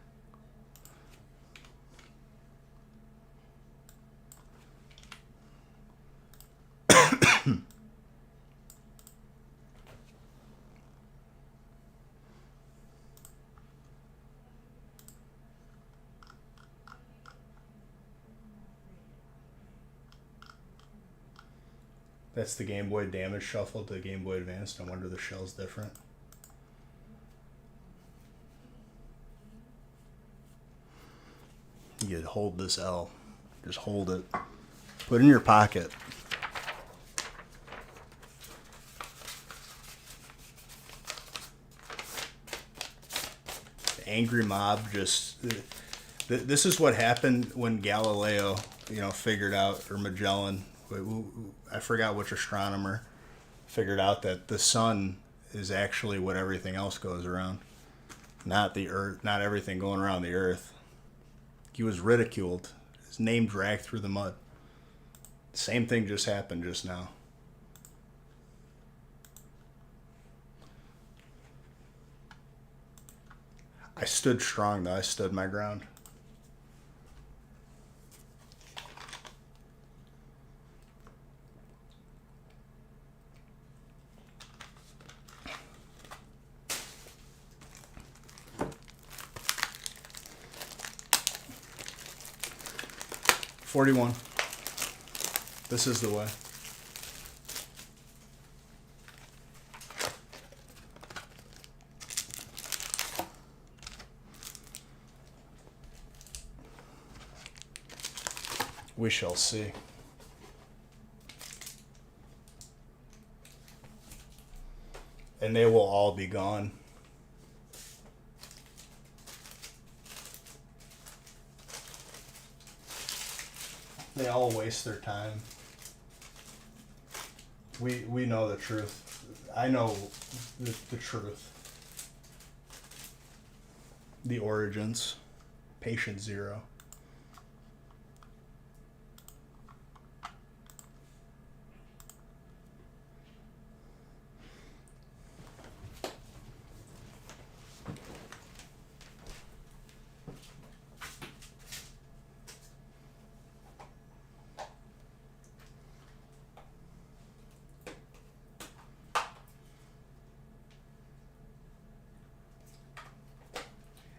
Speaker 1: That's the Game Boy Damage Shuffle to the Game Boy Advance. No wonder the shell's different. You hold this L. Just hold it. Put it in your pocket. The angry mob just... This is what happened when Galileo, figured out, or Magellan... I forgot which astronomer figured out that the sun is actually what everything else goes around, not the earth, not everything going around the earth. He was ridiculed, his name dragged through the mud. Same thing just happened just now. I stood strong though. I stood my ground. $41. This is the way. We shall see. And they will all be gone. They all waste their time. We know the truth. I know the truth. The origins. Patient zero.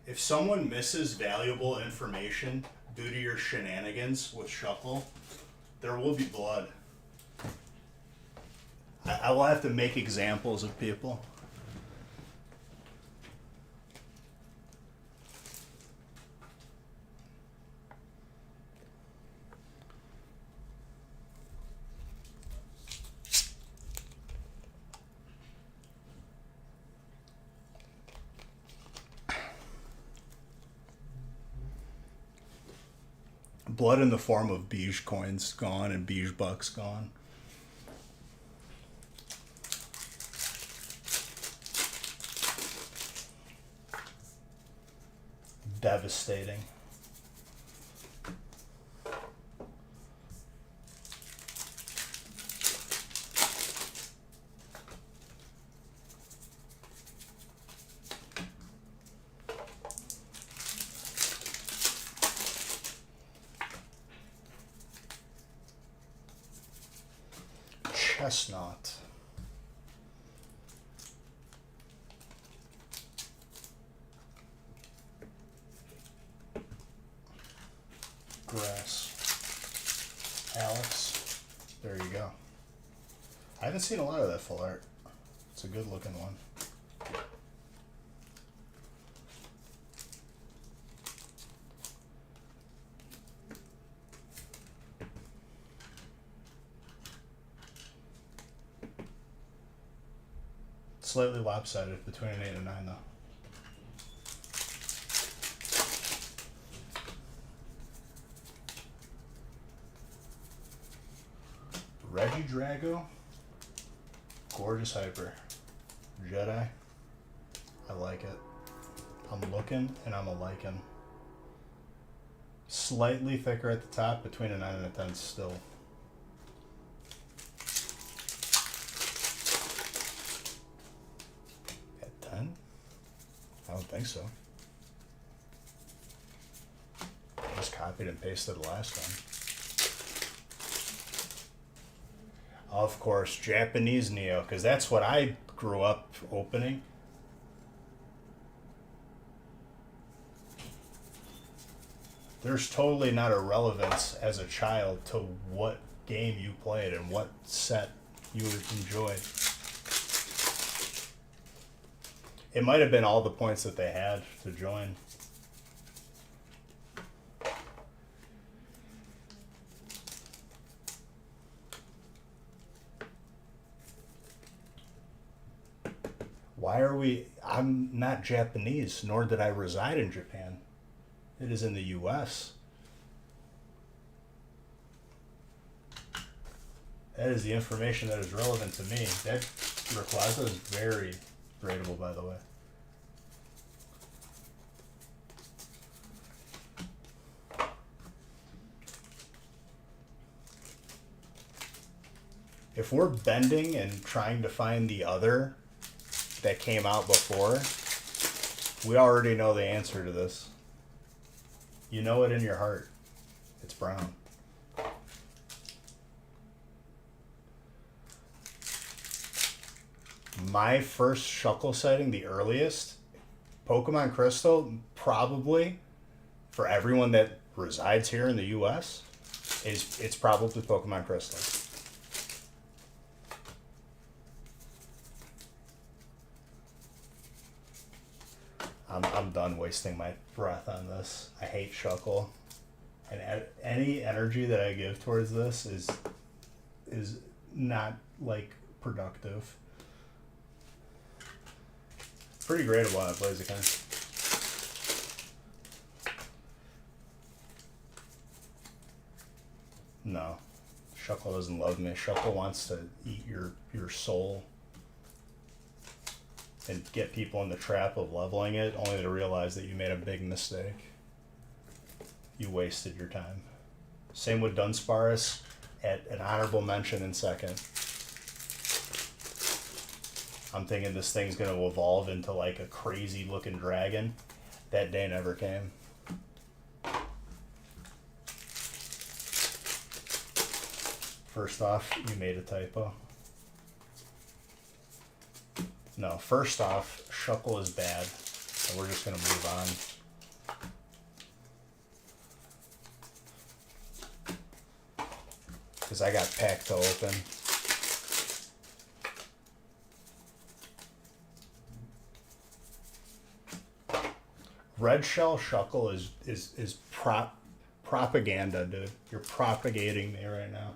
Speaker 1: If someone misses valuable information due to your shenanigans with Shuckle, there will be blood. I will have to make examples of people. Blood in the form of beige coins gone and beige bucks gone. Devastating. chestnut. Grass. Alex. There you go. I haven't seen a lot of that full art. It's a good looking one. Slightly lopsided between an 8 and a 9 though. Reggie Drago, gorgeous hyper, Jedi. I like it. I'm looking and I'm a liking. Slightly thicker at the top, between a 9 and a 10 still. At 10? I don't think so. Just copied and pasted the last one. Of course, Japanese Neo, because that's what I grew up opening. There's totally not a relevance as a child to what game you played and what set you enjoyed. It might have been all the points that they had to join. Why are we... I'm not Japanese, nor did I reside in Japan. It is in the U.S. That is the information that is relevant to me. That Rayquaza is very rateable, by the way. If we're bending and trying to find the other that came out before, we already know the answer to this. You know it in your heart. It's brown. My first Shuckle sighting, the earliest, Pokemon Crystal, probably, for everyone that resides here in the US, it's probably Pokemon Crystal. I'm done wasting my breath on this. I hate Shuckle, and any energy that I give towards this is not like productive. Pretty great at what it plays again. No, Shuckle doesn't love me. Shuckle wants to eat your soul and get people in the trap of leveling it, only to realize that you made a big mistake. You wasted your time. Same with Dunsparce, at an honorable mention in second. I'm thinking this thing's going to evolve into like a crazy looking dragon. That day never came. First off, you made a typo. No, first off, Shuckle is bad, so we're just going to move on. Because I got packed to open. Red Shell Shuckle is propaganda, dude. You're propagating me right now.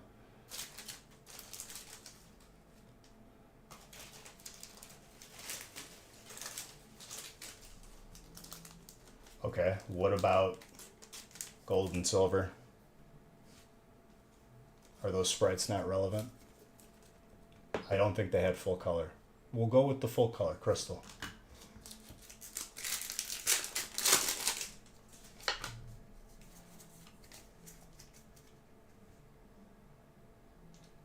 Speaker 1: Okay, what about gold and silver? Are those sprites not relevant? I don't think they had full color. We'll go with the full color, crystal.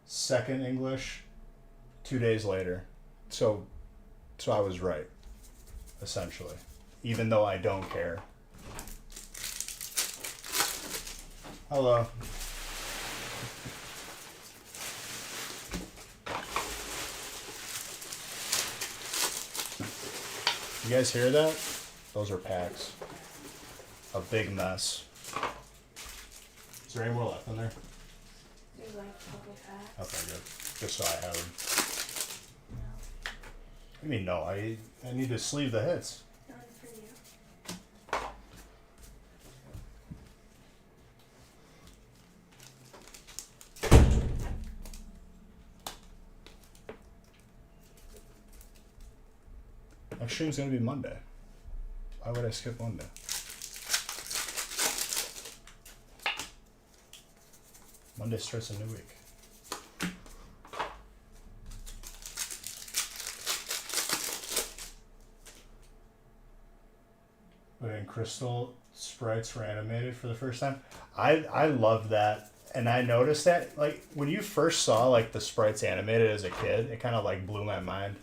Speaker 1: Second English, 2 days later. So I was right, essentially. Even though I don't care. Hello. You guys hear that? Those are packs. A big mess. Is there any more left in there?
Speaker 2: There's like a couple packs.
Speaker 1: Okay, good. Just so I have them. I mean, no, I need to sleeve the hits.
Speaker 2: None for you.
Speaker 1: Next stream's gonna be Monday. Why would I skip Monday? Monday starts a new week. When Crystal sprites were animated for the first time, I love that, and I noticed that like when you first saw like the sprites animated as a kid, it kind of like blew my mind.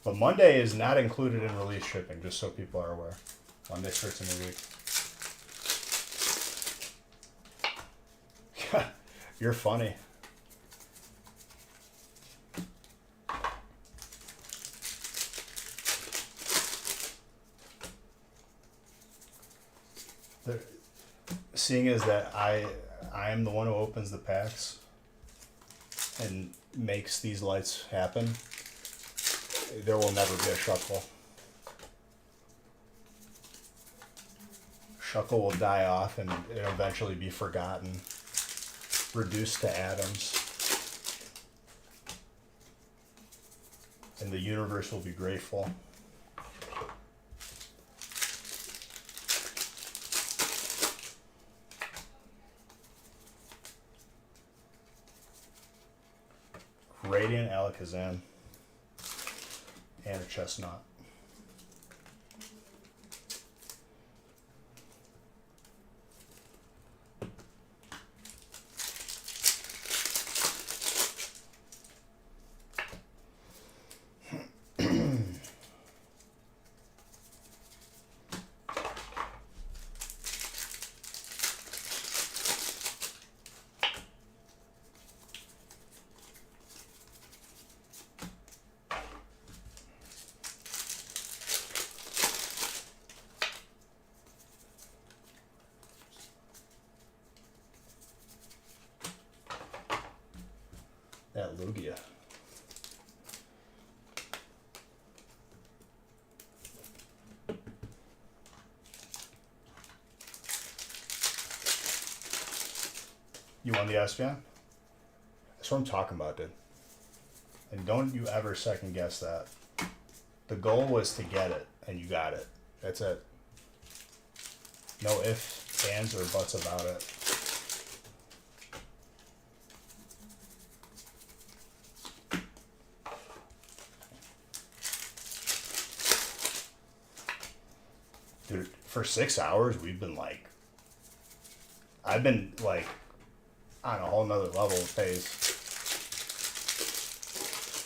Speaker 1: But Monday is not included in release shipping, just so people are aware. Monday starts a new week. You're funny. Seeing as that I am the one who opens the packs and makes these lights happen, there will never be a Shuckle. Shuckle will die off and it'll eventually be forgotten, reduced to atoms, and the universe will be grateful. Radiant Alakazam and a chestnut. That Lugia. You won the Espeon? That's what I'm talking about, dude. And don't you ever second guess that. The goal was to get it, and you got it. That's it. No ifs, ands, or buts about it. Dude, for 6 hours, we've been like, I've been like on a whole nother level of pace.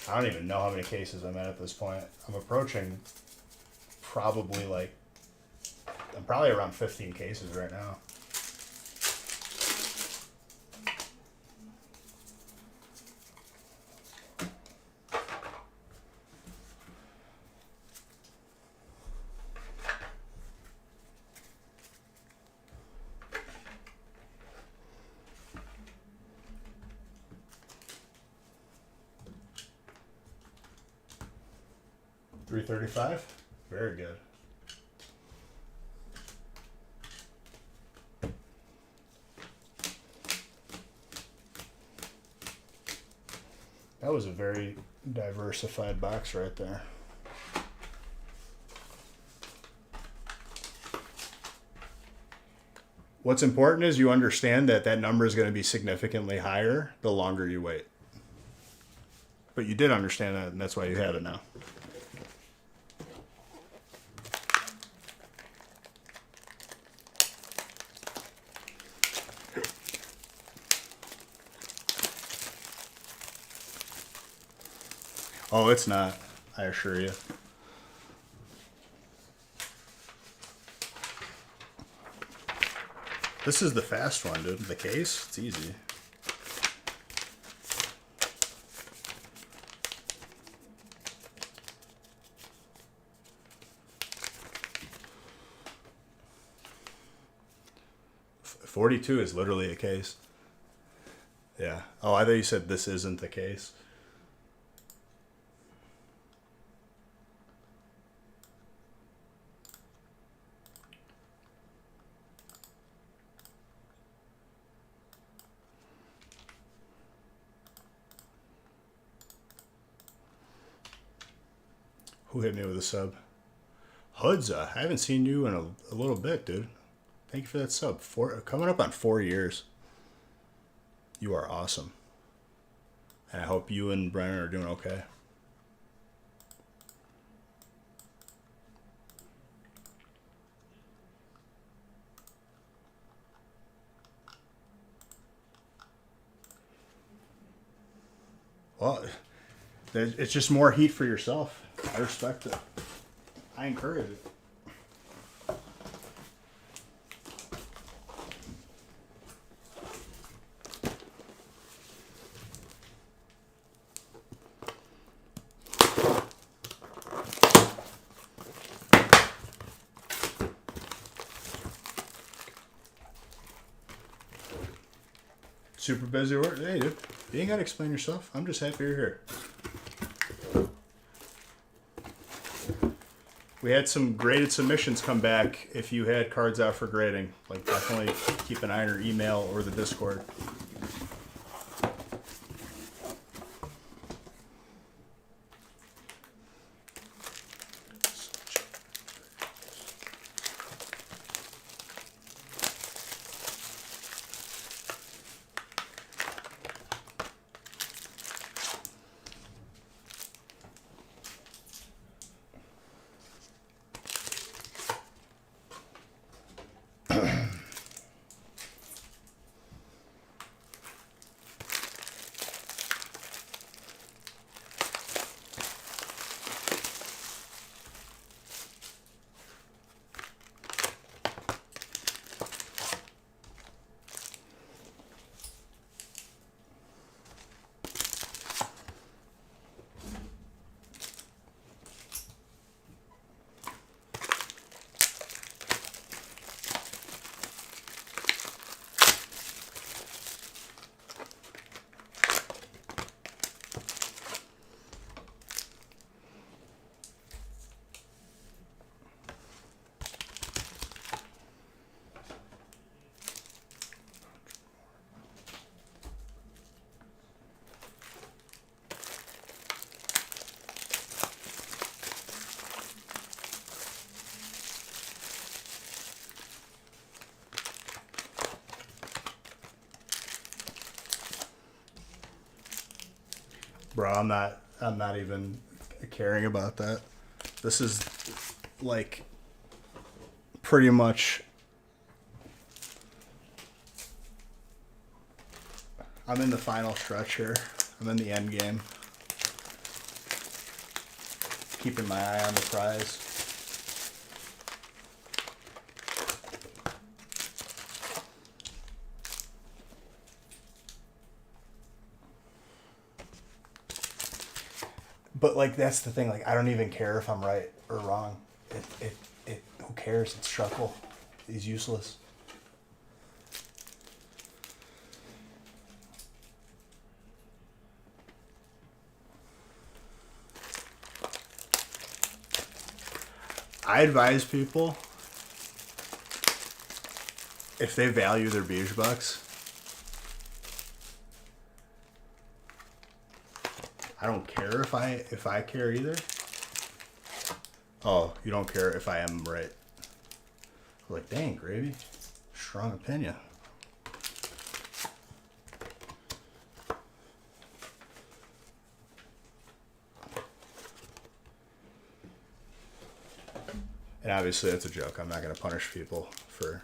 Speaker 1: I don't even know how many cases I'm at this point. I'm approaching probably like, I'm probably around 15 cases right now. $335? Very good. That was a very diversified box right there. What's important is you understand that that number is going to be significantly higher the longer you wait. But you did understand that, and that's why you have it now. Oh, it's not, I assure you. This is the fast one, dude. The case, it's easy. $42 is literally a case. Yeah. Oh, I thought you said this isn't the case. Who hit me with a sub? Hudza, I haven't seen you in a little bit, dude. Thank you for that sub. Coming up on 4 years. You are awesome. And I hope you and Brennan are doing okay. Well, it's just more heat for yourself. I respect it. I encourage it. Super busy work. Hey, dude. You ain't got to explain yourself. I'm just happy you're here. We had some graded submissions come back. If you had cards out for grading, like definitely keep an eye on your email or the Discord. Bro, I'm not even caring about that. This is like pretty much I'm in the final stretch here. I'm in the end game. Keeping my eye on the prize. But like that's the thing. Like I don't even care if I'm right or wrong. It who cares? It's Shuckle. He's useless. I advise people if they value their beige bucks. I don't care if I care either. Oh, you don't care if I am right. I'm like, dang, Gravy. Strong opinion. And obviously that's a joke. I'm not going to punish people for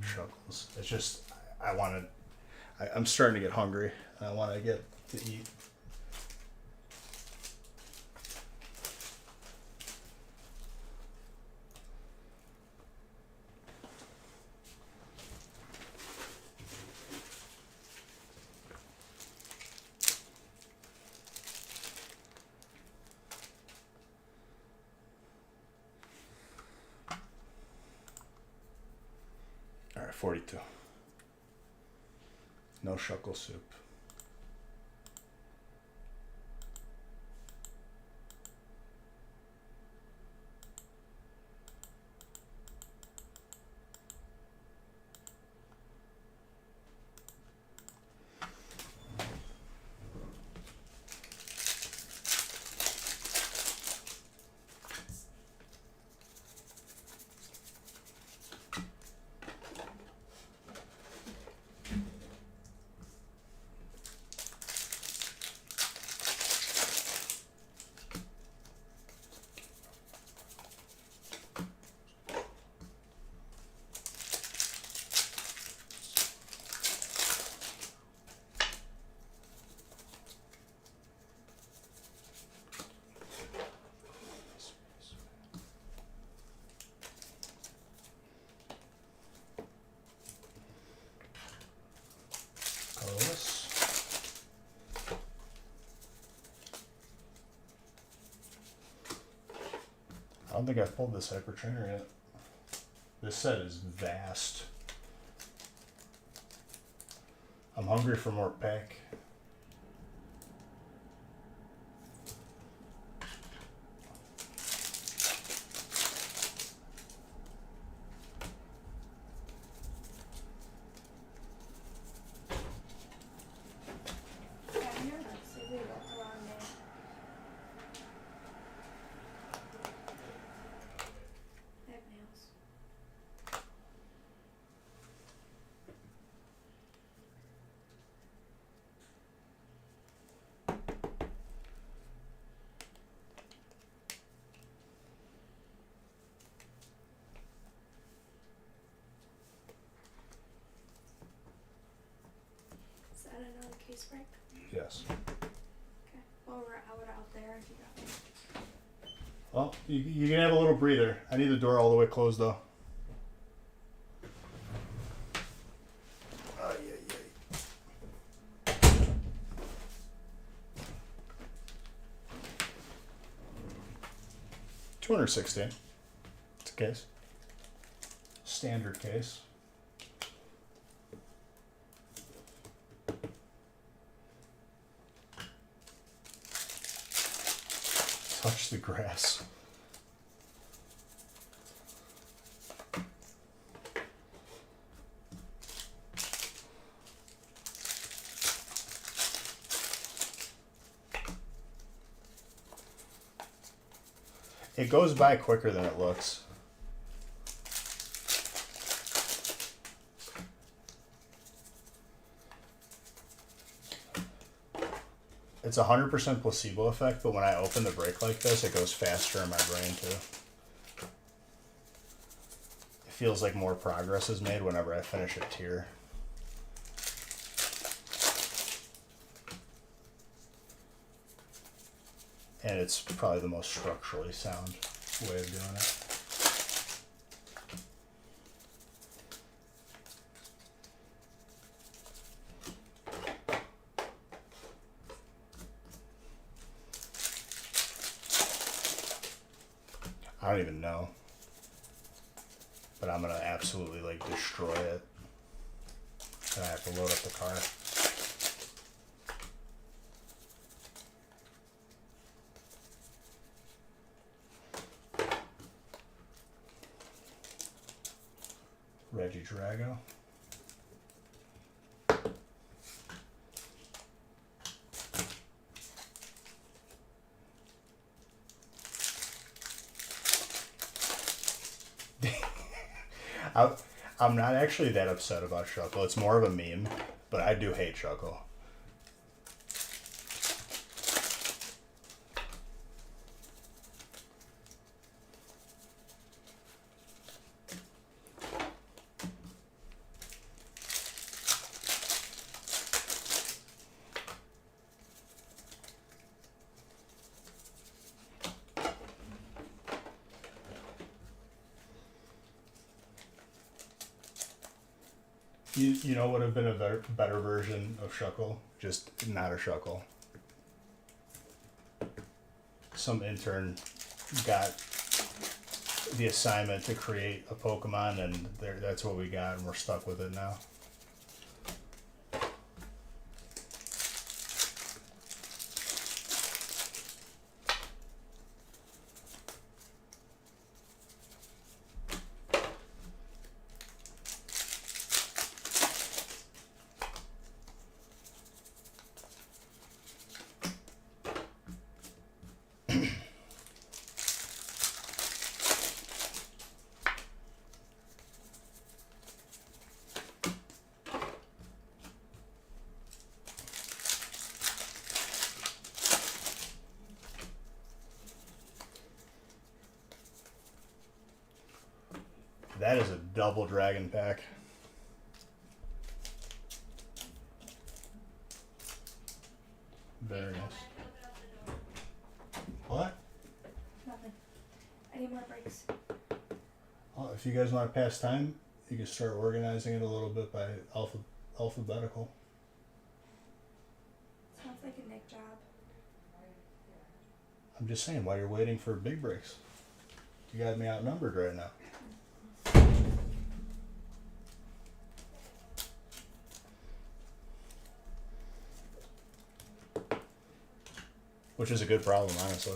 Speaker 1: Shuckles. It's just, I'm starting to get hungry. I want to get to eat. 42. No shuckle soup. Colorless. I don't think I've pulled this Hyper Trainer yet. This set is vast. I'm hungry for more pack.
Speaker 2: Yeah, I know that's if we got the wrong name. I have nails. Is that another case break?
Speaker 1: Yes.
Speaker 2: Okay. Well, we're out there if you got one.
Speaker 1: Well, you can have a little breather. I need the door all the way closed though. Ay, ay, ay. 216. It's a case. Standard case. Touch the grass. It goes by quicker than it looks. It's 100% placebo effect, but when I open the break like this, it goes faster in my brain too. It feels like more progress is made whenever I finish a tier. And it's probably the most structurally sound way of doing it. I don't even know. But I'm gonna absolutely like destroy it. And I have to load up the car. Reggie Drago. I'm not actually that upset about Shuckle. It's more of a meme, but I do hate Shuckle. You know what would have been a better version of Shuckle? Just not a Shuckle. Some intern got the assignment to create a Pokemon, and that's what we got, and we're stuck with it now. That is a double dragon pack. Very nice. What?
Speaker 2: Nothing. I need more breaks.
Speaker 1: Well, if you guys want to pass time, you can start organizing it a little bit by alphabetical.
Speaker 2: Sounds like a Nick job.
Speaker 1: I'm just saying, while you're waiting for big breaks, you got me outnumbered right now. Which is a good problem, honestly.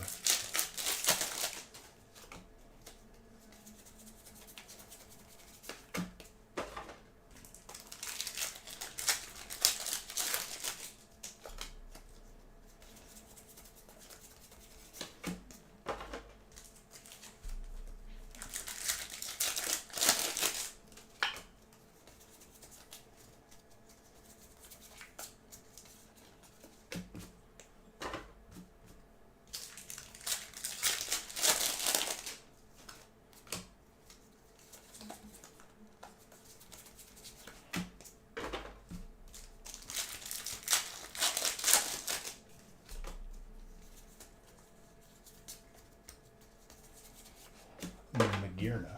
Speaker 1: Magearna.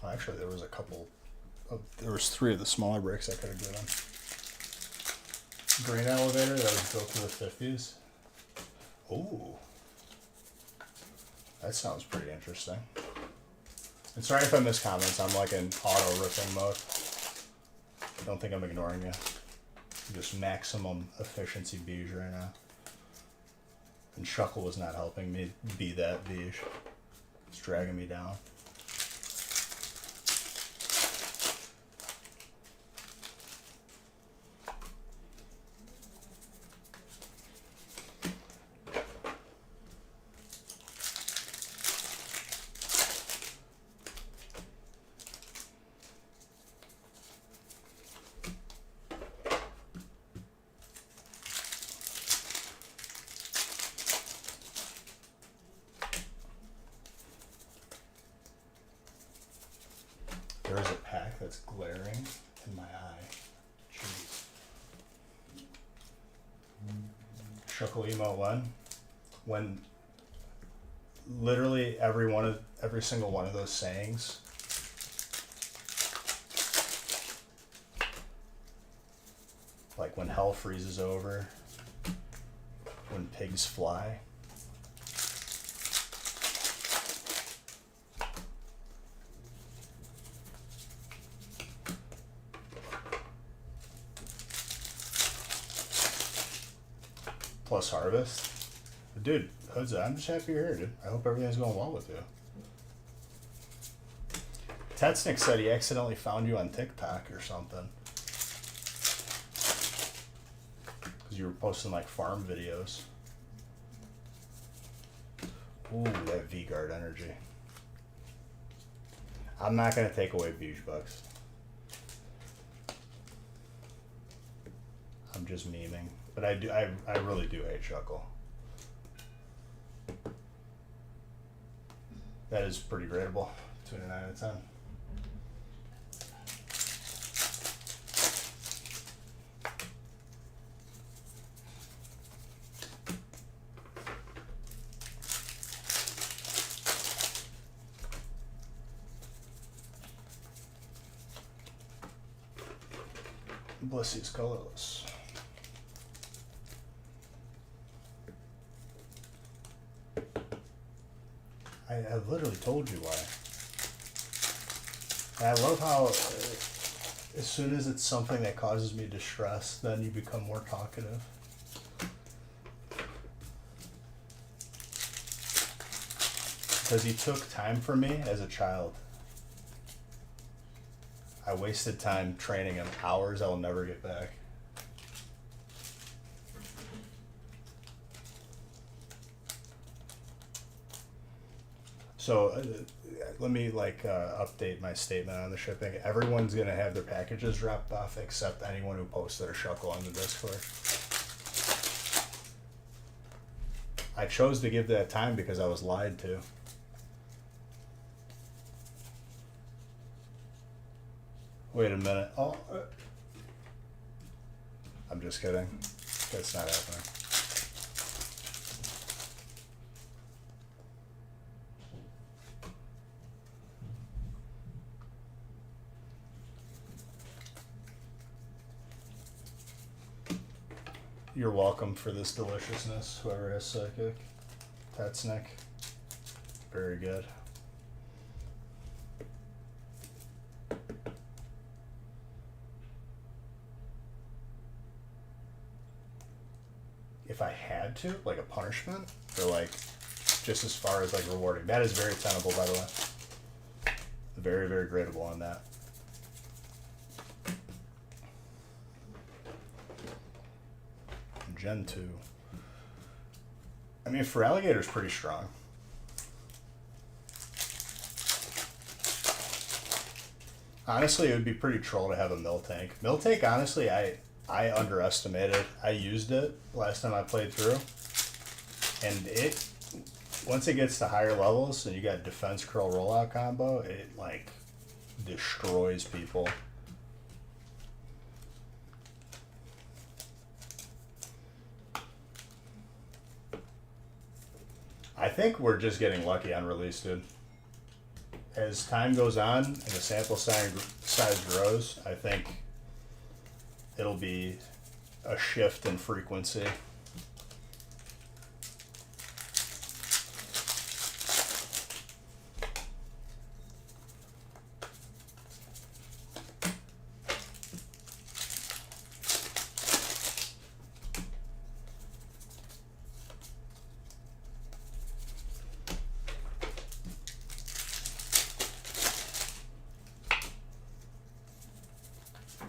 Speaker 1: Actually, there was a couple there was 3 of the smaller bricks I could have given. Grain elevator that was built in the 50s. Ooh. That sounds pretty interesting. And sorry if I miss comments, I'm like in auto ripping mode. Don't think I'm ignoring you. Just maximum efficiency beige right now. And Shuckle was not helping me be that beige. It's dragging me down. There is a pack that's glaring in my eye. Jeez. Shuckle Emote 1. When literally every single one of those sayings like when hell freezes over, when pigs fly. Plus harvest. Dude, Hoodza, I'm just happy you're here, dude. I hope everything's going well with you. Tetsnick said he accidentally found you on TikTok or something. Because you were posting like farm videos. Ooh, that V-Guard energy. I'm not going to take away Beige Bucks. I'm I'm just memeing, but I really do hate Shuckle. That is pretty gradable, between a 9 and a 10. Blissey's colorless. I literally told you why. And I love how as soon as it's something that causes me distress, then you become more talkative. Because he took time from me as a child. I wasted time training him, hours I will never get back. So let me update my statement on the shipping. Everyone's gonna have their packages dropped off except anyone who posted a Shuckle on the Discord. I chose to give that time because I was lied to. Wait a minute. Oh, I'm just kidding. That's not happening. You're welcome for this deliciousness, whoever has Psychic. Tetsnick. Very good. If I had to, like a punishment, or like just as far as like rewarding, that is very tenable, by the way. Very, very gradable on that. Gen 2. I mean, for Alligator's pretty strong. Honestly, it would be pretty troll to have a Miltank. Miltank, honestly, I underestimated. I used it last time I played through, and it once it gets to higher levels and you got defense curl rollout combo, it like destroys people. I think we're just getting lucky on release, dude. As time goes on and the sample size grows, I think it'll be a shift in frequency.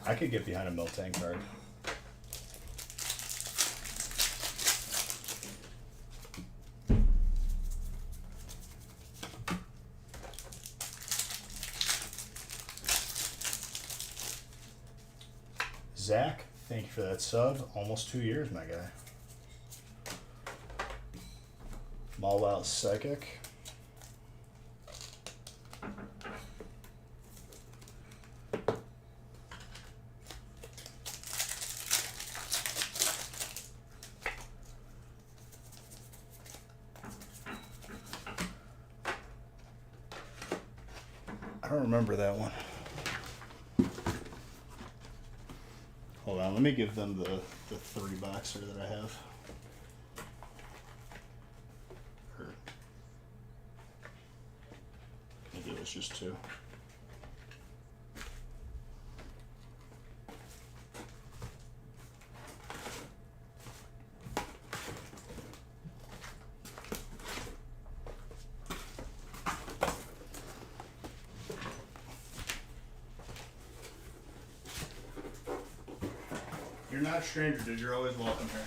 Speaker 1: I could get behind a Miltank card. Zach, thank you for that sub. Almost 2 years, my guy. Malwell Psychic. I don't remember that one. Hold on, let me give them the 3-boxer that I have. Or maybe it was just 2. You're not a stranger, dude. You're always welcome here.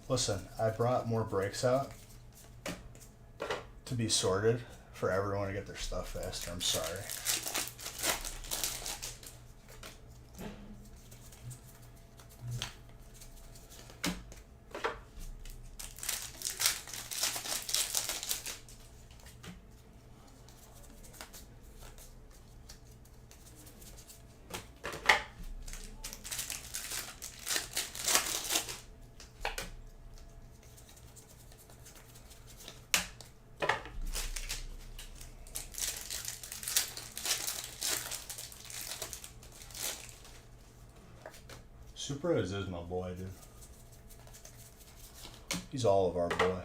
Speaker 1: Listen, I brought more breaks out to be sorted for everyone to get their stuff faster. I'm sorry. Superez is my boy, dude. He's all of our boy.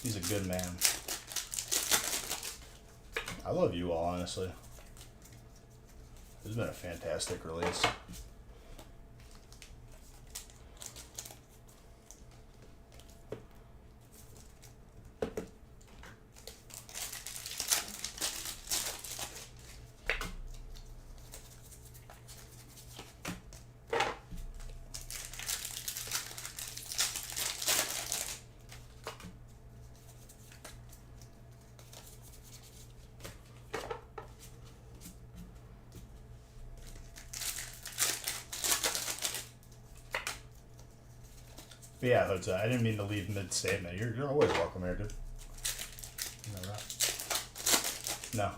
Speaker 1: He's a good man. I love you all, honestly. This has been a fantastic release. But yeah, Hoodza, I didn't mean to leave mid-statement. You're always welcome here, dude. No, right? No.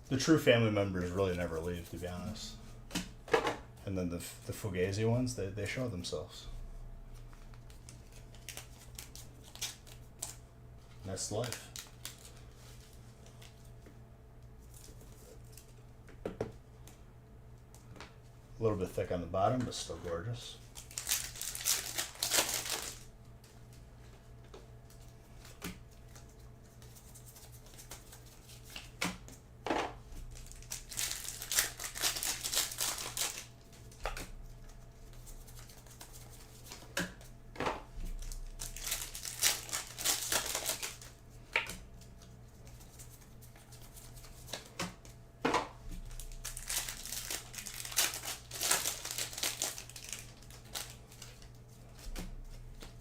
Speaker 1: The true family members really never leave, to be honest. And then the Fugazi ones, they show themselves. And that's life. A little bit thick on the bottom, but still gorgeous.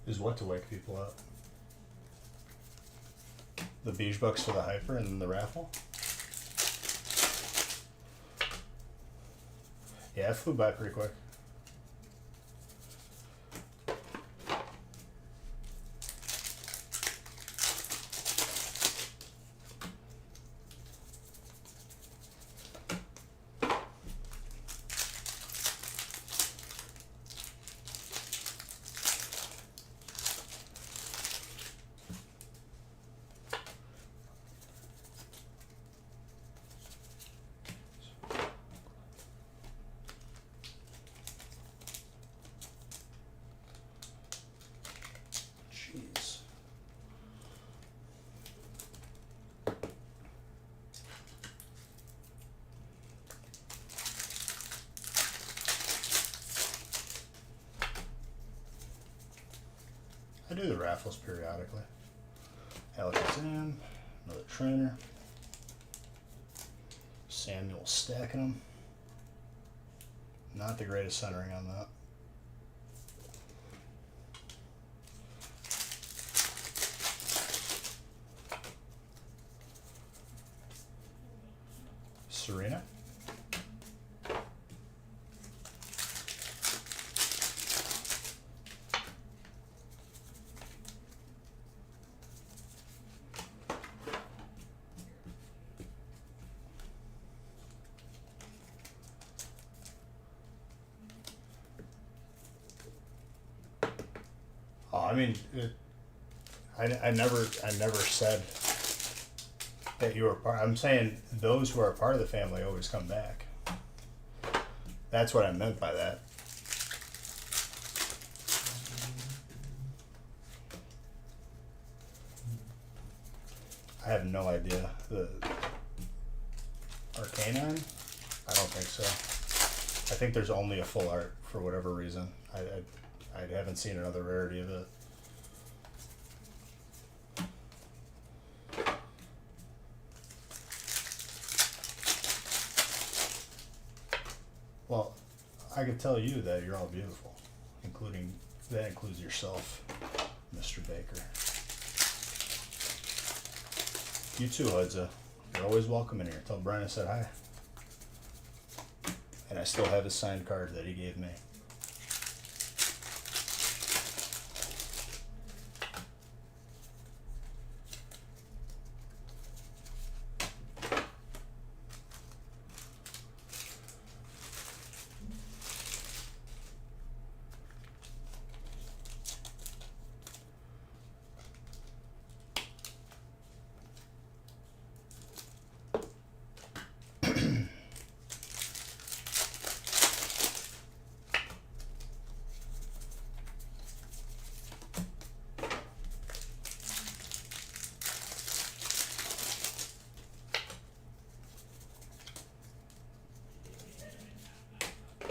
Speaker 1: Is what to wake people up? The beige bucks for the hyper and then the raffle? Yeah, it flew by pretty quick. Jeez. I do the raffles periodically. Alakazam, another trainer. Samuel stacking them. Not the greatest centering on that. Serena. Oh, I mean, I never said that you were part. I'm saying those who are part of the family always come back. That's what I meant by that. I have no idea. The Arcanine? I don't think so. I think there's only a full art for whatever reason. I haven't seen another rarity of it. Well, I could tell you that you're all beautiful, including, that includes yourself, Mr. Baker. You too, Hudza. You're always welcome in here. Tell Brian I said hi. And I still have his signed card that he gave me.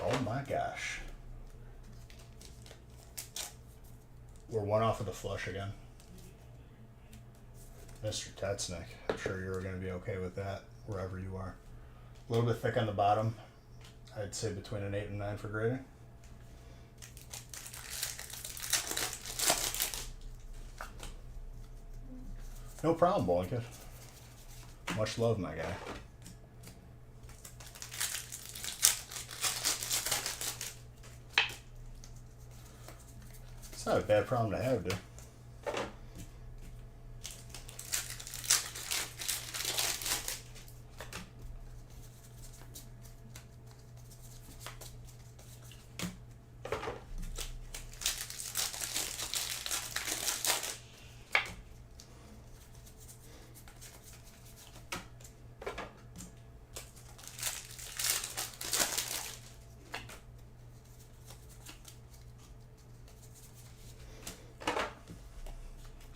Speaker 1: Oh my gosh. We're one off of the flush again. Mr. Tetznick, I'm sure you're going to be okay with that, wherever you are. A little bit thick on the bottom. I'd say between an 8 and 9 for grading. No problem, Blanket. Much love, my guy. It's not a bad problem to have, dude.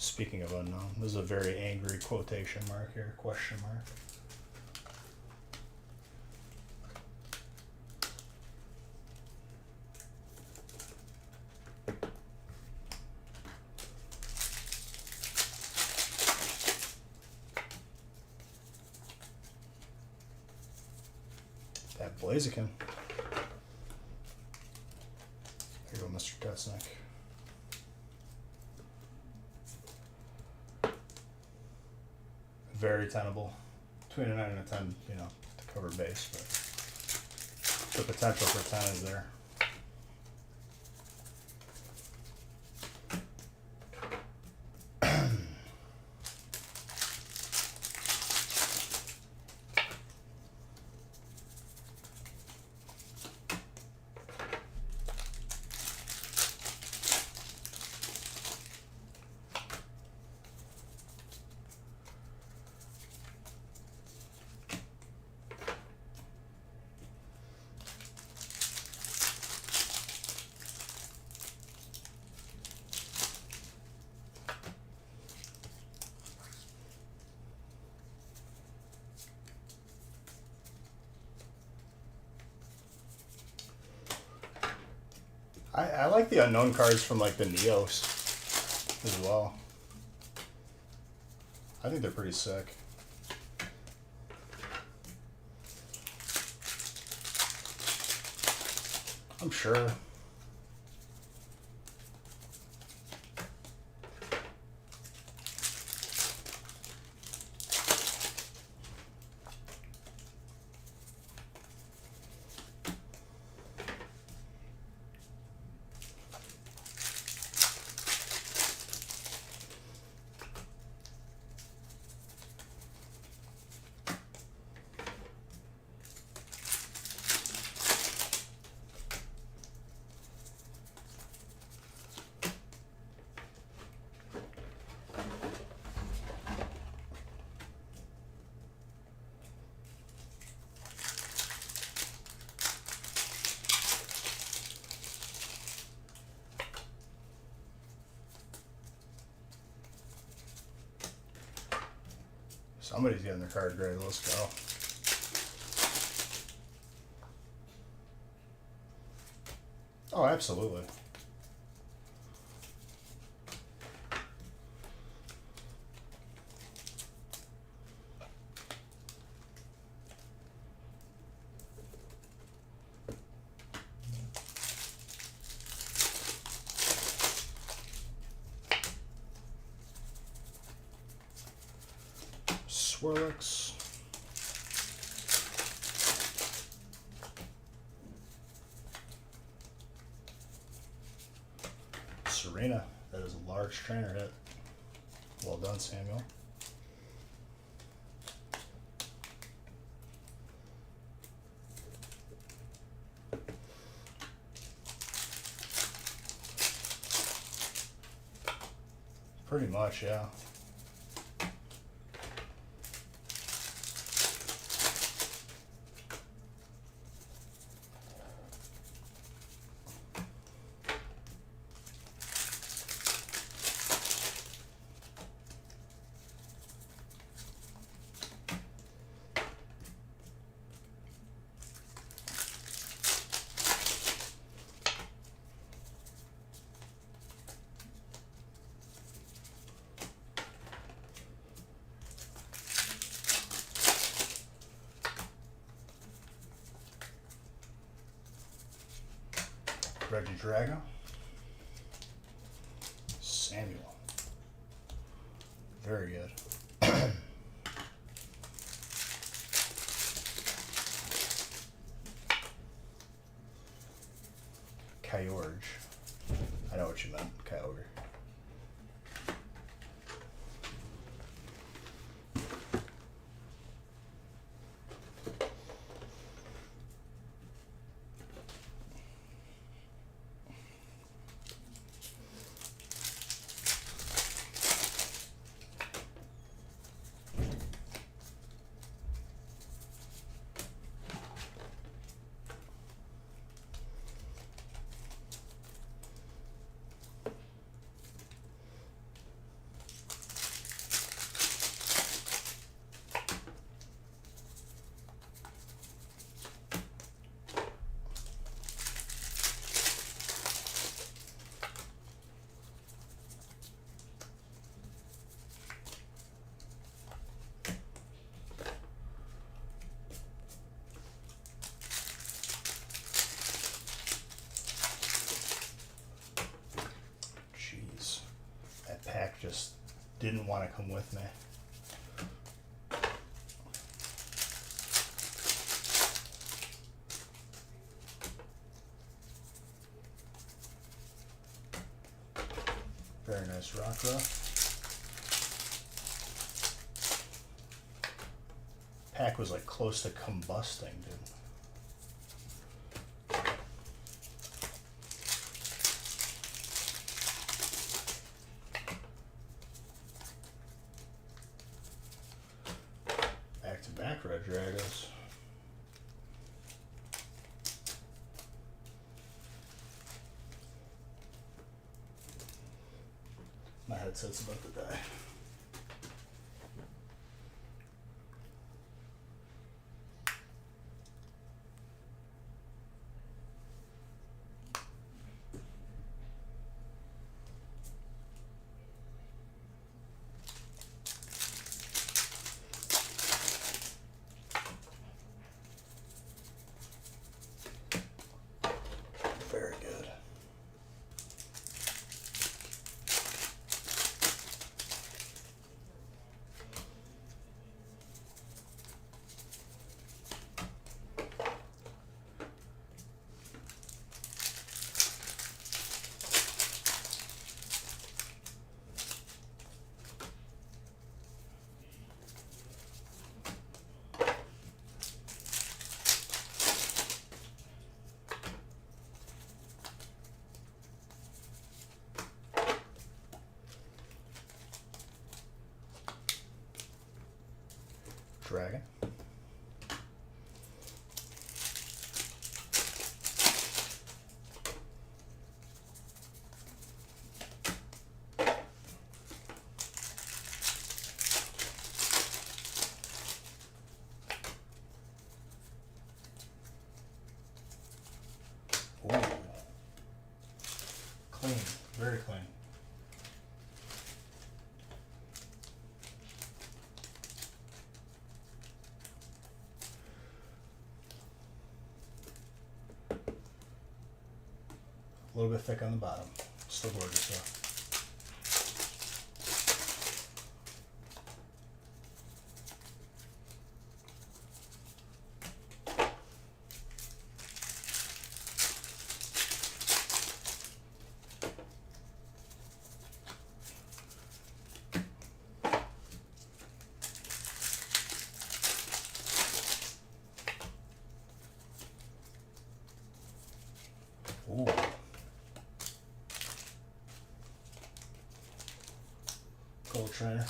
Speaker 1: Speaking of unknown, this is a very angry quotation mark here, question mark. That Blaziken. There you go, Mr. Tetznick. Very tenable. Between a 9 and a 10, you know, to cover base, but the potential for 10 is there. I like the unknown cards from like the Neos as well. I think they're pretty sick. I'm sure. Somebody's getting their card graded. Let's go. Oh, absolutely.
Speaker 3: Swirlix. Serena, that is a large trainer hit. Well done, Samuel. Pretty much, yeah. Reggie Drago. Samuel. Very good. Kyogre. I know what you meant, Kyogre. Jeez, that pack just didn't want to come with me. Very nice Rockruff. Pack was like close to combusting, dude. Back to back Red Dragons. My headset's about to die. Very good. Dragon. Ooh. Clean, very clean. A little bit thick on the bottom. Still gorgeous though. Ooh. Gold trainer.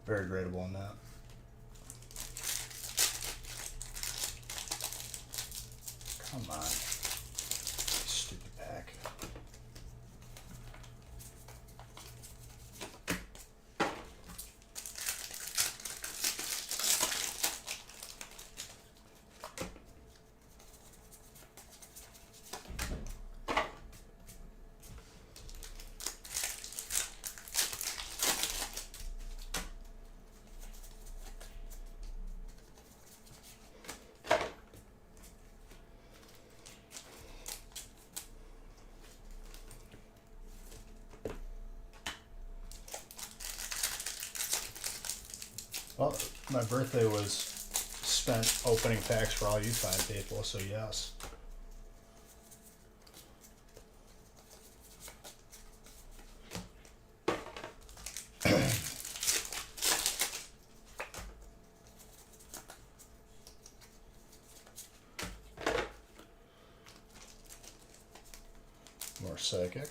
Speaker 3: Very gradable on that. Come on. Stupid pack. Well, my birthday was spent opening packs for all you fine people, so yes. More psychic.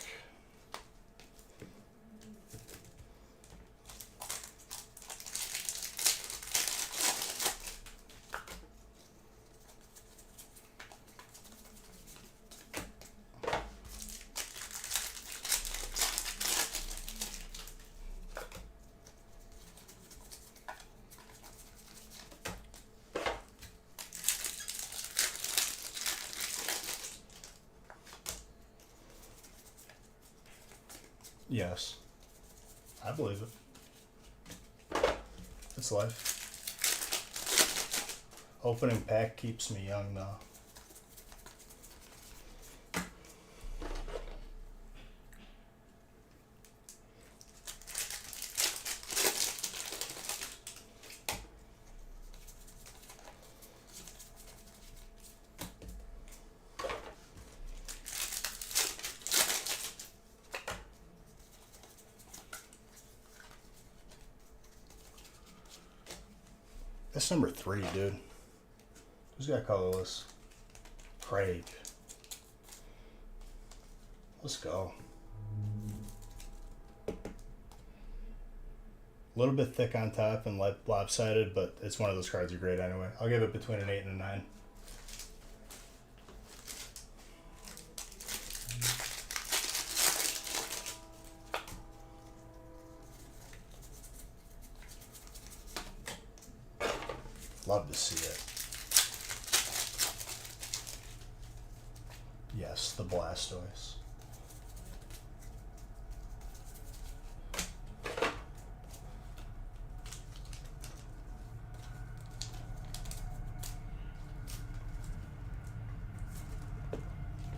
Speaker 3: Yes. I believe it. It's life. Opening pack keeps me young though. That's number 3, dude. Who's got colorless? Craig. Let's go. A little bit thick on top and lopsided, but it's one of those cards are great anyway. I'll give it between an 8 and a 9. Love to see it. Yes, the Blastoise.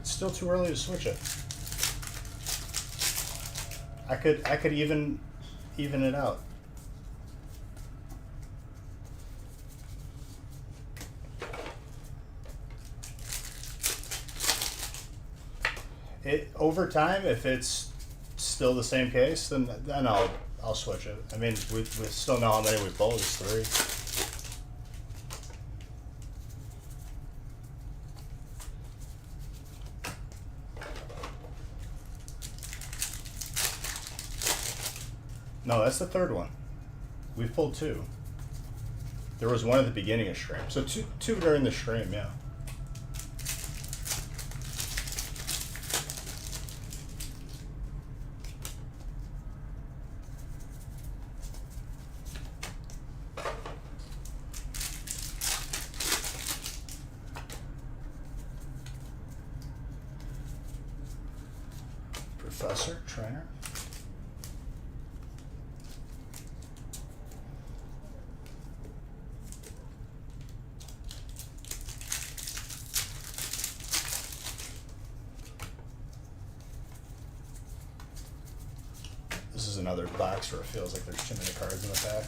Speaker 3: It's still too early to switch it. I could even it out. Over time, if it's still the same case, then I'll switch it. I mean, we still know how many we pulled. It's 3. No, that's the 3rd one. We've pulled 2. There was one at the beginning of stream, so two during the stream, yeah. Professor, trainer. This is another box where it feels like there's too many cards in the pack.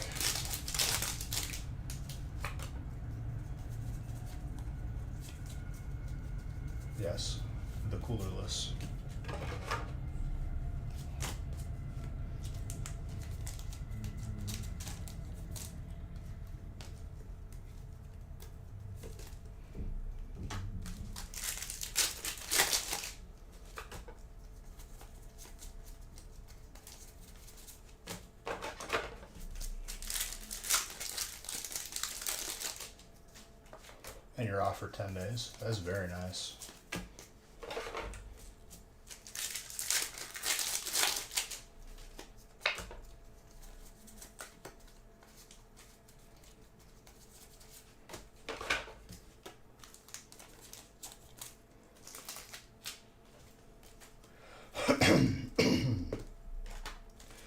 Speaker 3: Yes, the coolerless. And you're off for 10 days. That's very nice.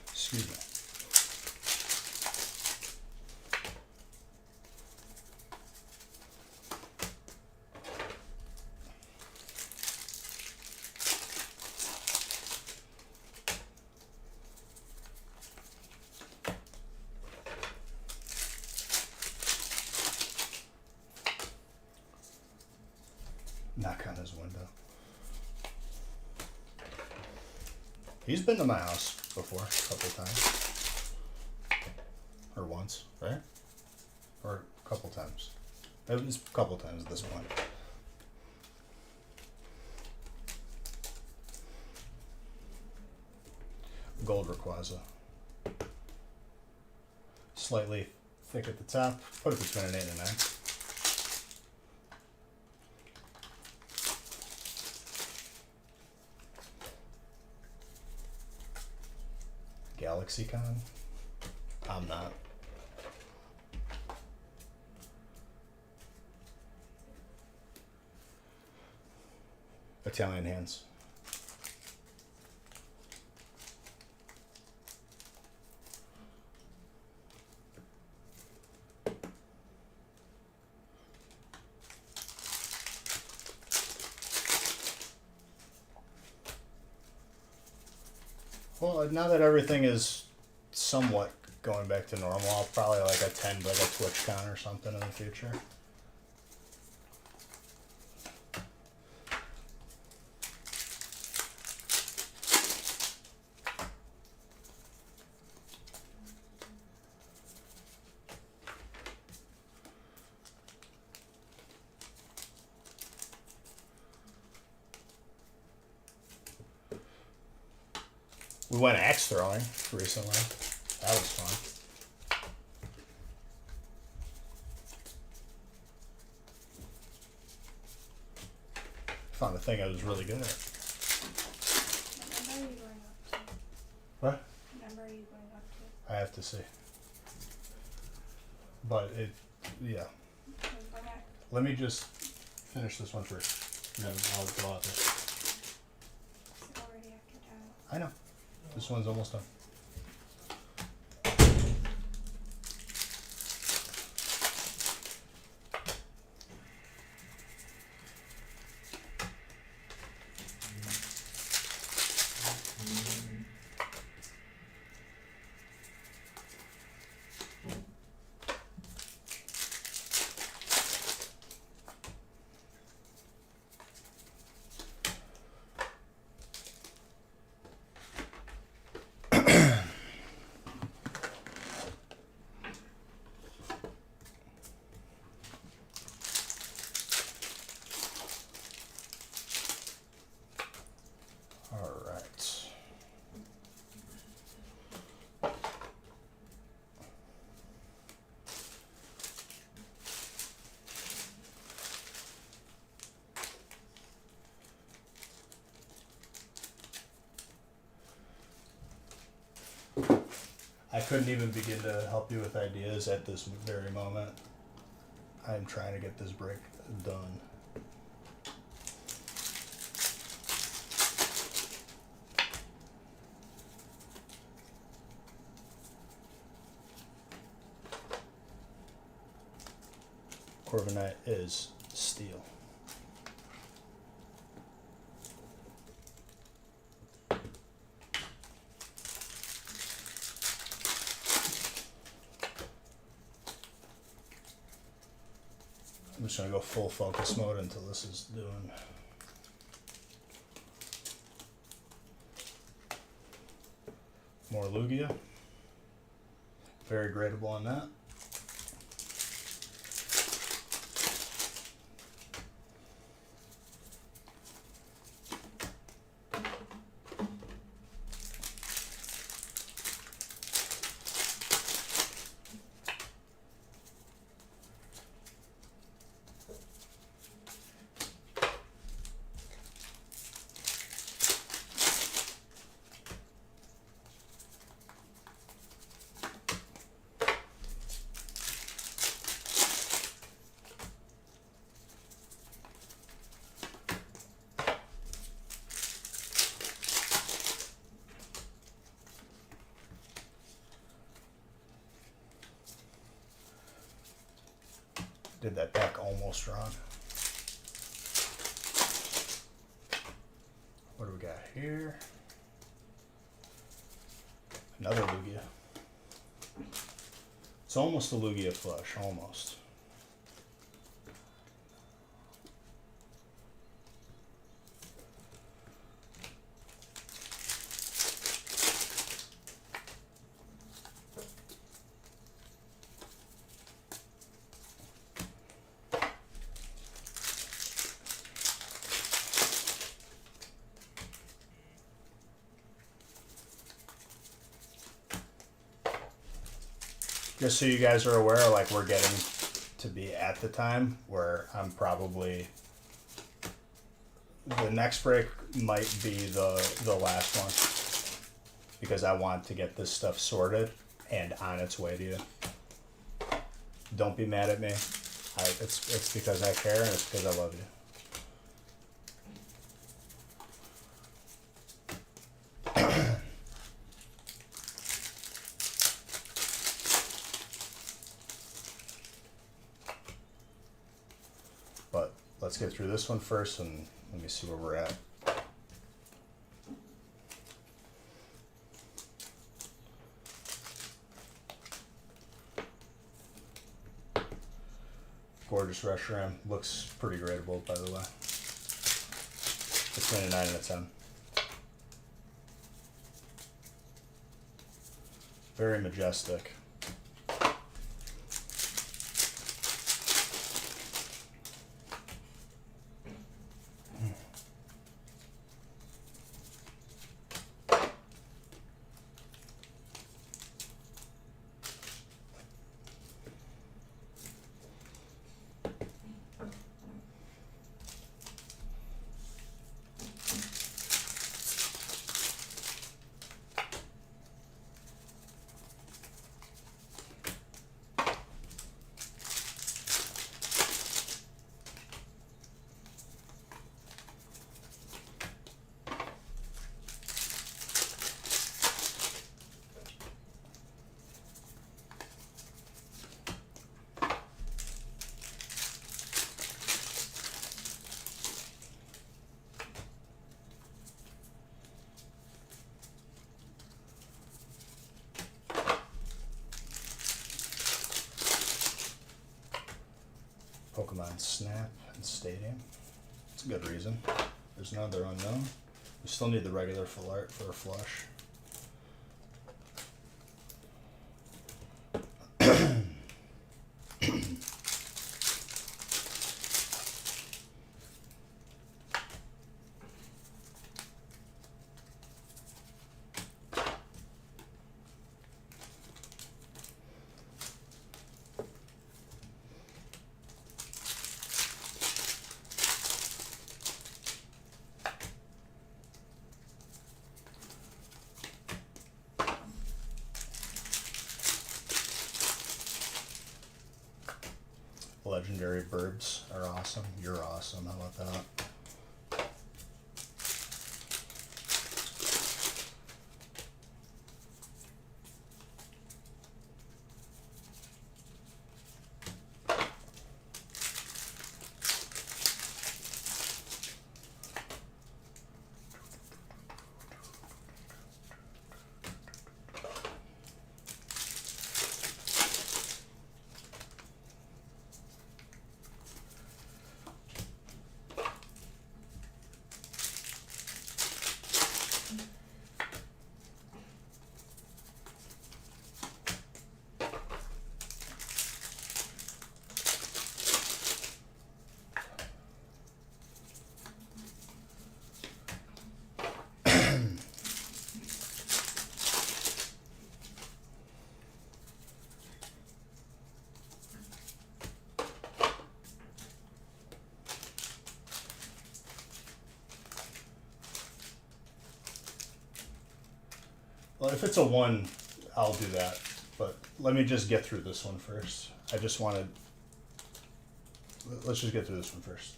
Speaker 3: Excuse me. Knock on his window. He's been to my house before, a couple times. Or once, right? Or a couple times. It was a couple times at this point. Gold Rayquaza. Slightly thick at the top. Put it between an 8 and a 9. GalaxyCon? I'm not. Italian hands. Well, now that everything is somewhat going back to normal, I'll probably attend like a TwitchCon or something in the future. We went axe throwing recently. That was fun. Found a thing I was really good at.
Speaker 2: What number are you going up to?
Speaker 3: What?
Speaker 2: What number are you going up to?
Speaker 3: I have to see. But it, yeah.
Speaker 2: Okay.
Speaker 3: Let me just finish this one first. And then I'll go out there.
Speaker 2: It's already after 10.
Speaker 3: I know. This one's almost done. All right. I couldn't even begin to help you with ideas at this very moment. I'm trying to get this break done. Corviknight is steel. I'm just gonna go full focus mode until this is doing. More Lugia. Very gradable on that. Did that deck almost wrong. What do we got here? Another Lugia. It's almost a Lugia flush, almost. Just so you guys are aware, like we're getting to be at the time where I'm probably the next break might be the last one because I want to get this stuff sorted and on its way to you. Don't be mad at me. It's because I care and it's because I love you. But let's get through this one first and let me see where we're at. Gorgeous Reshiram. Looks pretty gradable, by the way. Between a 9 and a 10. Very majestic. Pokemon Snap and Stadium. It's a good reason. There's another unknown. We still need the regular full art for a flush. Legendary Burbs are awesome. You're awesome. How about that? Well, if it's a 1, I'll do that. But let me just get through this one first. I just wanted... Let's just get through this one first.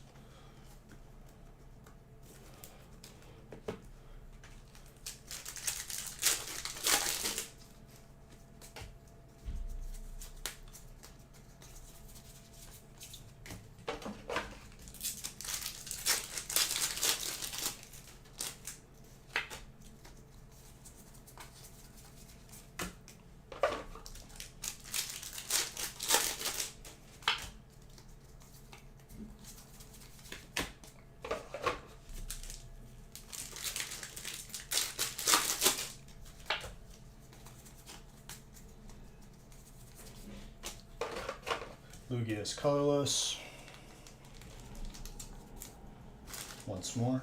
Speaker 3: Lugia is colorless. Once more.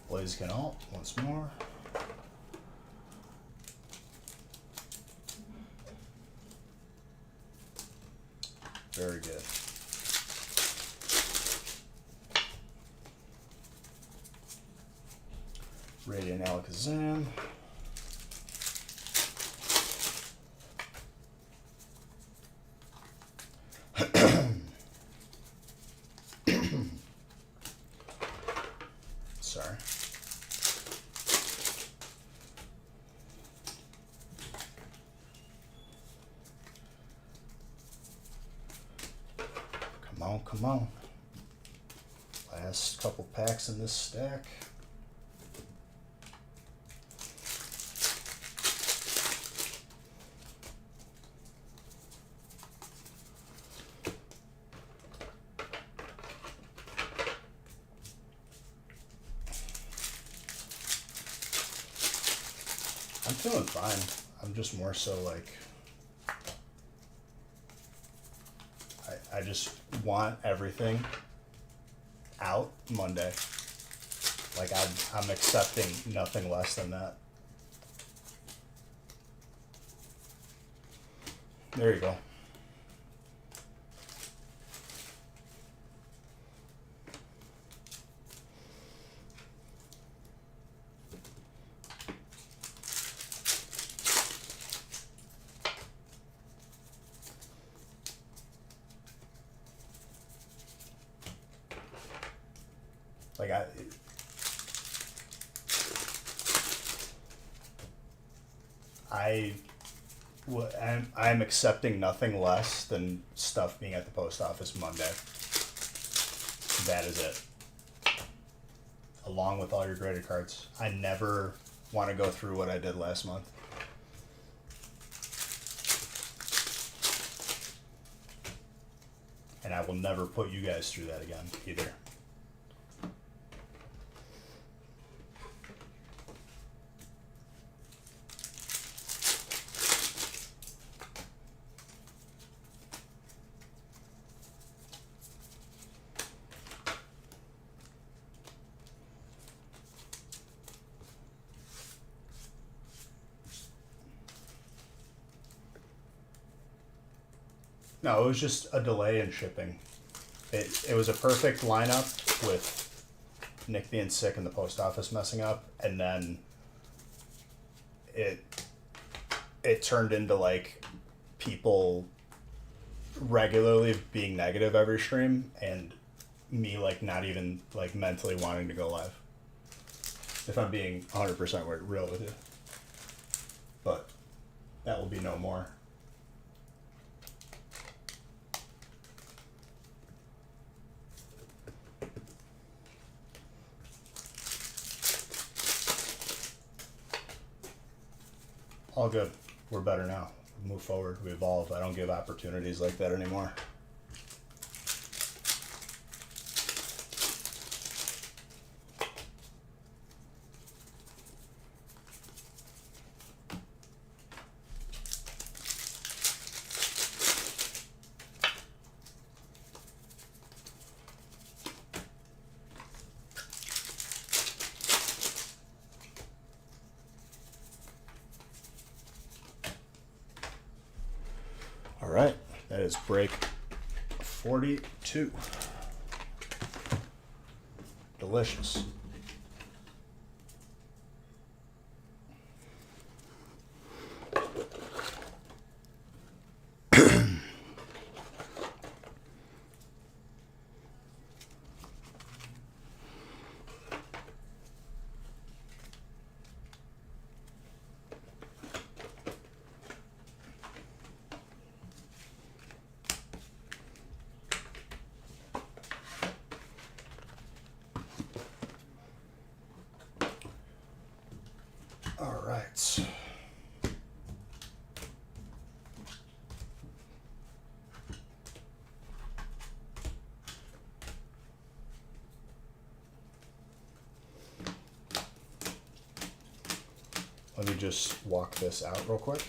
Speaker 3: Blaziken Alt, once more. Very good. Radiant Alakazam. Sorry. Come on, come on. Last couple packs in this stack. I'm feeling fine. I'm just more so like I just want everything out Monday. Like I'm accepting nothing less than that. There you go. Like I'm accepting nothing less than stuff being at the post office Monday. That is it. Along with all your graded cards. I never want to go through what I did last month. And I will never put you guys through that again either. No, it was just a delay in shipping. It was a perfect lineup with Nick being sick and the post office messing up, and then it turned into like people regularly being negative every stream and me like not even like mentally wanting to go live. If I'm being 100% real with you. But that will be no more. All good. We're better now. We move forward. We evolve. I don't give opportunities like that anymore. All right, that is break 42. Delicious. Let me just walk this out real quick.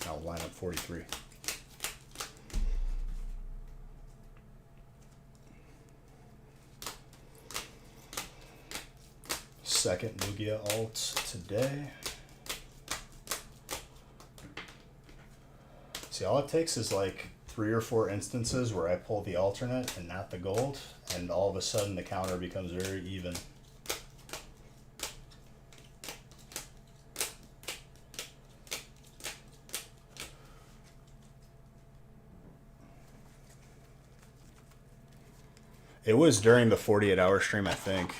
Speaker 3: I'll line up 43. Second Lugia alt today. See, all it takes is like 3 or 4 instances where I pull the alternate and not the gold, and all of a sudden the counter becomes very even.
Speaker 1: It was during the 48-hour stream, I think.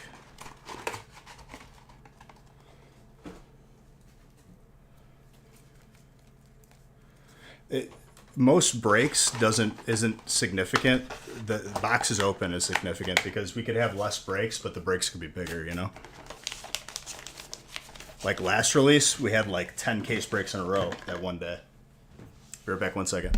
Speaker 1: Most breaks isn't significant. The box is open is significant because we could have less breaks, but the breaks could be bigger, you know? Like last release, we had like 10 case breaks in a row that one day. Be right back 1 second.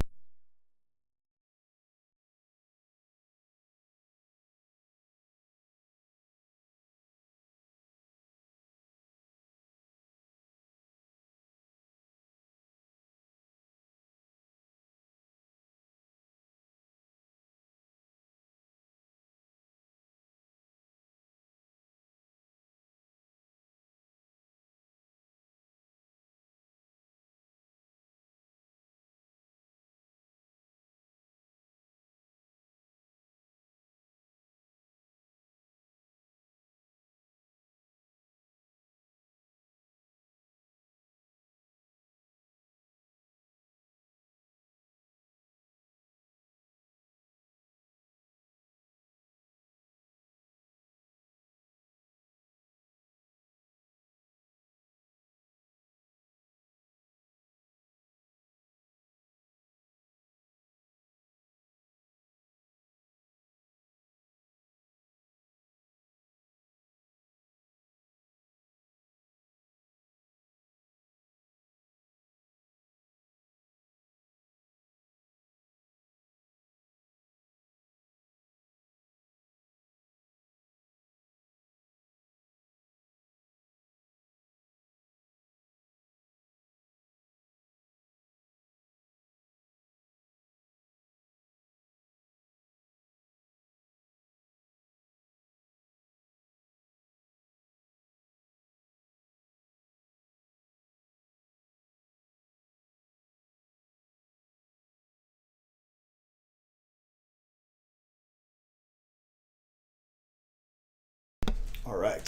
Speaker 1: All right.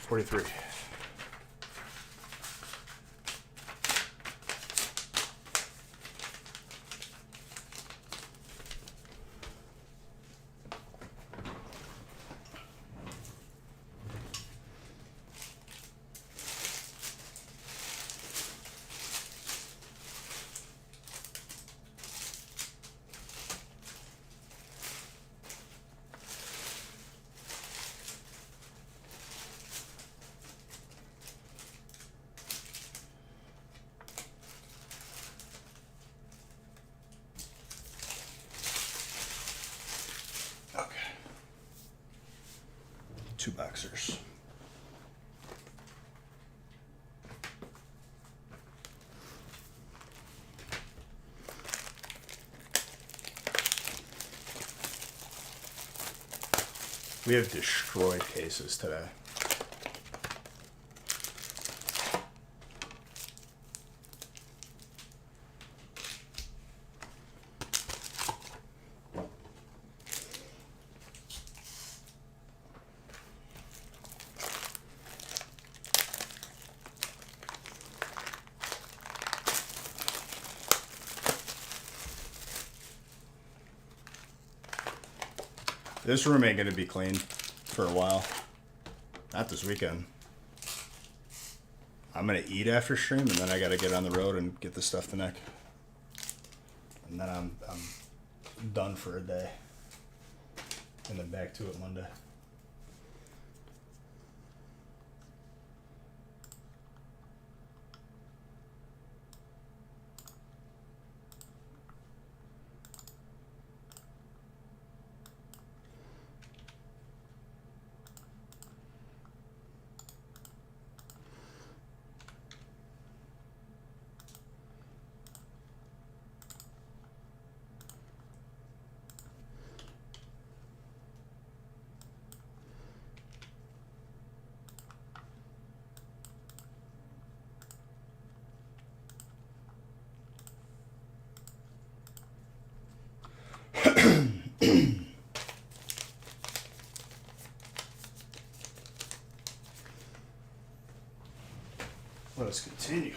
Speaker 1: 43. Okay. 2 boxers. We have destroyed cases today. This room ain't gonna be clean for a while. Not this weekend. I'm gonna eat after stream, and then I gotta get on the road and get the stuff to Nick. And then I'm done for a day. And then back to it Monday. let's continue.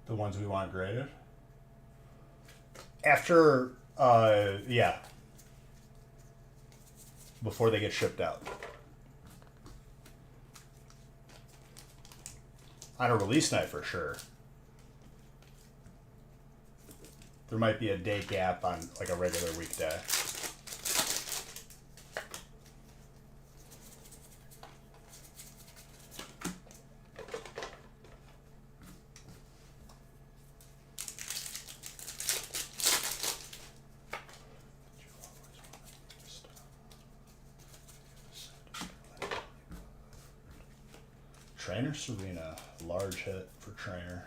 Speaker 1: The ones we want graded? After, yeah. Before they get shipped out. On a release night for sure. There might be a day gap on like a regular weekday. Trainer Serena, large hit for Trainer.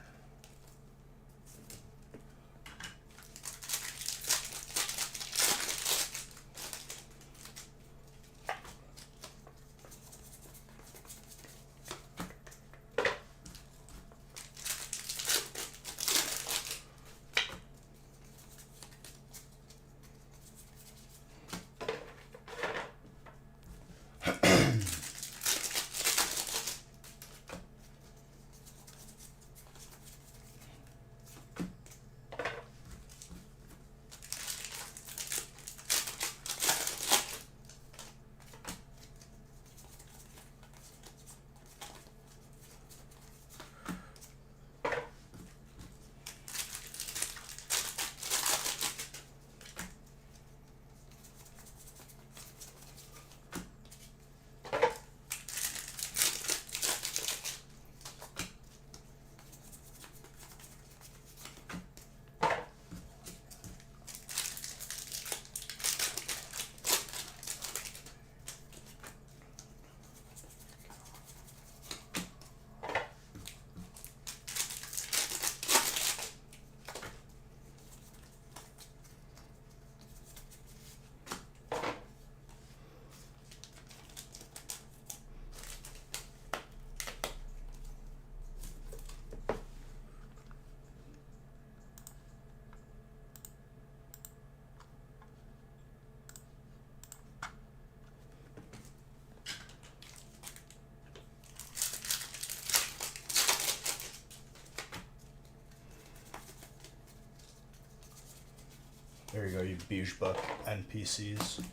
Speaker 1: There you go, you Beige Book NPCs.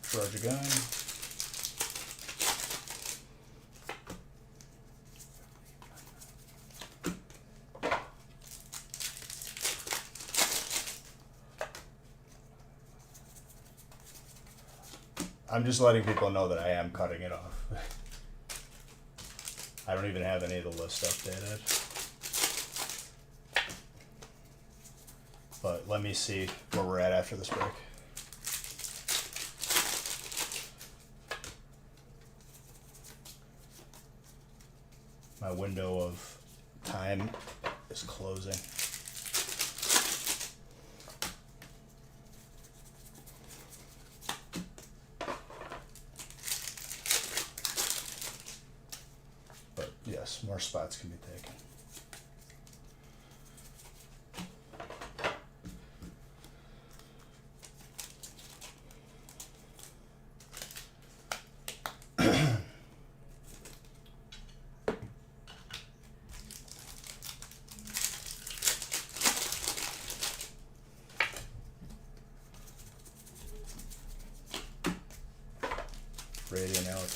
Speaker 1: Charge again. I'm just letting people know that I am cutting it off. I don't even have any of the list updated. But let me see where we're at after this break. My window of time is closing. But yes, more spots can be taken.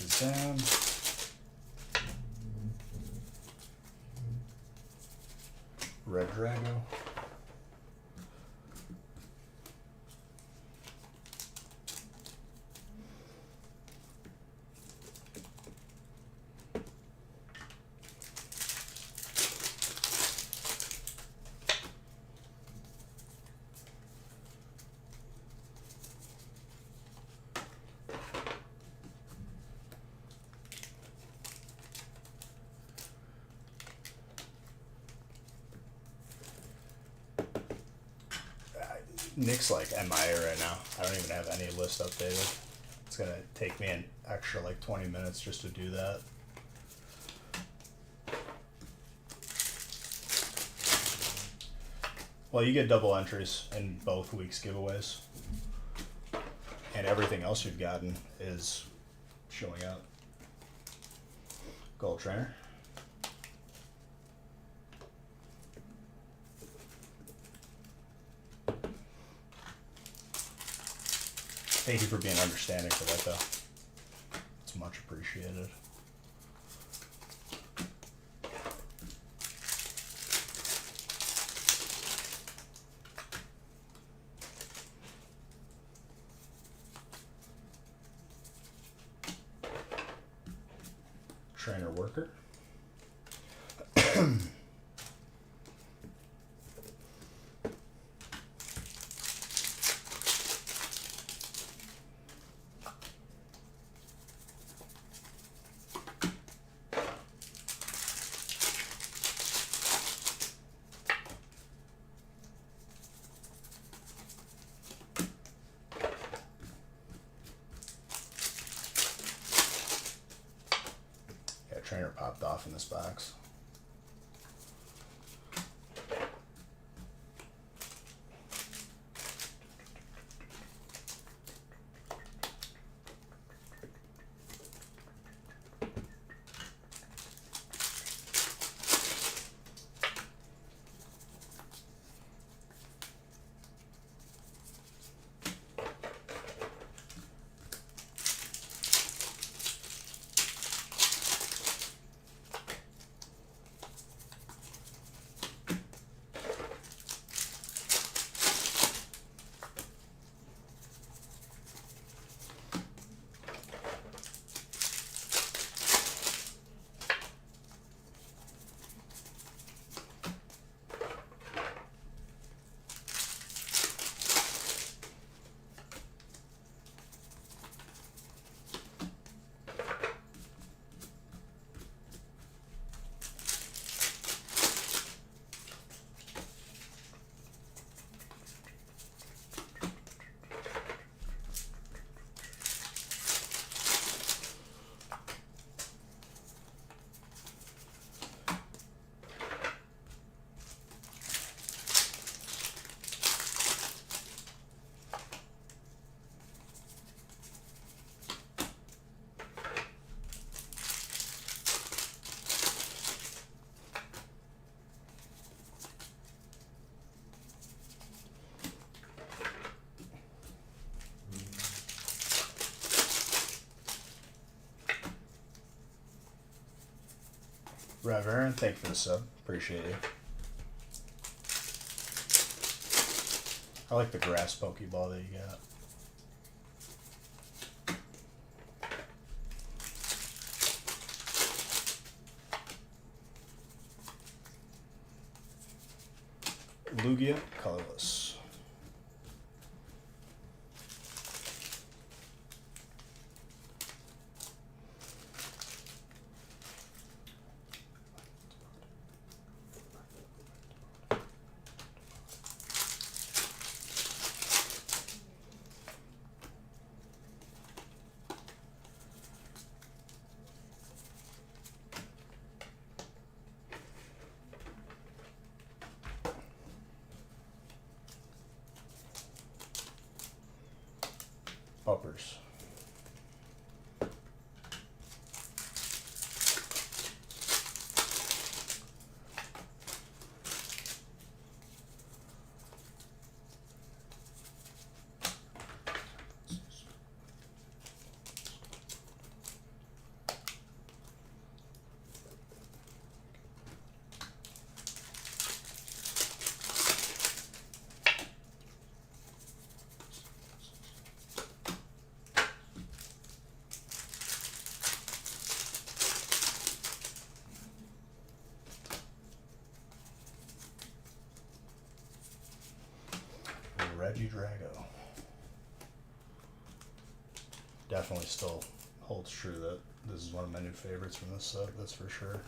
Speaker 3: Faces down. Red Drago. Nick's like MIA right now. I don't even have any list updated. It's gonna take me an extra like 20 minutes just to do that. Well, you get double entries in both weeks' giveaways. And everything else you've gotten is showing up. Gold Trainer. Thank you for being understanding for that, though. It's much appreciated. Trainer worker. Trainer popped off in this box. Rev Aaron, thank you for the sub. Appreciate you. I like the grass Pokeball that you got. Lugia, colorless. Uppers. Regidrago. Definitely still holds true that this is one of my new favorites from this set, that's for sure.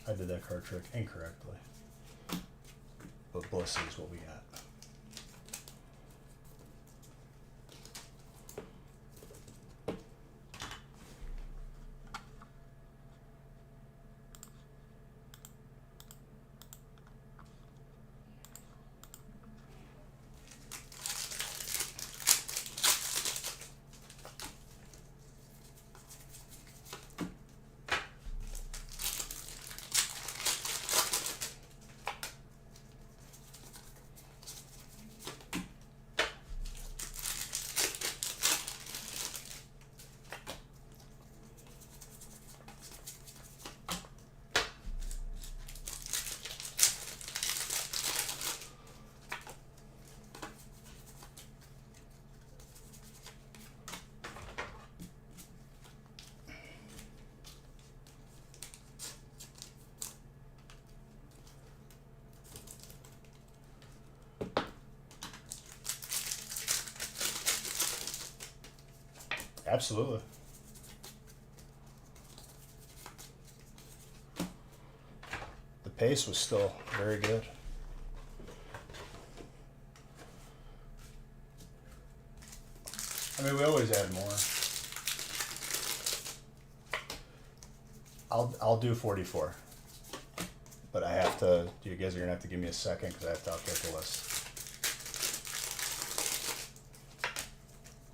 Speaker 3: I did that card trick incorrectly. But Blissey is what we got. Absolutely. The pace was still very good. I mean, we always add more. I'll do 44. But I have to, you guys are gonna have to give me a second because I have to update the list.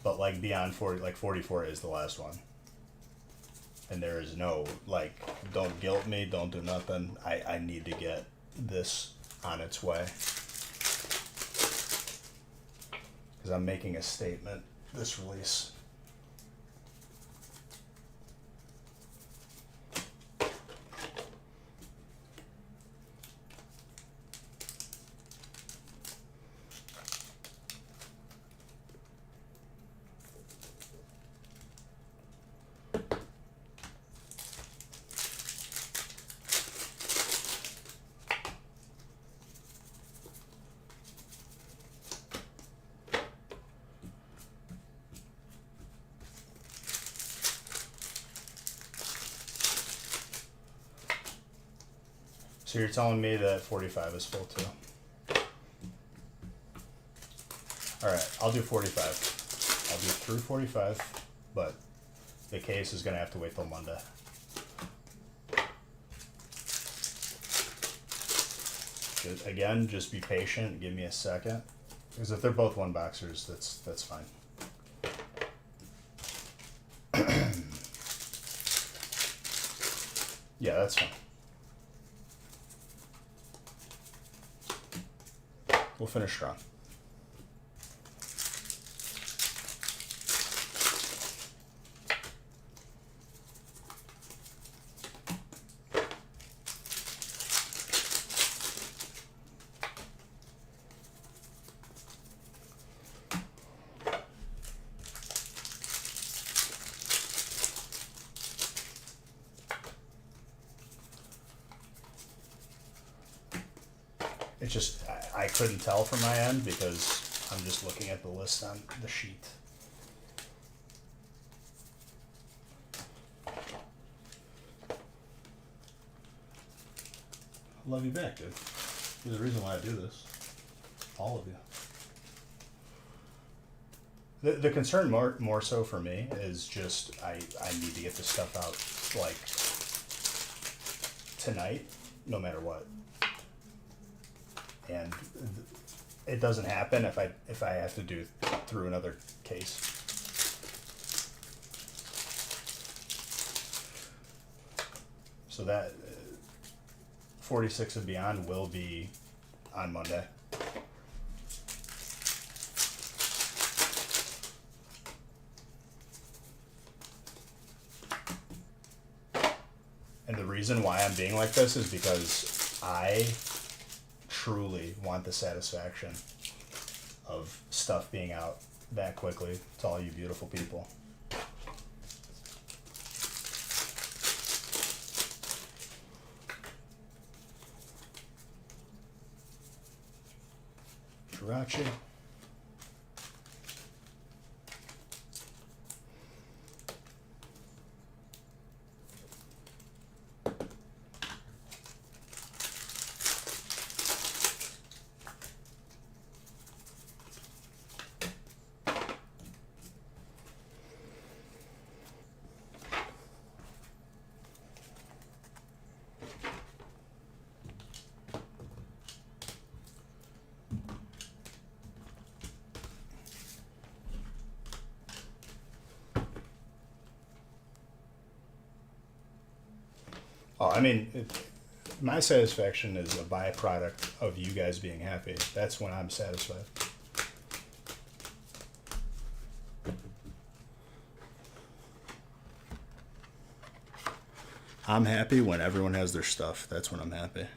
Speaker 3: But like beyond 40, like 44 is the last one. And there is no, like, don't guilt me, don't do nothing. I need to get this on its way. Because I'm making a statement this release. So you're telling me that 45 is full too? Alright, I'll do 45. I'll do through 45, but the case is going to have to wait till Monday. Again, just be patient, give me a second. Because if they're both one boxers, that's fine. Yeah, that's fine. We'll finish strong. It's just, I couldn't tell from my end because I'm just looking at the list on the sheet. Love you back, dude. You're the reason why I do this. All of you. The concern more so for me is just I need to get this stuff out like tonight, no matter what. And it doesn't happen if I have to do through another case. So that 46 and beyond will be on Monday. And the reason why I'm being like this is because I truly want the satisfaction of stuff being out that quickly to all you beautiful people. Jirachi. Oh, I mean, my satisfaction is a byproduct of you guys being happy. That's when I'm satisfied. I'm happy when everyone has their stuff. That's when I'm happy.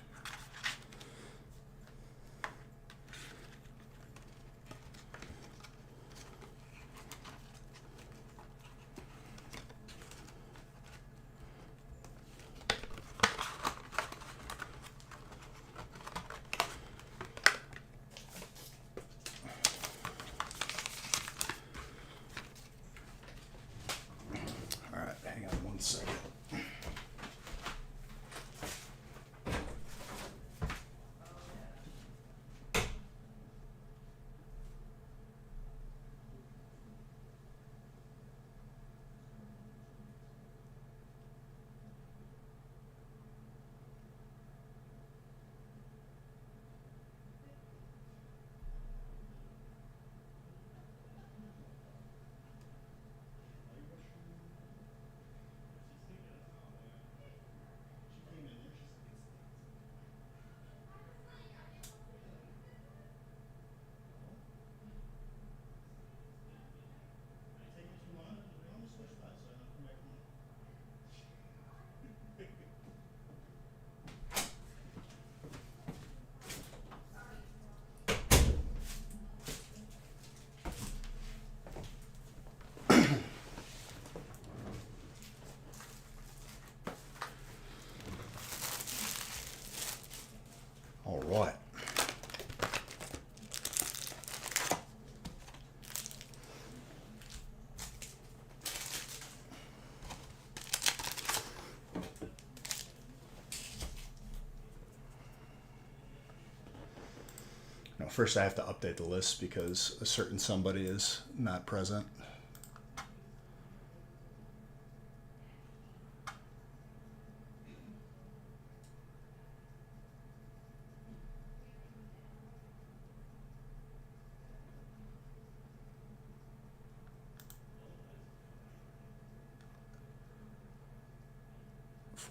Speaker 3: All right, hang on one second. All right. Now, first, I have to update the list because a certain somebody is not present.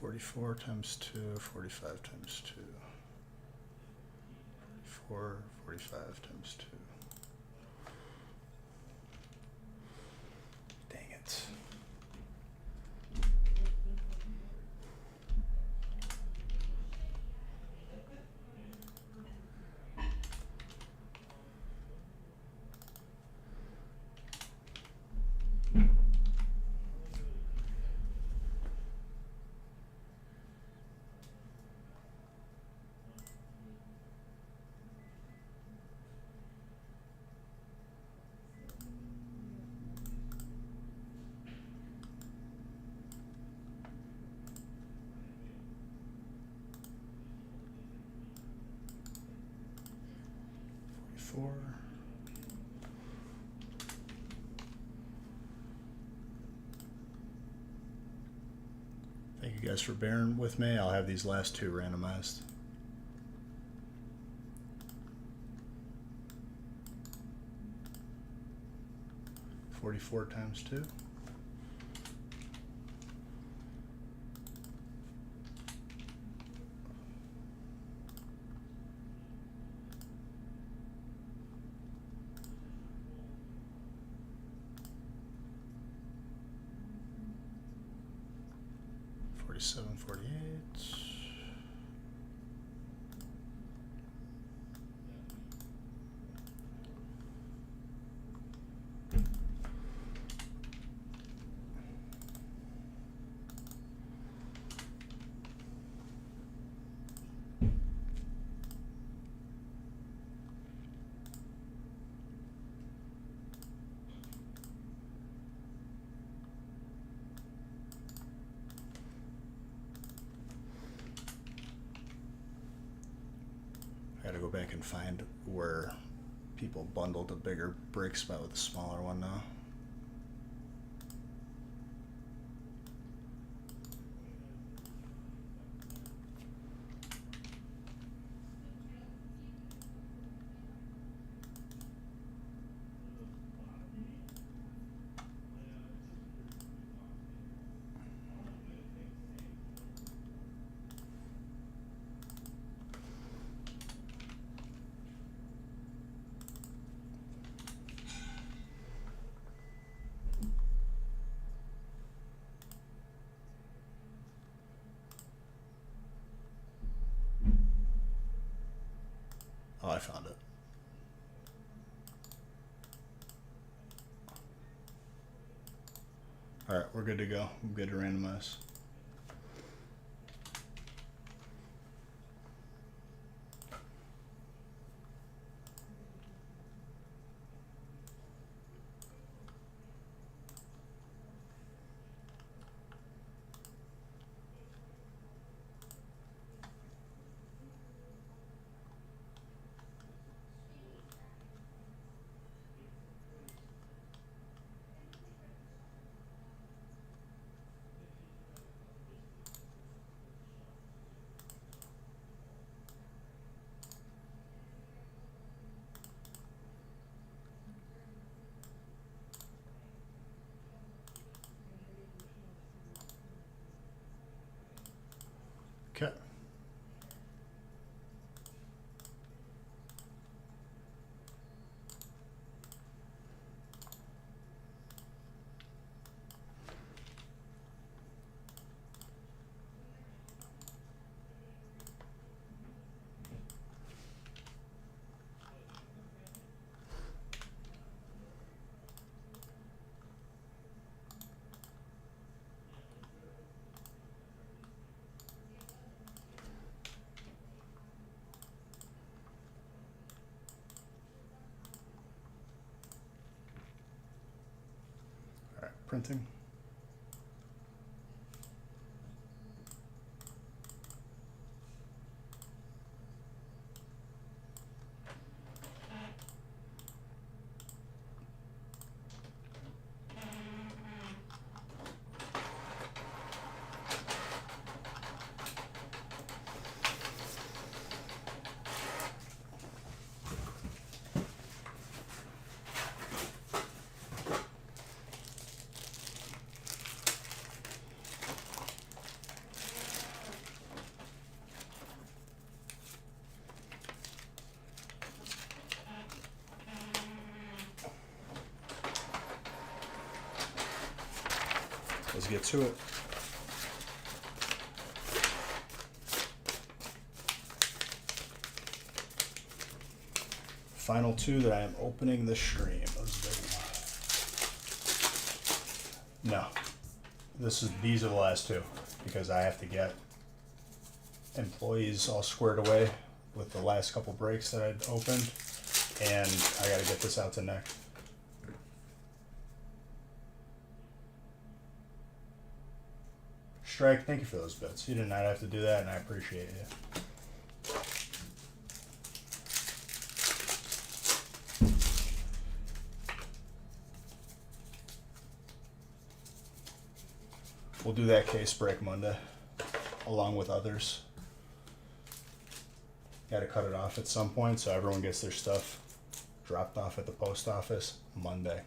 Speaker 3: $44 times 2, 45 times 2. 45 times 2. Dang it. Four. Thank you guys for bearing with me. I'll have these last two randomized. $44 times 2. $47, $48.
Speaker 1: go back and find where people bundled a bigger brake spot with a smaller one now. Oh, I found it. All right, we're good to go. I'm good to randomize. Okay. All right, printing. Let's get to it. Final two that I am opening the stream. No, these are the last two because I have to get employees all squared away with the last couple breaks that I'd opened, and I got to get this out to Nick. Strike, thank you for those bits. You did not have to do that, and I appreciate you. We'll do that case break Monday, along with others. Got to cut it off at some point so everyone gets their stuff dropped off at the post office Monday.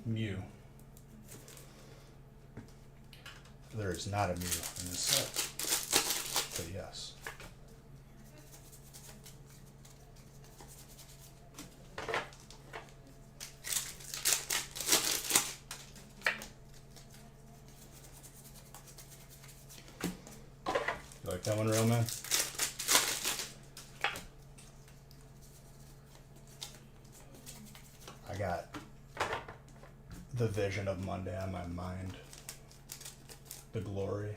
Speaker 1: Mu. There is not a mu in this set, but yes. You like that one, real man?
Speaker 3: got the vision of Monday on my mind. The glory.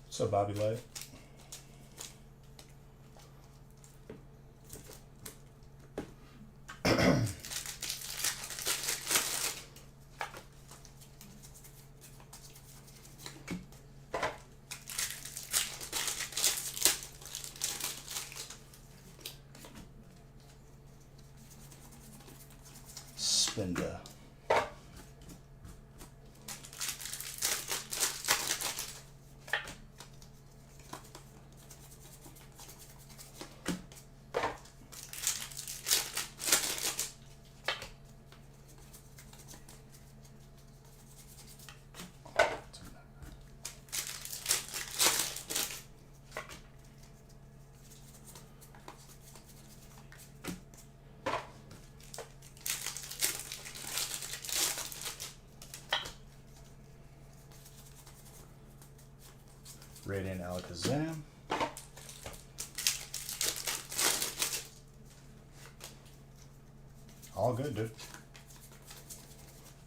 Speaker 3: So Bobby Light. Spinda. Radiant Alakazam. All good, dude.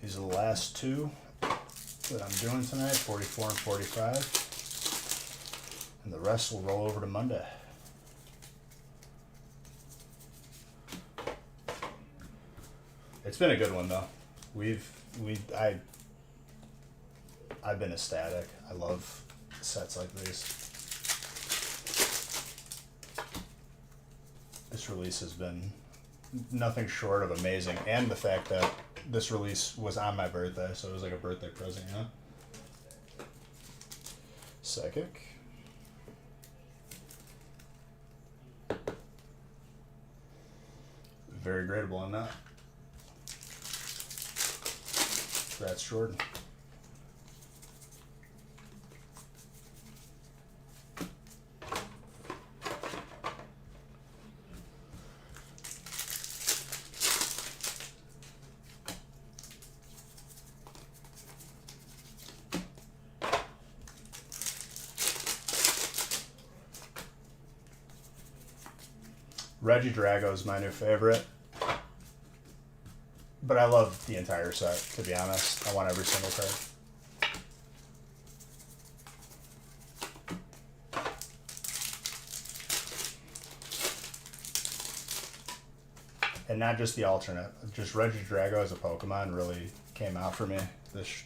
Speaker 3: These are the last two that I'm doing tonight, 44 and 45. And the rest will roll over to Monday. It's been a good one though. I've been ecstatic. I love sets like these. This release has been nothing short of amazing, and the fact that this release was on my birthday, so it was like a birthday present, you know? Psychic. Very gradable on that. Congrats, Jordan. Regidrago is my new favorite, but I love the entire set, to be honest. I want every single card. And not just the alternate, just Regidrago as a Pokemon really came out for me this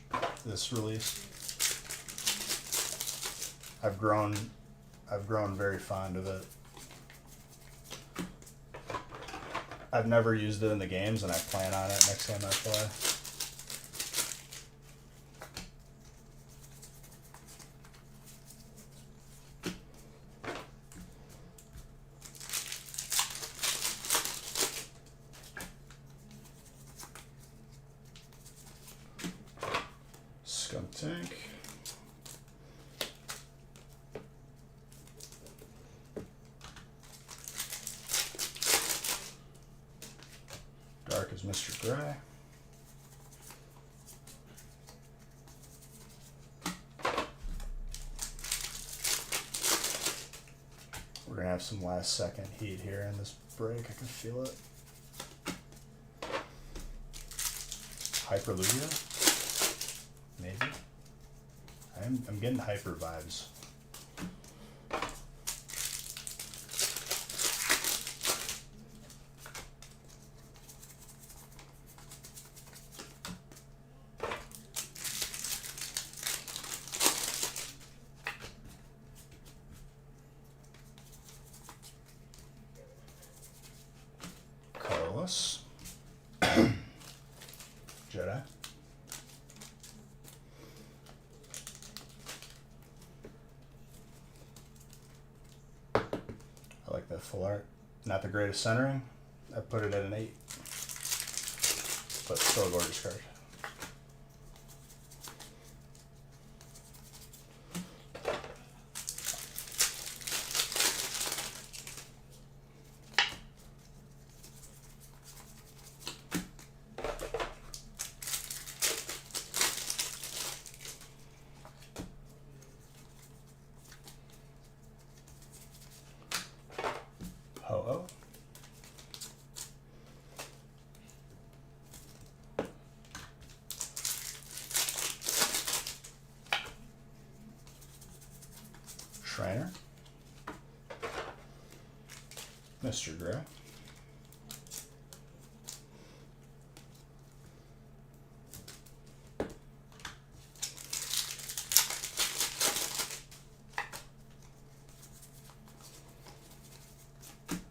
Speaker 3: release. I've grown very fond of it. I've never used it in the games, and I plan on it next time I play. Skuntank. Dark is Mr. Gray. We're gonna have some last second heat here in this break. I can feel it. Hyperlugia? Maybe. I'm getting hyper vibes. Carlos. Jedi. I like that full art. Not the greatest centering. I put it at an 8. But still a gorgeous card. Schreiner. Mr. Gray.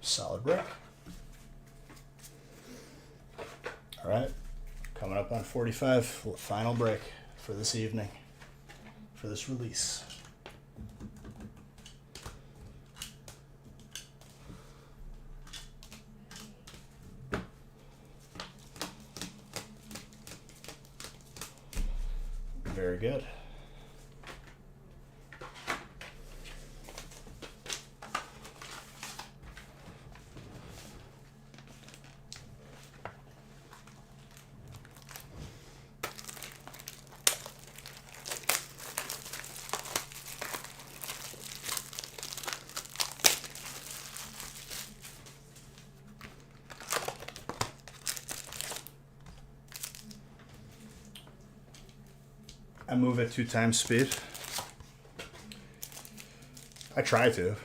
Speaker 3: Solid break. All right, coming up on 45, final break for this evening, for this release. Very good. I move at 2 times speed. I try to.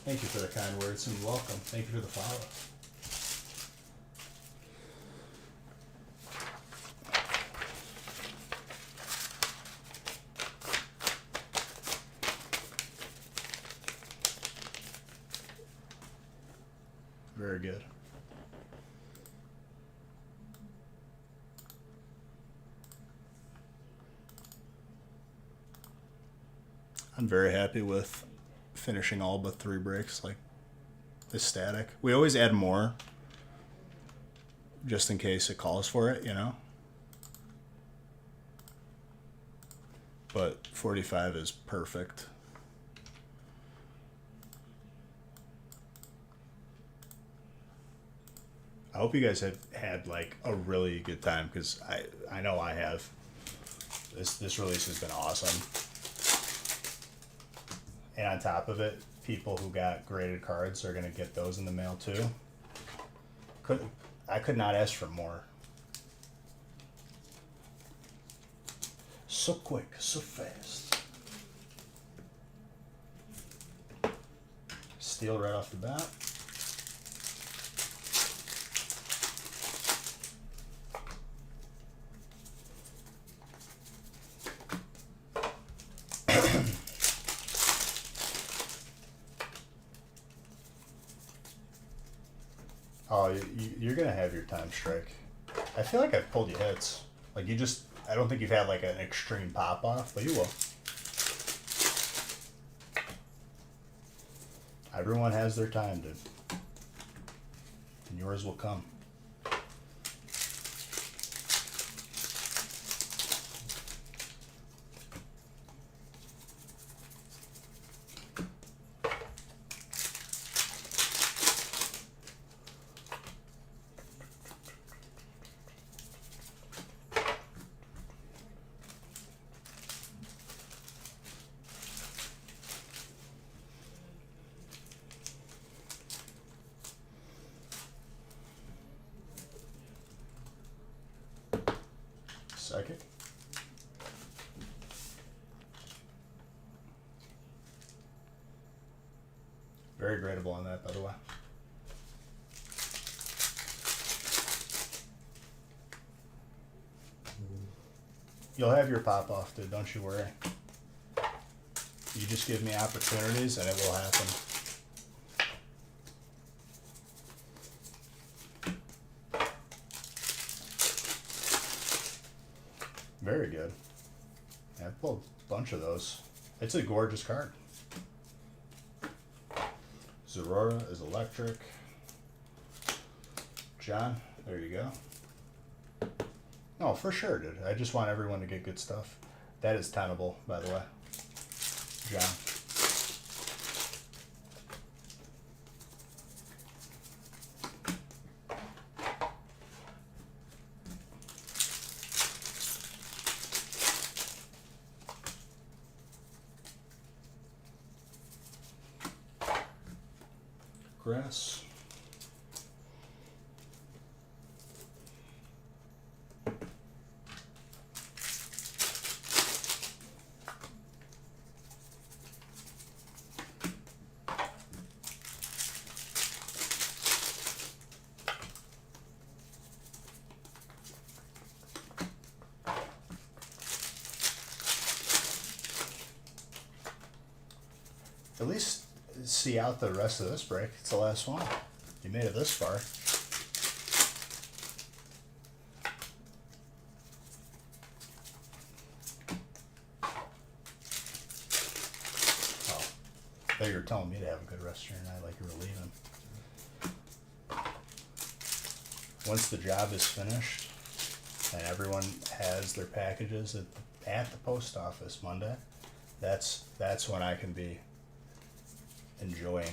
Speaker 3: Thank you for the kind words and welcome. Thank you for the follow. Very good. I'm very happy with finishing all but 3 breaks, like this static. We always add more just in case it calls for it, you know? But 45 is perfect. I hope you guys have had like a really good time, because I know I have. This release has been awesome. And on top of it, people who got graded cards are gonna get those in the mail too. I could not ask for more. So quick, so fast. Steal right off the bat. Oh, you're gonna have your time strike. I feel like I've pulled you hits. Like I don't think you've had like an extreme pop off, but you will. Everyone has their time, dude. And yours will come. Second. Very gradable on that, by the way. You'll have your pop off, dude. Don't you worry. You just give me opportunities and it will happen. Very good. Yeah, I've pulled a bunch of those. It's a gorgeous card. Zorora is electric. John, there you go. No, for sure, dude. I just want everyone to get good stuff. That is tenable, by the way. John. Grass. At least see out the rest of this break. It's the last one. You made it this far. Oh, I thought you were telling me to have a good rest of your night like you were leaving. Once the job is finished and everyone has their packages at the post office Monday, that's when I can be enjoying.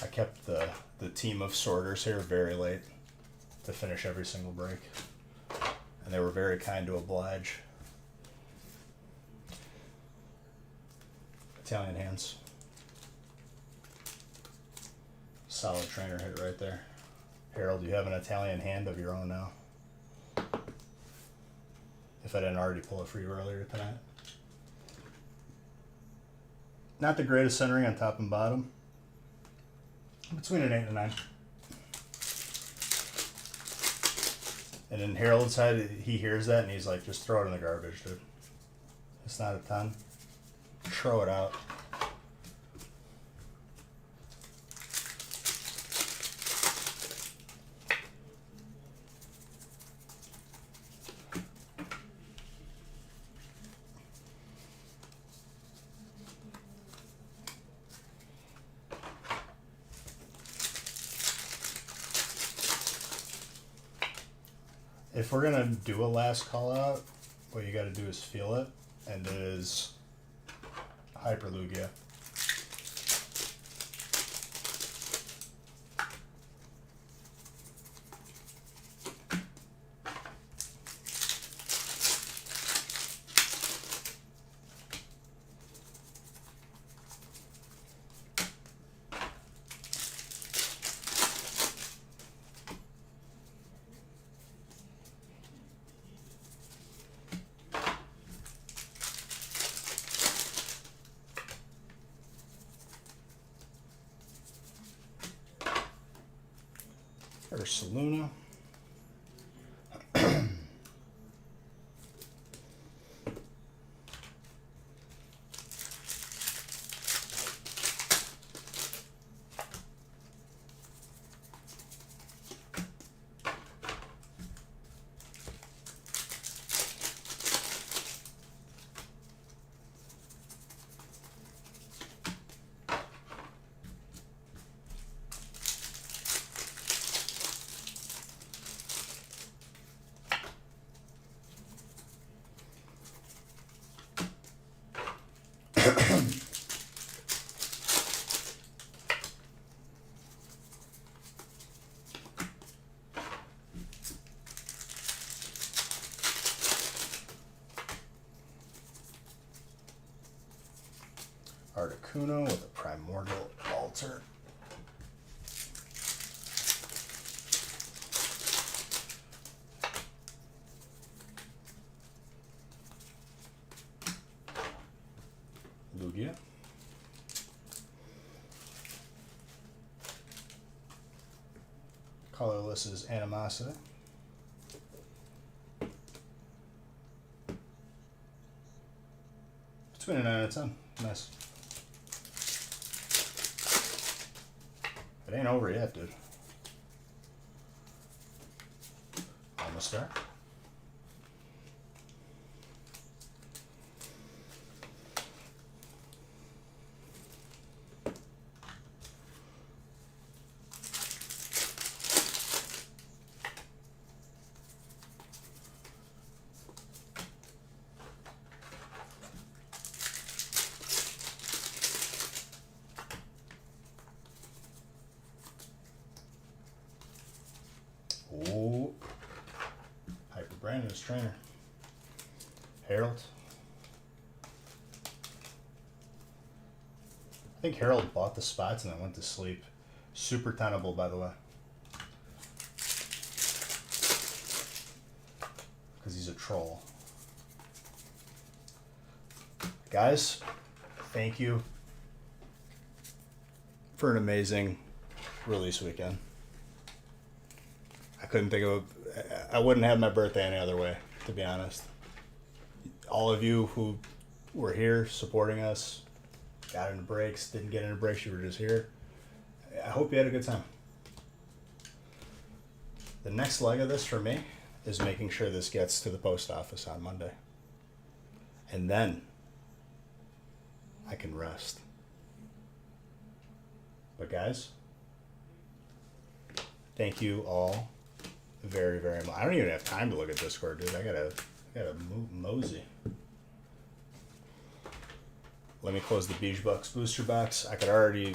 Speaker 3: I kept the team of sorters here very late to finish every single break. And they were very kind to oblige. Italian hands. Solid trainer hit right there. Harold, you have an Italian hand of your own now. If I didn't already pull it for you earlier tonight. Not the greatest centering on top and bottom. Between an 8 and a 9. And in Harold's head, he hears that and he's like, just throw it in the garbage, dude. It's not a 10. Throw it out. If we're gonna do a last call out, what you gotta do is feel it, and it is Hyperlugia. Ursaluna. Articuno with a Primordial Altar. Lugia. Colorless is Animosity. Between a 9 and a 10. Nice. It ain't over yet, dude. Almost there. Oh, Hyper Brandon's trainer. Harold. I think Harold bought the spots and then went to sleep. Super tenable, by the way. because he's a troll. Guys, thank you for an amazing release weekend. I couldn't think of I wouldn't have my birthday any other way, to be honest. All of you who were here supporting us, got into breaks, didn't get into breaks, you were just here. I hope you had a good time. The next leg of this for me is making sure this gets to the post office on Monday. And then I can rest. But guys, thank you all very, very much. I don't even have time to look at Discord, dude. I gotta mosey. Let me close the Beach Bucks booster box. I already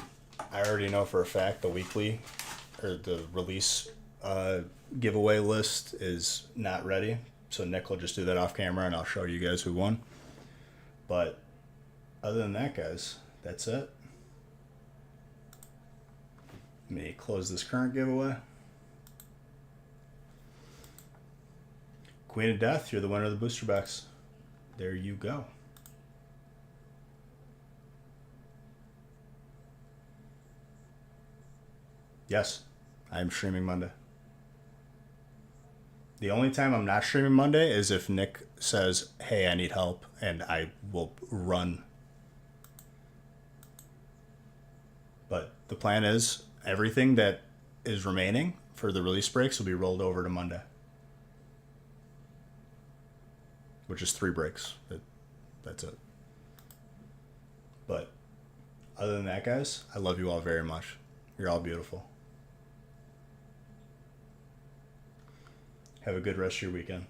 Speaker 3: know for a fact the weekly or the release giveaway list is not ready. So Nick will just do that off camera and I'll show you guys who won. But other than that, guys, that's it. Let me close this current giveaway. Queen of Death, you're the winner of the booster box. There you go. Yes, I'm streaming Monday. The only time I'm not streaming Monday is if Nick says, hey, I need help, and I will run. But the plan is everything that is remaining for the release breaks will be rolled over to Monday. Which is 3 breaks. That's it. But other than that, guys, I love you all very much. You're all beautiful. Have a good rest of your weekend.